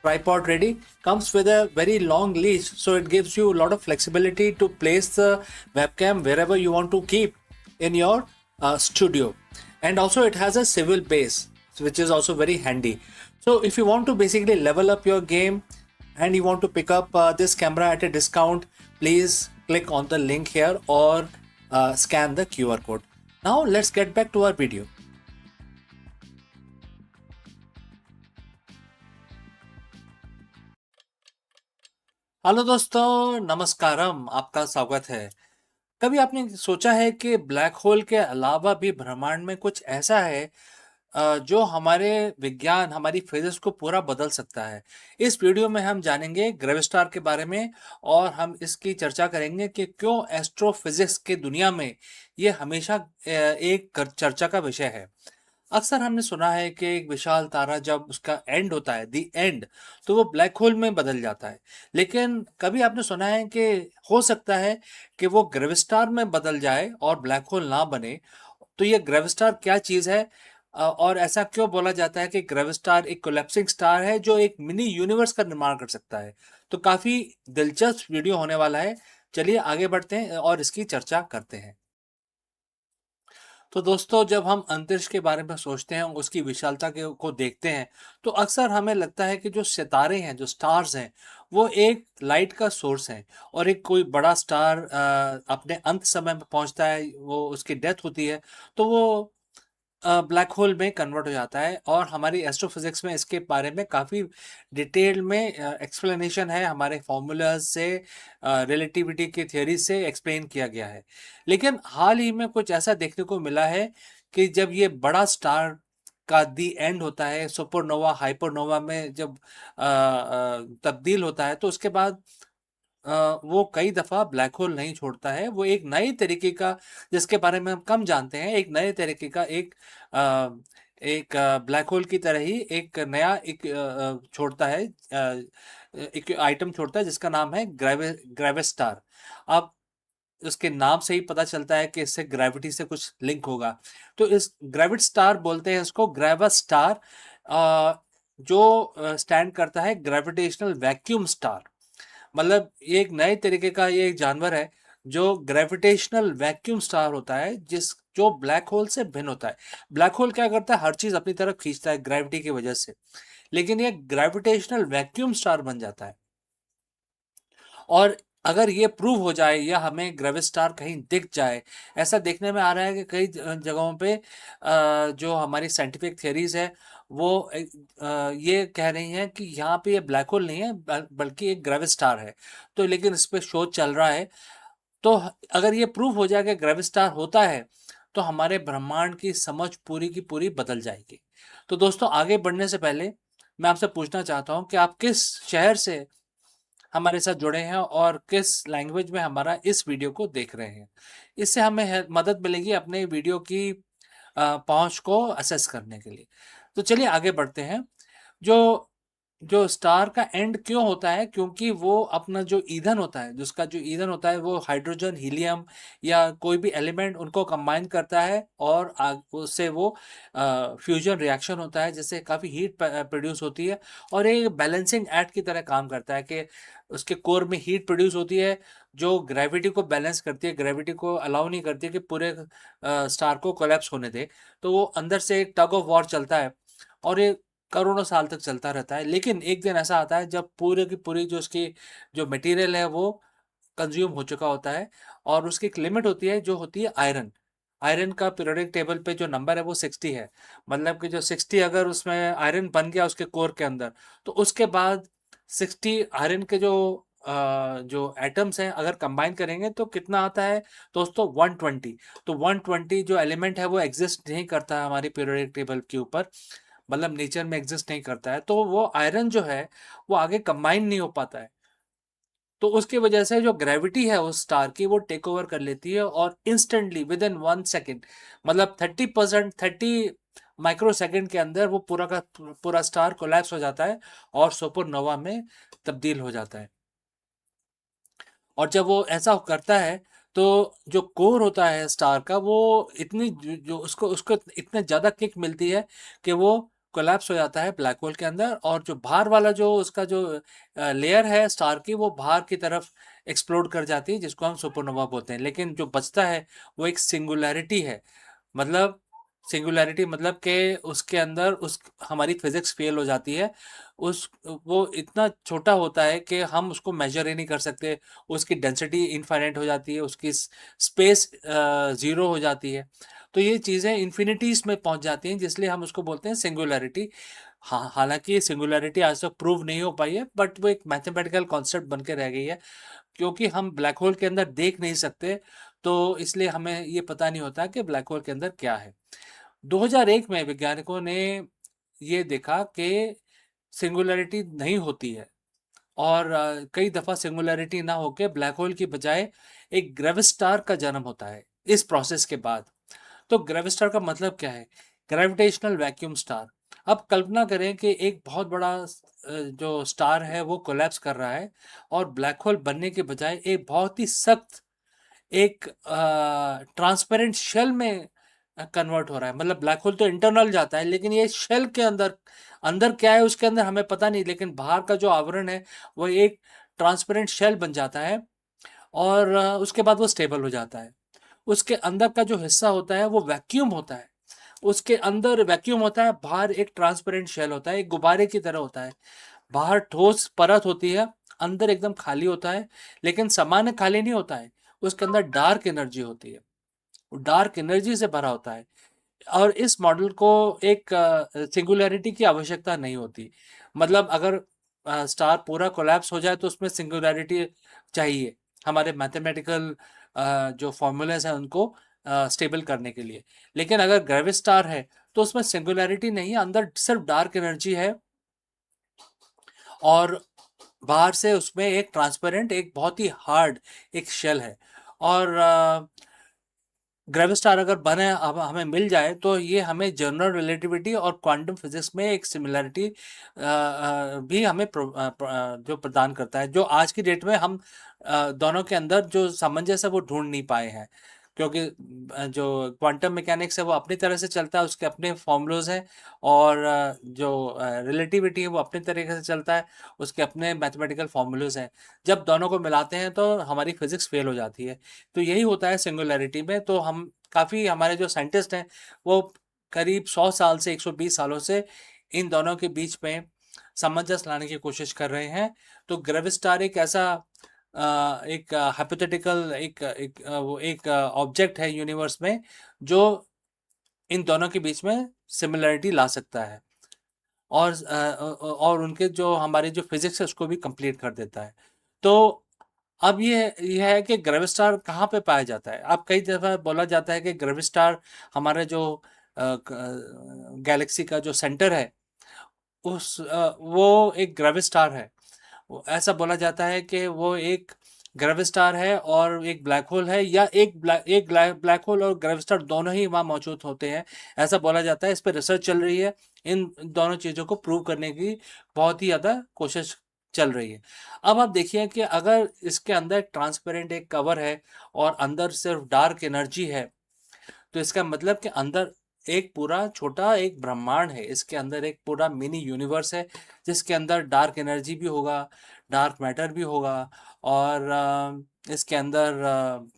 tripod ready. Comes with a very long leash, so it gives you a lot of flexibility to place the webcam wherever you want to keep in your studio. And also it has a swivel base, which is also very handy. So if you want to basically level up your game and you want to pick up this camera at a discount, please click on the link here or scan the QR code. Now let's get back to our video. Hello दोस्तों, नमस्कारम, आपका स्वागत है। कभी आपने सोचा है कि black hole के अलावा भी ब्रह्मांड में कुछ ऐसा है जो हमारे विज्ञान, हमारी फिजिक्स को पूरा बदल सकता है। इस वीडियो में हम जानेंगे ग्रेविस्टार के बारे में और हम इसकी चर्चा करेंगे कि क्यों एस्ट्रोफिजिक्स के दुनिया में ये हमेशा एक चर्चा का विषय है। अक्सर हमने सुना है कि एक विशाल तारा जब उसका एंड होता है, दी एंड, तो वो ब्लैक होल में बदल जाता है। लेकिन कभी आपने सुना है कि हो सकता है कि वो ग्रेविस्टार में बदल जाए और ब्लैक होल ना बने? तो ये ग्रेविस्टार क्या चीज़ है और ऐसा क्यों बोला जाता है कि ग्रेविस्टार एक कोलैप्सिंग स्टार है जो एक मिनी यूनिवर्स का निर्माण कर सकता है? तो काफ़ी दिलचस्प वीडियो होने वाला है। चलिए आगे बढ़ते हैं और इसकी चर्चा करते हैं। तो दोस्तों, जब हम अंतरिक्ष के बारे में सोचते हैं, उसकी विशालता को देखते हैं, तो अक्सर हमें लगता है कि जो सितारे हैं, जो स्टार्स हैं, वो एक लाइट का सोर्स हैं और एक कोई बड़ा स्टार अपने अंत समय में पहुंचता है, वो उसकी डेथ होती है, तो वो ब्लैक होल में कन्वर्ट हो जाता है, और हमारी एस्ट्रोफिजिक्स में इसके बारे में काफ़ी डिटेल में एक्सप्लेनेशन है, हमारे फॉर्मूलाज से, रिलेटिविटी की थ्योरी से एक्सप्लेन किया गया है। लेकिन हाल ही में कुछ ऐसा देखने को मिला है कि जब ये बड़ा स्टार का दी एंड होता है, सुपरनोवा हाइपरनोवा में जब तब्दील होता है, तो उसके बाद वो कई दफ़ा ब्लैक होल नहीं छोड़ता है। वो एक नए तरीके का, जिसके बारे में हम कम जानते हैं, एक नए तरीके का एक ब्लैक होल की तरह ही एक नया एक छोड़ता है, एक आइटम छोड़ता है जिसका नाम है ग्रेविस्टार। अब उसके नाम से ही पता चलता है कि इससे ग्रेविटी से कुछ लिंक होगा। तो इस ग्रेविट स्टार बोलते हैं इसको, ग्रेवा स्टार, जो स्टैंड करता है ग्रेविटेशनल वैक्यूम स्टार। मतलब ये एक नए तरीके का ये एक जानवर है जो ग्रेविटेशनल वैक्यूम स्टार होता है, जो ब्लैक होल से भिन्न होता है। ब्लैक होल क्या करता है, हर चीज अपनी तरफ खींचता है ग्रेविटी की वजह से, लेकिन ये ग्रेविटेशनल वैक्यूम स्टार बन जाता है। और अगर ये प्रूव हो जाए या हमें ग्रेविस्टार कहीं दिख जाए, ऐसा देखने में आ रहा है कि कई जगहों पे जो हमारी साइंटिफिक थियरीज है वो ये कह रही हैं कि यहाँ पे ये ब्लैक होल नहीं है बल्कि एक ग्रेविस्टार है। तो लेकिन इस पे शोध चल रहा है। तो अगर ये प्रूव हो जाए कि ग्रेविस्टार होता है, तो हमारे ब्रह्मांड की समझ पूरी की पूरी बदल जाएगी। तो दोस्तों, आगे बढ़ने से पहले मैं आपसे पूछना चाहता हूँ कि आप किस शहर से हमारे साथ जुड़े हैं और किस लैंग्वेज में हमारा इस वीडियो को देख रहे हैं। इससे हमें मदद मिलेगी अपने वीडियो की पहुंच को असेस करने के लिए। तो चलिए आगे बढ़ते हैं। जो जो स्टार का एंड क्यों होता है, क्योंकि वो अपना जो ईंधन होता है, जिसका जो ईंधन होता है वो हाइड्रोजन, हीलियम या कोई भी एलिमेंट उनको कंबाइन करता है, और उससे वो फ्यूजन रिएक्शन होता है, जिससे काफ़ी हीट प्रोड्यूस होती है, और एक बैलेंसिंग एक्ट की तरह काम करता है कि उसके कोर में हीट प्रोड्यूस होती है जो ग्रेविटी को बैलेंस करती है, ग्रेविटी को अलाउ नहीं करती है कि पूरे स्टार को कोलैप्स होने दे। तो वो अंदर से एक टग ऑफ वॉर चलता है, और ये करोड़ों साल तक चलता रहता है। लेकिन एक दिन ऐसा आता है जब पूरे की पूरी जो उसकी जो मटेरियल है वो कंज्यूम हो चुका होता है, और उसकी एक लिमिट होती है जो होती है आयरन। आयरन का पीरियोडिक टेबल पे जो नंबर है वो 60 है। मतलब कि जो 60 अगर उसमें आयरन बन गया उसके कोर के अंदर, तो उसके बाद 60 आयरन के जो एटम्स हैं अगर कंबाइन करेंगे तो कितना आता है दोस्तों, 120। तो 120 जो एलिमेंट है वो एग्जिस्ट नहीं करता है हमारी पीरियोडिक टेबल के ऊपर, मतलब नेचर में एग्जिस्ट नहीं करता है। तो वो आयरन जो है वो आगे कंबाइन नहीं हो पाता है। तो उसकी वजह से जो ग्रेविटी है उस स्टार की वो टेक ओवर कर लेती है, और इंस्टेंटली विद इन 1 सेकेंड, मतलब 30%, 30 माइक्रो सेकेंड के अंदर वो पूरा का पूरा स्टार कोलैप्स हो जाता है और सुपरनोवा में तब्दील हो जाता है। और जब वो ऐसा करता है तो जो कोर होता है स्टार का वो इतनी जो उसको उसको इतने ज़्यादा किक मिलती है कि वो कोलैप्स हो जाता है ब्लैक होल के अंदर, और जो बाहर वाला जो उसका जो लेयर है स्टार की वो बाहर की तरफ एक्सप्लोड कर जाती है, जिसको हम सुपरनोवा बोलते हैं। लेकिन जो बचता है वो एक सिंगुलैरिटी है। मतलब सिंगुलैरिटी मतलब कि उसके अंदर उस हमारी फिजिक्स फेल हो जाती है। उस वो इतना छोटा होता है कि हम उसको मेजर ही नहीं कर सकते। उसकी डेंसिटी इनफाइनाइट हो जाती है, उसकी स्पेस ज़ीरो हो जाती है। तो ये चीज़ें इन्फिनिटीज़ में पहुंच जाती हैं, जिसलिए हम उसको बोलते हैं सिंगुलैरिटी। हाँ, हालांकि सिंगुलैरिटी आज तक प्रूव नहीं हो पाई है, बट वो एक मैथमेटिकल कॉन्सेप्ट बन के रह गई है, क्योंकि हम ब्लैक होल के अंदर देख नहीं सकते, तो इसलिए हमें ये पता नहीं होता कि ब्लैक होल के अंदर क्या है। 2001 में वैज्ञानिकों ने ये देखा कि सिंगुलैरिटी नहीं होती है, और कई दफ़ा सिंगुलैरिटी ना होके ब्लैक होल की बजाय एक ग्रेविस्टार का जन्म होता है इस प्रोसेस के बाद। तो ग्रेविस्टार का मतलब क्या है? Gravitational vacuum star. अब कल्पना करें कि एक बहुत बड़ा जो स्टार है वो कोलैप्स कर रहा है, और ब्लैक होल बनने के बजाय एक बहुत ही सख्त एक ट्रांसपेरेंट शेल में कन्वर्ट हो रहा है। मतलब ब्लैक होल तो इंटरनल जाता है, लेकिन ये शेल के अंदर अंदर क्या है उसके अंदर हमें पता नहीं, लेकिन बाहर का जो आवरण है वो एक ट्रांसपेरेंट शेल बन जाता है, और उसके बाद वो स्टेबल हो जाता है। उसके अंदर का जो हिस्सा होता है वो वैक्यूम होता है। उसके अंदर वैक्यूम होता है, बाहर एक ट्रांसपेरेंट शेल होता है, एक गुब्बारे की तरह होता है। बाहर ठोस परत होती है, अंदर एकदम खाली होता है, लेकिन सामान्य खाली नहीं होता है। उसके अंदर डार्क एनर्जी होती है, डार्क एनर्जी से भरा होता है। और इस मॉडल को एक सिंगुलैरिटी की आवश्यकता नहीं होती। मतलब अगर स्टार पूरा कोलैप्स हो जाए तो उसमें सिंगुलैरिटी चाहिए हमारे मैथमेटिकल जो फॉर्मूलाज हैं उनको स्टेबल करने के लिए। लेकिन अगर ग्रेविस स्टार है तो उसमें सिंगुलैरिटी नहीं है, अंदर सिर्फ डार्क एनर्जी है और बाहर से उसमें एक ट्रांसपेरेंट, एक बहुत ही हार्ड एक शेल है। और ग्रेविस्टार अगर बने, अब हमें मिल जाए तो ये हमें जनरल रिलेटिविटी और क्वांटम फिजिक्स में एक सिमिलरिटी भी हमें जो प्रदान करता है, जो आज की डेट में हम दोनों के अंदर जो सामंजस्य है वो ढूंढ नहीं पाए हैं। क्योंकि जो क्वांटम मैकेनिक्स है वो अपनी तरह से चलता है, उसके अपने फॉर्मूलाज हैं, और जो रिलेटिविटी है वो अपनी तरीके से चलता है, उसके अपने मैथमेटिकल फॉर्मूलाज हैं। जब दोनों को मिलाते हैं तो हमारी फिजिक्स फेल हो जाती है। तो यही होता है सिंगुलैरिटी में। तो हम काफ़ी, हमारे जो साइंटिस्ट हैं वो करीब 100 साल से 120 सालों से इन दोनों के बीच में सामंजस्य लाने की कोशिश कर रहे हैं। तो ग्रेविस्टार एक ऐसा एक हाइपोथेटिकल एक ऑब्जेक्ट है यूनिवर्स में जो इन दोनों के बीच में सिमिलरिटी ला सकता है, और उनके जो हमारी जो फिजिक्स है उसको भी कंप्लीट कर देता है। तो अब ये है कि ग्रेविस्टार कहाँ पे पाया जाता है। अब कई दफ़ा बोला जाता है कि ग्रेविस्टार हमारे जो गैलेक्सी का जो सेंटर है वो एक ग्रेविस्टार है। ऐसा बोला जाता है कि वो एक ग्रेविस्टार है और एक ब्लैक होल है, या एक ब्लैक होल और ग्रेविस्टार दोनों ही वहाँ मौजूद होते हैं, ऐसा बोला जाता है। इस पर रिसर्च चल रही है, इन दोनों चीज़ों को प्रूव करने की बहुत ही ज़्यादा कोशिश चल रही है। अब आप देखिए कि अगर इसके अंदर ट्रांसपेरेंट एक कवर है और अंदर सिर्फ डार्क एनर्जी है, तो इसका मतलब कि अंदर एक पूरा छोटा एक ब्रह्मांड है, इसके अंदर एक पूरा मिनी यूनिवर्स है, जिसके अंदर डार्क एनर्जी भी होगा, डार्क मैटर भी होगा, और इसके अंदर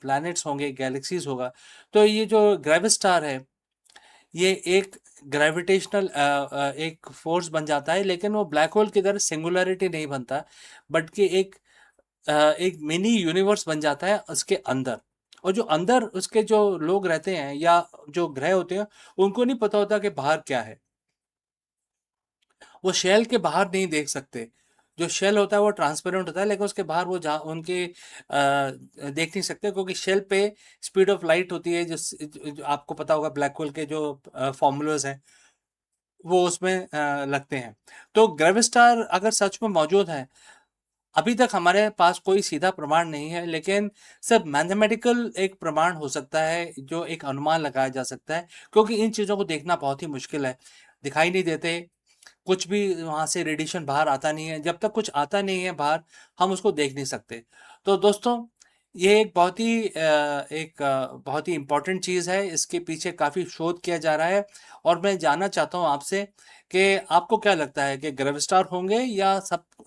प्लैनेट्स होंगे, गैलेक्सीज होगा। तो ये जो ग्रेविस्टार है ये एक ग्रेविटेशनल एक फोर्स बन जाता है, लेकिन वो ब्लैक होल की तरह सिंगुलरिटी नहीं बनता, बल्कि एक मिनी यूनिवर्स बन जाता है उसके अंदर। और जो अंदर उसके जो लोग रहते हैं या जो ग्रह होते हैं उनको नहीं पता होता कि बाहर क्या है। वो शेल के बाहर नहीं देख सकते। जो शेल होता है वो ट्रांसपेरेंट होता है, लेकिन उसके बाहर वो जहाँ उनके देख नहीं सकते, क्योंकि शेल पे स्पीड ऑफ लाइट होती है, जो आपको पता होगा ब्लैक होल के जो फॉर्मूलाज हैं वो उसमें लगते हैं। तो ग्रेविस्टार अगर सच में मौजूद है, अभी तक हमारे पास कोई सीधा प्रमाण नहीं है, लेकिन सिर्फ मैथमेटिकल एक प्रमाण हो सकता है, जो एक अनुमान लगाया जा सकता है, क्योंकि इन चीज़ों को देखना बहुत ही मुश्किल है, दिखाई नहीं देते, कुछ भी वहाँ से रेडिएशन बाहर आता नहीं है। जब तक कुछ आता नहीं है बाहर, हम उसको देख नहीं सकते। तो दोस्तों, ये एक बहुत ही इम्पोर्टेंट चीज़ है, इसके पीछे काफ़ी शोध किया जा रहा है, और मैं जानना चाहता हूँ आपसे कि आपको क्या लगता है कि ग्रेविस्टार होंगे, या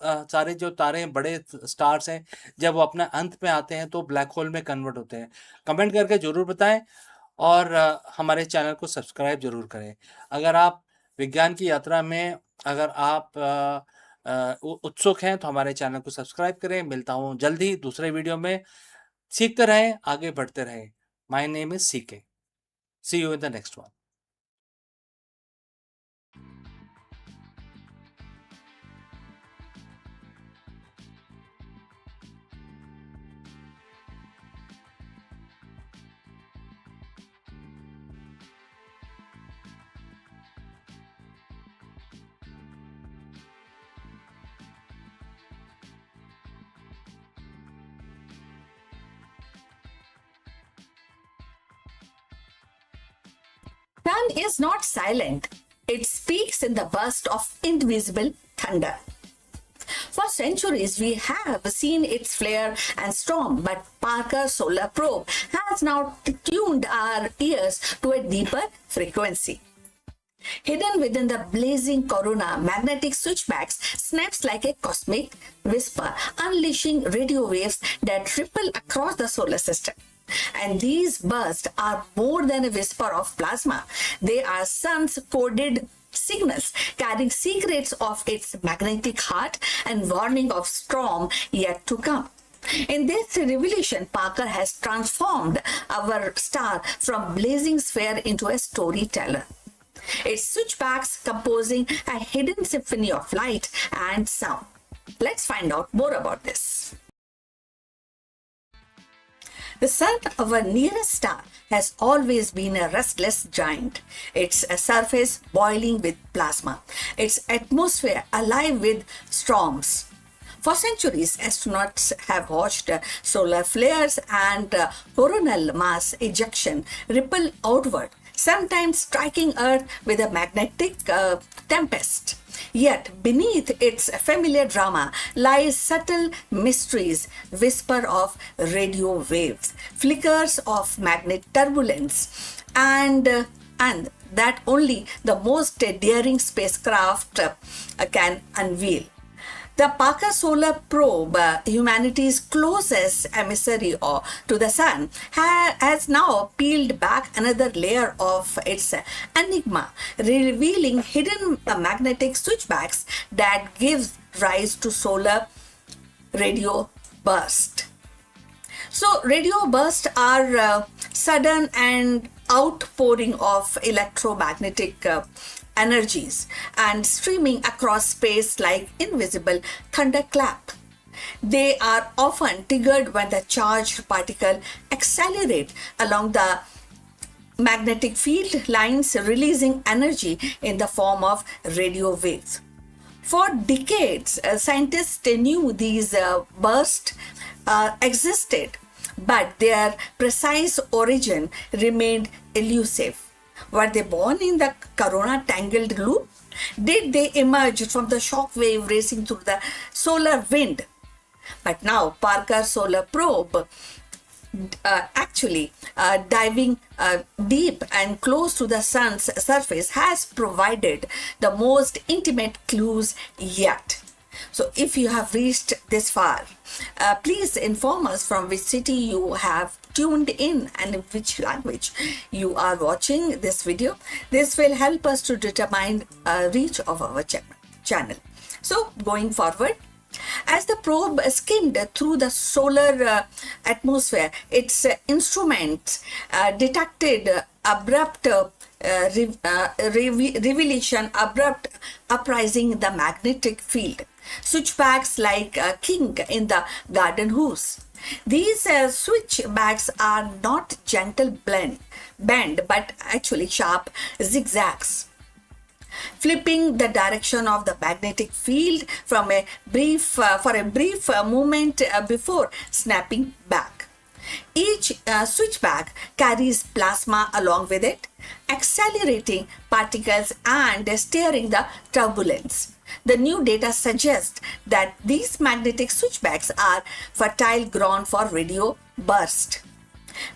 सारे जो तारे हैं, बड़े स्टार्स हैं, जब वो अपना अंत में आते हैं तो ब्लैक होल में कन्वर्ट होते हैं? कमेंट करके ज़रूर बताएं, और हमारे चैनल को सब्सक्राइब ज़रूर करें। अगर आप विज्ञान की यात्रा में, अगर आप उत्सुक हैं तो हमारे चैनल को सब्सक्राइब करें। मिलता हूँ जल्द ही दूसरे वीडियो में। सीखते रहें, आगे बढ़ते रहें। My name is CK. See you in the next one. Sun is not silent. It speaks in the burst of invisible thunder. For centuries, we have seen its flare and storm, but Parker Solar Probe has now tuned our ears to a deeper frequency. Hidden within the blazing corona, magnetic switchbacks snaps like a cosmic whisper, unleashing radio waves that ripple across the solar system. And these bursts are more than a whisper of plasma. They are sun's coded signals carrying secrets of its magnetic heart and warning of storm yet to come. In this revelation, Parker has transformed our star from blazing sphere into a storyteller. Its switchbacks composing a hidden symphony of light and sound. Let's find out more about this. The sun, our nearest star, has always been a restless giant. Its surface boiling with plasma, its atmosphere alive with storms. For centuries, astronauts have watched solar flares and coronal mass ejection ripple outward, sometimes striking Earth with a magnetic tempest. Yet beneath its familiar drama lies subtle mysteries, whisper of radio waves, flickers of magnet turbulence, and that only the most daring spacecraft can unveil. The Parker Solar Probe, humanity's closest emissary to the sun, has now peeled back another layer of its enigma, revealing hidden magnetic switchbacks that gives rise to solar radio bursts. So, radio bursts are sudden and outpouring of electromagnetic energies and streaming across space like invisible thunderclap. They are often triggered when the charged particle accelerate along the magnetic field lines, releasing energy in the form of radio waves. For decades, scientists knew these bursts existed, but their precise origin remained elusive. Were they born in the corona tangled loop? Did they emerge from the shock wave racing through the solar wind? But now, Parker Solar Probe, diving deep and close to the sun's surface, has provided the most intimate clues yet. So if you have reached this far, please inform us from which city you have tuned in and in which language you are watching this video. This will help us to determine reach of our channel. So going forward, as the probe skimmed through the solar atmosphere, its instruments detected abrupt revelation, abrupt uprising the magnetic field. Switchbacks like a king in the garden hose. These switchbacks are not gentle bend, but actually sharp zigzags, flipping the direction of the magnetic field from a brief moment before snapping back. Each switchback carries plasma along with it, accelerating particles and steering the turbulence. The new data suggests that these magnetic switchbacks are fertile ground for radio burst.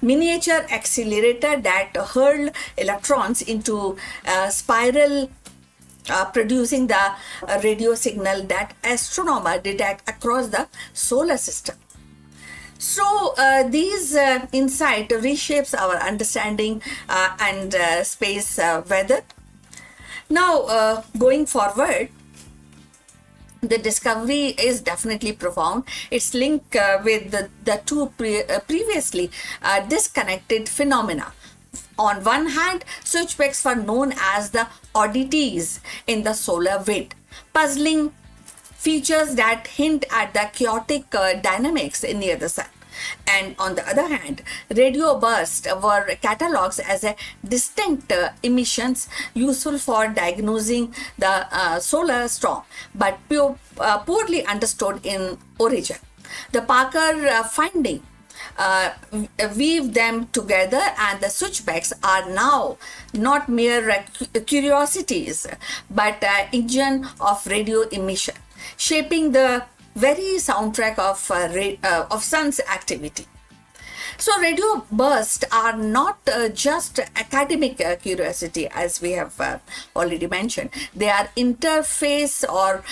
Miniature accelerator that hurl electrons into spiral, producing the radio signal that astronomers detect across the solar system. So these insight reshapes our understanding and space weather. Now going forward, the discovery is definitely profound. It's linked with the two previously disconnected phenomena. On one hand, switchbacks were known as the oddities in the solar wind, puzzling features that hint at the chaotic dynamics near the sun. And on the other hand, radio bursts were catalogued as a distinct emissions useful for diagnosing the solar storm, but poorly understood in origin. The Parker finding weave them together, and the switchbacks are now not mere curiosities, but engine of radio emission, shaping the very soundtrack of sun's activity. So radio bursts are not just academic curiosity, as we have already mentioned. They are interface or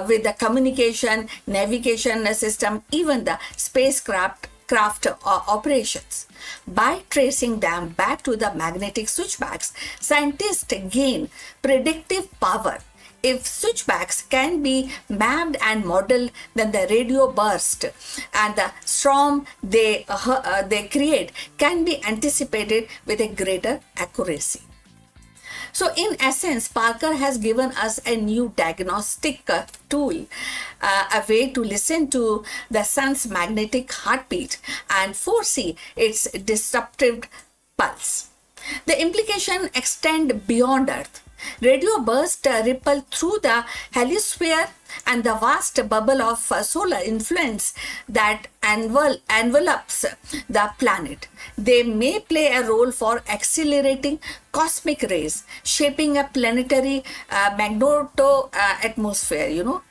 with the communication, navigation system, even the spacecraft operations. By tracing them back to the magnetic switchbacks, scientists gain predictive power, if switchbacks can be mapped and modeled, then the radio burst and the storm they create can be anticipated with a greater accuracy. So, in essence, Parker has given us a new diagnostic tool, a way to listen to the sun's magnetic heartbeat and foresee its disruptive pulse. The implication extend beyond Earth. Radio bursts ripple through the heliosphere and the vast bubble of solar influence that envelops the planet. They may play a role for accelerating cosmic rays, shaping a planetary magneto atmosphere,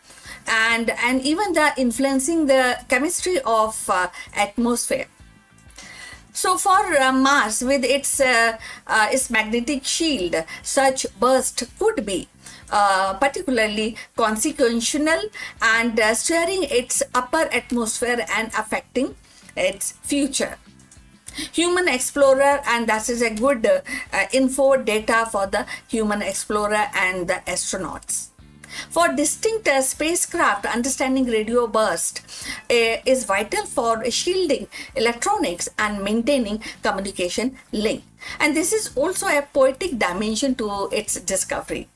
and even the influencing the chemistry of atmosphere. So for Mars, with its magnetic shield, such burst could be particularly consequential and steering its upper atmosphere and affecting its future. Human explorer, and that is a good info data for the human explorer and the astronauts. For distinct spacecraft, understanding radio burst is vital for shielding electronics and maintaining communication link. And this is also a poetic dimension to its discovery.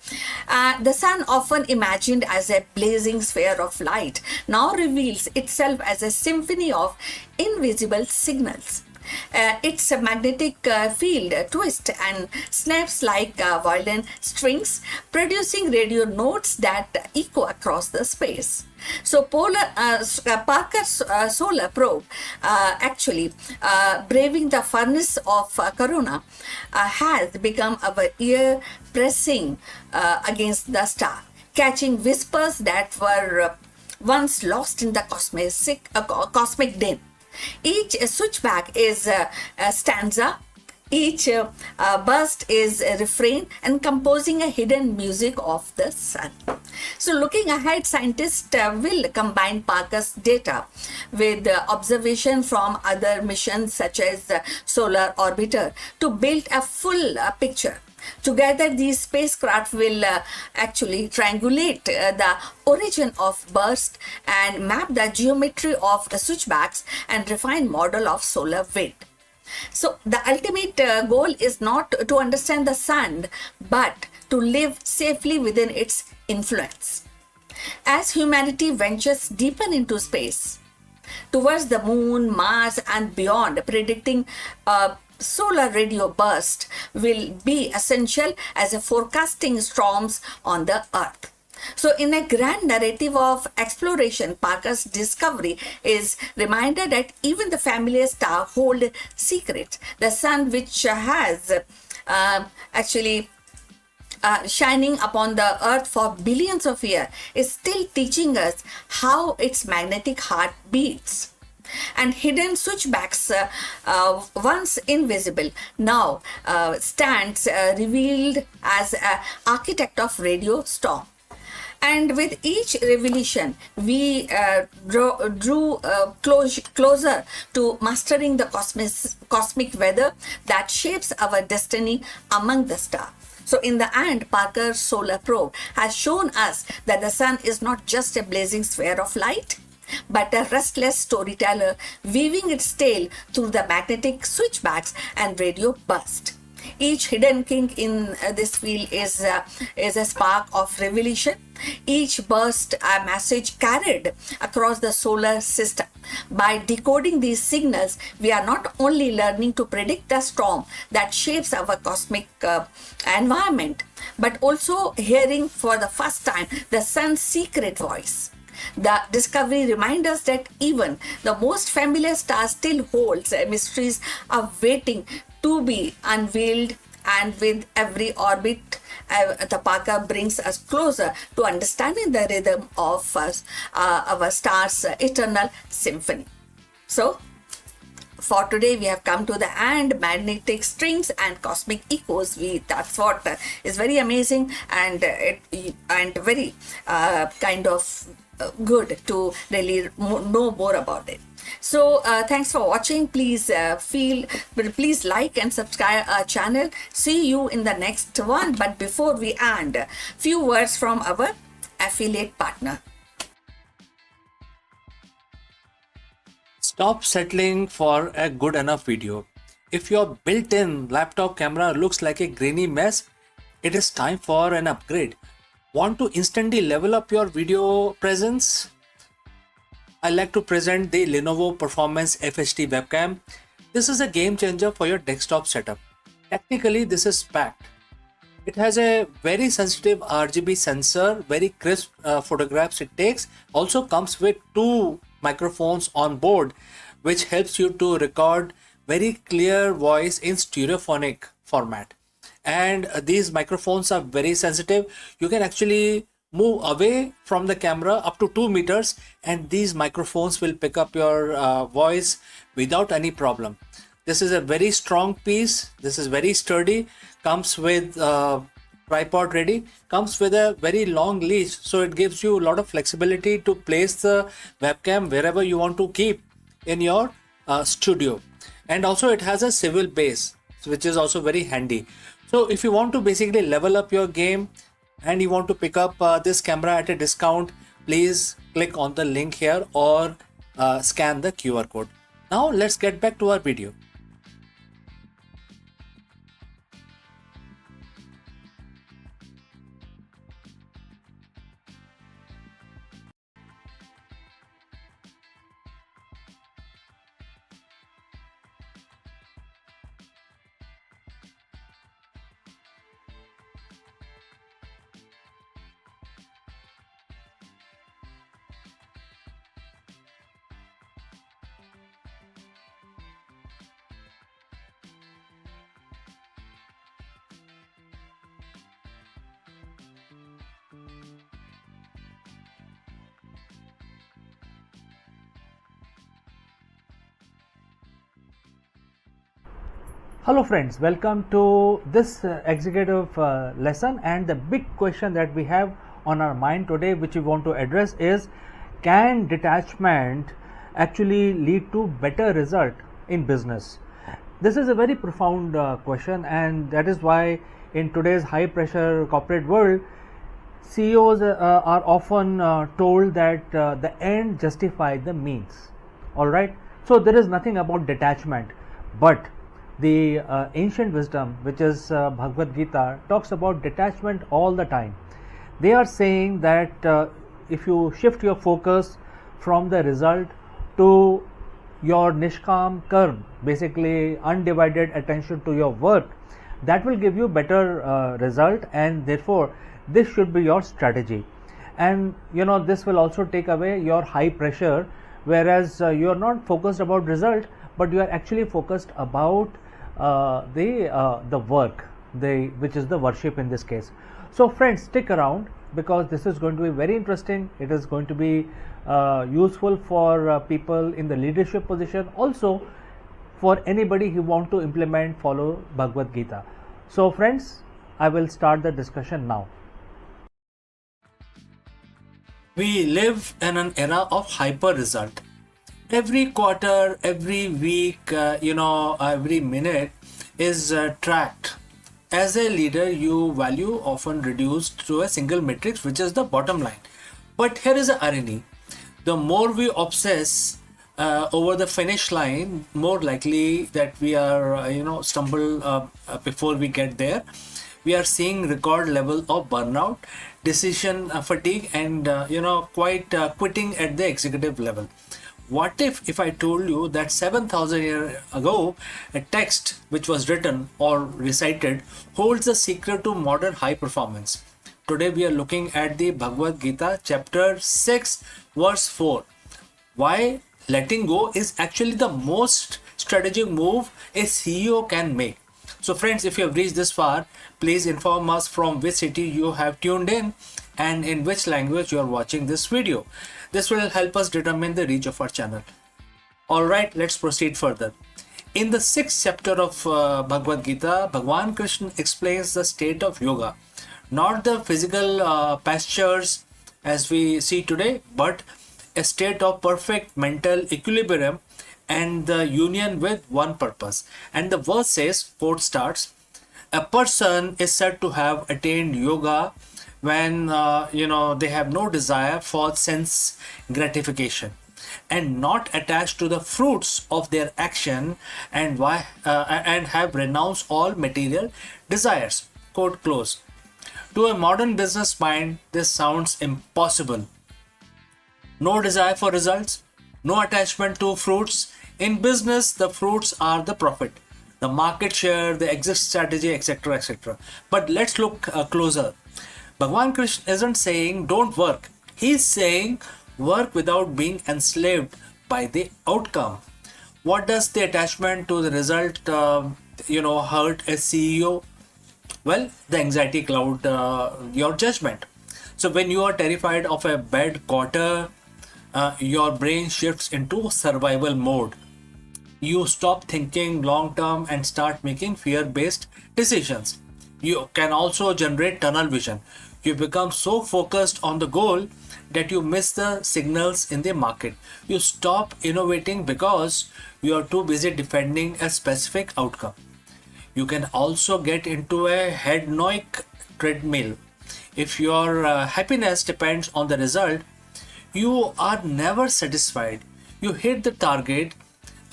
The sun, often imagined as a blazing sphere of light, now reveals itself as a symphony of invisible signals. Its magnetic field twists and snaps like violin strings, producing radio notes that echo across the space. So Parker's solar probe, actually braving the furnace of Corona, has become our ear pressing against the star, catching whispers that were once lost in the cosmic din. Each switchback is a stanza, each burst is a refrain, and composing a hidden music of the sun. So looking ahead, scientists will combine Parker's data with observation from other missions such as Solar Orbiter to build a full picture. Together, these spacecraft will actually triangulate the origin of burst and map the geometry of the switchbacks and refine model of solar wind. So the ultimate goal is not to understand the sun, but to live safely within its influence. As humanity ventures deeper into space, towards the moon, Mars, and beyond, predicting solar radio burst will be essential as a forecasting storms on the earth. So in a grand narrative of exploration, Parker's discovery is reminder that even the familiar star hold secrets. The sun, which has actually shining upon the earth for billions of years, is still teaching us how its magnetic heart beats. And hidden switchbacks, once invisible, now stands revealed as an architect of radio storm. And with each revelation, we drew closer to mastering the cosmic weather that shapes our destiny among the stars. So in the end, Parker's solar probe has shown us that the sun is not just a blazing sphere of light, but a restless storyteller weaving its tale through the magnetic switchbacks and radio burst. Each hidden kink in this field is a spark of revelation. Each burst a message carried across the solar system. By decoding these signals, we are not only learning to predict the storm that shapes our cosmic environment, but also hearing for the first time the sun's secret voice. The discovery reminds us that even the most familiar star still holds mysteries of waiting to be unveiled, and with every orbit, the Parker brings us closer to understanding the rhythm of our star's eternal symphony. So, for today, we have come to the end. Magnetic strings and cosmic echoes. That's what is very amazing and very kind of good to really know more about it. So thanks for watching. Please please like and subscribe our channel. See you in the next one. But before we end, few words from our affiliate partner. Stop settling for a good enough video. If your built-in laptop camera looks like a grainy mess, it is time for an upgrade. Want to instantly level up your video presence? I like to present the Lenovo Performance FHD webcam. This is a game changer for your desktop setup. Technically, this is packed. It has a very sensitive RGB sensor, very crisp photographs it takes. Also comes with two microphones on board, which helps you to record very clear voice in stereophonic format. And these microphones are very sensitive. You can actually move away from the camera up to 2 meters and these microphones will pick up your voice without any problem. This is a very strong piece. This is very sturdy. Comes with tripod ready. Comes with a very long leash, so it gives you a lot of flexibility to place the webcam wherever you want to keep in your studio. And also it has a swivel base, which is also very handy. So if you want to basically level up your game and you want to pick up this camera at a discount, please click on the link here or scan the QR code. Now let's get back to our video. Hello friends, welcome to this executive lesson, and the big question that we have on our mind today which we want to address is, can detachment actually lead to better result in business? This is a very profound question, and that is why in today's high pressure corporate world, CEOs are often told that the end justifies the means. All right, so there is nothing about detachment, but the ancient wisdom, which is Bhagavad Gita, talks about detachment all the time. They are saying that if you shift your focus from the result to your nishkam karm, basically undivided attention to your work, that will give you better result, and therefore this should be your strategy. And this will also take away your high pressure, whereas you are not focused about result, but you are actually focused about the work, which is the worship in this case. So friends, stick around because this is going to be very interesting. It is going to be useful for people in the leadership position, also for anybody who want to implement, follow Bhagavad Gita. So friends, I will start the discussion now. We live in an era of hyper result. Every quarter, every week, every minute is tracked. As a leader, you value often reduced to a single matrix, which is the bottom line. But here is the irony. The more we obsess over the finish line, more likely that we are, stumble before we get there. We are seeing record level of burnout, decision fatigue, and quite quitting at the executive level. What if I told you that 7,000 years ago, a text which was written or recited holds the secret to modern high performance? Today we are looking at the Bhagavad Gita, chapter 6, verse 4. Why letting go is actually the most strategic move a CEO can make. So friends, if you have reached this far, please inform us from which city you have tuned in and in which language you are watching this video. This will help us determine the reach of our channel. Alright, let's proceed further. In the 6th chapter of Bhagavad Gita, Bhagwan Krishna explains the state of yoga. Not the physical pastures as we see today, but a state of perfect mental equilibrium and the union with one purpose. And the verse says, quote starts, a person is said to have attained yoga when they have no desire for sense gratification and not attached to the fruits of their action, and have renounced all material desires. Quote close. To a modern business mind, this sounds impossible. No desire for results, no attachment to fruits. In business, the fruits are the profit, the market share, the exit strategy, etc. etc. But let's look closer. Bhagwan Krishna isn't saying don't work. He's saying work without being enslaved by the outcome. What does the attachment to the result hurt a CEO? Well, the anxiety cloud your judgment. So when you are terrified of a bad quarter, your brain shifts into survival mode. You stop thinking long term and start making fear based decisions. You can also generate tunnel vision. You become so focused on the goal that you miss the signals in the market. You stop innovating because you are too busy defending a specific outcome. You can also get into a hedonic treadmill. If your happiness depends on the result, you are never satisfied. You hit the target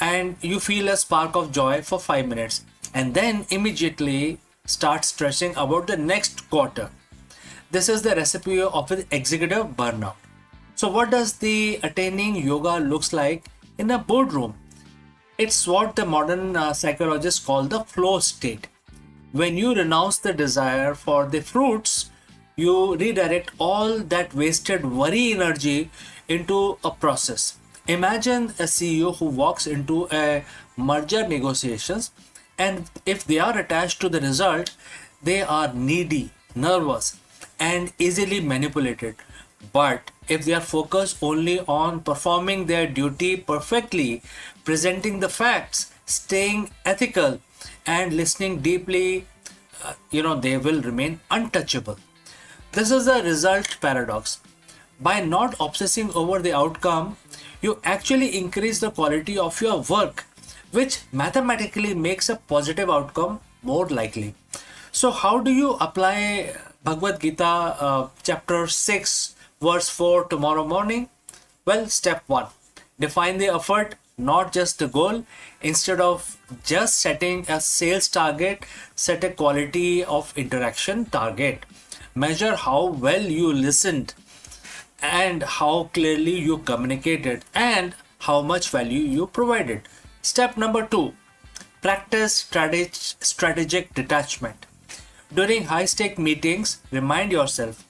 and you feel a spark of joy for 5 minutes and then immediately start stressing about the next quarter. This is the recipe of an executive burnout. So what does the attaining yoga looks like in a boardroom? It's what the modern psychologists call the flow state. When you renounce the desire for the fruits, you redirect all that wasted worry energy into a process. Imagine a CEO who walks into a merger negotiations, and if they are attached to the result, they are needy, nervous, and easily manipulated. But if they are focused only on performing their duty perfectly, presenting the facts, staying ethical, and listening deeply, they will remain untouchable. This is the result paradox. By not obsessing over the outcome, you actually increase the quality of your work, which mathematically makes a positive outcome more likely. So, how do you apply Bhagavad Gita chapter 6, verse 4 tomorrow morning? Well, step 1, define the effort, not just the goal. Instead of just setting a sales target, set a quality of interaction target. Measure how well you listened and how clearly you communicated and how much value you provided. Step number 2, practice strategic detachment. During high stake meetings, remind yourself,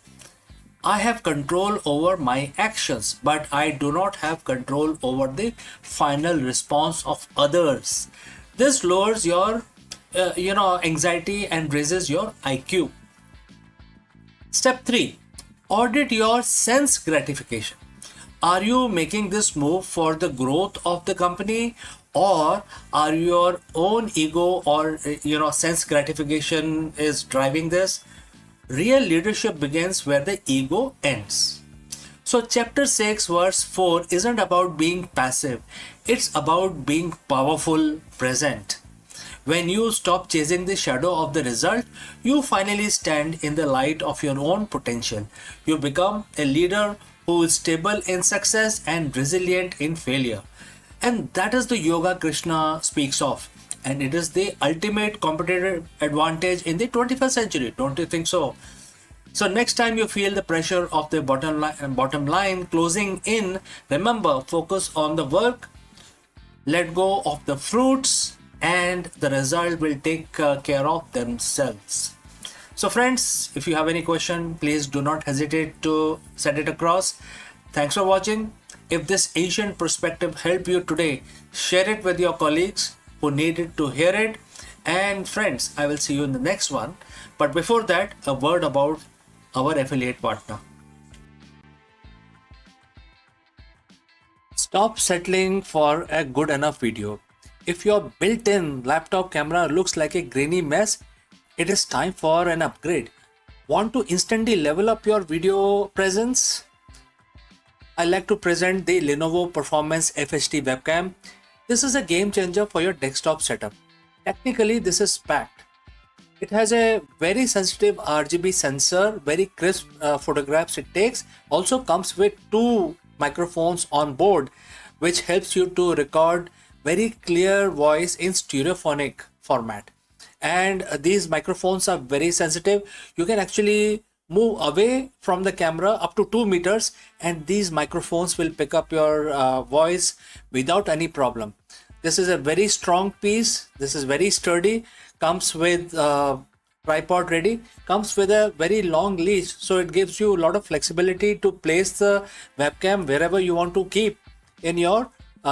I have control over my actions, but I do not have control over the final response of others. This lowers your anxiety and raises your IQ. Step 3, audit your sense gratification. Are you making this move for the growth of the company, or are your own ego or sense gratification is driving this? Real leadership begins where the ego ends. So chapter 6 verse 4 isn't about being passive, it's about being powerful, present. When you stop chasing the shadow of the result, you finally stand in the light of your own potential. You become a leader who is stable in success and resilient in failure. And that is the yoga Krishna speaks of. And it is the ultimate competitive advantage in the 21st century. Don't you think so? So next time you feel the pressure of the bottom line closing in, remember, focus on the work, let go of the fruits, and the result will take care of themselves. So friends, if you have any question, please do not hesitate to send it across. Thanks for watching. If this ancient perspective helped you today, share it with your colleagues who needed to hear it. And friends, I will see you in the next one. But before that, a word about our affiliate partner. Stop settling for a good enough video. If your built-in laptop camera looks like a grainy mess, it is time for an upgrade. Want to instantly level up your video presence? I like to present the Lenovo Performance FHD webcam. This is a game changer for your desktop setup. Technically, this is packed. It has a very sensitive RGB sensor, very crisp photographs it takes. Also comes with two microphones on board, which helps you to record very clear voice in stereophonic format. And these microphones are very sensitive. You can actually move away from the camera up to 2 meters, and these microphones will pick up your voice without any problem. This is a very strong piece. This is very sturdy. Comes with tripod ready. Comes with a very long leash, so it gives you a lot of flexibility to place the webcam wherever you want to keep in your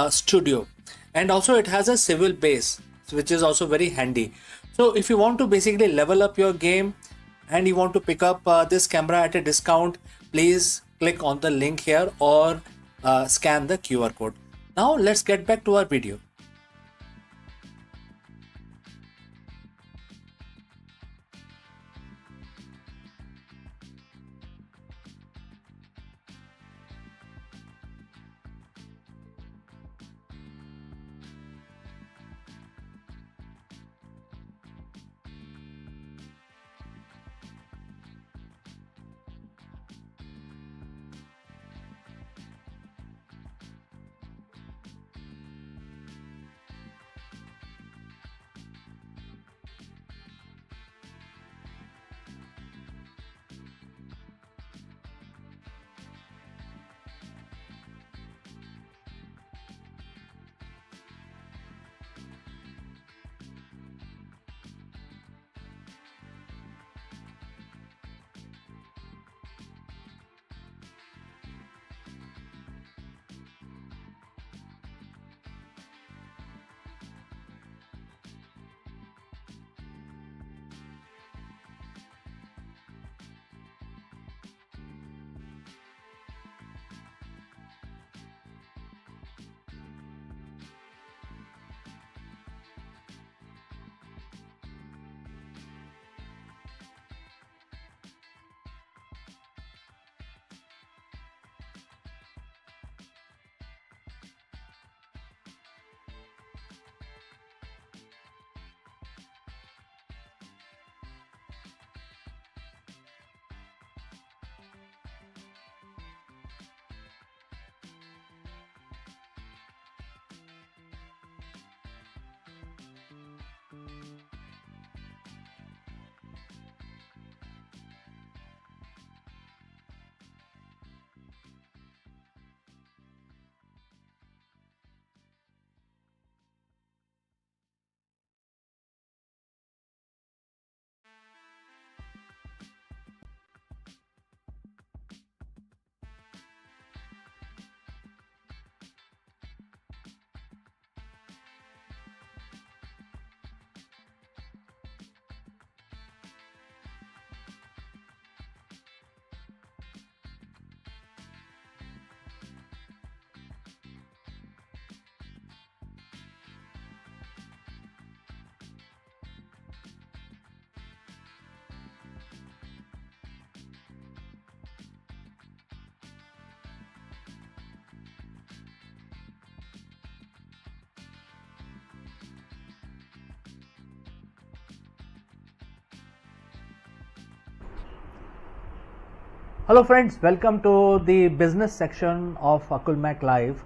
studio. And also it has a swivel base, which is also very handy. So if you want to basically level up your game and you want to pick up this camera at a discount, please click on the link here or scan the QR code. Now let's get back to our video. Hello friends, welcome to the business section of Akulmac Live.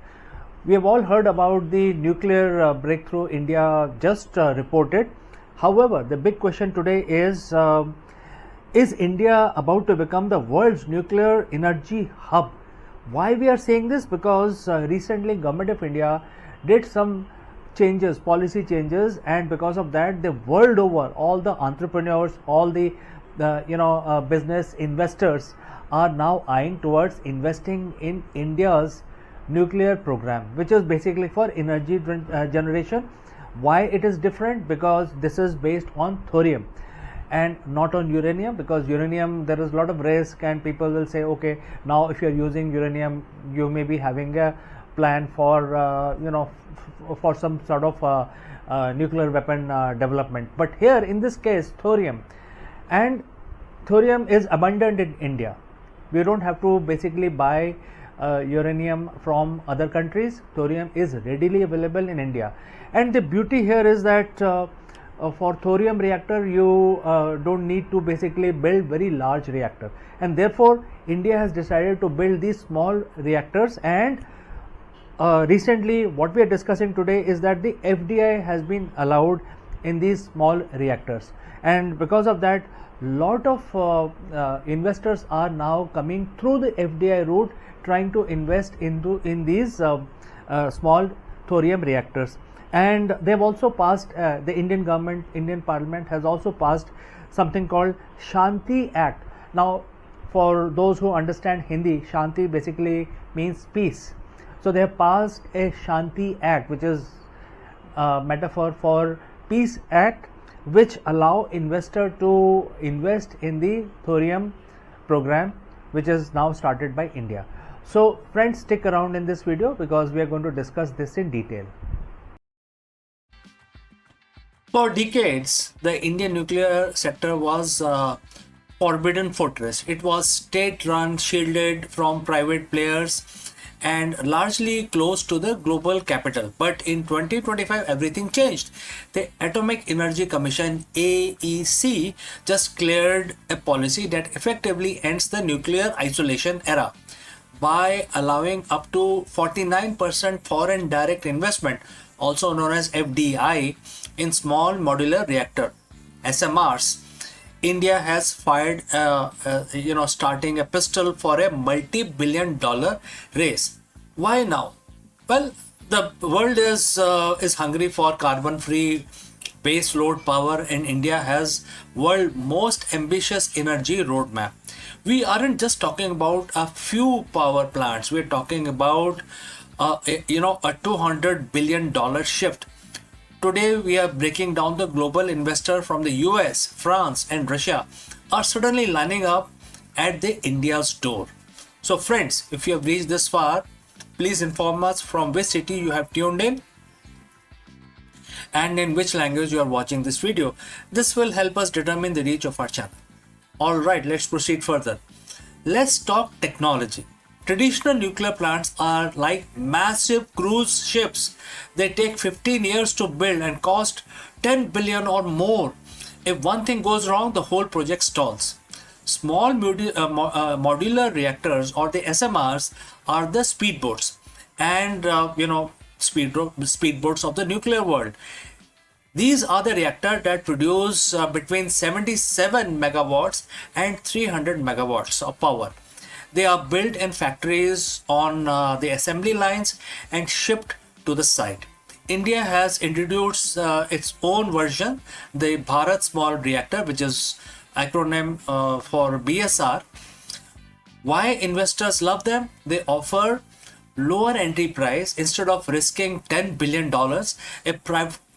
We have all heard about the nuclear breakthrough India just reported. However, the big question today is India about to become the world's nuclear energy hub? Why we are saying this? Because recently Government of India did some changes, policy changes, and because of that, the world over, all the entrepreneurs, all the business investors are now eyeing towards investing in India's nuclear program, which is basically for energy generation. Why it is different? Because this is based on thorium and not on uranium, because uranium there is a lot of risk and people will say, okay, now if you are using uranium you may be having a plan for for some sort of nuclear weapon development. But here in this case thorium, and thorium is abundant in India. We don't have to basically buy uranium from other countries. Thorium is readily available in India, and the beauty here is that for thorium reactor you don't need to basically build very large reactor, and therefore India has decided to build these small reactors. And recently what we are discussing today is that the FDI has been allowed in these small reactors, and because of that lot of investors are now coming through the FDI route, trying to invest in these small thorium reactors. And they have also passed, the Indian government, Indian Parliament has also passed something called Shanti Act. Now for those who understand Hindi, Shanti basically means peace. So they have passed a Shanti Act, which is a metaphor for Peace Act, which allow investor to invest in the thorium program, which is now started by India. So friends, stick around in this video because we are going to discuss this in detail. For decades, the Indian nuclear sector was forbidden fortress. It was state-run, shielded from private players, and largely close to the global capital. But in 2025, everything changed. The Atomic Energy Commission (AEC) just cleared a policy that effectively ends the nuclear isolation era by allowing up to 49% foreign direct investment, also known as FDI, in small modular reactor (SMRs). India has fired, starting a pistol for a multi-billion-dollar race. Why now? Well, the world is hungry for carbon-free base load power, and India has world most ambitious energy roadmap. We aren't just talking about a few power plants. We're talking about a $200 billion shift. Today, we are breaking down the global investor from the US, France, and Russia are suddenly lining up at the India's door. So, friends, if you have reached this far, please inform us from which city you have tuned in and in which language you are watching this video. This will help us determine the reach of our channel. Alright, let's proceed further. Let's talk technology. Traditional nuclear plants are like massive cruise ships. They take 15 years to build and cost 10 billion or more. If one thing goes wrong, the whole project stalls. Small modular reactors, or the SMRs, are the speedboats and speedboats of the nuclear world. These are the reactors that produce between 77 megawatts and 300 megawatts of power. They are built in factories on the assembly lines and shipped to the site. India has introduced its own version, the Bharat Small Reactor, which is acronym for BSR. Why investors love them? They offer lower entry price. Instead of risking $10 billion, a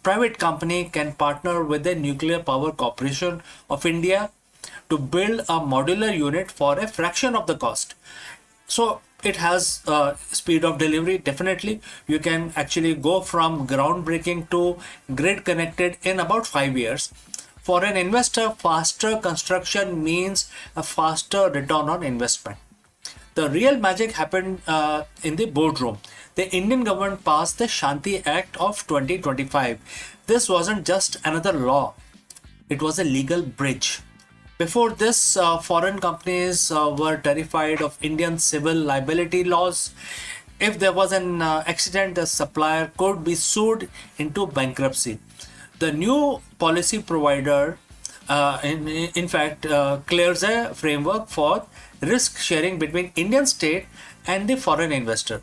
private company can partner with the Nuclear Power Corporation of India to build a modular unit for a fraction of the cost. So it has speed of delivery. Definitely, you can actually go from groundbreaking to grid connected in about 5 years. For an investor, faster construction means a faster return on investment. The real magic happened in the boardroom. The Indian government passed the Shanti Act of 2025. This wasn't just another law. It was a legal bridge. Before this, foreign companies were terrified of Indian civil liability laws. If there was an accident, the supplier could be sued into bankruptcy. The new policy provider, in fact, clears a framework for risk sharing between Indian state and the foreign investor.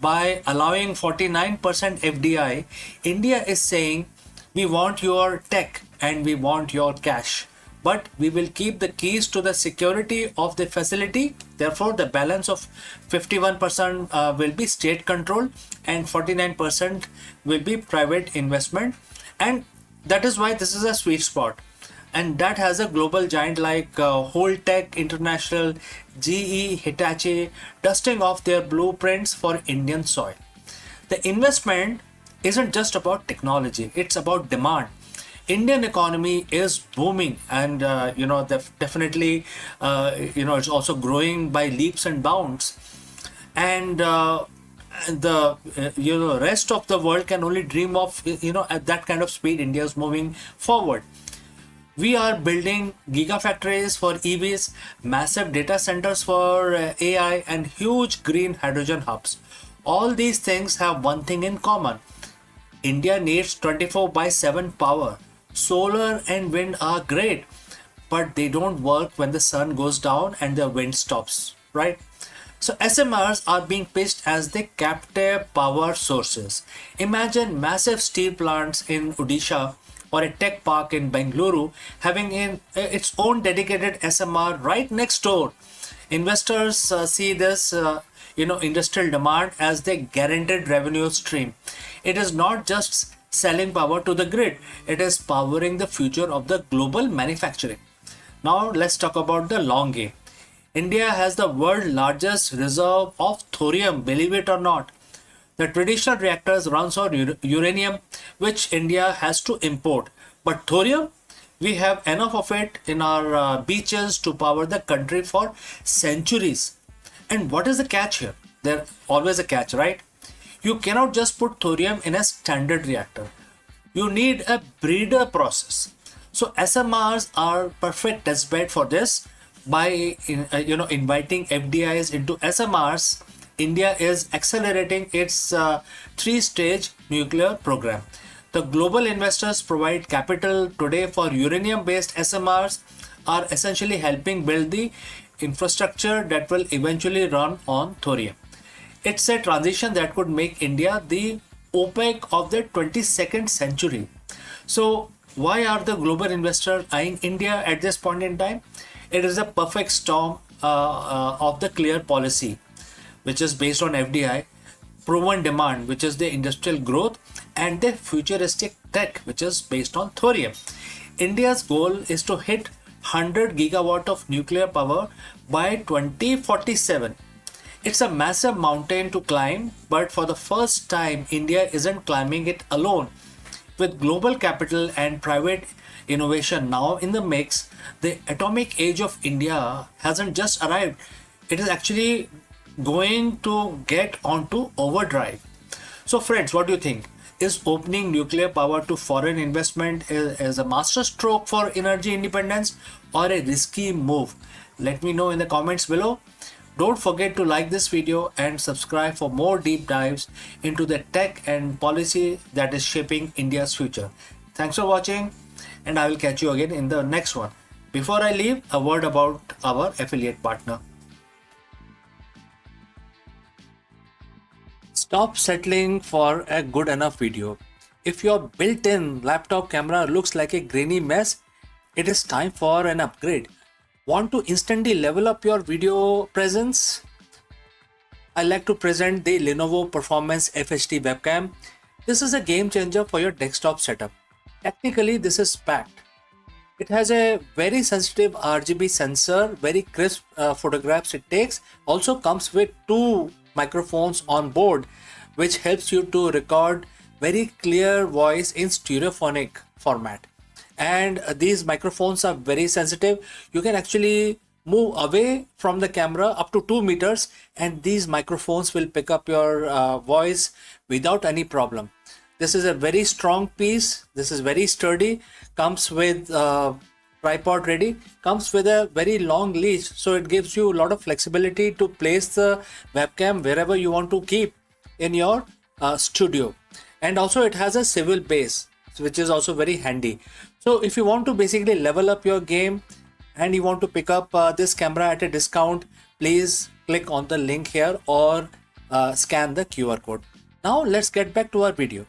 By allowing 49% FDI, India is saying, we want your tech and we want your cash, but we will keep the keys to the security of the facility. Therefore, the balance of 51% will be state control and 49% will be private investment. And that is why this is a sweet spot. And that has a global giant like Holtec International, GE, Hitachi dusting off their blueprints for Indian soil. The investment isn't just about technology, it's about demand. Indian economy is booming, and definitely it's also growing by leaps and bounds. and the rest of the world can only dream of at that kind of speed India is moving forward. We are building gigafactories for EVs, massive data centers for AI, and huge green hydrogen hubs. All these things have one thing in common: India needs 24 by 7 power. Solar and wind are great, but they don't work when the sun goes down and the wind stops, right? So SMRs are being pitched as the captive power sources. Imagine massive steel plants in Odisha or a tech park in Bengaluru having its own dedicated SMR right next door. Investors see this industrial demand as the guaranteed revenue stream. It is not just selling power to the grid, it is powering the future of the global manufacturing. Now let's talk about the long game. India has the world's largest reserve of thorium, believe it or not. The traditional reactors runs on uranium, which India has to import. But thorium, we have enough of it in our beaches to power the country for centuries. And what is the catch here? There's always a catch, right? You cannot just put thorium in a standard reactor. You need a breeder process. So SMRs are perfect test bed for this. By inviting FDIs into SMRs, India is accelerating its three-stage nuclear program. The global investors provide capital today for uranium-based SMRs are essentially helping build the infrastructure that will eventually run on thorium. It's a transition that could make India the OPEC of the 22nd century. So why are the global investors eyeing India at this point in time? It is a perfect storm of the clear policy, which is based on FDI, proven demand, which is the industrial growth, and the futuristic tech, which is based on thorium. India's goal is to hit 100 gigawatt of nuclear power by 2047. It's a massive mountain to climb, but for the first time, India isn't climbing it alone. With global capital and private innovation now in the mix, the atomic age of India hasn't just arrived. It is actually going to get onto overdrive. So friends, what do you think? Is opening nuclear power to foreign investment is a master stroke for energy independence or a risky move? Let me know in the comments below. Don't forget to like this video and subscribe for more deep dives into the tech and policy that is shaping India's future. Thanks for watching, and I will catch you again in the next one. Before I leave, a word about our affiliate partner. Stop settling for a good enough video. If your built-in laptop camera looks like a grainy mess, it is time for an upgrade. Want to instantly level up your video presence? I like to present the Lenovo Performance FHD webcam. This is a game changer for your desktop setup. Technically, this is packed. It has a very sensitive RGB sensor, very crisp photographs it takes. Also comes with two microphones on board, which helps you to record very clear voice in stereophonic format. And these microphones are very sensitive. You can actually move away from the camera up to 2 meters, and these microphones will pick up your voice without any problem. This is a very strong piece. This is very sturdy. Comes with tripod ready. Comes with a very long leash, so it gives you a lot of flexibility to place the webcam wherever you want to keep in your studio. And also it has a swivel base, which is also very handy. So if you want to basically level up your game and you want to pick up this camera at a discount, please click on the link here or scan the QR code. Now let's get back to our video.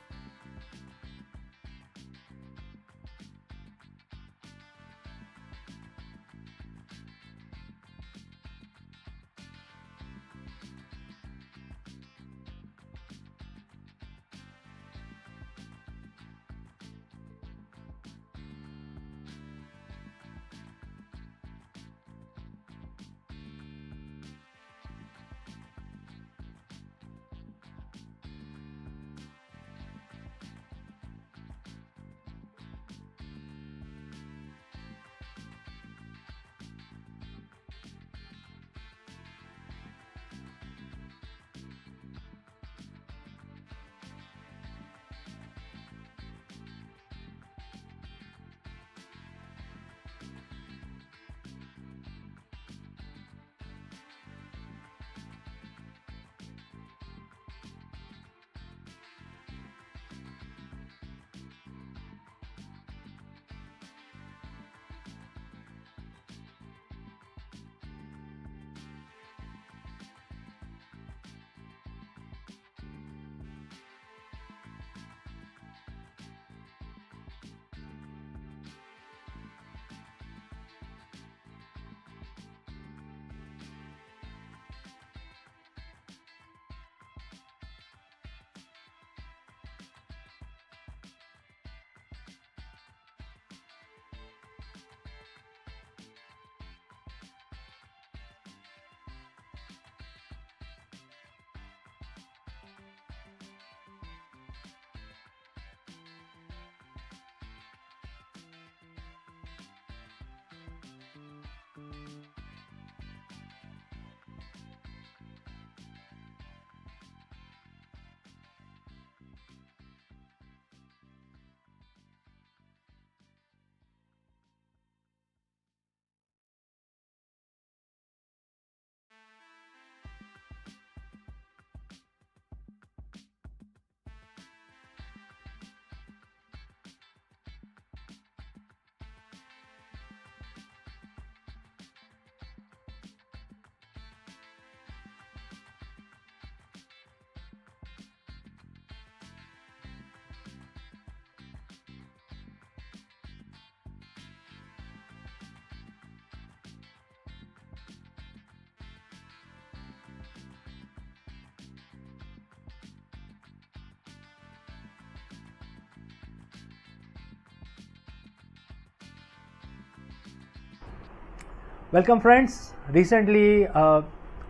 Welcome, friends. Recently,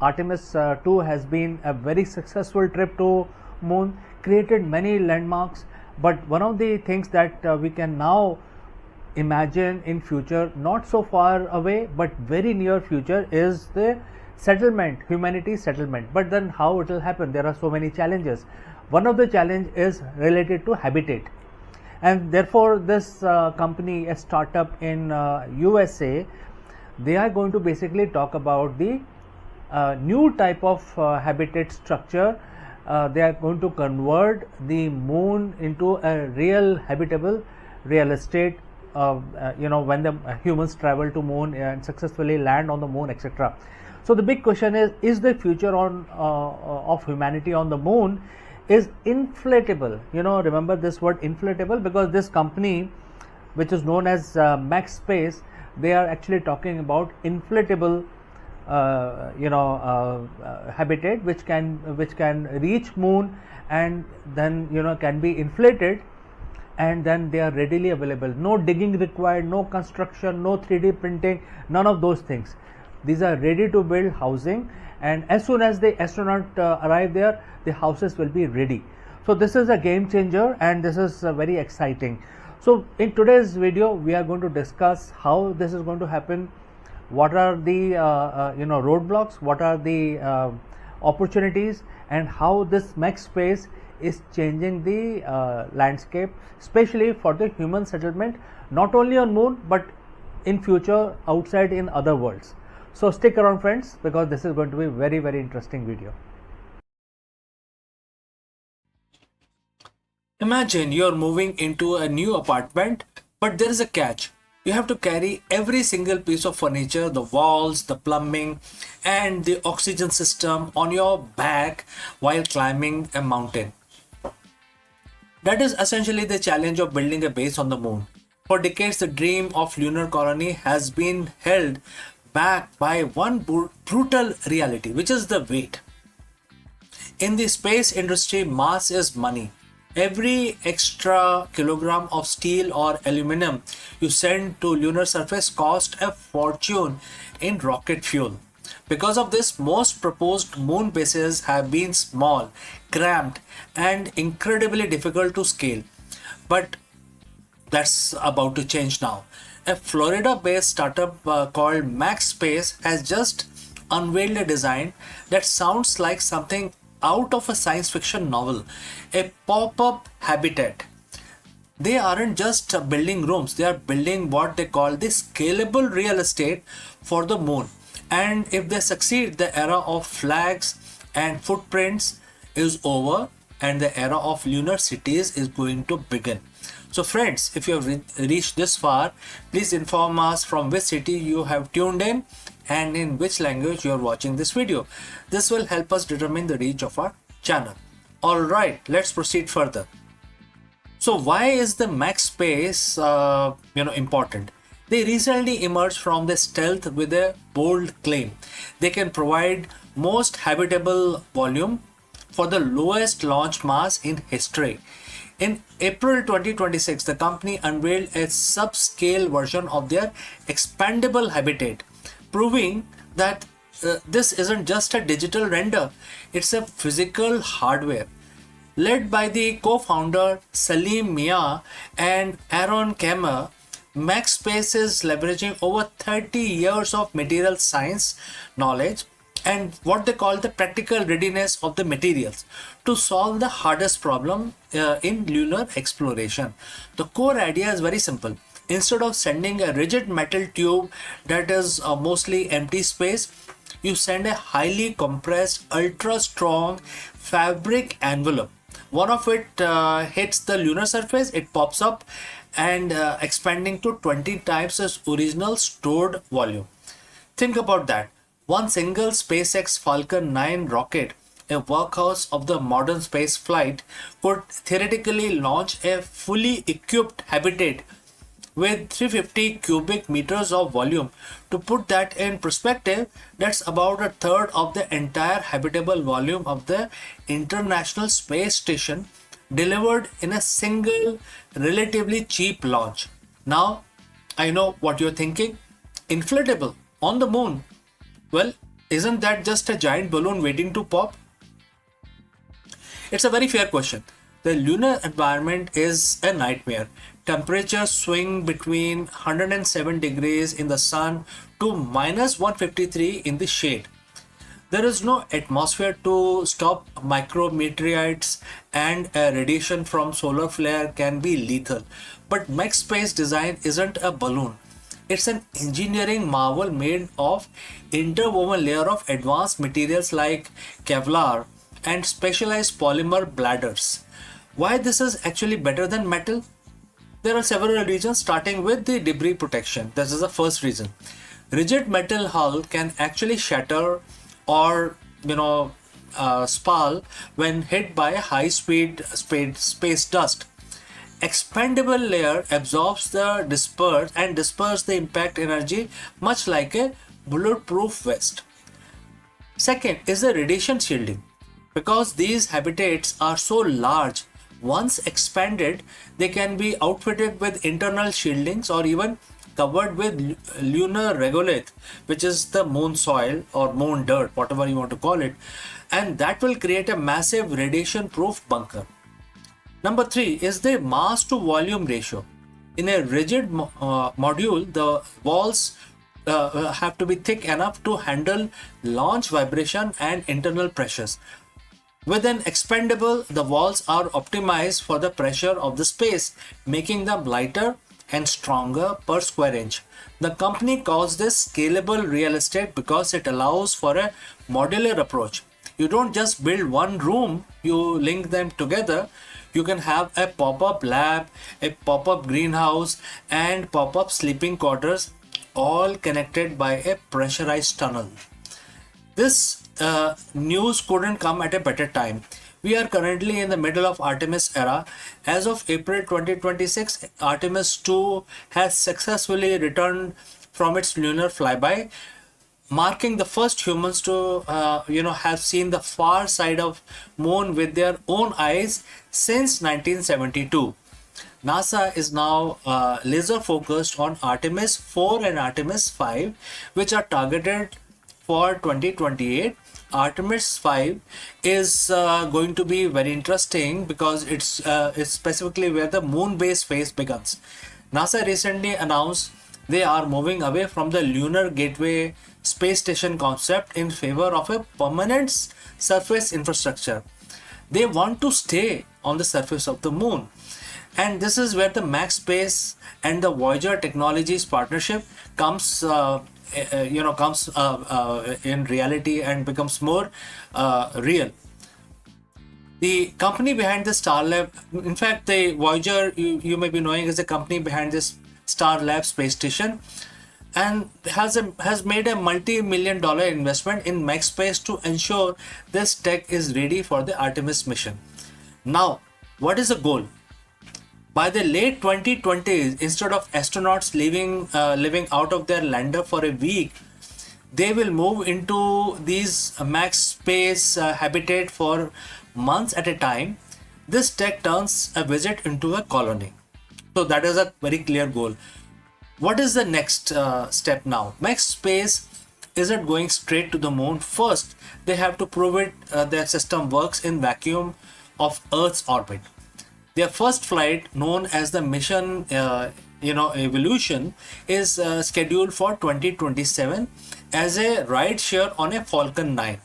Artemis 2 has been a very successful trip to Moon, created many landmarks. But one of the things that we can now imagine in future, not so far away, but very near future, is the settlement, humanity settlement. But then, how it will happen? There are so many challenges. One of the challenge is related to habitat, and therefore this company, a startup in USA, they are going to basically talk about the new type of habitat structure. They are going to convert the moon into a real habitable real estate. When the humans travel to moon and successfully land on the moon, etc. So the big question is the future on of humanity on the moon is inflatable? Remember this word inflatable, because this company, which is known as Max Space, they are actually talking about inflatable habitat which can reach moon, and then can be inflated, and then they are readily available. No digging required, no construction, no 3D printing, none of those things. These are ready to build housing, and as soon as the astronaut arrive there, the houses will be ready. So this is a game changer, and this is very exciting. So in today's video, we are going to discuss how this is going to happen, what are the roadblocks, what are the opportunities, and how this Max Space is changing the landscape, especially for the human settlement, not only on moon but in future outside in other worlds. So stick around, friends, because this is going to be very, very interesting video. Imagine you're moving into a new apartment, but there is a catch. You have to carry every single piece of furniture, the walls, the plumbing, and the oxygen system on your back while climbing a mountain. That is essentially the challenge of building a base on the moon. For decades, the dream of lunar colony has been held back by one brutal reality, which is the weight. In the space industry, mass is money. Every extra kilogram of steel or aluminum you send to lunar surface costs a fortune in rocket fuel. Because of this, most proposed moon bases have been small, cramped, and incredibly difficult to scale. But that's about to change now. A Florida-based startup called Max Space has just unveiled a design that sounds like something out of a science fiction novel, a pop-up habitat. They aren't just building rooms, they are building what they call the scalable real estate for the moon. And if they succeed, the era of flags and footprints is over, and the era of lunar cities is going to begin. So friends, if you have reached this far, please inform us from which city you have tuned in and in which language you are watching this video. This will help us determine the reach of our channel. Alright, let's proceed further. So why is the Max Space important? They recently emerged from the stealth with a bold claim. They can provide most habitable volume for the lowest launch mass in history. In April 2026, the company unveiled a subscale version of their expandable habitat, proving that this isn't just a digital render, it's a physical hardware. Led by the co-founder Salim Mia and Aaron Kemmer, Max Space is leveraging over 30 years of material science knowledge and what they call the practical readiness of the materials to solve the hardest problem in lunar exploration. The core idea is very simple. Instead of sending a rigid metal tube that is mostly empty space, you send a highly compressed, ultra strong fabric envelope. One of it hits the lunar surface, it pops up and expanding to 20 times its original stored volume. Think about that. One single SpaceX Falcon 9 rocket, a workhorse of the modern space flight, could theoretically launch a fully equipped habitat with 350 cubic meters of volume. To put that in perspective, that's about a third of the entire habitable volume of the International Space Station, delivered in a single relatively cheap launch. Now, I know what you're thinking. Inflatable. on the moon. Well, isn't that just a giant balloon waiting to pop? It's a very fair question. The lunar environment is a nightmare. Temperatures swing between 107 degrees in the sun to minus 153 in the shade. There is no atmosphere to stop micrometeorites, and radiation from solar flare can be lethal. But MaxSpace design isn't a balloon. It's an engineering marvel made of interwoven layer of advanced materials like Kevlar and specialized polymer bladders. Why this is actually better than metal? There are several reasons, starting with the debris protection. This is the first reason. Rigid metal hull can actually shatter or spall when hit by a high speed space dust. Expandable layer absorbs the disperse the impact energy much like a bulletproof vest. Second is the radiation shielding. Because these habitats are so large, once expanded, they can be outfitted with internal shieldings or even covered with lunar regolith, which is the moon soil or moon dirt, whatever you want to call it, and that will create a massive radiation proof bunker. Number 3 is the mass to volume ratio. In a rigid module, the walls have to be thick enough to handle launch vibration and internal pressures. With an expandable, the walls are optimized for the pressure of the space, making them lighter and stronger per square inch. The company calls this scalable real estate because it allows for a modular approach. You don't just build one room, you link them together. You can have a pop-up lab, a pop-up greenhouse, and pop-up sleeping quarters, all connected by a pressurized tunnel. This news couldn't come at a better time. We are currently in the middle of Artemis era. As of April 2026, Artemis 2 has successfully returned from its lunar flyby, marking the first humans to have seen the far side of moon with their own eyes since 1972. NASA is now laser focused on Artemis 4 and Artemis 5, which are targeted for 2028. Artemis 5 is going to be very interesting because it's specifically where the moon base phase begins. NASA recently announced they are moving away from the Lunar Gateway space station concept in favor of a permanent surface infrastructure. They want to stay on the surface of the moon. And this is where the MaxSpace and the Voyager Technologies partnership comes in reality and becomes more real. The company behind the Starlab, in fact, the Voyager, you may be knowing, is the company behind this Starlab space station, and has made a multi-million-dollar investment in MaxSpace to ensure this tech is ready for the Artemis mission. Now, what is the goal? By the late 2020s, instead of astronauts living out of their lander for a week, they will move into these MaxSpace habitat for months at a time. This tech turns a visit into a colony. So that is a very clear goal. What is the next step now? MaxSpace isn't going straight to the moon. First, they have to prove it their system works in vacuum of Earth's orbit. Their first flight, known as the mission Evolution, is scheduled for 2027 as a ride share on a Falcon 9.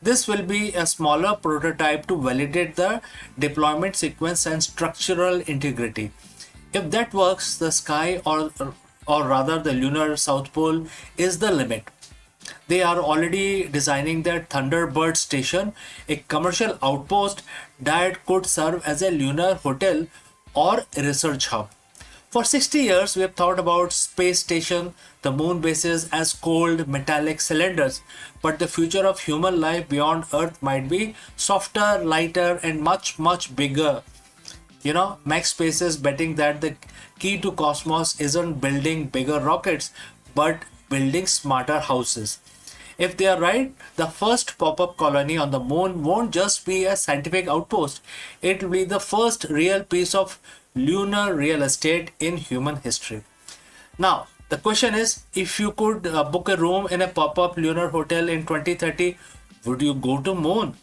This will be a smaller prototype to validate the deployment sequence and structural integrity. If that works, the sky, or rather the lunar South Pole, is the limit. They are already designing their Thunderbird station, a commercial outpost that could serve as a lunar hotel or a research hub. For 60 years, we have thought about space station, the moon bases, as cold metallic cylinders, but the future of human life beyond Earth might be softer, lighter, and much, much bigger. MaxSpace is betting that the key to cosmos isn't building bigger rockets, but building smarter houses. If they are right, the first pop-up colony on the moon won't just be a scientific outpost. It will be the first real piece of lunar real estate in human history. Now, The question is, if you could book a room in a pop-up lunar hotel in 2030, would you go to moon?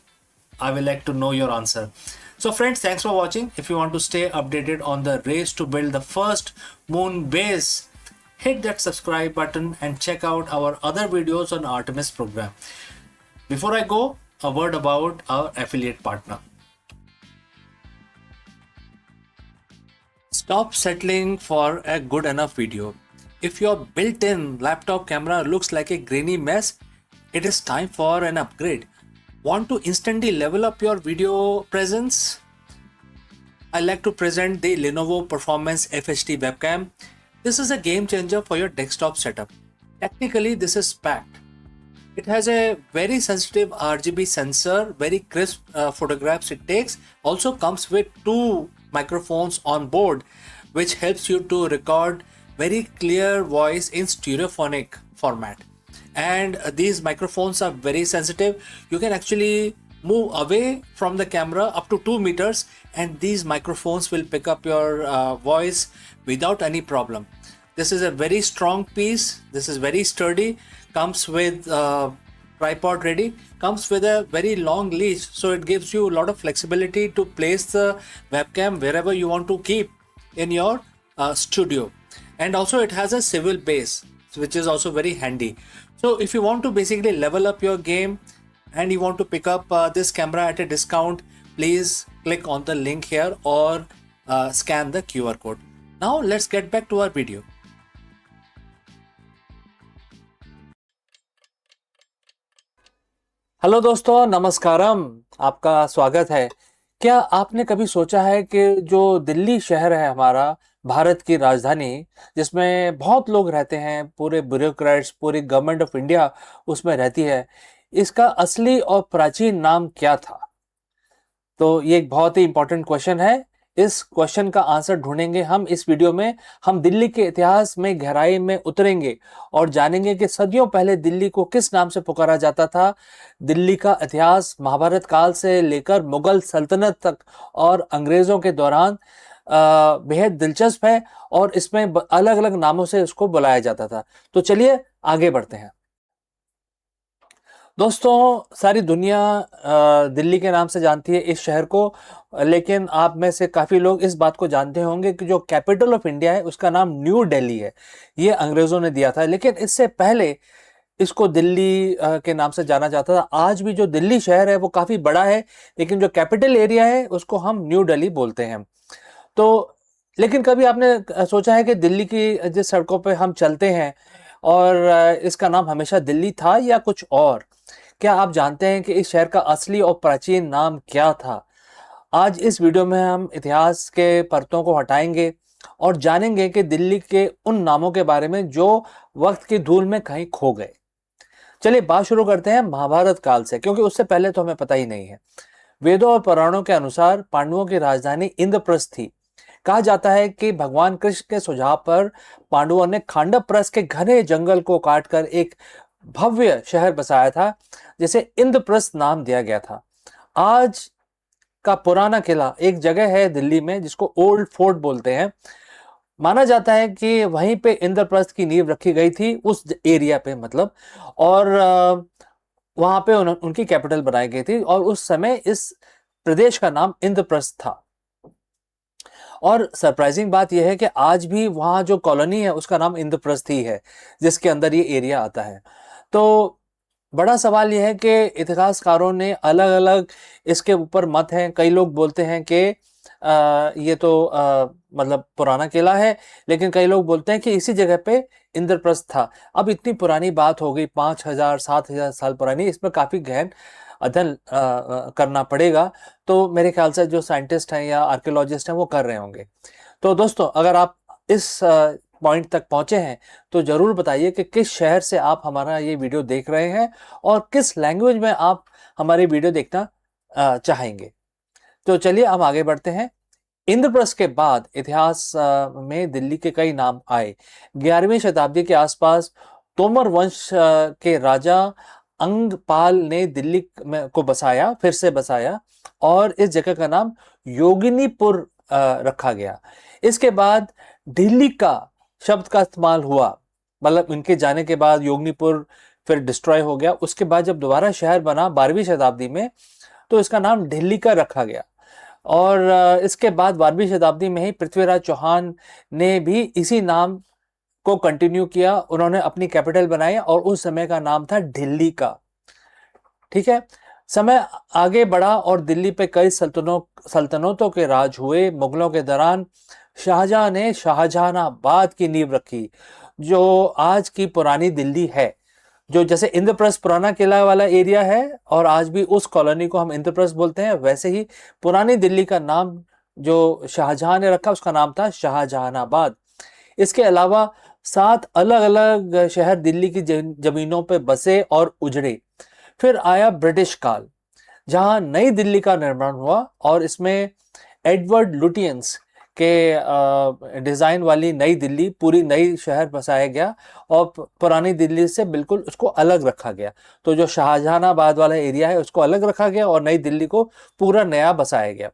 I will like to know your answer. So friends, thanks for watching. If you want to stay updated on the race to build the first moon base, hit that subscribe button and check out our other videos on Artemis program. Before I go, a word about our affiliate partner. Stop settling for a good enough video. If your built-in laptop camera looks like a grainy mess, it is time for an upgrade. Want to instantly level up your video presence? I like to present the Lenovo Performance FHD webcam. This is a game changer for your desktop setup. Technically, this is packed. It has a very sensitive RGB sensor, very crisp photographs it takes. Also comes with 2 microphones on board, which helps you to record very clear voice in stereophonic format. And these microphones are very sensitive. You can actually move away from the camera up to 2 meters and these microphones will pick up your voice without any problem. This is a very strong piece. This is very sturdy. Comes with tripod ready. Comes with a very long leash, so it gives you a lot of flexibility to place the webcam wherever you want to keep in your studio. And also it has a swivel base, which is also very handy. So if you want to basically level up your game and you want to pick up this camera at a discount, please click on the link here or scan the QR code. Now let's get back to our video. Hello दोस्तों, नमस्कारम, आपका स्वागत है। क्या आपने कभी सोचा है कि जो दिल्ली शहर है हमारा, भारत की राजधानी, जिसमें बहुत लोग रहते हैं, पूरे ब्यूरोक्रेट्स, पूरी गवर्नमेंट ऑफ इंडिया उसमें रहती है, इसका असली और प्राचीन नाम क्या था? तो ये एक बहुत ही इंपॉर्टेंट क्वेश्चन है। इस क्वेश्चन का आंसर ढूंढेंगे हम इस वीडियो में। हम दिल्ली के इतिहास में गहराई में उतरेंगे और जानेंगे कि सदियों पहले दिल्ली को किस नाम से पुकारा जाता था। दिल्ली का इतिहास महाभारत काल से लेकर मुगल सल्तनत तक और अंग्रेजों के दौरान बेहद दिलचस्प है और इसमें अलग अलग नामों से उसको बुलाया जाता था। तो चलिए आगे बढ़ते हैं। दोस्तों, सारी दुनिया दिल्ली के नाम से जानती है इस शहर को, लेकिन आप में से काफ़ी लोग इस बात को जानते होंगे कि जो कैपिटल ऑफ इंडिया है उसका नाम न्यू दिल्ली है। ये अंग्रेज़ों ने दिया था, लेकिन इससे पहले इसको दिल्ली के नाम से जाना जाता था। आज भी जो दिल्ली शहर है वो काफ़ी बड़ा है, लेकिन जो कैपिटल एरिया है उसको हम न्यू दिल्ली बोलते हैं। तो लेकिन कभी आपने सोचा है कि दिल्ली की जिस सड़कों पे हम चलते हैं और इसका नाम हमेशा दिल्ली था या कुछ और? क्या आप जानते हैं कि इस शहर का असली और प्राचीन नाम क्या था? आज इस वीडियो में हम इतिहास के परतों को हटाएंगे और जानेंगे कि दिल्ली के उन नामों के बारे में जो वक्त की धूल में कहीं खो गए। चलिए बात शुरू करते हैं महाभारत काल से, क्योंकि उससे पहले तो हमें पता ही नहीं है। वेदों और पुराणों के अनुसार पांडवों की राजधानी इंद्रप्रस्थ थी। कहा जाता है कि भगवान कृष्ण के सुझाव पर पांडवों ने खांडवप्रस्थ के घने जंगल को काटकर एक भव्य शहर बसाया था, जिसे इंद्रप्रस्थ नाम दिया गया था। आज का पुराना किला एक जगह है दिल्ली में जिसको ओल्ड फोर्ट बोलते हैं। माना जाता है कि वहीं पे इंद्रप्रस्थ की नींव रखी गई थी, उस एरिया पे मतलब, और वहां पे उनकी कैपिटल बनाई गई थी और उस समय इस प्रदेश का नाम इंद्रप्रस्थ था। और सरप्राइजिंग बात यह है कि आज भी वहाँ जो कॉलोनी है उसका नाम इंद्रप्रस्थ ही है, जिसके अंदर ये एरिया आता है। तो बड़ा सवाल यह है कि इतिहासकारों ने अलग अलग इसके ऊपर मत हैं। कई लोग बोलते हैं कि ये तो मतलब पुराना किला है, लेकिन कई लोग बोलते हैं कि इसी जगह पे इंद्रप्रस्थ था। अब इतनी पुरानी बात हो गई, 5000 7000 साल पुरानी, इस पर काफ़ी गहन अध्ययन करना पड़ेगा। तो मेरे ख्याल से जो साइंटिस्ट हैं या आर्कियोलॉजिस्ट हैं वो कर रहे होंगे। तो दोस्तों, अगर आप इस पॉइंट तक पहुंचे हैं तो ज़रूर बताइए कि किस शहर से आप हमारा ये वीडियो देख रहे हैं और किस लैंग्वेज में आप हमारी वीडियो देखना चाहेंगे। तो चलिए हम आगे बढ़ते हैं। इंद्रप्रस्थ के बाद इतिहास में दिल्ली के कई नाम आए। 11वीं शताब्दी के आसपास तोमर वंश के राजा अंगपाल ने दिल्ली को बसाया, फिर से बसाया, और इस जगह का नाम योगिनीपुर रखा गया। इसके बाद दिल्ली का शब्द का इस्तेमाल हुआ मतलब इनके जाने के बाद योगनीपुर फिर डिस्ट्रॉय हो गया। उसके बाद जब दोबारा शहर बना 12वीं शताब्दी में, तो इसका नाम ढिल्ली का रखा गया। और इसके बाद 12वीं शताब्दी में ही पृथ्वीराज चौहान ने भी इसी नाम को कंटिन्यू किया। उन्होंने अपनी कैपिटल बनाई और उस समय का नाम था ढिल्ली का। ठीक है, समय आगे बढ़ा और दिल्ली पे कई सल्तनतों के राज हुए। मुगलों के दौरान शाहजहां ने शाहजहानाबाद की नींव रखी, जो आज की पुरानी दिल्ली है। जो जैसे इंद्रप्रस्थ पुराना किला वाला एरिया है और आज भी उस कॉलोनी को हम इंद्रप्रस्थ बोलते हैं, वैसे ही पुरानी दिल्ली का नाम जो शाहजहां ने रखा उसका नाम था शाहजहानाबाद। इसके अलावा 7 अलग अलग शहर दिल्ली की जमीनों पे बसे और उजड़े। फिर आया ब्रिटिश काल, जहां नई दिल्ली का निर्माण हुआ और इसमें एडवर्ड लुटियंस के डिजाइन वाली नई दिल्ली, पूरी नई शहर बसाया गया और पुरानी दिल्ली से बिल्कुल उसको अलग रखा गया। तो जो शाहजहानाबाद वाला एरिया है उसको अलग रखा गया और नई दिल्ली को पूरा नया बसाया गया।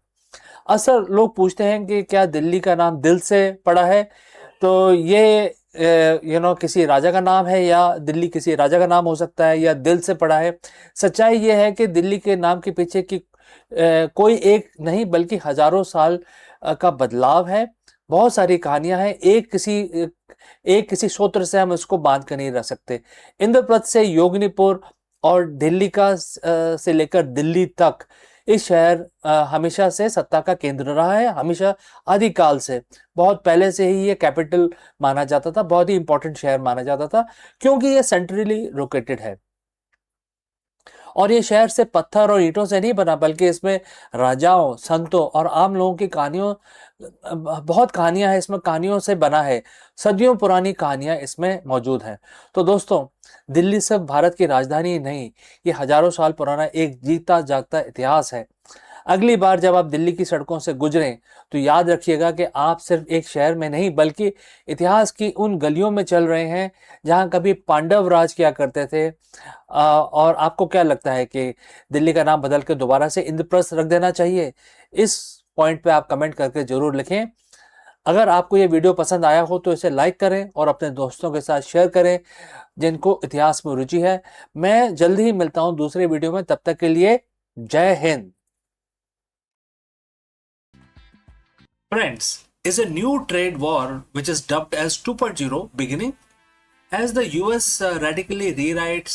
अक्सर लोग पूछते हैं कि क्या दिल्ली का नाम दिल से पड़ा है, तो ये किसी राजा का नाम है या दिल्ली किसी राजा का नाम हो सकता है या दिल से पड़ा है। सच्चाई ये है कि दिल्ली के नाम के पीछे की कोई एक नहीं बल्कि हजारों साल का बदलाव है। बहुत सारी कहानियां हैं, एक किसी सूत्र से हम इसको बांध कर नहीं रह सकते। इंद्रप्रस्थ से योगनीपुर और दिल्ली का से लेकर दिल्ली तक इस शहर हमेशा से सत्ता का केंद्र रहा है। हमेशा आदिकाल से, बहुत पहले से ही ये कैपिटल माना जाता था, बहुत ही इंपॉर्टेंट शहर माना जाता था, क्योंकि ये सेंट्रली लोकेटेड है। और ये शहर से पत्थर और ईंटों से नहीं बना, बल्कि इसमें राजाओं, संतों और आम लोगों की बहुत कहानियां हैं इसमें, कहानियों से बना है। सदियों पुरानी कहानियां इसमें मौजूद हैं। तो दोस्तों, दिल्ली सिर्फ भारत की राजधानी ही नहीं, ये हजारों साल पुराना एक जीता जागता इतिहास है। अगली बार जब आप दिल्ली की सड़कों से गुजरें तो याद रखिएगा कि आप सिर्फ एक शहर में नहीं बल्कि इतिहास की उन गलियों में चल रहे हैं जहां कभी पांडव राज किया करते थे। और आपको क्या लगता है कि दिल्ली का नाम बदल के दोबारा से इंद्रप्रस्थ रख देना चाहिए? इस पॉइंट पे आप कमेंट करके जरूर लिखें। अगर आपको ये वीडियो पसंद आया हो तो इसे लाइक करें और अपने दोस्तों के साथ शेयर करें जिनको इतिहास में रुचि है। मैं जल्दी ही मिलता हूं दूसरे वीडियो में, तब तक के लिए जय Hind. Friends, is a new trade war which is dubbed as 2.0 beginning? As the US radically rewrites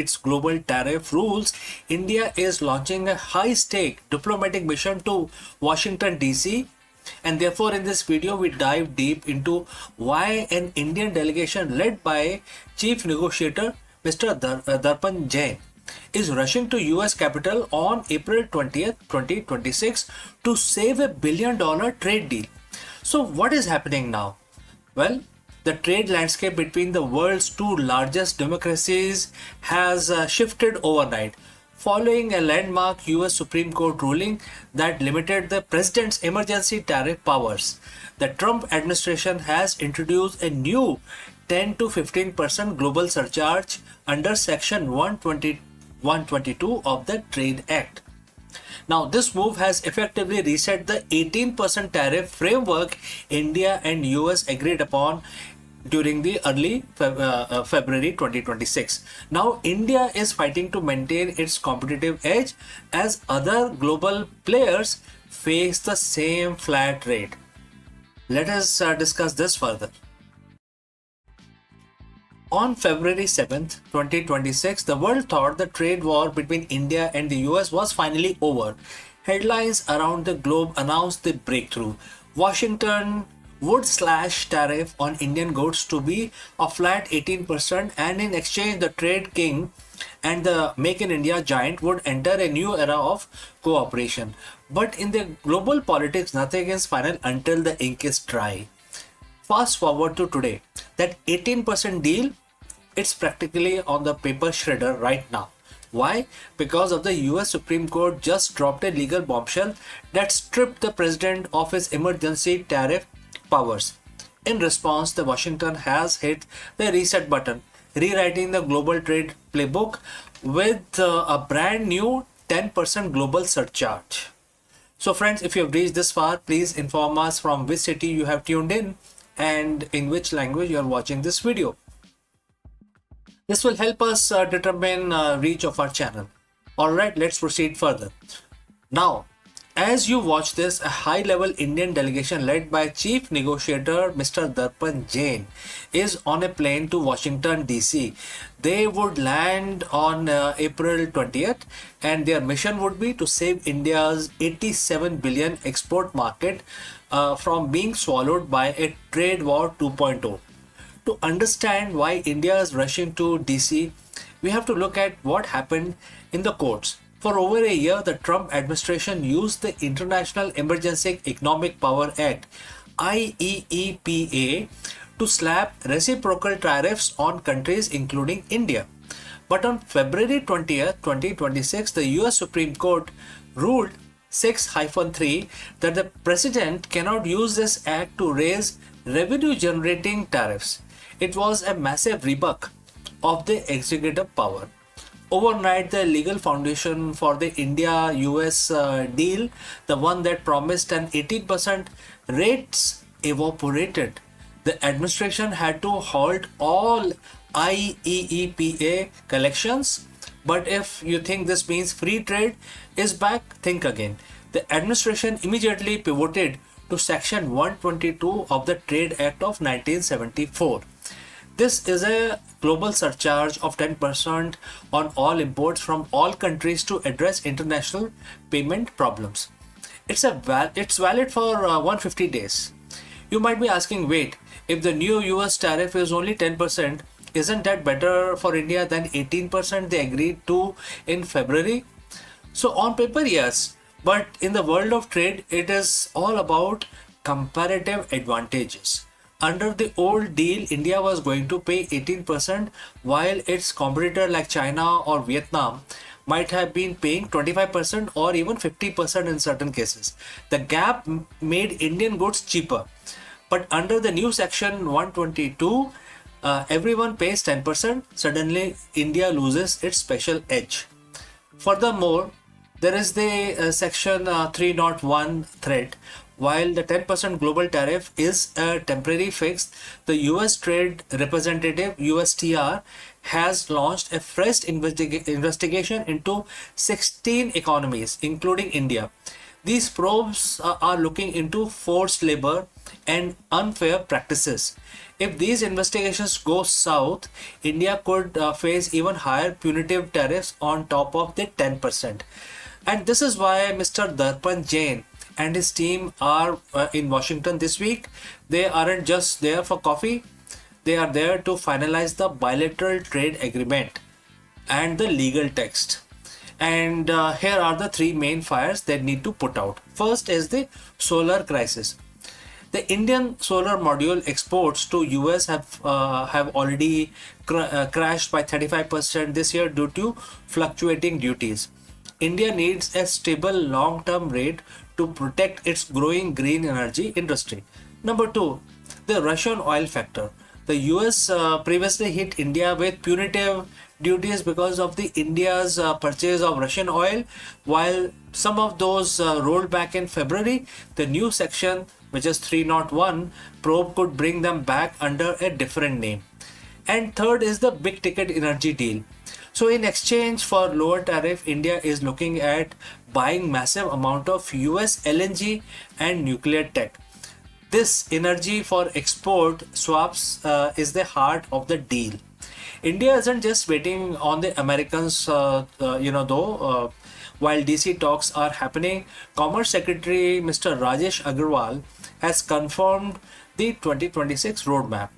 its global tariff rules, India is launching a high-stake diplomatic mission to Washington DC, and therefore in this video we dive deep into why an Indian delegation led by Chief Negotiator Mr. Darpan Jain is rushing to US Capitol on April 20th, 2026 to save $1 billion trade deal. So what is happening now? Well, the trade landscape between the world's two largest democracies has shifted overnight following a landmark US Supreme Court ruling that limited the president's emergency tariff powers. The Trump administration has introduced a new 10 to 15% global surcharge under Section 122 of the Trade Act. Now, this move has effectively reset the 18% tariff framework India and US agreed upon during the early February 2026. Now, India is fighting to maintain its competitive edge as other global players face the same flat rate. Let us discuss this further. On February 7th, 2026, the world thought the trade war between India and the US was finally over. Headlines around the globe announced the breakthrough. Washington would slash tariff on Indian goods to be a flat 18%, and in exchange the trade king and the Make in India giant would enter a new era of cooperation. But in the global politics, nothing is final until the ink is dry. Fast forward to today, that 18% deal, it's practically on the paper shredder right now. Why? Because of the US Supreme Court just dropped a legal bombshell that stripped the president of his emergency tariff powers. In response, the Washington has hit the reset button, rewriting the global trade playbook with a brand new 10% global surcharge. So friends, if you have reached this far, please inform us from which city you have tuned in and in which language you are watching this video. This will help us determine reach of our channel. Alright, let's proceed further. Now, as you watch this, a high-level Indian delegation led by Chief Negotiator Mr. Darpan Jain is on a plane to Washington DC. They would land on April 20th, and their mission would be to save India's 87 billion export market from being swallowed by a trade war 2.0. To understand why India is rushing to DC, we have to look at what happened in the courts. For over a year, the Trump administration used the International Emergency Economic Power Act (IEEPA) to slap reciprocal tariffs on countries including India. But on February 20th, 2026, the US Supreme Court ruled 6-3 that the president cannot use this act to raise revenue generating tariffs. It was a massive rebuke of the executive power. Overnight, the legal foundation for the India-US deal, the one that promised an 18% rates, evaporated. The administration had to halt all IEEPA collections. But if you think this means free trade is back, think again. The administration immediately pivoted to Section 122 of the Trade Act of 1974. This is a global surcharge of 10% on all imports from all countries to address international payment problems. It's valid for 150 days. You might be asking, wait, if the new US tariff is only 10%, isn't that better for India than 18% they agreed to in February? So on paper, yes, but in the world of trade, it is all about comparative advantages. Under the old deal, India was going to pay 18%, while its competitor like China or Vietnam might have been paying 25% or even 50% in certain cases. The gap made Indian goods cheaper. But under the new Section 122, everyone pays 10%. Suddenly, India loses its special edge. Furthermore, there is the Section 301 threat. While the 10% global tariff is a temporary fix, the US Trade Representative USTR has launched a fresh investigation into 16 economies, including India. These probes are looking into forced labor and unfair practices. If these investigations go south, India could face even higher punitive tariffs on top of the 10%. And this is why Mr. Darpan Jain and his team are in Washington this week. They aren't just there for coffee, they are there to finalize the bilateral trade agreement and the legal text. And here are the three main fires they need to put out. First is the solar crisis. The Indian solar module exports to US have already crashed by 35% this year due to fluctuating duties. India needs a stable long-term rate to protect its growing green energy industry. Number two, the Russian oil factor. The US previously hit India with punitive duties because of the India's purchase of Russian oil. While some of those rolled back in February, the new section, which is 301 probe, could bring them back under a different name. And third is the big ticket energy deal. So in exchange for lower tariff, India is looking at buying massive amount of US LNG and nuclear tech. This energy for export swaps is the heart of the deal. India isn't just waiting on the Americans, though. While DC talks are happening, Commerce Secretary Mr. Rajesh Agrawal has confirmed the 2026 roadmap.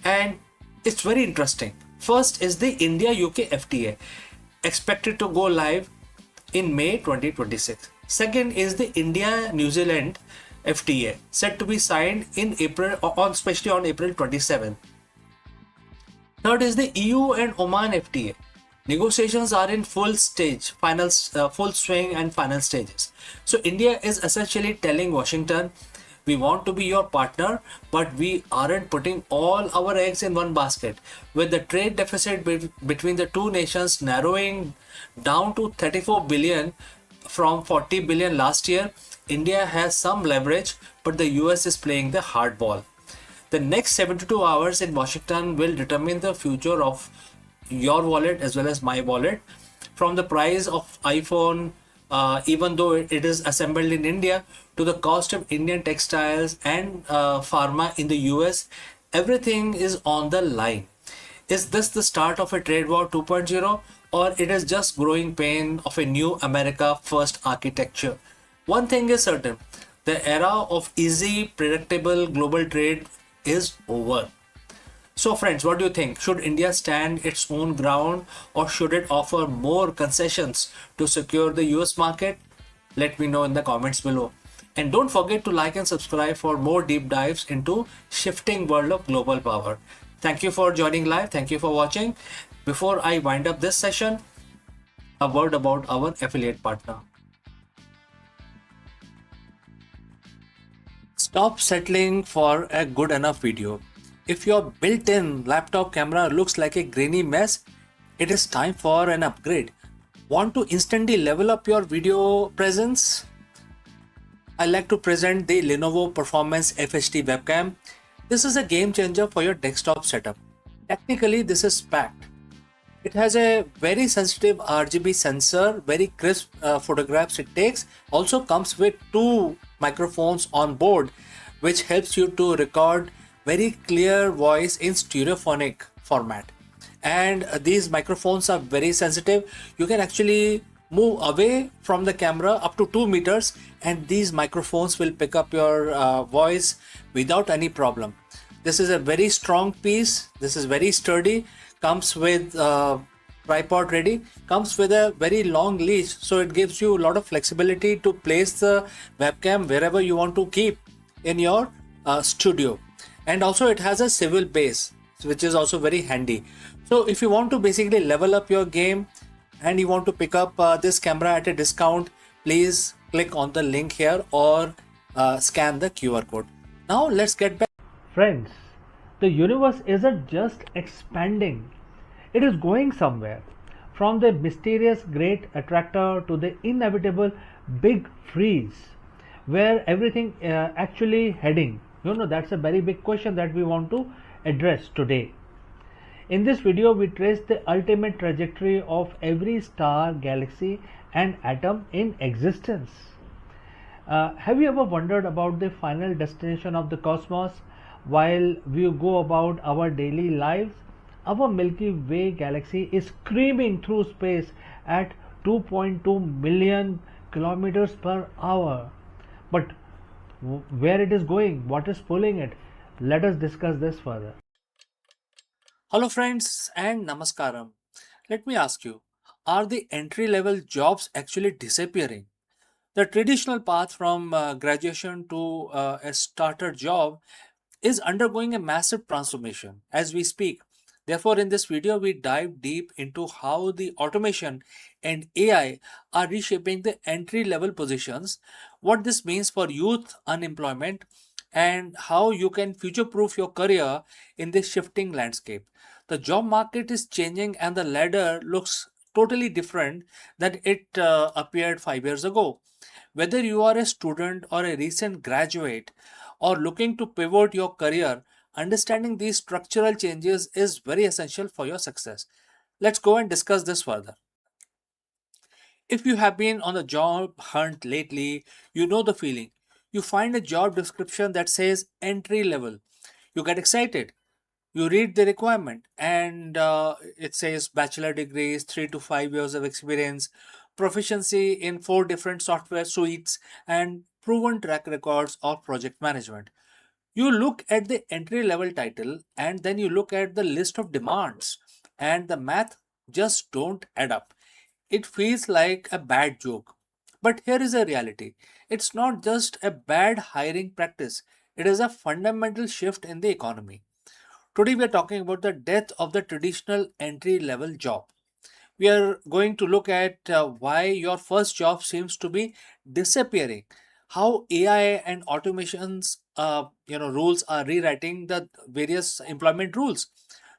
And it's very interesting. First is the India-UK FTA, expected to go live in May 2026. Second is the India-New Zealand FTA, set to be signed in April, especially on April 27. Third is the EU and Oman FTA. Negotiations are in full swing and final stages. So India is essentially telling Washington, we want to be your partner, but we aren't putting all our eggs in one basket. With the trade deficit between the two nations narrowing down to 34 billion from 40 billion last year, India has some leverage, but the US is playing the hardball. The next 72 hours in Washington will determine the future of your wallet as well as my wallet. From the price of iPhone, even though it is assembled in India, to the cost of Indian textiles and pharma in the US, everything is on the line. Is this the start of a trade war 2.0, or it is just growing pain of a new America first architecture? One thing is certain, the era of easy, predictable global trade is over. So, friends, what do you think? Should India stand its own ground, or should it offer more concessions to secure the US market? Let me know in the comments below. And don't forget to like and subscribe for more deep dives into shifting world of global power. Thank you for joining live. Thank you for watching. Before I wind up this session, a word about our affiliate partner. Stop settling for a good enough video. If your built-in laptop camera looks like a grainy mess, it is time for an upgrade. Want to instantly level up your video presence? I like to present the Lenovo Performance FHD webcam. This is a game changer for your desktop setup. Technically, this is packed. It has a very sensitive RGB sensor, very crisp photographs it takes. Also comes with two microphones on board, which helps you to record very clear voice in stereophonic format. And these microphones are very sensitive. You can actually move away from the camera up to 2 meters, and these microphones will pick up your voice without any problem. This is a very strong piece. This is very sturdy. Comes with tripod ready. Comes with a very long leash, so it gives you a lot of flexibility to place the webcam wherever you want to keep in your studio. And also it has a swivel base, which is also very handy. So if you want to basically level up your game and you want to pick up this camera at a discount, please click on the link here or scan the QR code. Now let's get back. Friends, the universe isn't just expanding, it is going somewhere. From the mysterious great attractor to the inevitable big freeze, where everything actually heading. That's a very big question that we want to address today. In this video, we trace the ultimate trajectory of every star, galaxy, and atom in existence. Have you ever wondered about the final destination of the cosmos while we go about our daily lives? Our Milky Way galaxy is screaming through space at 2.2 million kilometers per hour. But where it is going, what is pulling it? Let us discuss this further. Hello friends and namaskaram. Let me ask you, are the entry level jobs actually disappearing? The traditional path from graduation to a starter job is undergoing a massive transformation as we speak. Therefore, in this video, we dive deep into how the automation and AI are reshaping the entry level positions, what this means for youth unemployment, and how you can future proof your career in this shifting landscape. The job market is changing and the ladder looks totally different than it appeared 5 years ago. Whether you are a student or a recent graduate or looking to pivot your career, understanding these structural changes is very essential for your success. Let's go and discuss this further. If you have been on the job hunt lately, you know the feeling. You find a job description that says entry level. You get excited. You read the requirement and it says bachelor degrees, 3 to 5 years of experience, proficiency in 4 different software suites, and proven track records of project management. You look at the entry level title and then you look at the list of demands, and the math just don't add up. It feels like a bad joke. But here is a reality. It's not just a bad hiring practice, it is a fundamental shift in the economy. Today, we are talking about the death of the traditional entry level job. We are going to look at why your first job seems to be disappearing, how AI and automations rules are rewriting the various employment rules.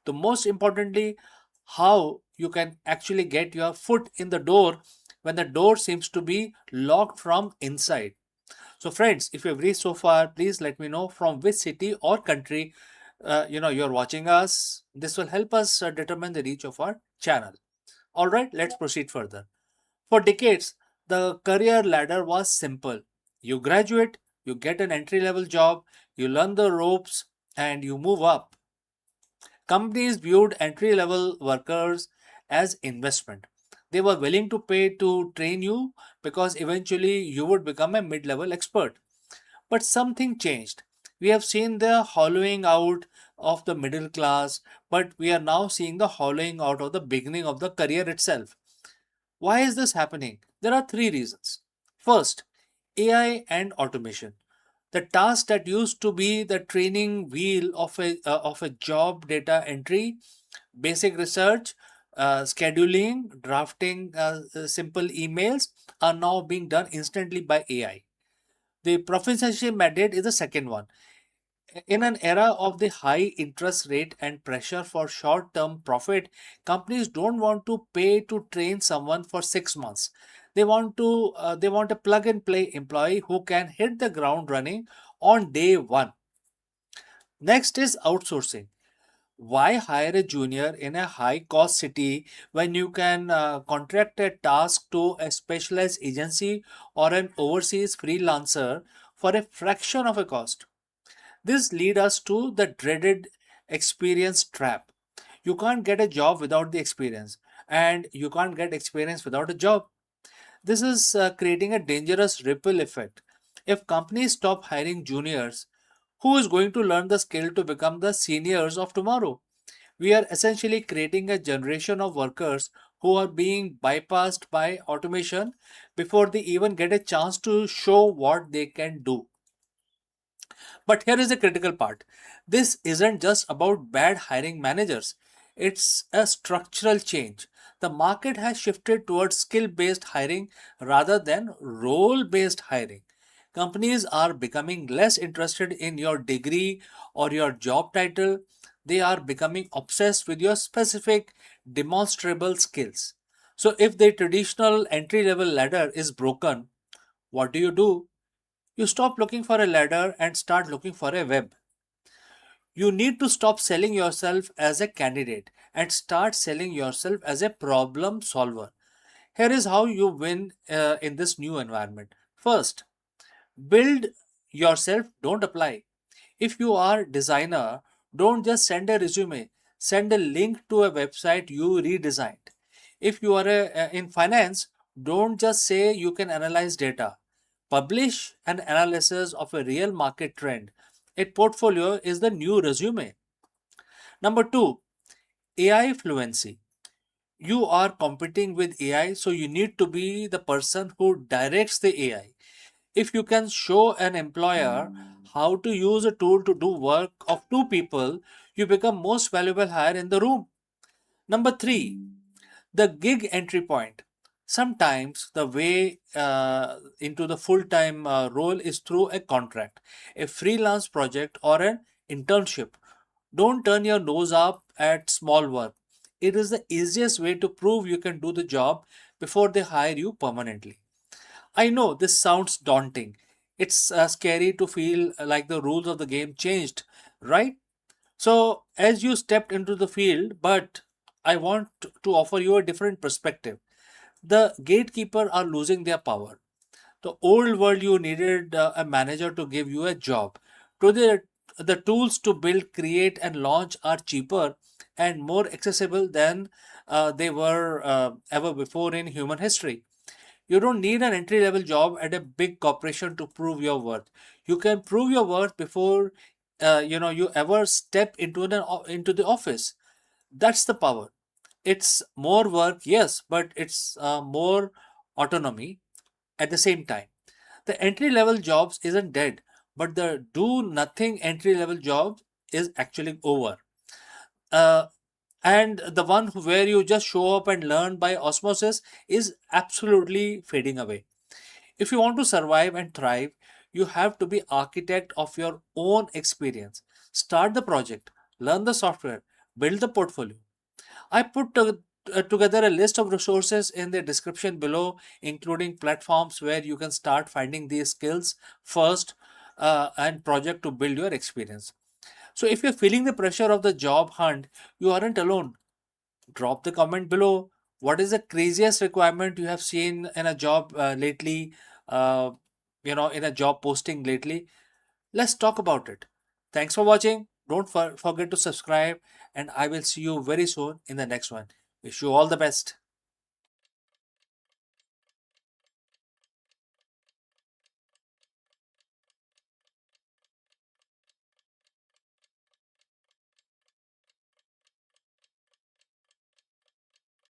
The most importantly, how you can actually get your foot in the door when the door seems to be locked from inside. So friends, if you've reached so far, please let me know from which city or country you're watching us. This will help us determine the reach of our channel. All right, let's proceed further. For decades, the career ladder was simple. You graduate, you get an entry level job, you learn the ropes, and you move up. Companies viewed entry level workers as investment. They were willing to pay to train you because eventually you would become a mid level expert. But something changed. We have seen the hollowing out of the middle class, but we are now seeing the hollowing out of the beginning of the career itself. Why is this happening? There are three reasons. First, AI and automation. The task that used to be the training wheel of a job, data entry, basic research, scheduling, drafting simple emails, are now being done instantly by AI. The proficiency mandate is the second one. In an era of the high interest rate and pressure for short term profit, companies don't want to pay to train someone for 6 months. They want a plug and play employee who can hit the ground running on day 1. Next is outsourcing. Why hire a junior in a high cost city when you can contract a task to a specialized agency or an overseas freelancer for a fraction of a cost? This leads us to the dreaded experience trap. You can't get a job without the experience, and you can't get experience without a job. This is creating a dangerous ripple effect. If companies stop hiring juniors, who is going to learn the skill to become the seniors of tomorrow? We are essentially creating a generation of workers who are being bypassed by automation before they even get a chance to show what they can do. But here is the critical part. This isn't just about bad hiring managers, it's a structural change. The market has shifted towards skill based hiring rather than role based hiring. Companies are becoming less interested in your degree or your job title. They are becoming obsessed with your specific demonstrable skills. So, if the traditional entry level ladder is broken, what do? You stop looking for a ladder and start looking for a web. You need to stop selling yourself as a candidate and start selling yourself as a problem solver. Here is how you win in this new environment. First, build yourself, don't apply. If you are designer, don't just send a resume, send a link to a website you redesigned. If you are in finance, don't just say you can analyze data. Publish an analysis of a real market trend. A portfolio is the new resume. Number 2, AI fluency. You are competing with AI, so you need to be the person who directs the AI. If you can show an employer how to use a tool to do work of two people, you become most valuable hire in the room. Number 3, the gig entry point. Sometimes the way into the full time role is through a contract, a freelance project, or an internship. Don't turn your nose up at small work. It is the easiest way to prove you can do the job before they hire you permanently. I know this sounds daunting. It's scary to feel like the rules of the game changed, right? So, as you stepped into the field, but I want to offer you a different perspective. The gatekeeper are losing their power. The old world, you needed a manager to give you a job. Today, the tools to build, create, and launch are cheaper and more accessible than they were ever before in human history. You don't need an entry level job at a big corporation to prove your worth. You can prove your worth before you ever step into the office. That's the power. It's more work, yes, but it's more autonomy at the same time. The entry level jobs isn't dead, but the do nothing entry level job is actually over. Uh, and the one where you just show up and learn by osmosis is absolutely fading away. If you want to survive and thrive, you have to be architect of your own experience. Start the project, learn the software, build the portfolio. I put together a list of resources in the description below, including platforms where you can start finding these skills first and project to build your experience. So if you're feeling the pressure of the job hunt, you aren't alone. Drop the comment below. What is the craziest requirement you have seen in a job lately? Uh, in a job posting lately. Let's talk about it. Thanks for watching. Don't forget to subscribe, and I will see you very soon in the next one. Wish you all the best.